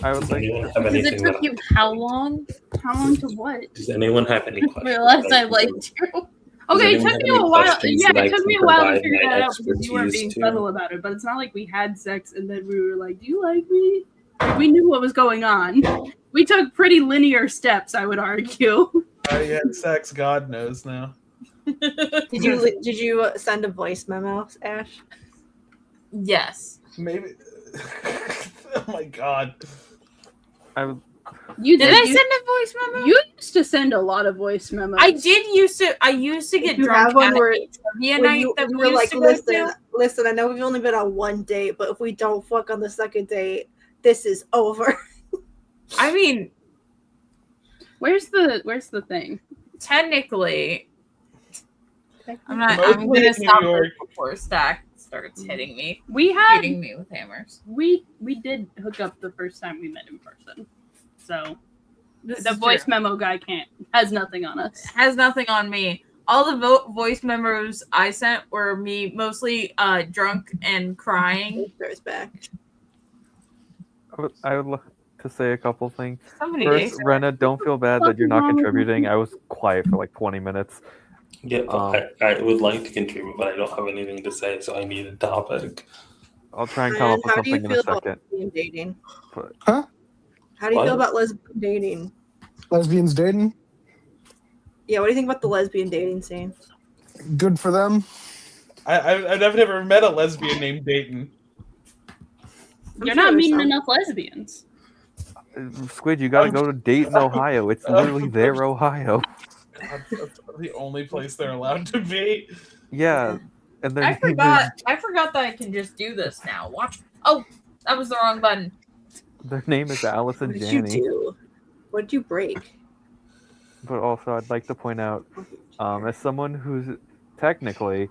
I would like. Because it took you how long? How long to what? Does anyone have any questions? Realized I liked you. Okay, it took me a while. Yeah, it took me a while to figure that out because expertise you weren't being to? subtle about it. But it's not like we had sex and then we were like, "Do you like me?" We knew what was going on. We took pretty linear steps, I would argue. You had sex, God knows now. Did you send a voice memo, Ash? Yes. Maybe. Oh my God. Did I send a voice memo? You used to send a lot of voice memos. I used to get You drunk have one at where a trivia night that you we were used like, to go to. listen, I know we've only been on one date, but if we don't fuck on the second date, this is over. I mean, where's the thing? Technically, I'm Mostly gonna in stop New York. this before Stack starts hitting me. Hitting me with hammers. We did hook up the first time we met in person. So This the is voice true. memo guy has nothing on us. Has nothing on me. All the voice memos I sent were me mostly drunk and crying. There's back. I would like to say a couple things. Somebody First, Daystar. Rena, don't feel bad that you're not contributing. I was quiet for like 20 minutes. Yeah, I would like to contribute, but I don't have anything to say, so I need a topic. I'll try and come up with How do you something in feel a about second. lesbian dating? But How do you What? feel about lesbian dating? Lesbians dating? Yeah, what do you think about the lesbian dating scene? Good for them. I've never met a lesbian named Dayton. You're not meeting enough lesbians. Squid, you gotta go to Dayton, Ohio. It's literally their Ohio. That's the only place they're allowed to be. Yeah, and I then forgot that I can just do this now. Watch. Oh, that was the wrong button. their name is Alice and What did you Janney. do? What did you break? But also, I'd like to point out, as someone who's technically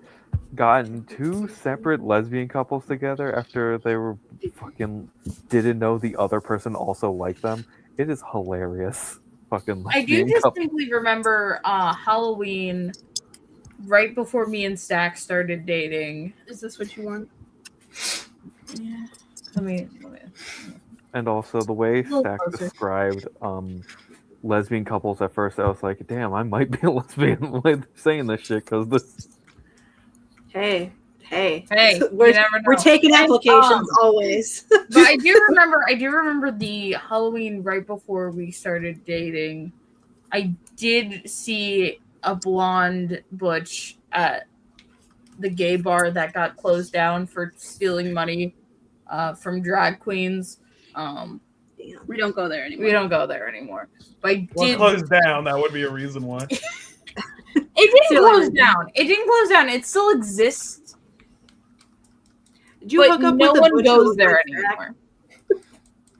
gotten two separate lesbian couples together after they were fucking didn't know the other person also liked them, it is hilarious. Fucking I do lesbian just couple. simply remember Halloween right before me and Stack started dating. Is this what you want? Yeah. Let me. And also the way little Stack closer. described lesbian couples at first, I was like, damn, I might be a lesbian saying this shit because this. Hey, you we're never know. we're taking And, applications always. But I do remember the Halloween right before we started dating. I did see a blonde butch at the gay bar that got closed down for stealing money from drag queens. We don't go there anymore. We don't go there anymore. But I Well, did. closed down. That would be a reason why. It didn't close down. It didn't close down. It still exists. Did you but hook up no with a one butcher goes with there like anymore.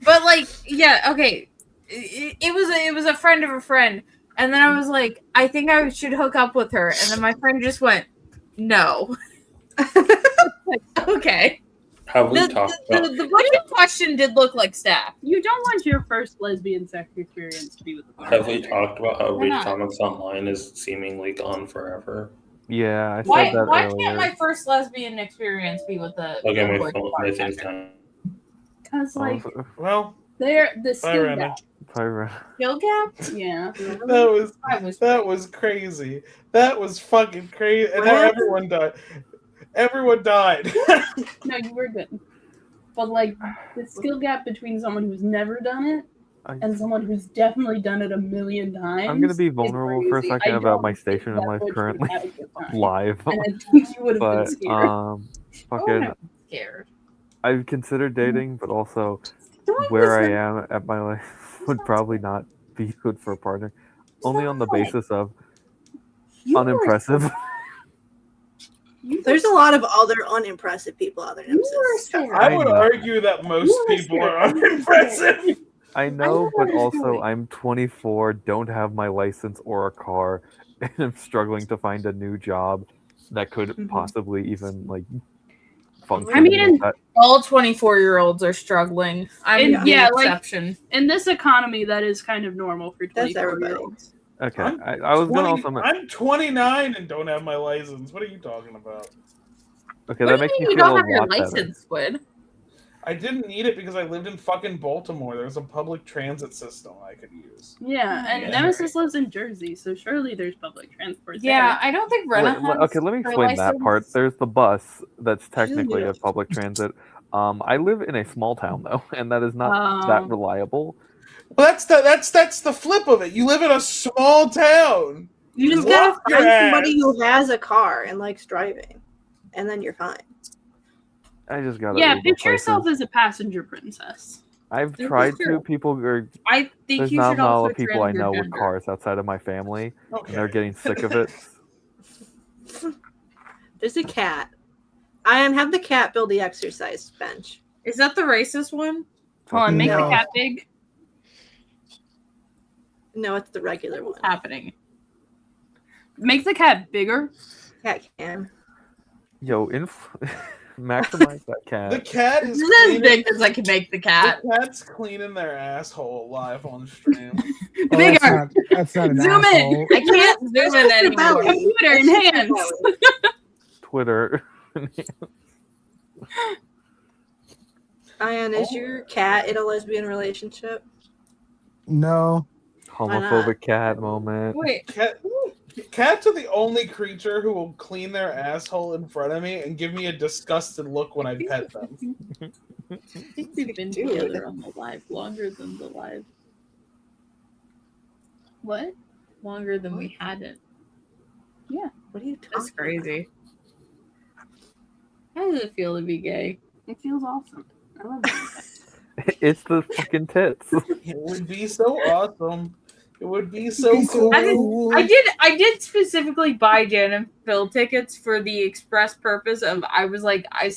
But like, yeah, okay. It was a friend of a friend, and then I was like, I think I should hook up with her, and then my friend just went, no. Like, okay. Have we talked about? The butcher question did look like Staff. You don't want your first lesbian sex experience to be with a Have we talked about how Why read not? comics online is seemingly gone forever? Yeah, I said Why that can't earlier. my first lesbian experience be with the Okay, my boy phone, my thing's down. Because like Well, they're the bye, skill Rena. gap. skill gap? Yeah. That was crazy. That was fucking crazy. And What now happened? everyone died. Everyone died. No, you were good. But like the skill gap between someone who's never done it and someone who's definitely done it a million times. I'm gonna be is vulnerable for a crazy. second I about don't my think station in that life butcher currently had a good time. live. And I think you would have But been scared. fucking, Scared. I've considered dating, but also Don't where I listen. am at my life would probably not be good for a partner, only on the basis of unimpressive. There's a lot of other unimpressive people out there. Nemesis. I would argue that most people are unimpressive. I know, but also I'm 24, don't have my license or a car, and I'm struggling to find a new job that could possibly even like function. I mean, all 24-year-olds are struggling. I'm the like exception. in this economy, that is kind of normal for 24-year-olds. Okay, I'm I was gonna also. I'm 29 and don't have my license. What are you talking about? Okay, What that do makes you me mean you feel don't a have your lot better. license, Squid? I didn't need it because I lived in fucking Baltimore. There's a public transit system I could use. Yeah, and Nemesis lives in Jersey, so surely there's public transport Yeah, there. I don't think Rena has Okay, let me her explain that license. part. There's the bus that's technically Yeah. a public transit. I live in a small town though, and that is not that reliable. Well, that's the flip of it. You live in a small town. You just gotta find somebody who has a car and likes driving, and then you're fine. I just got Yeah, picture yourself as a passenger princess. I've This is tried true. to. People are. I think There's you not should a lot also of people I know with transgender. cars outside of my family, Okay. and they're getting sick of it. There's a cat. Ayaan, have the cat build the exercise bench. Is that the racist one? Hold on, make the No. cat big. No, it's the regular one. Happening. Make the cat bigger. Cat can. Yo, maximize that The cat. cat is This is as cleaning, big as I can make the cat. the cat's cleaning their asshole live on stream. Oh, Bigger. that's not an Zoom asshole. in. I can't zoom in anymore. Computer enhance. Twitter. Ayaan, is your cat in a lesbian relationship? No. Homophobic cat moment. Wait. Cats are the only creature who will clean their asshole in front of me and give me a disgusted look when I pet them. I think we've been together on the live longer than the live. What? Longer than we hadn't. Yeah. What are you talking That's crazy. How does it feel to be gay? It feels awesome. I love it. It's the fucking tits. It would be so awesome. It would be so cool. I did specifically buy Dan and Phil tickets for the express purpose of I was like, I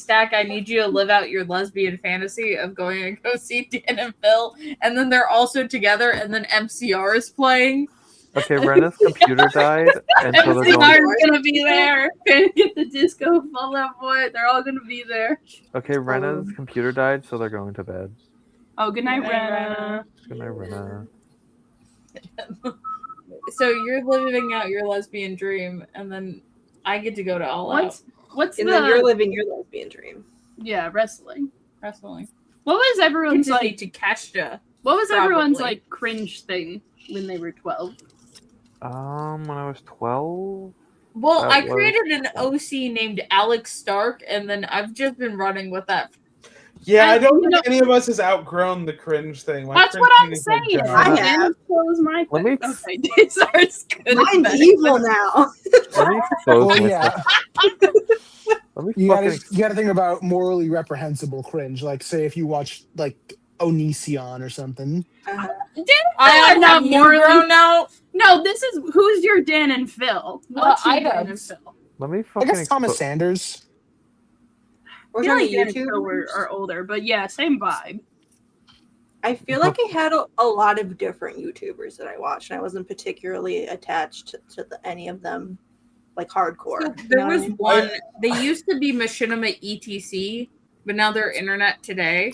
need you to live out your lesbian fantasy of going and go see Dan and Phil, and then they're also together, and then MCR is playing. Okay, Rena's computer died, and so they're MCR going. is gonna be there. Gonna get the disco Fall Out Boy. They're all gonna be there. Okay, Rena's computer died, so they're going to bed. Oh, good night, Good night, Rena. Good night, Rena. So you're living out your lesbian dream, and then I get to go to All What's And then you're living your lesbian dream. Yeah, wrestling. Wrestling. What was everyone's Get to like see Takeshita. What was everyone's Probably. like cringe thing when they were 12? When I was 12. Well, that I was- created an OC named Alex Stark, and then I've just been running with that. Yeah, I don't you think any of us has outgrown the cringe thing. My That's cringe what I'm thing is like saying. John. I have. Was my Let me okay, Daystar's good. Mine's evil now. Let me expose Well, myself. yeah. Let me You fucking. gotta think about morally reprehensible cringe. Like, say if you watch like Onision or something. I am have not you morally- grown out. No, this is who's your Dan and Phil? What's your Dan and Items. Phil? Let me I fucking. guess Thomas Sanders. We're I feel like talking Dan and Phil YouTube. are older, but yeah, same vibe. I feel like I had a lot of different YouTubers that I watched, and I wasn't particularly attached to any of them, like hardcore. So You there know what I was mean? one. They used to be Machinima ETC, but now they're Internet Today.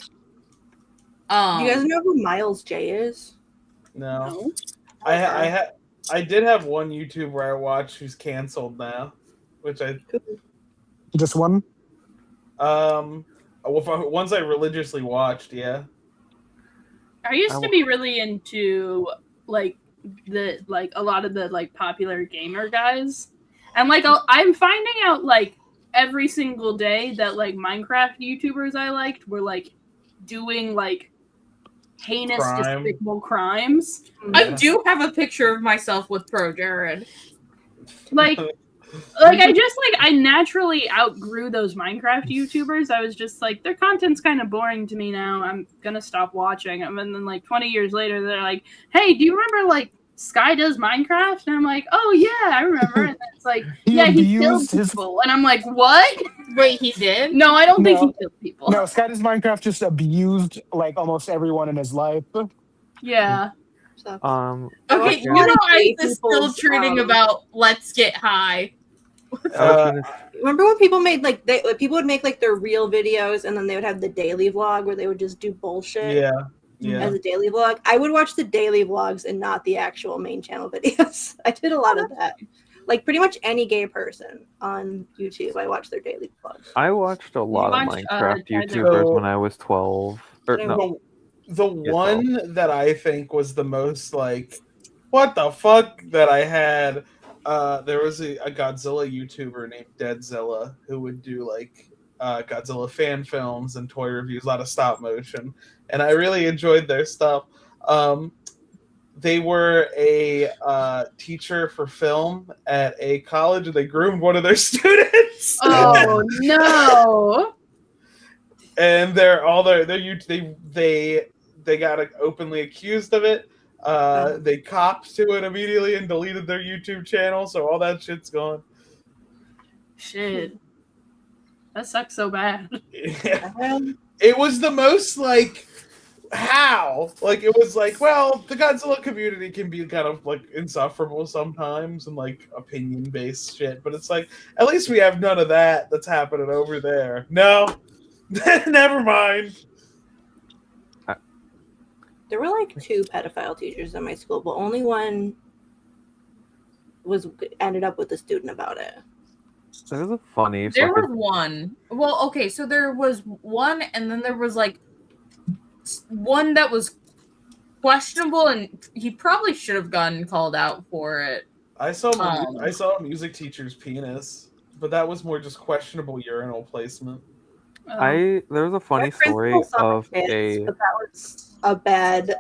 Do you guys know who Miles J is? No. I did have one YouTuber I watched who's canceled now, which I Just one. ones I religiously watched. Yeah. I used to be really into like a lot of the like popular gamer guys, and like I'm finding out like every single day that like Minecraft YouTubers I liked were like doing like heinous, Crime. despicable crimes. I do have a picture of myself with Pro Jared. Like I naturally outgrew those Minecraft YouTubers. I was just like, their content's kind of boring to me now. I'm gonna stop watching them. And then like 20 years later, they're like, hey, do you remember like Sky does Minecraft? And I'm like, oh yeah, I remember. And then it's like, yeah, he killed people. And I'm like, what? Wait, he did? No, I don't think No. he killed people. No, Sky does Minecraft just abused like almost everyone in his life. Yeah. So, Okay, you know I was still tweeting about Let's Get High. remember when people made like people would make like their real videos, and then they would have the daily vlog where they would just do bullshit. Yeah. Yeah. As a daily vlog, I would watch the daily vlogs and not the actual main channel videos. I did a lot of that. Like pretty much any gay person on YouTube, I watched their daily vlogs. I watched a lot of watched, Minecraft Tyler- YouTubers when I was 12. Or, no, The one that I think was the most like, what the fuck, that I had, there was a Godzilla YouTuber named Deadzilla who would do like Godzilla fan films and toy reviews, a lot of stop motion, and I really enjoyed their stuff. They were a teacher for film at a college, and they groomed one of their students. Oh no! And they got openly accused of it. They copped to it immediately and deleted their YouTube channel, so all that shit's gone. Shit. That sucks so bad. Yeah. It was the most like, how? Like, it was like, well, the Godzilla community can be kind of like insufferable sometimes and like opinion based shit, but it's like, at least we have none of that that's happening over there. No, never mind. There were like 2 pedophile teachers in my school, but only one ended up with a student about it. There's a funny. There was one. Well, okay, so there was one, and then there was like one that was questionable, and he probably should have gotten called out for it. I saw a music teacher's penis, but that was more just questionable urinal placement. There was a funny story of a. But that was a bad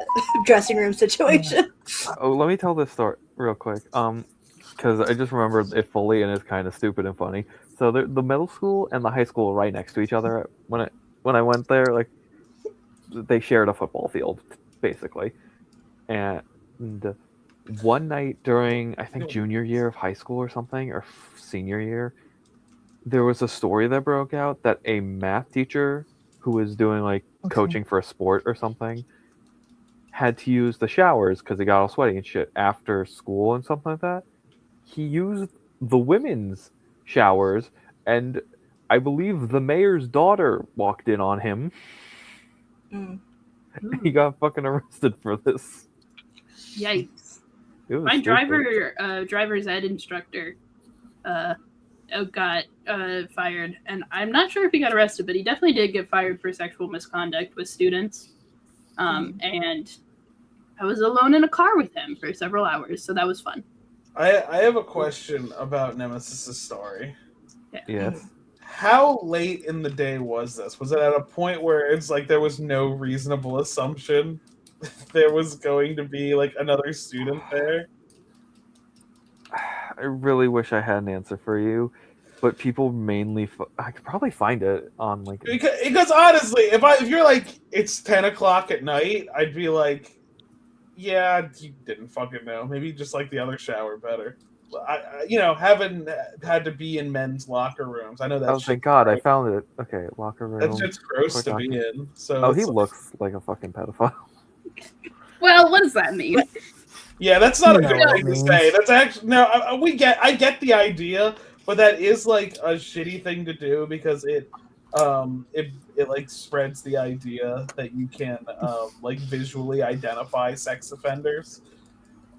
dressing room situation. Oh, let me tell this story real quick. Because I just remembered it fully, and it's kind of stupid and funny. So the middle school and the high school were right next to each other. When I went there, like they shared a football field, basically. And one night during, I think, junior year of high school or something, or senior year, there was a story that broke out that a math teacher who was doing like coaching for a sport or something had to use the showers because he got all sweaty and shit after school and something like that. He used the women's showers, and I believe the mayor's daughter walked in on him. He got fucking arrested for this. Yikes. It was My stupid. driver's ed instructor got fired, and I'm not sure if he got arrested, but he definitely did get fired for sexual misconduct with students. And I was alone in a car with him for several hours, so that was fun. I have a question about Nemesis' story. Yes. How late in the day was this? Was it at a point where it's like there was no reasonable assumption there was going to be like another student there? I really wish I had an answer for you, but people mainly I could probably find it on like Because honestly, if you're like it's 10 o'clock at night, I'd be like, yeah, you didn't fucking know. Maybe just like the other shower better. Haven't had to be in men's locker rooms. I know that. Oh, thank God, I found it. Okay, locker room. That's just gross to be in. So oh, he looks like a fucking pedophile. Well, what does that mean? Yeah, that's not a good thing to say. That's actually no. I get the idea, but that is like a shitty thing to do because it like spreads the idea that you can like visually identify sex offenders.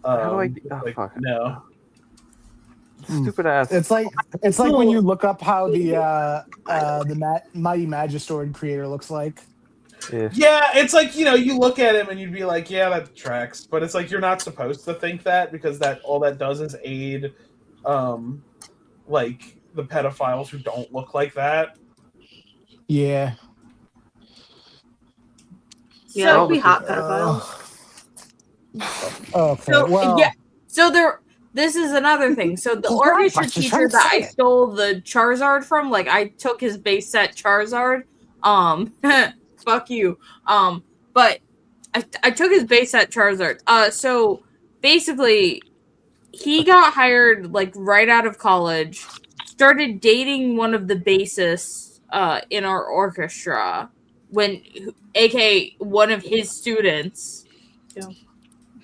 How do I? Like, fuck. No. Stupid ass. It's like when you look up how the Mighty Magistoid creator looks like. Yeah, it's like, you look at him and you'd be like, yeah, that tracks. But it's like you're not supposed to think that because that all that does is aid like the pedophiles who don't look like that. Yeah. Yeah, that would be hot pedophiles. Okay. So, well, yeah. So this is another thing. So the orchestra teacher that I stole the Charizard from, like I took his base set Charizard. Fuck you. But I took his base set Charizard. So basically, he got hired like right out of college, started dating one of the bassists in our orchestra aka one of his students. Yeah.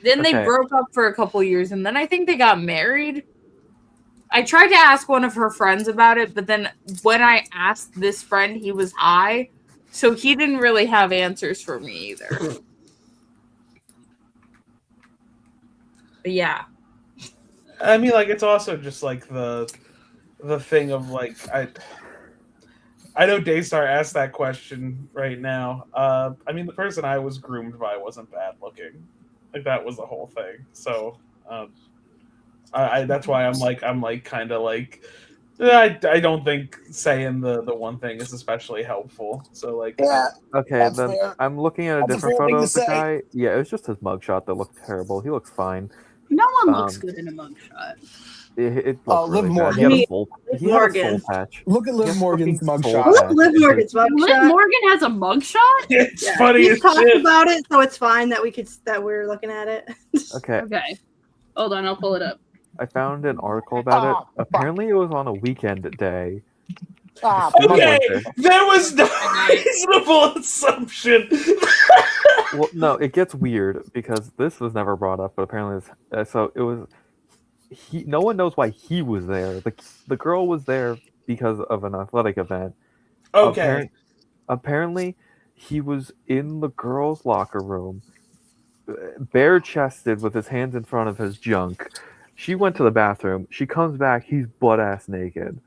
Then they broke up for a couple years, and then I think they got married. I tried to ask one of her friends about it, but then when I asked this friend, he was high, so he didn't really have answers for me either. But yeah. I mean, like, it's also just like the thing of like I know Daystar asked that question right now. I mean, the person I was groomed by wasn't bad looking. Like that was the whole thing. So, I that's why I'm like kind of like I don't think saying the one thing is especially helpful. So like Okay, then I'm looking at a different photo of the guy. Yeah, it was just his mugshot that looked terrible. He looks fine. No one looks good in a mugshot. It looked really bad. He had a soul patch. Look at Liv Morgan's mugshot. Look at Liv Morgan's mugshot. Liv Morgan has a mugshot? It's funny We've as talked shit. about it, so it's fine that we're looking at it. Okay. Hold on, I'll pull it up. I found an article about it. Apparently, it was on a weekend day. Okay, there was no reasonable assumption. Well, no, it gets weird because this was never brought up, but apparently, so it was. No one knows why he was there. The girl was there because of an athletic event. Okay. Apparently, he was in the girls' locker room, bare-chested with his hands in front of his junk. She went to the bathroom. She comes back. He's butt-ass naked.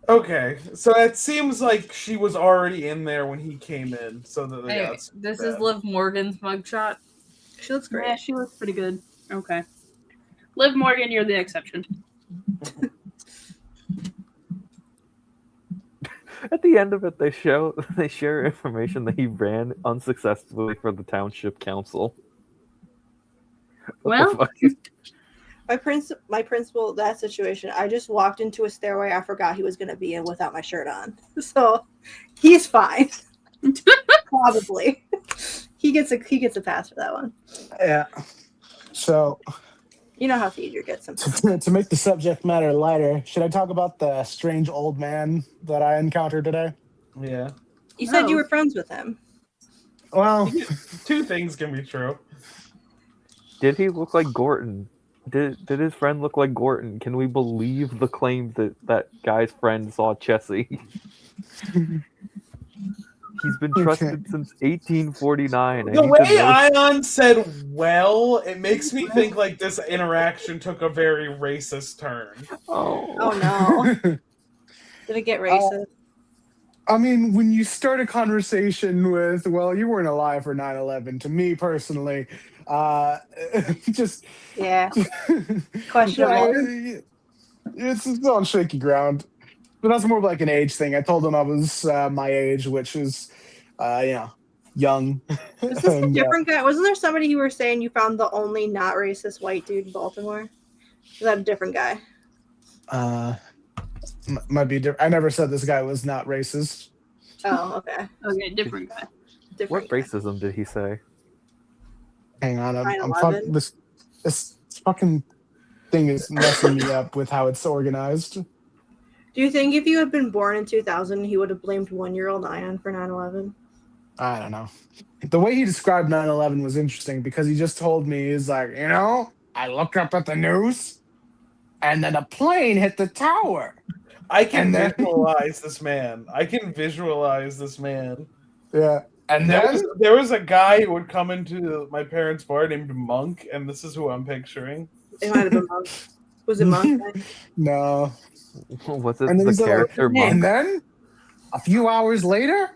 Okay, so it seems like she was already in there when he came in. So that Anyway, this is Liv Morgan's mugshot. She looks great. Yeah, she looks pretty good. Okay. Liv Morgan, you're the exception. At the end of it, they share information that he ran unsuccessfully for the township council. Well, my principal, that situation, I just walked into a stairway I forgot he was going to be in without my shirt on. So he's fine. Probably. He gets a pass for that one. Yeah. So you know how Theodore gets him. To make the subject matter lighter, should I talk about the strange old man that I encountered today? Yeah. You said you were friends with him. Well, two things can be true. Did he look like Gorton? Did his friend look like Gorton? Can we believe the claim that guy's friend saw Chessie? He's been trusted since 1849. The way Ayaan said "well," it makes me think like this interaction took a very racist turn. Oh no! Did it get racist? I mean, when you start a conversation with, well, you weren't alive for 9/11, to me personally, just questionable. It's on shaky ground. But that's more of like an age thing. I told him I was my age, which is, young. Was this a different guy? Wasn't there somebody you were saying you found the only not racist white dude in Baltimore? Was that a different guy? Might be different. I never said this guy was not racist. Oh, okay. Okay, different guy. What racism did he say? Hang on, I'm this fucking thing is messing me up with how it's organized. Do you think if you had been born in 2000, he would have blamed 1-year-old Ayaan for 9/11? I don't know. The way he described 9/11 was interesting because he just told me, he's like, I look up at the news and then a plane hit the tower. I can visualize this man. Yeah. And there was a guy who would come into my parents' bar named Monk, and this is who I'm picturing. It might have been Monk. Was it Monk? No. Was it the character Monk? And then, a few hours later,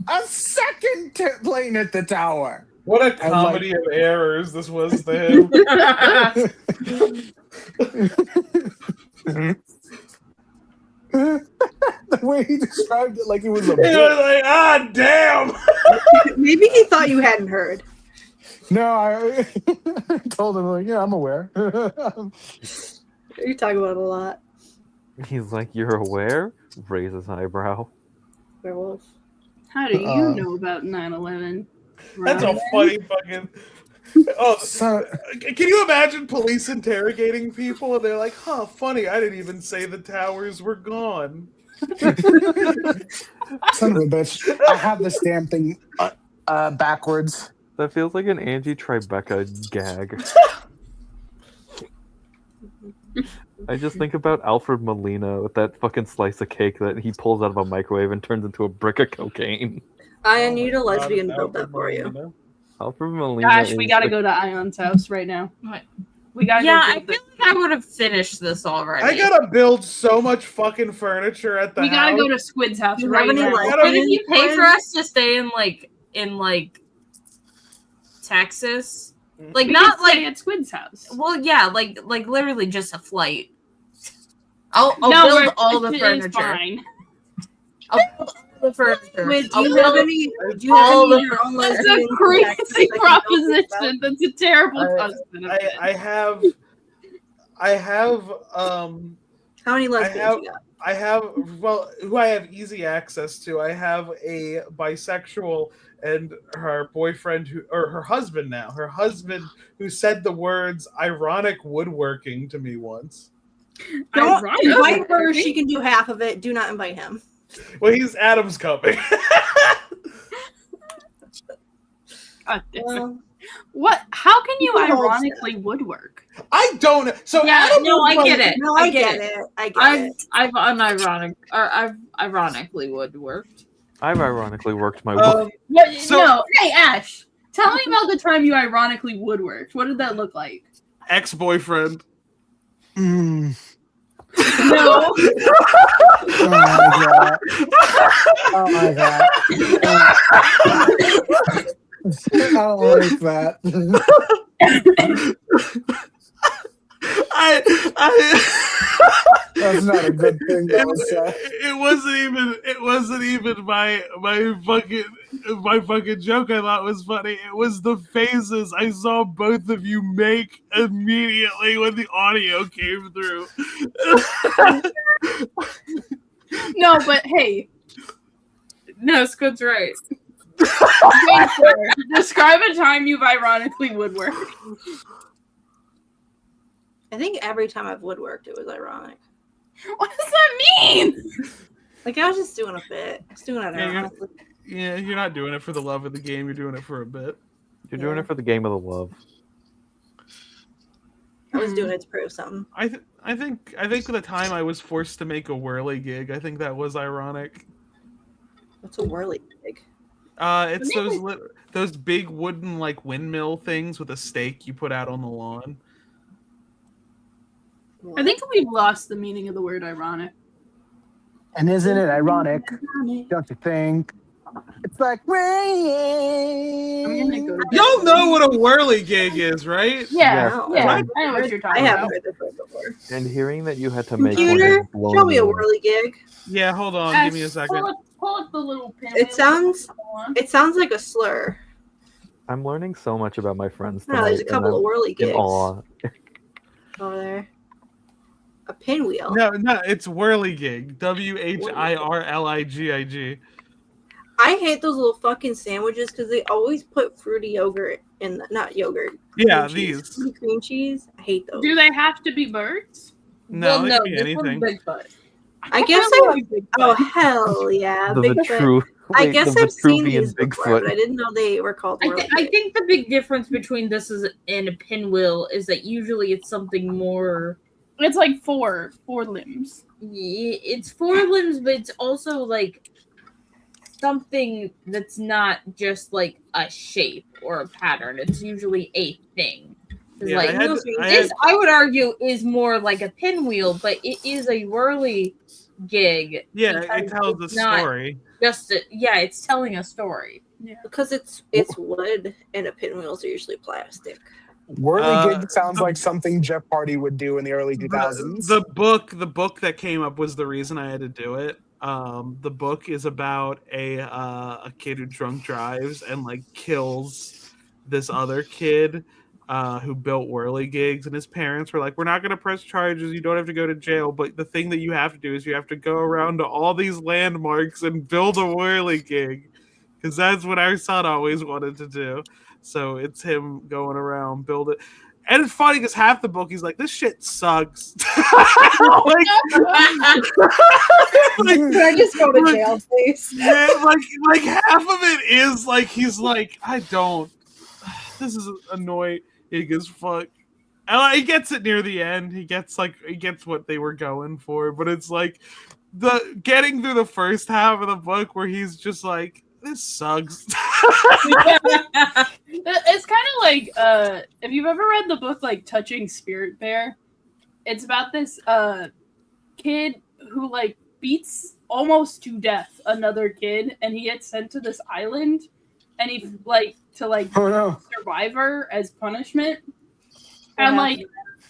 a second plane hit the tower. What a comedy of errors this was to him. The way he described it, like it was a. He was like, damn. Maybe he thought you hadn't heard. No, I told him, like, yeah, I'm aware. You talk about it a lot. He's like, you're aware? Raise his eyebrow. Werewolf. How do you know about 9/11? That's a funny fucking. Oh, can you imagine police interrogating people and they're like, "Huh, funny. I didn't even say the towers were gone." Son of a bitch! I have this damn thing backwards. That feels like an Angie Tribeca gag. I just think about Alfred Molina with that fucking slice of cake that he pulls out of a microwave and turns into a brick of cocaine. I need a lesbian to build that for you. Alfred Molina. Gosh, we gotta go to Ayaan's house right now. We gotta. Yeah, I feel like I would have finished this already. I gotta build so much fucking furniture at the house. We gotta go to Squid's house right now. But if you pay for us to stay in Texas, like We not could stay like at Squid's house. Well, yeah, like literally just a flight. I'll No, build all the it is furniture. fine. I'll build all the furniture. Wait, I'll do you build have any of your own That's lesbian a crazy connections that can build this proposition. up? That's a terrible husband. I have How many lesbians you got? I have who I have easy access to. I have a bisexual and her boyfriend her husband who said the words ironic woodworking to me once. Don't invite her. She can do half of it. Do not invite him. Well, he's Adam's coming. What? How can you ironically woodwork? I don't. So yeah, Adam no, I get it. No, I get it. I've ironically woodworked. I've ironically worked my wood. No, hey Ash, tell me about the time you ironically woodworked. What did that look like? Ex-boyfriend. No. Oh my god. I don't like that. That's not a good thing. It wasn't even my fucking joke. I thought was funny. It was the faces I saw both of you make immediately when the audio came through. No, but hey. No, Squid's right. Describe a time you've ironically woodworked. I think every time I've woodworked, it was ironic. What does that mean? Like, I was just doing a bit. I was doing it ironically. Yeah, you're not doing it for the love of the game. You're doing it for a bit. You're doing it for the game of the love. I was doing it to prove something. I think the time I was forced to make a whirly gig, I think that was ironic. What's a whirly gig? It's those big wooden like windmill things with a stake you put out on the lawn. I think we've lost the meaning of the word ironic. And isn't it ironic? Don't you think? It's like rain. Y'all know what a whirligig is, right? Yeah, Yes, yeah. and- I know what you're talking I haven't about. heard this word before. And hearing that you had to make one Computer, has blown show me a away. whirligig. Yeah, hold on, give me a second. Pull up the little pin. It sounds like a slur. I'm learning so much about my friends No, tonight. there's a couple of in whirligigs awe. over there. A pinwheel. No, it's whirligig. WHIRLIGIG. I hate those little fucking sandwiches because they always put fruity yogurt in not yogurt. Yeah, cheese. these. Cream cheese. I hate those. Do they have to be birds? No, Well, it no, could be this anything. one's Bigfoot. I guess oh hell yeah, The Bigfoot. I wait, guess the I've seen Vitruvian these before, but I didn't know they were called I whirligigs. think the big difference between this and a pinwheel is that usually it's something more. It's like four limbs. It's four limbs, but it's also like something that's not just like a shape or a pattern. It's usually a thing. It's Yeah, like this, I would argue, is more like a pinwheel, but it is a whirly gig. Yeah, because it tells a it's not story. It's telling a story. Yeah. Because it's wood and a pinwheels are usually plastic. Whirligig sounds like something Jeff Hardy would do in the early 2000s. The book that came up was the reason I had to do it. The book is about a kid who drunk drives and like kills this other kid who built whirligigs, and his parents were like, "We're not going to press charges. You don't have to go to jail, but the thing that you have to do is you have to go around to all these landmarks and build a whirligig, because that's what our son always wanted to do." So it's him going around build it. And it's funny because half the book he's like, "This shit sucks." Like, Can I just go to jail, please? Yeah, like half of it is like he's like, "I don't. This is annoying as fuck." And he gets it near the end. He gets what they were going for, but it's like the getting through the first half of the book where he's just like, "This sucks." It's kind of like if you've ever read the book like Touching Spirit Bear, it's about this kid who like beats almost to death another kid, and he gets sent to this island, and he survivor as punishment, and like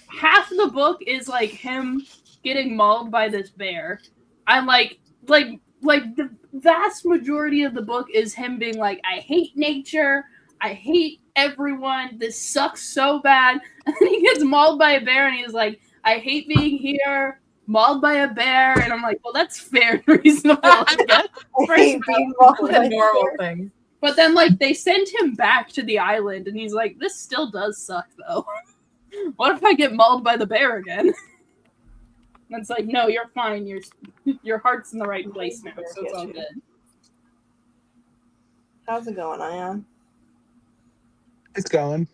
half the book is like him getting mauled by this bear, and like the vast majority of the book is him being like, "I hate nature, I hate everyone, this sucks so bad," and then he gets mauled by a bear, and he's like, "I hate being here, mauled by a bear," and I'm like, well, that's fair and reasonable. I guess. A normal thing. But then, like, they send him back to the island, and he's like, "This still does suck, though. What if I get mauled by the bear again?" And it's like, "No, you're fine. Your heart's in the right place now, so it's all good." How's it going, Ayaan? It's going.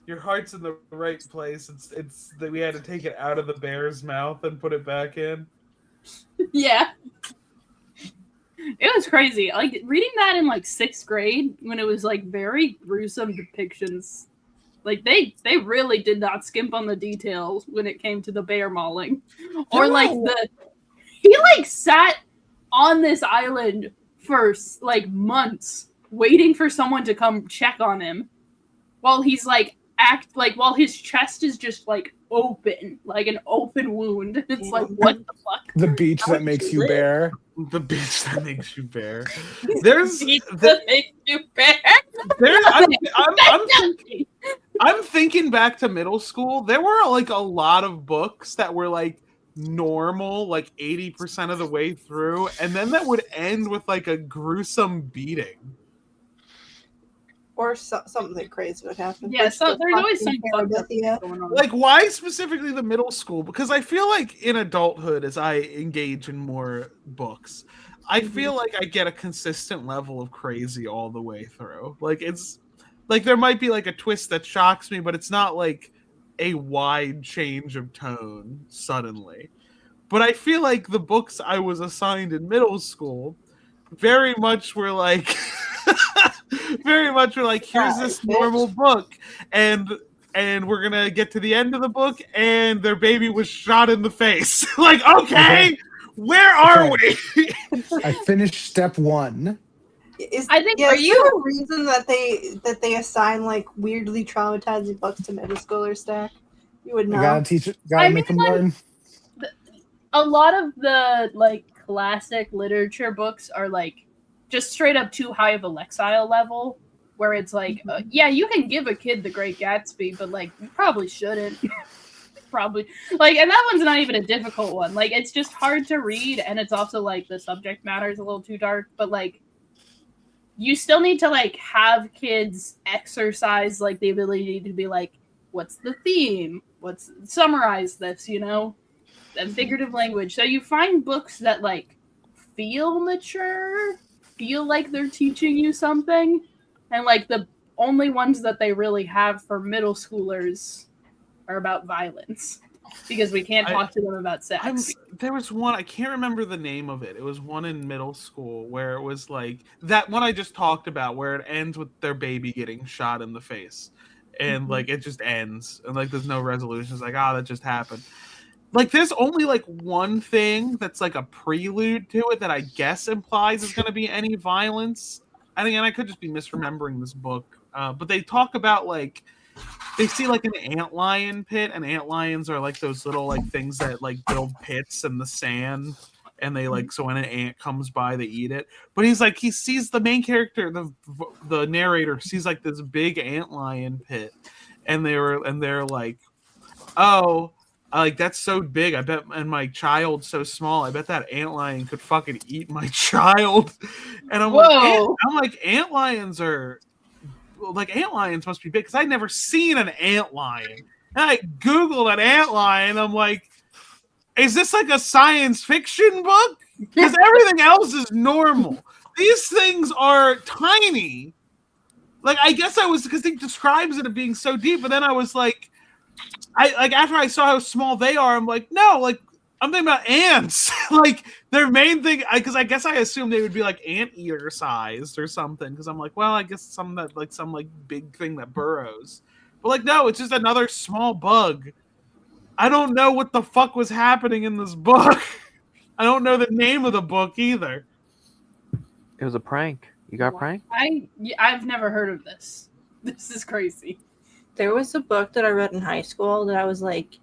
Your heart's in the right place. It's that we had to take it out of the bear's mouth and put it back in. Yeah. It was crazy. Like, reading that in, like, 6th grade, when it was, like, very gruesome depictions. Like, they really did not skimp on the details when it came to the bear mauling. Or, like, he, like, sat on this island for, like, months, waiting for someone to come check on him, while he's, like, while his chest is just, like, open, like an open wound. It's like, what the fuck? The beach that makes you bare. The beach that makes you bare. There's that makes you bare. I'm thinking back to middle school. There were like a lot of books that were like normal, like 80% of the way through, and then that would end with like a gruesome beating. Or something crazy would happen. Yeah, so there's always something going on. Like, why specifically the middle school? Because I feel like in adulthood, as I engage in more books, I feel like I get a consistent level of crazy all the way through. Like, it's like there might be like a twist that shocks me, but it's not like a wide change of tone suddenly. But I feel like the books I was assigned in middle school very much were like Very much. We're like, here's this normal book, and we're gonna get to the end of the book, and their baby was shot in the face. Like, okay, where are we? I finished step 1. I think Are you a reason that they assign like weirdly traumatizing books to middle schoolers, Stack? You would know. You gotta teach it. Gotta make them learn. A lot of the like classic literature books are like just straight up too high of a Lexile level, where it's like, yeah, you can give a kid The Great Gatsby, but like you probably shouldn't. Probably like, and that one's not even a difficult one. Like, it's just hard to read, and it's also like the subject matter is a little too dark, but like you still need to like have kids exercise like the ability to be like, what's the theme? What's summarize this, you know? And figurative language. So you find books that like feel mature, feel like they're teaching you something, and like the only ones that they really have for middle schoolers are about violence because we can't talk to them about sex. There was one, I can't remember the name of it. It was one in middle school where it was like that one I just talked about, where it ends with their baby getting shot in the face, and like it just ends, and like there's no resolution. It's like, that just happened. Like, there's only like one thing that's like a prelude to it that I guess implies there's going to be any violence. I think, and I could just be misremembering this book, but they talk about like they see like an antlion pit, and antlions are like those little like things that like build pits in the sand, and they like, so when an ant comes by, they eat it. But he's like, he sees the main character, the narrator sees like this big antlion pit, and they're like, oh. Like, that's so big. I bet, and my child's so small. I bet that antlion could fucking eat my child. And I'm like, antlions are like, antlions must be big because I'd never seen an antlion. And I googled an antlion. I'm like, is this like a science fiction book? Because everything else is normal. These things are tiny. Like, I guess I was, because he describes it as being so deep, but then I was like, after I saw how small they are, I'm like, no, like, I'm thinking about ants. Like, their main thing, because I guess I assumed they would be like anteater sized or something. Because I'm like, well, I guess some big thing that burrows. But like, no, it's just another small bug. I don't know what the fuck was happening in this book. I don't know the name of the book either. It was a prank. You got pranked? I've never heard of this. This is crazy. There was a book that I read in high school that I was like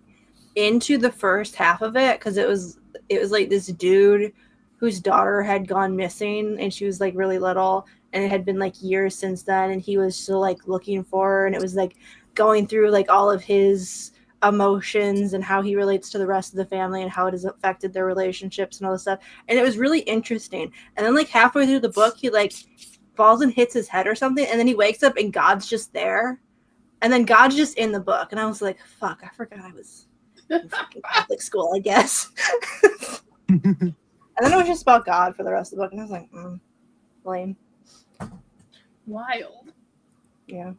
into the first half of it because it was like this dude whose daughter had gone missing and she was like really little, and it had been like years since then, and he was still like looking for her, and it was like going through like all of his emotions and how he relates to the rest of the family and how it has affected their relationships and all this stuff, and it was really interesting. And then like halfway through the book, he like falls and hits his head or something, and then he wakes up and God's just there. And then God's just in the book. And I was like, fuck, I forgot I was in fucking Catholic school, I guess. And then it was just about God for the rest of the book. And I was like, lame. Wild. Yeah.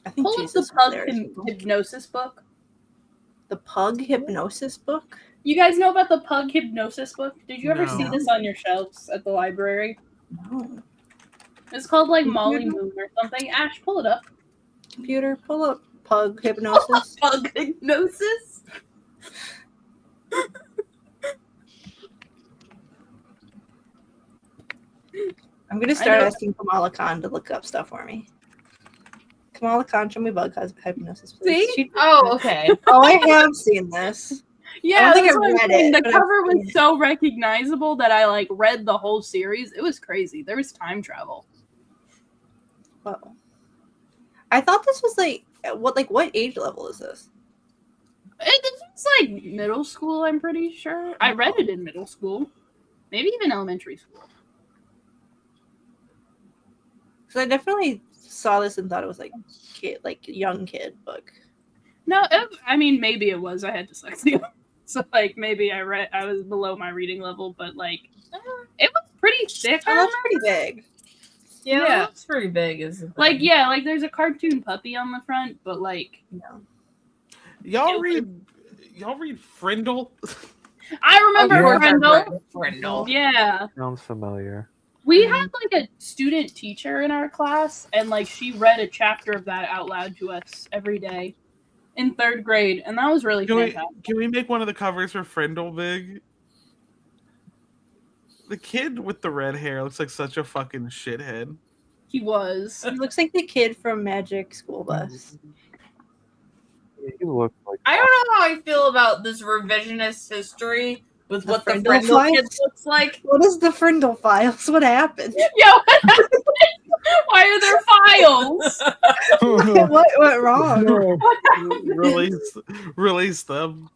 I think Pull Jesus up the Pug hypnosis book. The Pug hypnosis book? You guys know about the Pug hypnosis book? Did you ever No. see this on your shelves at the library? No. It's called like Molly Moon or something. Ash, pull it up. Computer, pull up Pug hypnosis. Pug hypnosis? I'm going to start asking Kamala Khan to look up stuff for me. Kamala Khan, show me Bug hypnosis, please. See? Oh, okay. Oh, I have seen this. Yeah, I don't think that's I what I'm read saying. it, The but cover I've seen was it. so recognizable that I like read the whole series. It was crazy. There was time travel. Whoa. I thought this was like what age level is this? It's like middle school, I'm pretty sure. I read it in middle school. Maybe even elementary school. Because I definitely saw this and thought it was like young kid book. No, I mean maybe it was. I had dyslexia. So like maybe I was below my reading level, but like it was pretty thick. Oh, that's pretty big. Yeah, it's pretty big. Like there's a cartoon puppy on the front, but like Y'all read Frindle? I remember Frindle. Frindle. Yeah. Sounds familiar. We had like a student teacher in our class, and like she read a chapter of that out loud to us every day in 3rd grade, and that was really fantastic. Can we make one of the covers for Frindle big? The kid with the red hair looks like such a fucking shithead. He was. He looks like the kid from Magic School Bus. He looked like. I don't know how I feel about this revisionist history with what the Frindle Frindle files? kids looks like. What is the Frindle files? What happened? Yo, why are there files? What went wrong? Release them.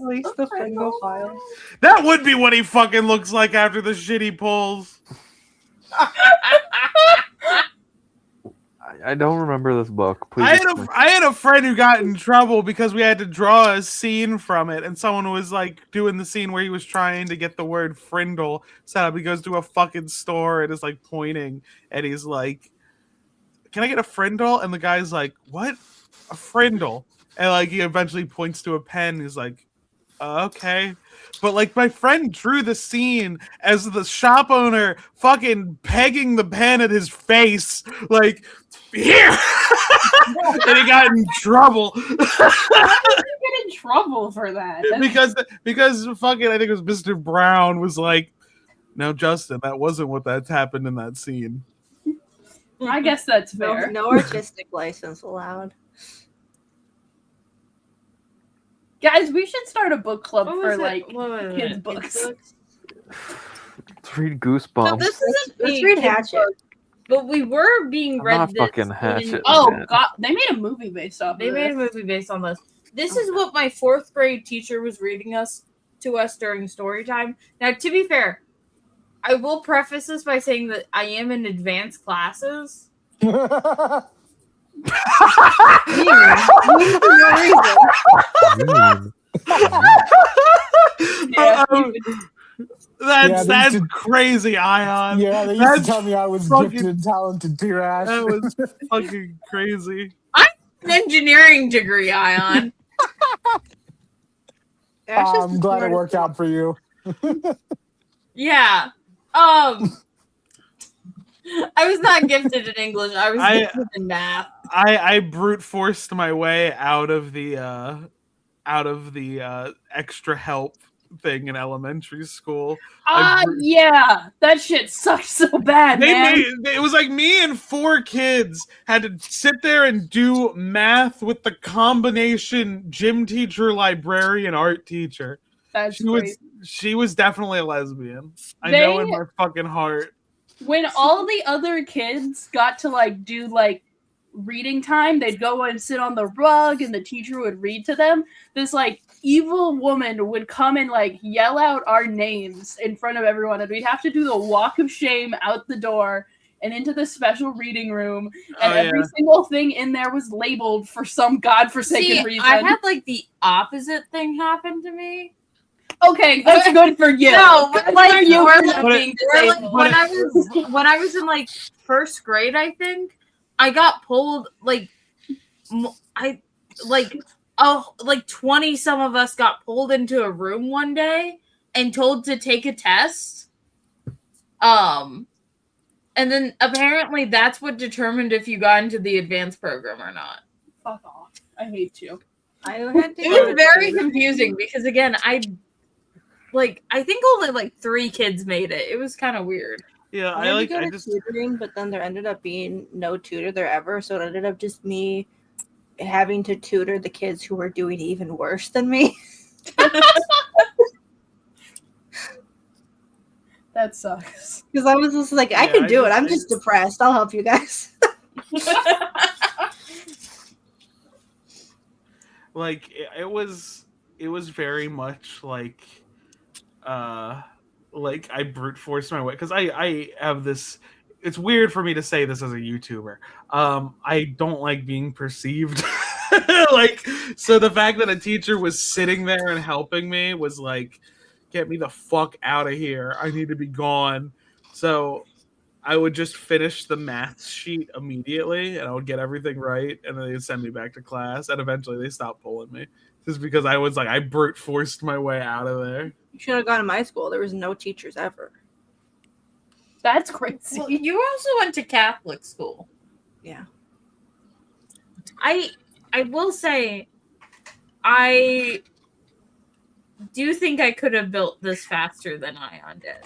Release the Frindle files. That would be what he fucking looks like after the shit he pulls. I don't remember this book. Please. I had a friend who got in trouble because we had to draw a scene from it, and someone was like doing the scene where he was trying to get the word Frindle set up. He goes to a fucking store and is like pointing, and he's like, "Can I get a Frindle?" And the guy's like, "What? A Frindle?" And like he eventually points to a pen. He's like, "Okay." But like my friend drew the scene as the shop owner fucking pegging the pen at his face, like, here. And he got in trouble. How did you get in trouble for that? because fucking I think it was Mr. Brown was like, "No, Justin, that wasn't what that's happened in that scene." I guess that's fair. No artistic license allowed. Guys, we should start a book club What for was it? like What was kids' it? books. Let's read Goosebumps. So this isn't Let's being read kids' Hatchet. book, but we were being I'm read not this fucking in- Hatchet. Oh man. god, they made a movie based off. They of made a this. movie based on this. This is what my 4th grade teacher was reading to us during story time. Now, to be fair, I will preface this by saying that I am in advanced classes. That's crazy, Ayaan. Yeah, they used to tell me I was gifted and talented too, Ash. That was fucking crazy. I'm an engineering degree, Ayaan. I'm glad it worked out for you. Yeah. I was not gifted in English. I was gifted in math. I brute forced my way out of the extra help thing in elementary school. Yeah, that shit sucks so bad, man. It was like me and 4 kids had to sit there and do math with the combination gym teacher, librarian, art teacher. She was definitely a lesbian. I know in my fucking heart. When all the other kids got to like do like reading time, they'd go and sit on the rug and the teacher would read to them. This like evil woman would come and like yell out our names in front of everyone, and we'd have to do the walk of shame out the door and into the special reading room, and every single thing in there was labeled for some godforsaken reason. I had like the opposite thing happen to me. Okay, that's good for you. No, but like you when I was in like 1st grade, I think I got pulled like 20 some of us got pulled into a room one day and told to take a test. And then apparently that's what determined if you got into the advanced program or not. Fuck off. I hate you. It was very confusing because again, I think only like 3 kids made it. It was kind of weird. Yeah, I go to tutoring, but then there ended up being no tutor there ever, so it ended up just me having to tutor the kids who were doing even worse than me. That sucks. Because I was just like, I can do it. I'm just depressed. I'll help you guys. Like it was very much like I brute forced my way because I have this. It's weird for me to say this as a YouTuber. I don't like being perceived. So the fact that a teacher was sitting there and helping me was like, get me the fuck out of here. I need to be gone. So I would just finish the math sheet immediately and I would get everything right. And then they'd send me back to class. And eventually they stopped pulling me. just because I brute forced my way out of there. You should have gone to my school. There was no teachers ever. That's crazy. Well, you also went to Catholic school. Yeah. I will say, I do think I could have built this faster than Ayaan did.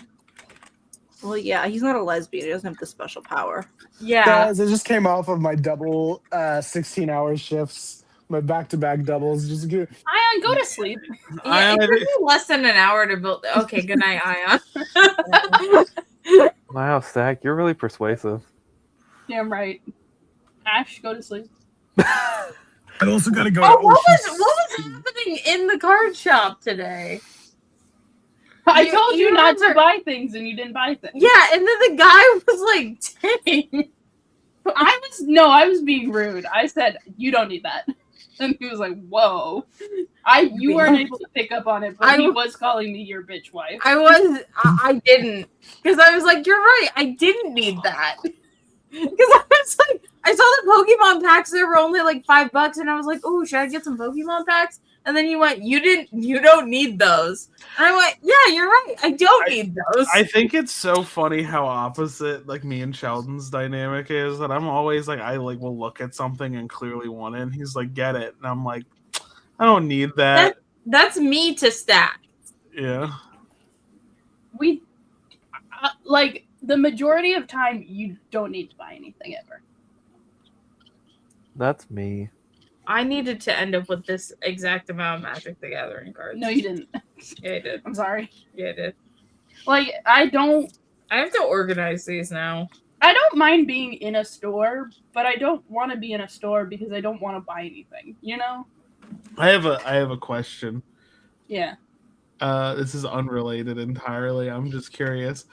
Well, yeah, he's not a lesbian. He doesn't have the special power. Yeah. Guys, I just came off of my double 16-hour shifts, my back-to-back doubles. Just give. Ayaan, go to sleep. Yeah, it took me less than an hour to build. Okay, good night, Ayaan. Wow, Stack, you're really persuasive. Damn right. Ash, go to sleep. I also gotta go. Oh, what was happening in the card shop today? I told you not to buy things, and you didn't buy things. Yeah, and then the guy was like, "Dang." I was being rude. I said, "You don't need that," and he was like, "Whoa." You weren't able to pick up on it, but he was calling me your bitch wife. I didn't, because I was like, "You're right. I didn't need that." Because I was like, I saw the Pokemon packs. They were only like $5, and I was like, "Oh, should I get some Pokemon packs?" And then you went, "You don't need those." And I went, "Yeah, you're right. I don't need those." I think it's so funny how opposite like me and Sheldon's dynamic is, that I'm always like, I like will look at something and clearly want it, and he's like, get it, and I'm like, I don't need that. That's me to Stack. Yeah. We like the majority of time you don't need to buy anything ever. That's me. I needed to end up with this exact amount of Magic the Gathering cards. No, you didn't. Yeah, I did. I'm sorry. Yeah, I did. Like, I have to organize these now. I don't mind being in a store, but I don't want to be in a store because I don't want to buy anything, you know? I have a question. Yeah. This is unrelated entirely. I'm just curious.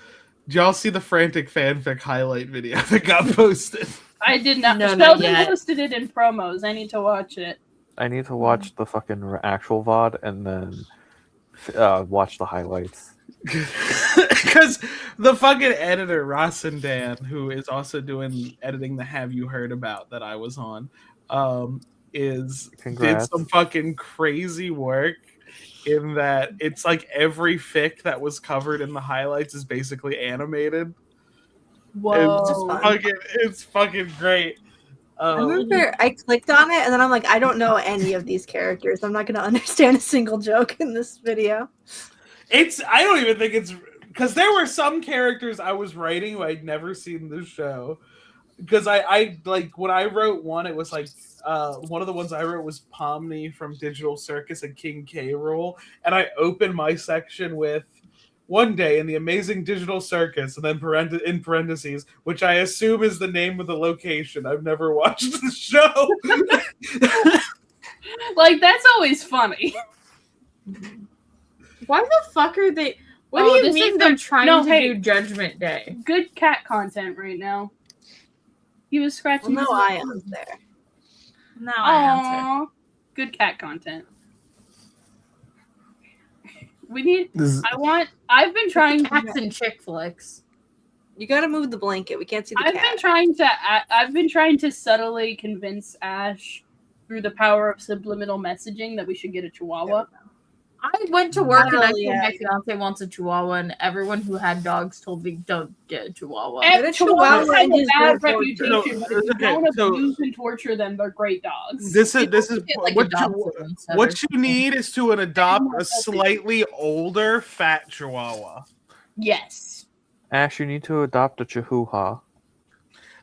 Did y'all see the frantic fanfic highlight video that got posted? I did not. No, Sheldon posted it in promos. I need to watch it. I need to watch the fucking actual VOD and then watch the highlights. Because the fucking editor, Ross and Dan, who is also doing editing the Have You Heard About that I was on, did some fucking crazy work in that it's like every fic that was covered in the highlights is basically animated. Whoa. It's fucking great. I remember I clicked on it and then I'm like, I don't know any of these characters. I'm not going to understand a single joke in this video. I don't even think it's because there were some characters I was writing who I'd never seen the show. Because I like when I wrote one, it was like one of the ones I wrote was Pomni from Digital Circus and King K. Rool, and I opened my section with "One day in the amazing Digital Circus," and then in parentheses, which I assume is the name of the location. I've never watched the show. Like, that's always funny. Why the fuck are they? What do you mean they're trying to do Judgment Day? Good cat content right now. He was scratching. Well, no Ayaan's there. No Ayaan's good cat content. We need. This- I've been trying cats and chick flicks. You got to move the blanket. We can't see the cat. I've been trying to subtly convince Ash through the power of subliminal messaging that we should get a Chihuahua. I went to work and I told yeah. my fiance wants a Chihuahua, and everyone who had dogs told me don't get a Chihuahua. And Chihuahua Chihuahuas have a is bad good reputation, but if you don't abuse and torture them, they're great dogs. This is like what you need is to adopt a slightly older fat Chihuahua. Yes. Ash, you need to adopt a Chihuahua.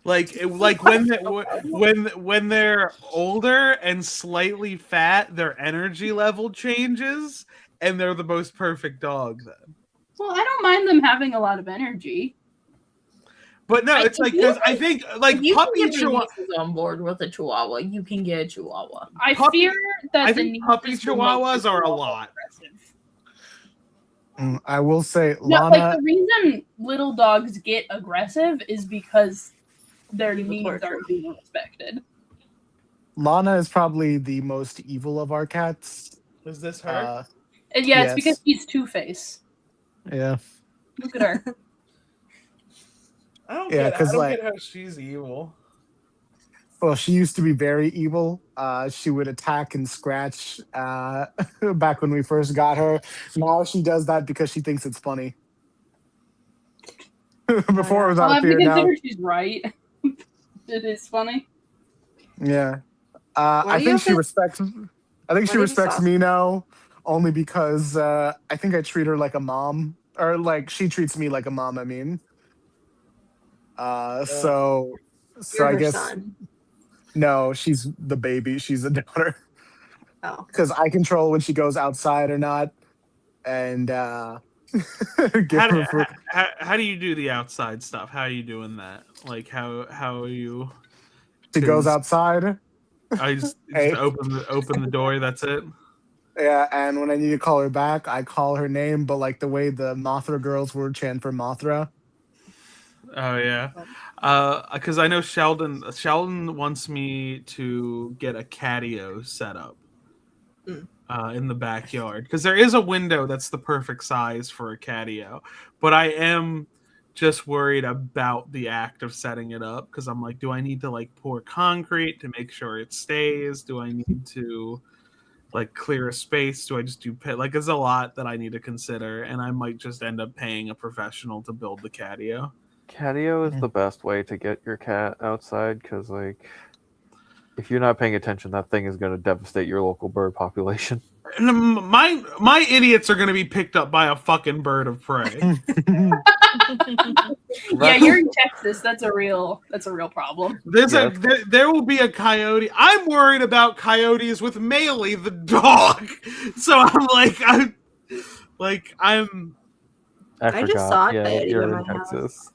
Like when they're older and slightly fat, their energy level changes, and they're the most perfect dog then. Well, I don't mind them having a lot of energy. But no, it's like because I think like if you puppy can get Chihuahua nieces on board with a Chihuahua, you can get a Chihuahua. I fear that I the think puppy Chihuahuas are a lot. I will say, No, Lana. like the reason little dogs get aggressive is because their needs aren't being respected. Lana is probably the most evil of our cats. Is this her? And yeah, Yes. it's because he's Two-Face. Yeah. Look at her. I don't Yeah, get 'cause, like- how she's evil. Well, she used to be very evil. She would attack and scratch back when we first got her. Now she does that because she thinks it's funny. Before it was Well, out I of fear. Now, consider she's right. It is funny. yeah. Why I do you think have she to- respects. I think Why she do you respects sauce- me now, only because I think I treat her like a mom, or like she treats me like a mom. I mean, so You're I her guess son. no, she's the baby. She's the daughter Oh. because I control when she goes outside or not, and give her food. How do you do the outside stuff? How are you doing that? Like how are you? She goes 'Cause outside. I just Hey. open the door. That's it. Yeah, and when I need to call her back, I call her name, but like the way the Mothra girls would chant for Mothra. Oh yeah, because I know Sheldon. Sheldon wants me to get a catio set up in the backyard because there is a window that's the perfect size for a catio, but I am just worried about the act of setting it up because I'm like, do I need to like pour concrete to make sure it stays? Do I need to like clear a space? Do I just do pit? Like, there's a lot that I need to consider, and I might just end up paying a professional to build the catio. Catio is the best way to get your cat outside because, like, if you're not paying attention, that thing is going to devastate your local bird population. And my idiots are going to be picked up by a fucking bird of prey. Yeah, you're in Texas. That's a real problem. There will be a coyote. I'm worried about coyotes with Melee the dog. So I'm like I just saw a coyote you're in in my house. Texas.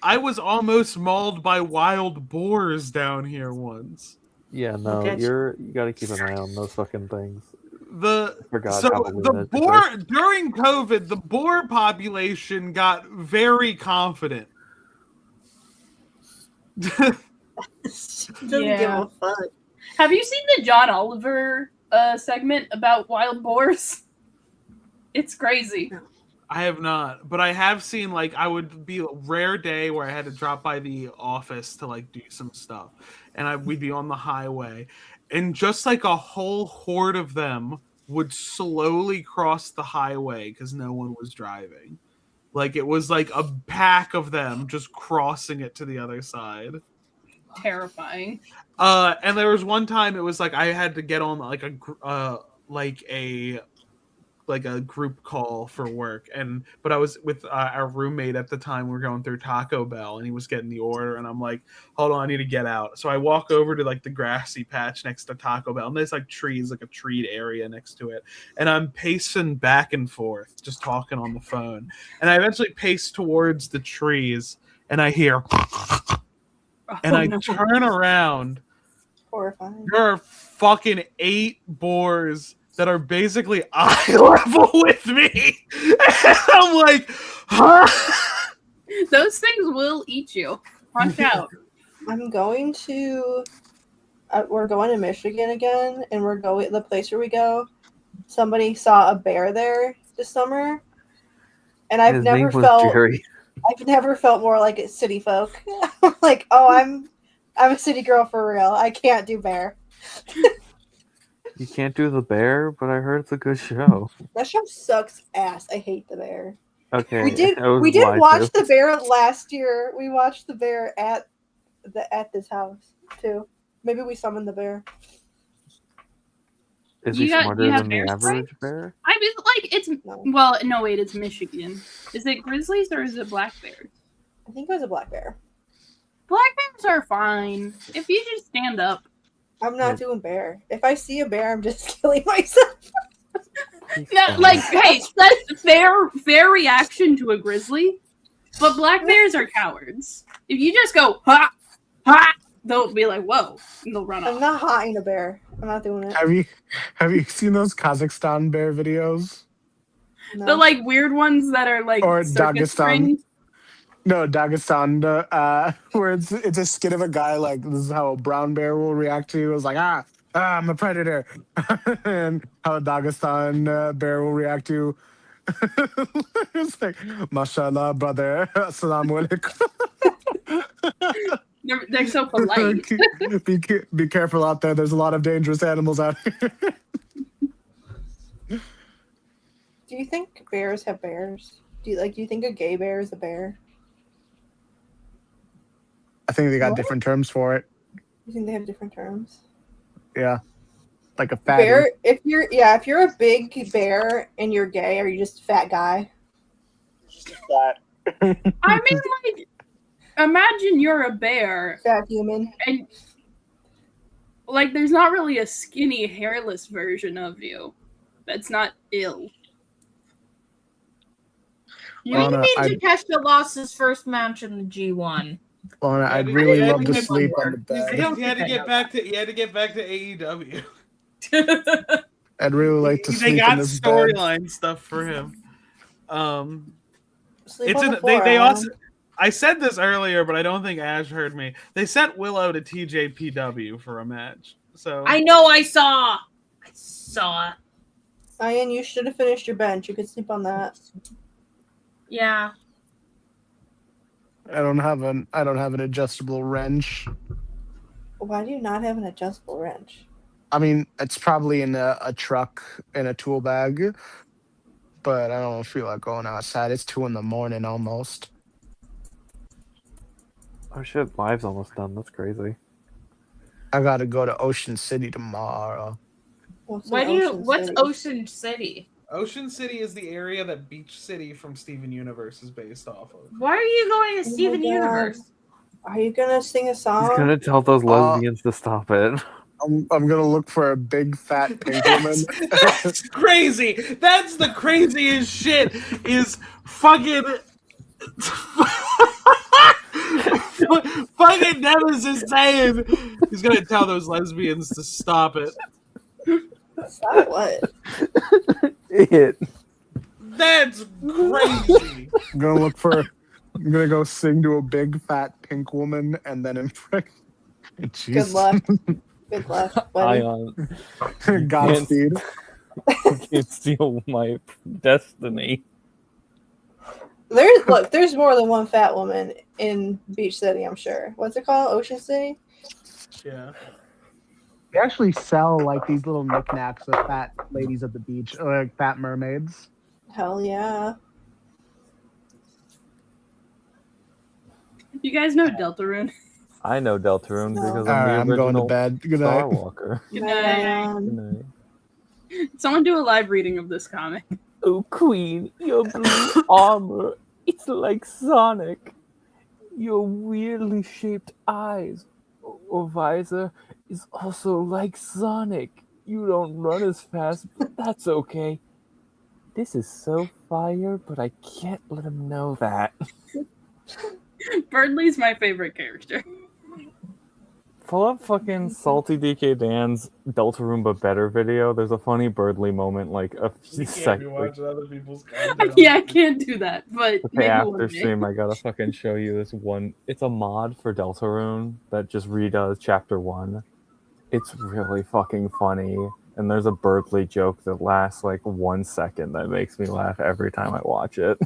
I was almost mauled by wild boars down here once. Yeah, no, Okay. you got to keep an eye on those fucking things. The Forgot boar during COVID, the boar population got very confident. Doesn't give a fuck. Have you seen the John Oliver segment about wild boars? It's crazy. I have not, but I have seen like I would be a rare day where I had to drop by the office to like do some stuff, and we'd be on the highway, and just like a whole horde of them would slowly cross the highway because no one was driving. Like it was like a pack of them just crossing it to the other side. Terrifying. And there was one time it was like I had to get on like a group call for work, but I was with our roommate at the time. We were going through Taco Bell and he was getting the order, and I'm like, hold on, I need to get out. So I walk over to like the grassy patch next to Taco Bell, and there's like trees, like a treed area next to it, and I'm pacing back and forth just talking on the phone, and I eventually pace towards the trees and I hear and I turn around. Horrifying. There are fucking 8 boars that are basically eye level with me. And I'm like, huh? Those things will eat you. Watch out. I'm going to. We're going to Michigan again, and the place where we go. Somebody saw a bear there this summer, and I've never felt more like a city folk. I'm like, oh, I'm a city girl for real. I can't do bear. You can't do the bear, but I heard it's a good show. That show sucks ass. I hate the bear. Okay, We did watch the bear last year. We watched the bear at this house too. Maybe we summoned the bear. Is he smarter than the average bear? I mean, like it's Michigan. Is it grizzlies or is it black bears? I think it was a black bear. Black bears are fine if you just stand up. I'm not doing bear. If I see a bear, I'm just killing myself. No, like, hey, that's fair reaction to a grizzly, but black bears are cowards. If you just go ha ha, they'll be like, whoa, and they'll run off. I'm not hotting a bear. I'm not doing it. Have you seen those Kazakhstan bear videos? No. The like weird ones that are like or circus Dagestan. rings? No, Dagestan, where it's a skit of a guy like, this is how a brown bear will react to you. It's like, I'm a predator. And how a Dagestan bear will react to it's like, mashallah, brother. Assalamu alaikum. They're so polite. Be careful out there. There's a lot of dangerous animals out here. Do you think bears have bears? Do you think a gay bear is a bear? I think they got different terms for it. You think they have different terms? Yeah. Like a fatty. Bear, if you're a big bear and you're gay, are you just a fat guy? Just fat. I mean, like, imagine you're a bear. Fat human. And, like, there's not really a skinny, hairless version of you. That's not ill. What do you mean Takeshita lost his first match in the G1? Lana, I'd really love to sleep on the bed. He had to get back to AEW. I'd really like to sleep They got in this bed. storyline stuff for him. Sleep It's on in, the floor, they Alan. also. I said this earlier, but I don't think Ash heard me. They sent Willow to TJPW for a match. So I know. I saw. Ayaan, you should have finished your bench. You could sleep on that. Yeah. I don't have an adjustable wrench. Why do you not have an adjustable wrench? I mean, it's probably in a truck in a tool bag, but I don't feel like going outside. It's 2 a.m. almost. Oh shit, live's almost done. That's crazy. I gotta go to Ocean City tomorrow. What's Ocean City? Ocean City is the area that Beach City from Steven Universe is based off of. Why are you going to Steven Universe? Are you gonna sing a song? He's gonna tell those lesbians to stop it. I'm gonna look for a big fat pink woman. That's crazy. That's the craziest shit. Is fucking fucking Nemesis saying he's gonna tell those lesbians to stop it. Stop what? It. That's crazy. I'm gonna go sing to a big fat pink woman and then impregnate. Good luck. Good luck, buddy. Ayaan, Godspeed. you can't steal my destiny. There's more than one fat woman in Beach City, I'm sure. What's it called? Ocean City? Yeah. They actually sell like these little knickknacks of fat ladies at the beach, or like fat mermaids. Hell yeah. You guys know Deltarune? I know Deltarune because All right, I'm I'm the going to original bed. Good night. Starwalker. Good night. Good night. Someone do a live reading of this comic. Oh, Queen, your blue armor, it's like Sonic. Your weirdly shaped eyes or visor is also like Sonic. You don't run as fast, but that's okay. This is so fire, but I can't let him know that. Birdley's my favorite character. Pull up fucking Salty DK Dan's Deltarune but Better video. There's a funny Birdley moment, like a few You can't be seconds. watching other people's content. Yeah, I can't do that, but Okay, maybe after one day. stream, I gotta fucking show you this one. It's a mod for Deltarune that just redoes Chapter 1. It's really fucking funny. And there's a Birdley joke that lasts like 1 second that makes me laugh every time I watch it.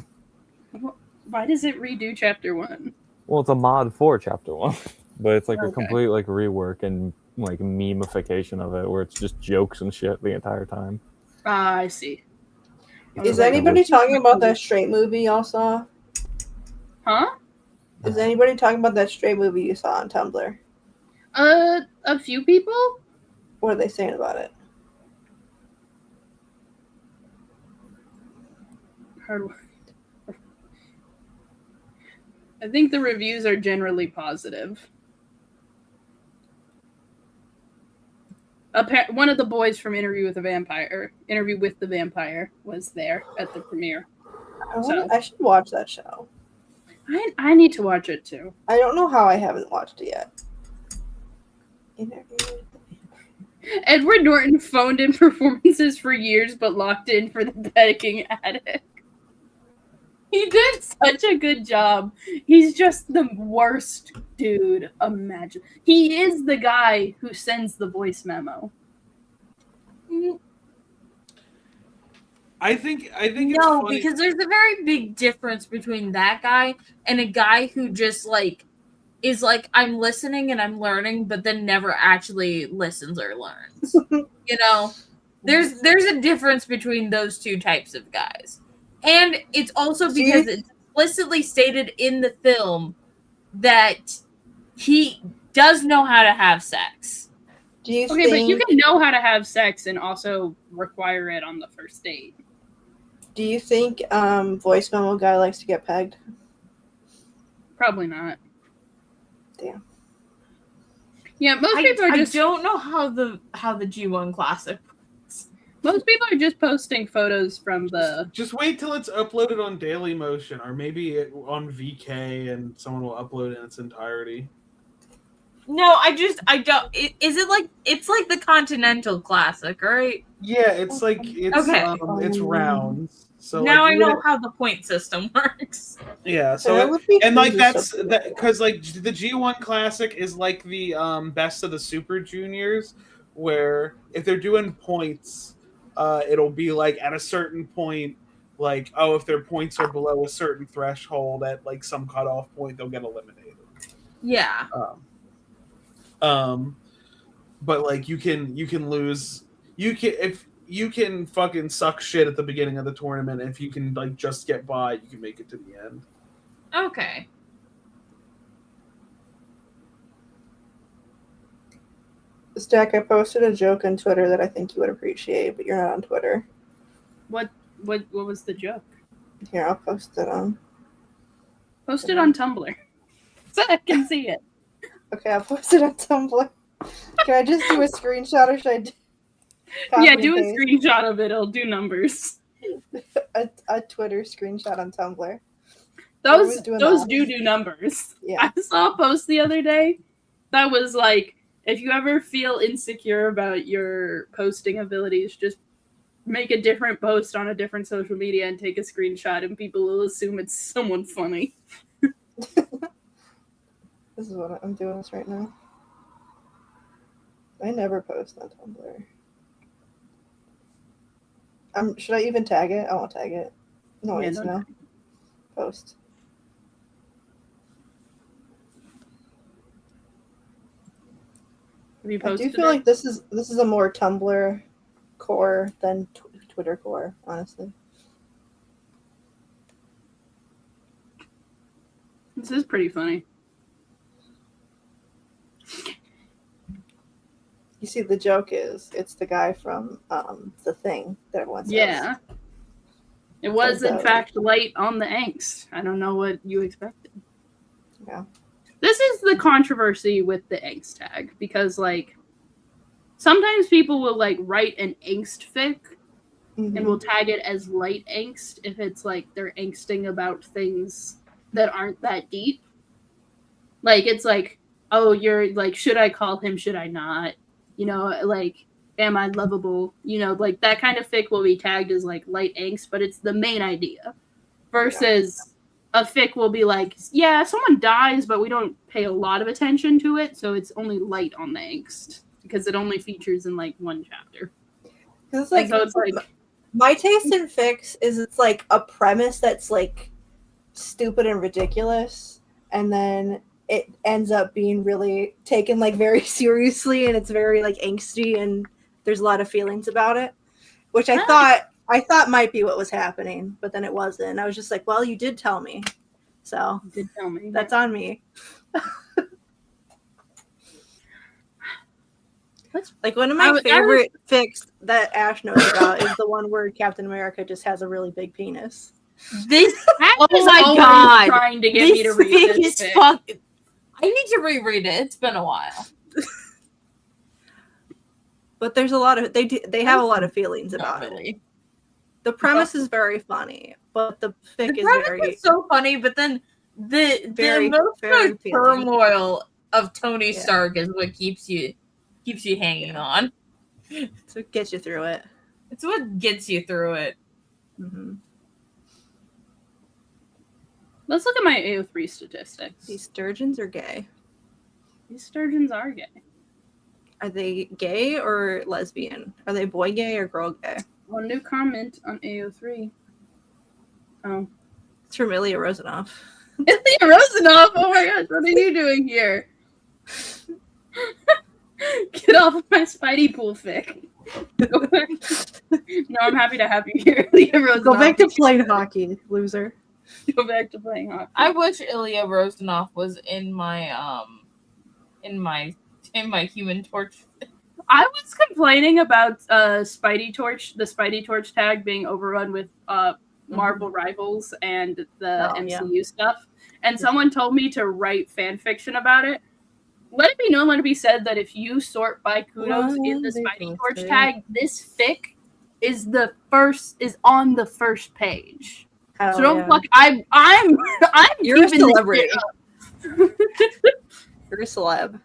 Why does it redo Chapter 1? Well, it's a mod for Chapter 1. But it's like a Okay. complete like rework and like memification of it where it's just jokes and shit the entire time. I see. Is anybody talking about that straight movie y'all saw? Huh? Is anybody talking about that straight movie you saw on Tumblr? A few people? What are they saying about it? Hard work. I think the reviews are generally positive. One of the boys from Interview with the Vampire was there at the premiere. I should watch that show. I need to watch it too. I don't know how I haven't watched it yet. Edward Norton phoned in performances for years, but locked in for the Begging Addict. He did such a good job. He's just the worst dude. Imagine. He is the guy who sends the voice memo. I think it's No, funny. because there's a very big difference between that guy and a guy who just like is like I'm listening and I'm learning, but then never actually listens or learns. You know, there's a difference between those two types of guys, and it's also because it's explicitly stated in the film that he does know how to have sex. Do you Okay, but you can know how to have sex and also require it on the first date. Do you think voice memo guy likes to get pegged? Probably not. Damn. Yeah, most people are just. I don't know how the G1 Classic works. Most people are just posting photos from the. Just wait till it's uploaded on Dailymotion, or maybe on VK, and someone will upload it in its entirety. No, I don't. Is it like it's like the Continental Classic, right? Yeah, it's like it's rounds. So now like, I know how the point system works. Yeah, so and like that's that because like the G1 Classic is like the best of the Super Juniors, where if they're doing points, it'll be like at a certain point, like if their points are below a certain threshold at like some cutoff point, they'll get eliminated. Yeah. But like you can lose, if you can fucking suck shit at the beginning of the tournament. If you can like just get by, you can make it to the end. Okay. Stack, I posted a joke on Twitter that I think you would appreciate, but you're not on Twitter. What was the joke? Here, I'll post it on. Post it on Tumblr, so I can see it. Okay, I'll post it on Tumblr. Can I just do a screenshot, or should I? Yeah, do a screenshot of it. It'll do numbers. a Twitter screenshot on Tumblr. Those do numbers. Yeah. I saw a post the other day that was like, if you ever feel insecure about your posting abilities, just make a different post on a different social media and take a screenshot, and people will assume it's someone funny. This is what I'm doing this right now. I never post on Tumblr. Should I even tag it? I won't tag it. No one needs to know. Post. Have you I posted do feel like this is a more Tumblr core than Twitter core, honestly. This is pretty funny. You see, the joke is it's the guy from The Thing that everyone says. Yeah. It was, in fact, light on the angst. I don't know what you expected. Yeah. This is the controversy with the angst tag, because, like, sometimes people will, like, write an angst fic and will tag it as light angst if it's, like, they're angsting about things that aren't that deep. Like, it's like, oh, you're, like, should I call him, should I not? You know, like, am I lovable? You know, like, that kind of fic will be tagged as, like, light angst, but it's the main idea. Versus a fic will be like, yeah, someone dies, but we don't pay a lot of attention to it, so it's only light on the angst. Because it only features in, like, one chapter. It's like, so it's like, my taste in fics is it's, like, a premise that's, like, stupid and ridiculous, and then it ends up being really taken like very seriously, and it's very like angsty, and there's a lot of feelings about it, which I thought might be what was happening, but then it wasn't. I was just like, well, you did tell me, so you did tell me. That's on me. Like one of my favorite fics that Ash knows about is the one where Captain America just has a really big penis. Oh my god! Trying to get me to read this fic. I need to reread it. It's been a while. But there's a lot of they have a lot of feelings about it. The premise is very funny, but the fic is very so funny. But then the emotional turmoil of Tony Stark is what keeps you hanging on. It's what gets you through it. It's what gets you through it. Mm-hmm. Let's look at my AO3 statistics. These sturgeons are gay. These sturgeons are gay. Are they gay or lesbian? Are they boy gay or girl gay? One new comment on AO3. Oh. It's from Ilya Rozanov. Ilya Rozanov! Oh my gosh, what are you doing here? Get off of my Spidey pool fic. No, I'm happy to have you here, Ilya Rozanov. Go back to playing hockey, loser. Go back to playing hockey. I wish Ilya Rozanov was in my Human Torch. I was complaining about the Spidey Torch tag being overrun with Marvel Rivals and the MCU stuff, and someone told me to write fan fiction about it. Let it be known, let it be said that if you sort by kudos in the Spidey Torch tag, this fic is on the first page. So don't fuck. I'm You're a celebrity. You're a celeb.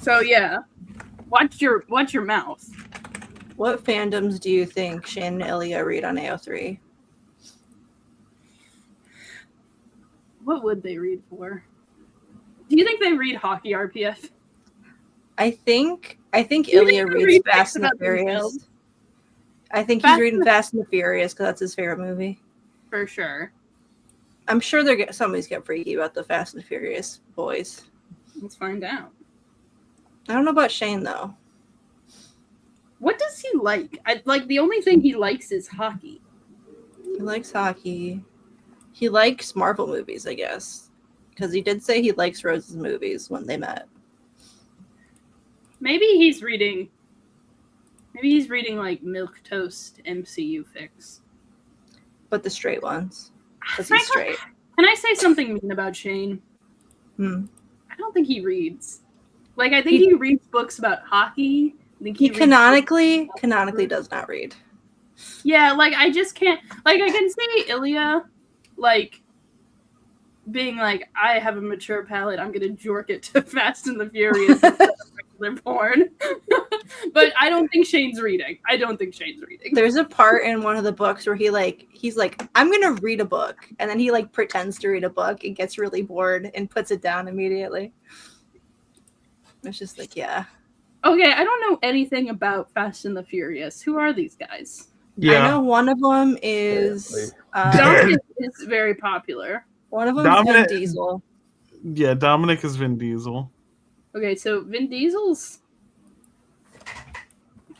So yeah, watch your mouth. What fandoms do you think Shane and Ilya read on AO3? What would they read for? Do you think they read hockey RPF? I think Ilya reads Fast and the Furious. I think he's reading Fast and the Furious because that's his favorite movie. For sure. I'm sure somebody's get freaky about the Fast and the Furious boys. Let's find out. I don't know about Shane though. What does he like? The only thing he likes is hockey. He likes hockey. He likes Marvel movies, I guess. Because he did say he likes Rose's movies when they met. Maybe he's reading like Milquetoast MCU fics. But the straight ones. Because he's straight. Can I say something mean about Shane? I don't think he reads. I think he reads books about hockey. I think he canonically does not read. Yeah, I just can't. I can see Ilya, being like, I have a mature palate, I'm gonna jork it to Fast and the Furious regular porn. But I don't think Shane's reading. There's a part in one of the books where he's like, I'm gonna read a book, and then he pretends to read a book and gets really bored and puts it down immediately. It's just yeah. Okay, I don't know anything about Fast and the Furious. Who are these guys? Yeah. I know one of them is Dominic is very popular. One of them is Vin Diesel. Yeah, Dominic is Vin Diesel. Okay, so Vin Diesel's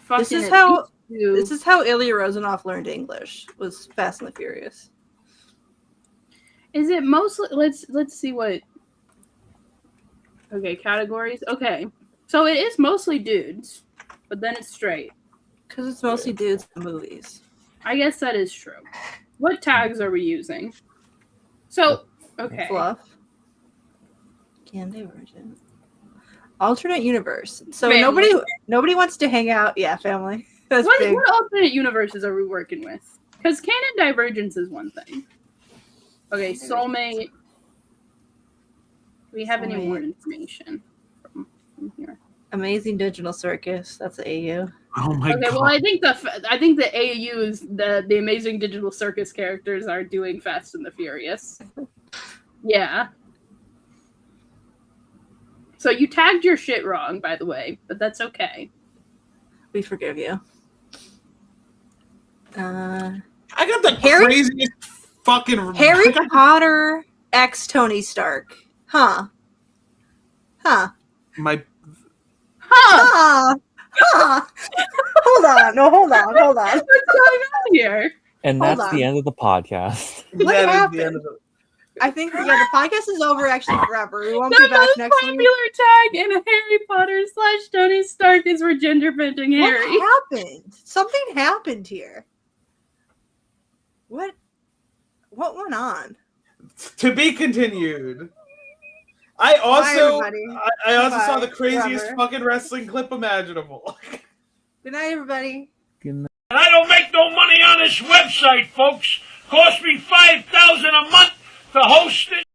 This is how Ilya Rozanov learned English, was Fast and the Furious. Is it mostly let's see what categories. Okay. So it is mostly dudes, but then it's straight. Because it's mostly dudes in movies. I guess that is true. What tags are we using? So, okay. Fluff. Candy version. Alternate universe. So family. nobody wants to hang out. Yeah, family. That's big. What alternate universes are we working with? Because canon divergence is one thing. Okay, soulmate. Do we have any more information from here? Amazing Digital Circus. That's AU. Oh my god. Okay, well, I think the AU is the Amazing Digital Circus characters are doing Fast and the Furious. Yeah. So you tagged your shit wrong, by the way, but that's okay. We forgive you. I got the craziest fucking Harry Potter X Tony Stark. Huh. My Hold on. Hold on. What's going on here? And that's the end of the podcast. What happened? I think the podcast is over actually forever. We won't be back next week. The most popular tag in Harry Potter / Tony Stark is we're gender bending Harry. What happened? Something happened here. What went on? To be continued. I also saw the craziest fucking wrestling clip imaginable. Good night, everybody. Good night. And I don't make no money on this website, folks. Cost me $5,000 a month to host it.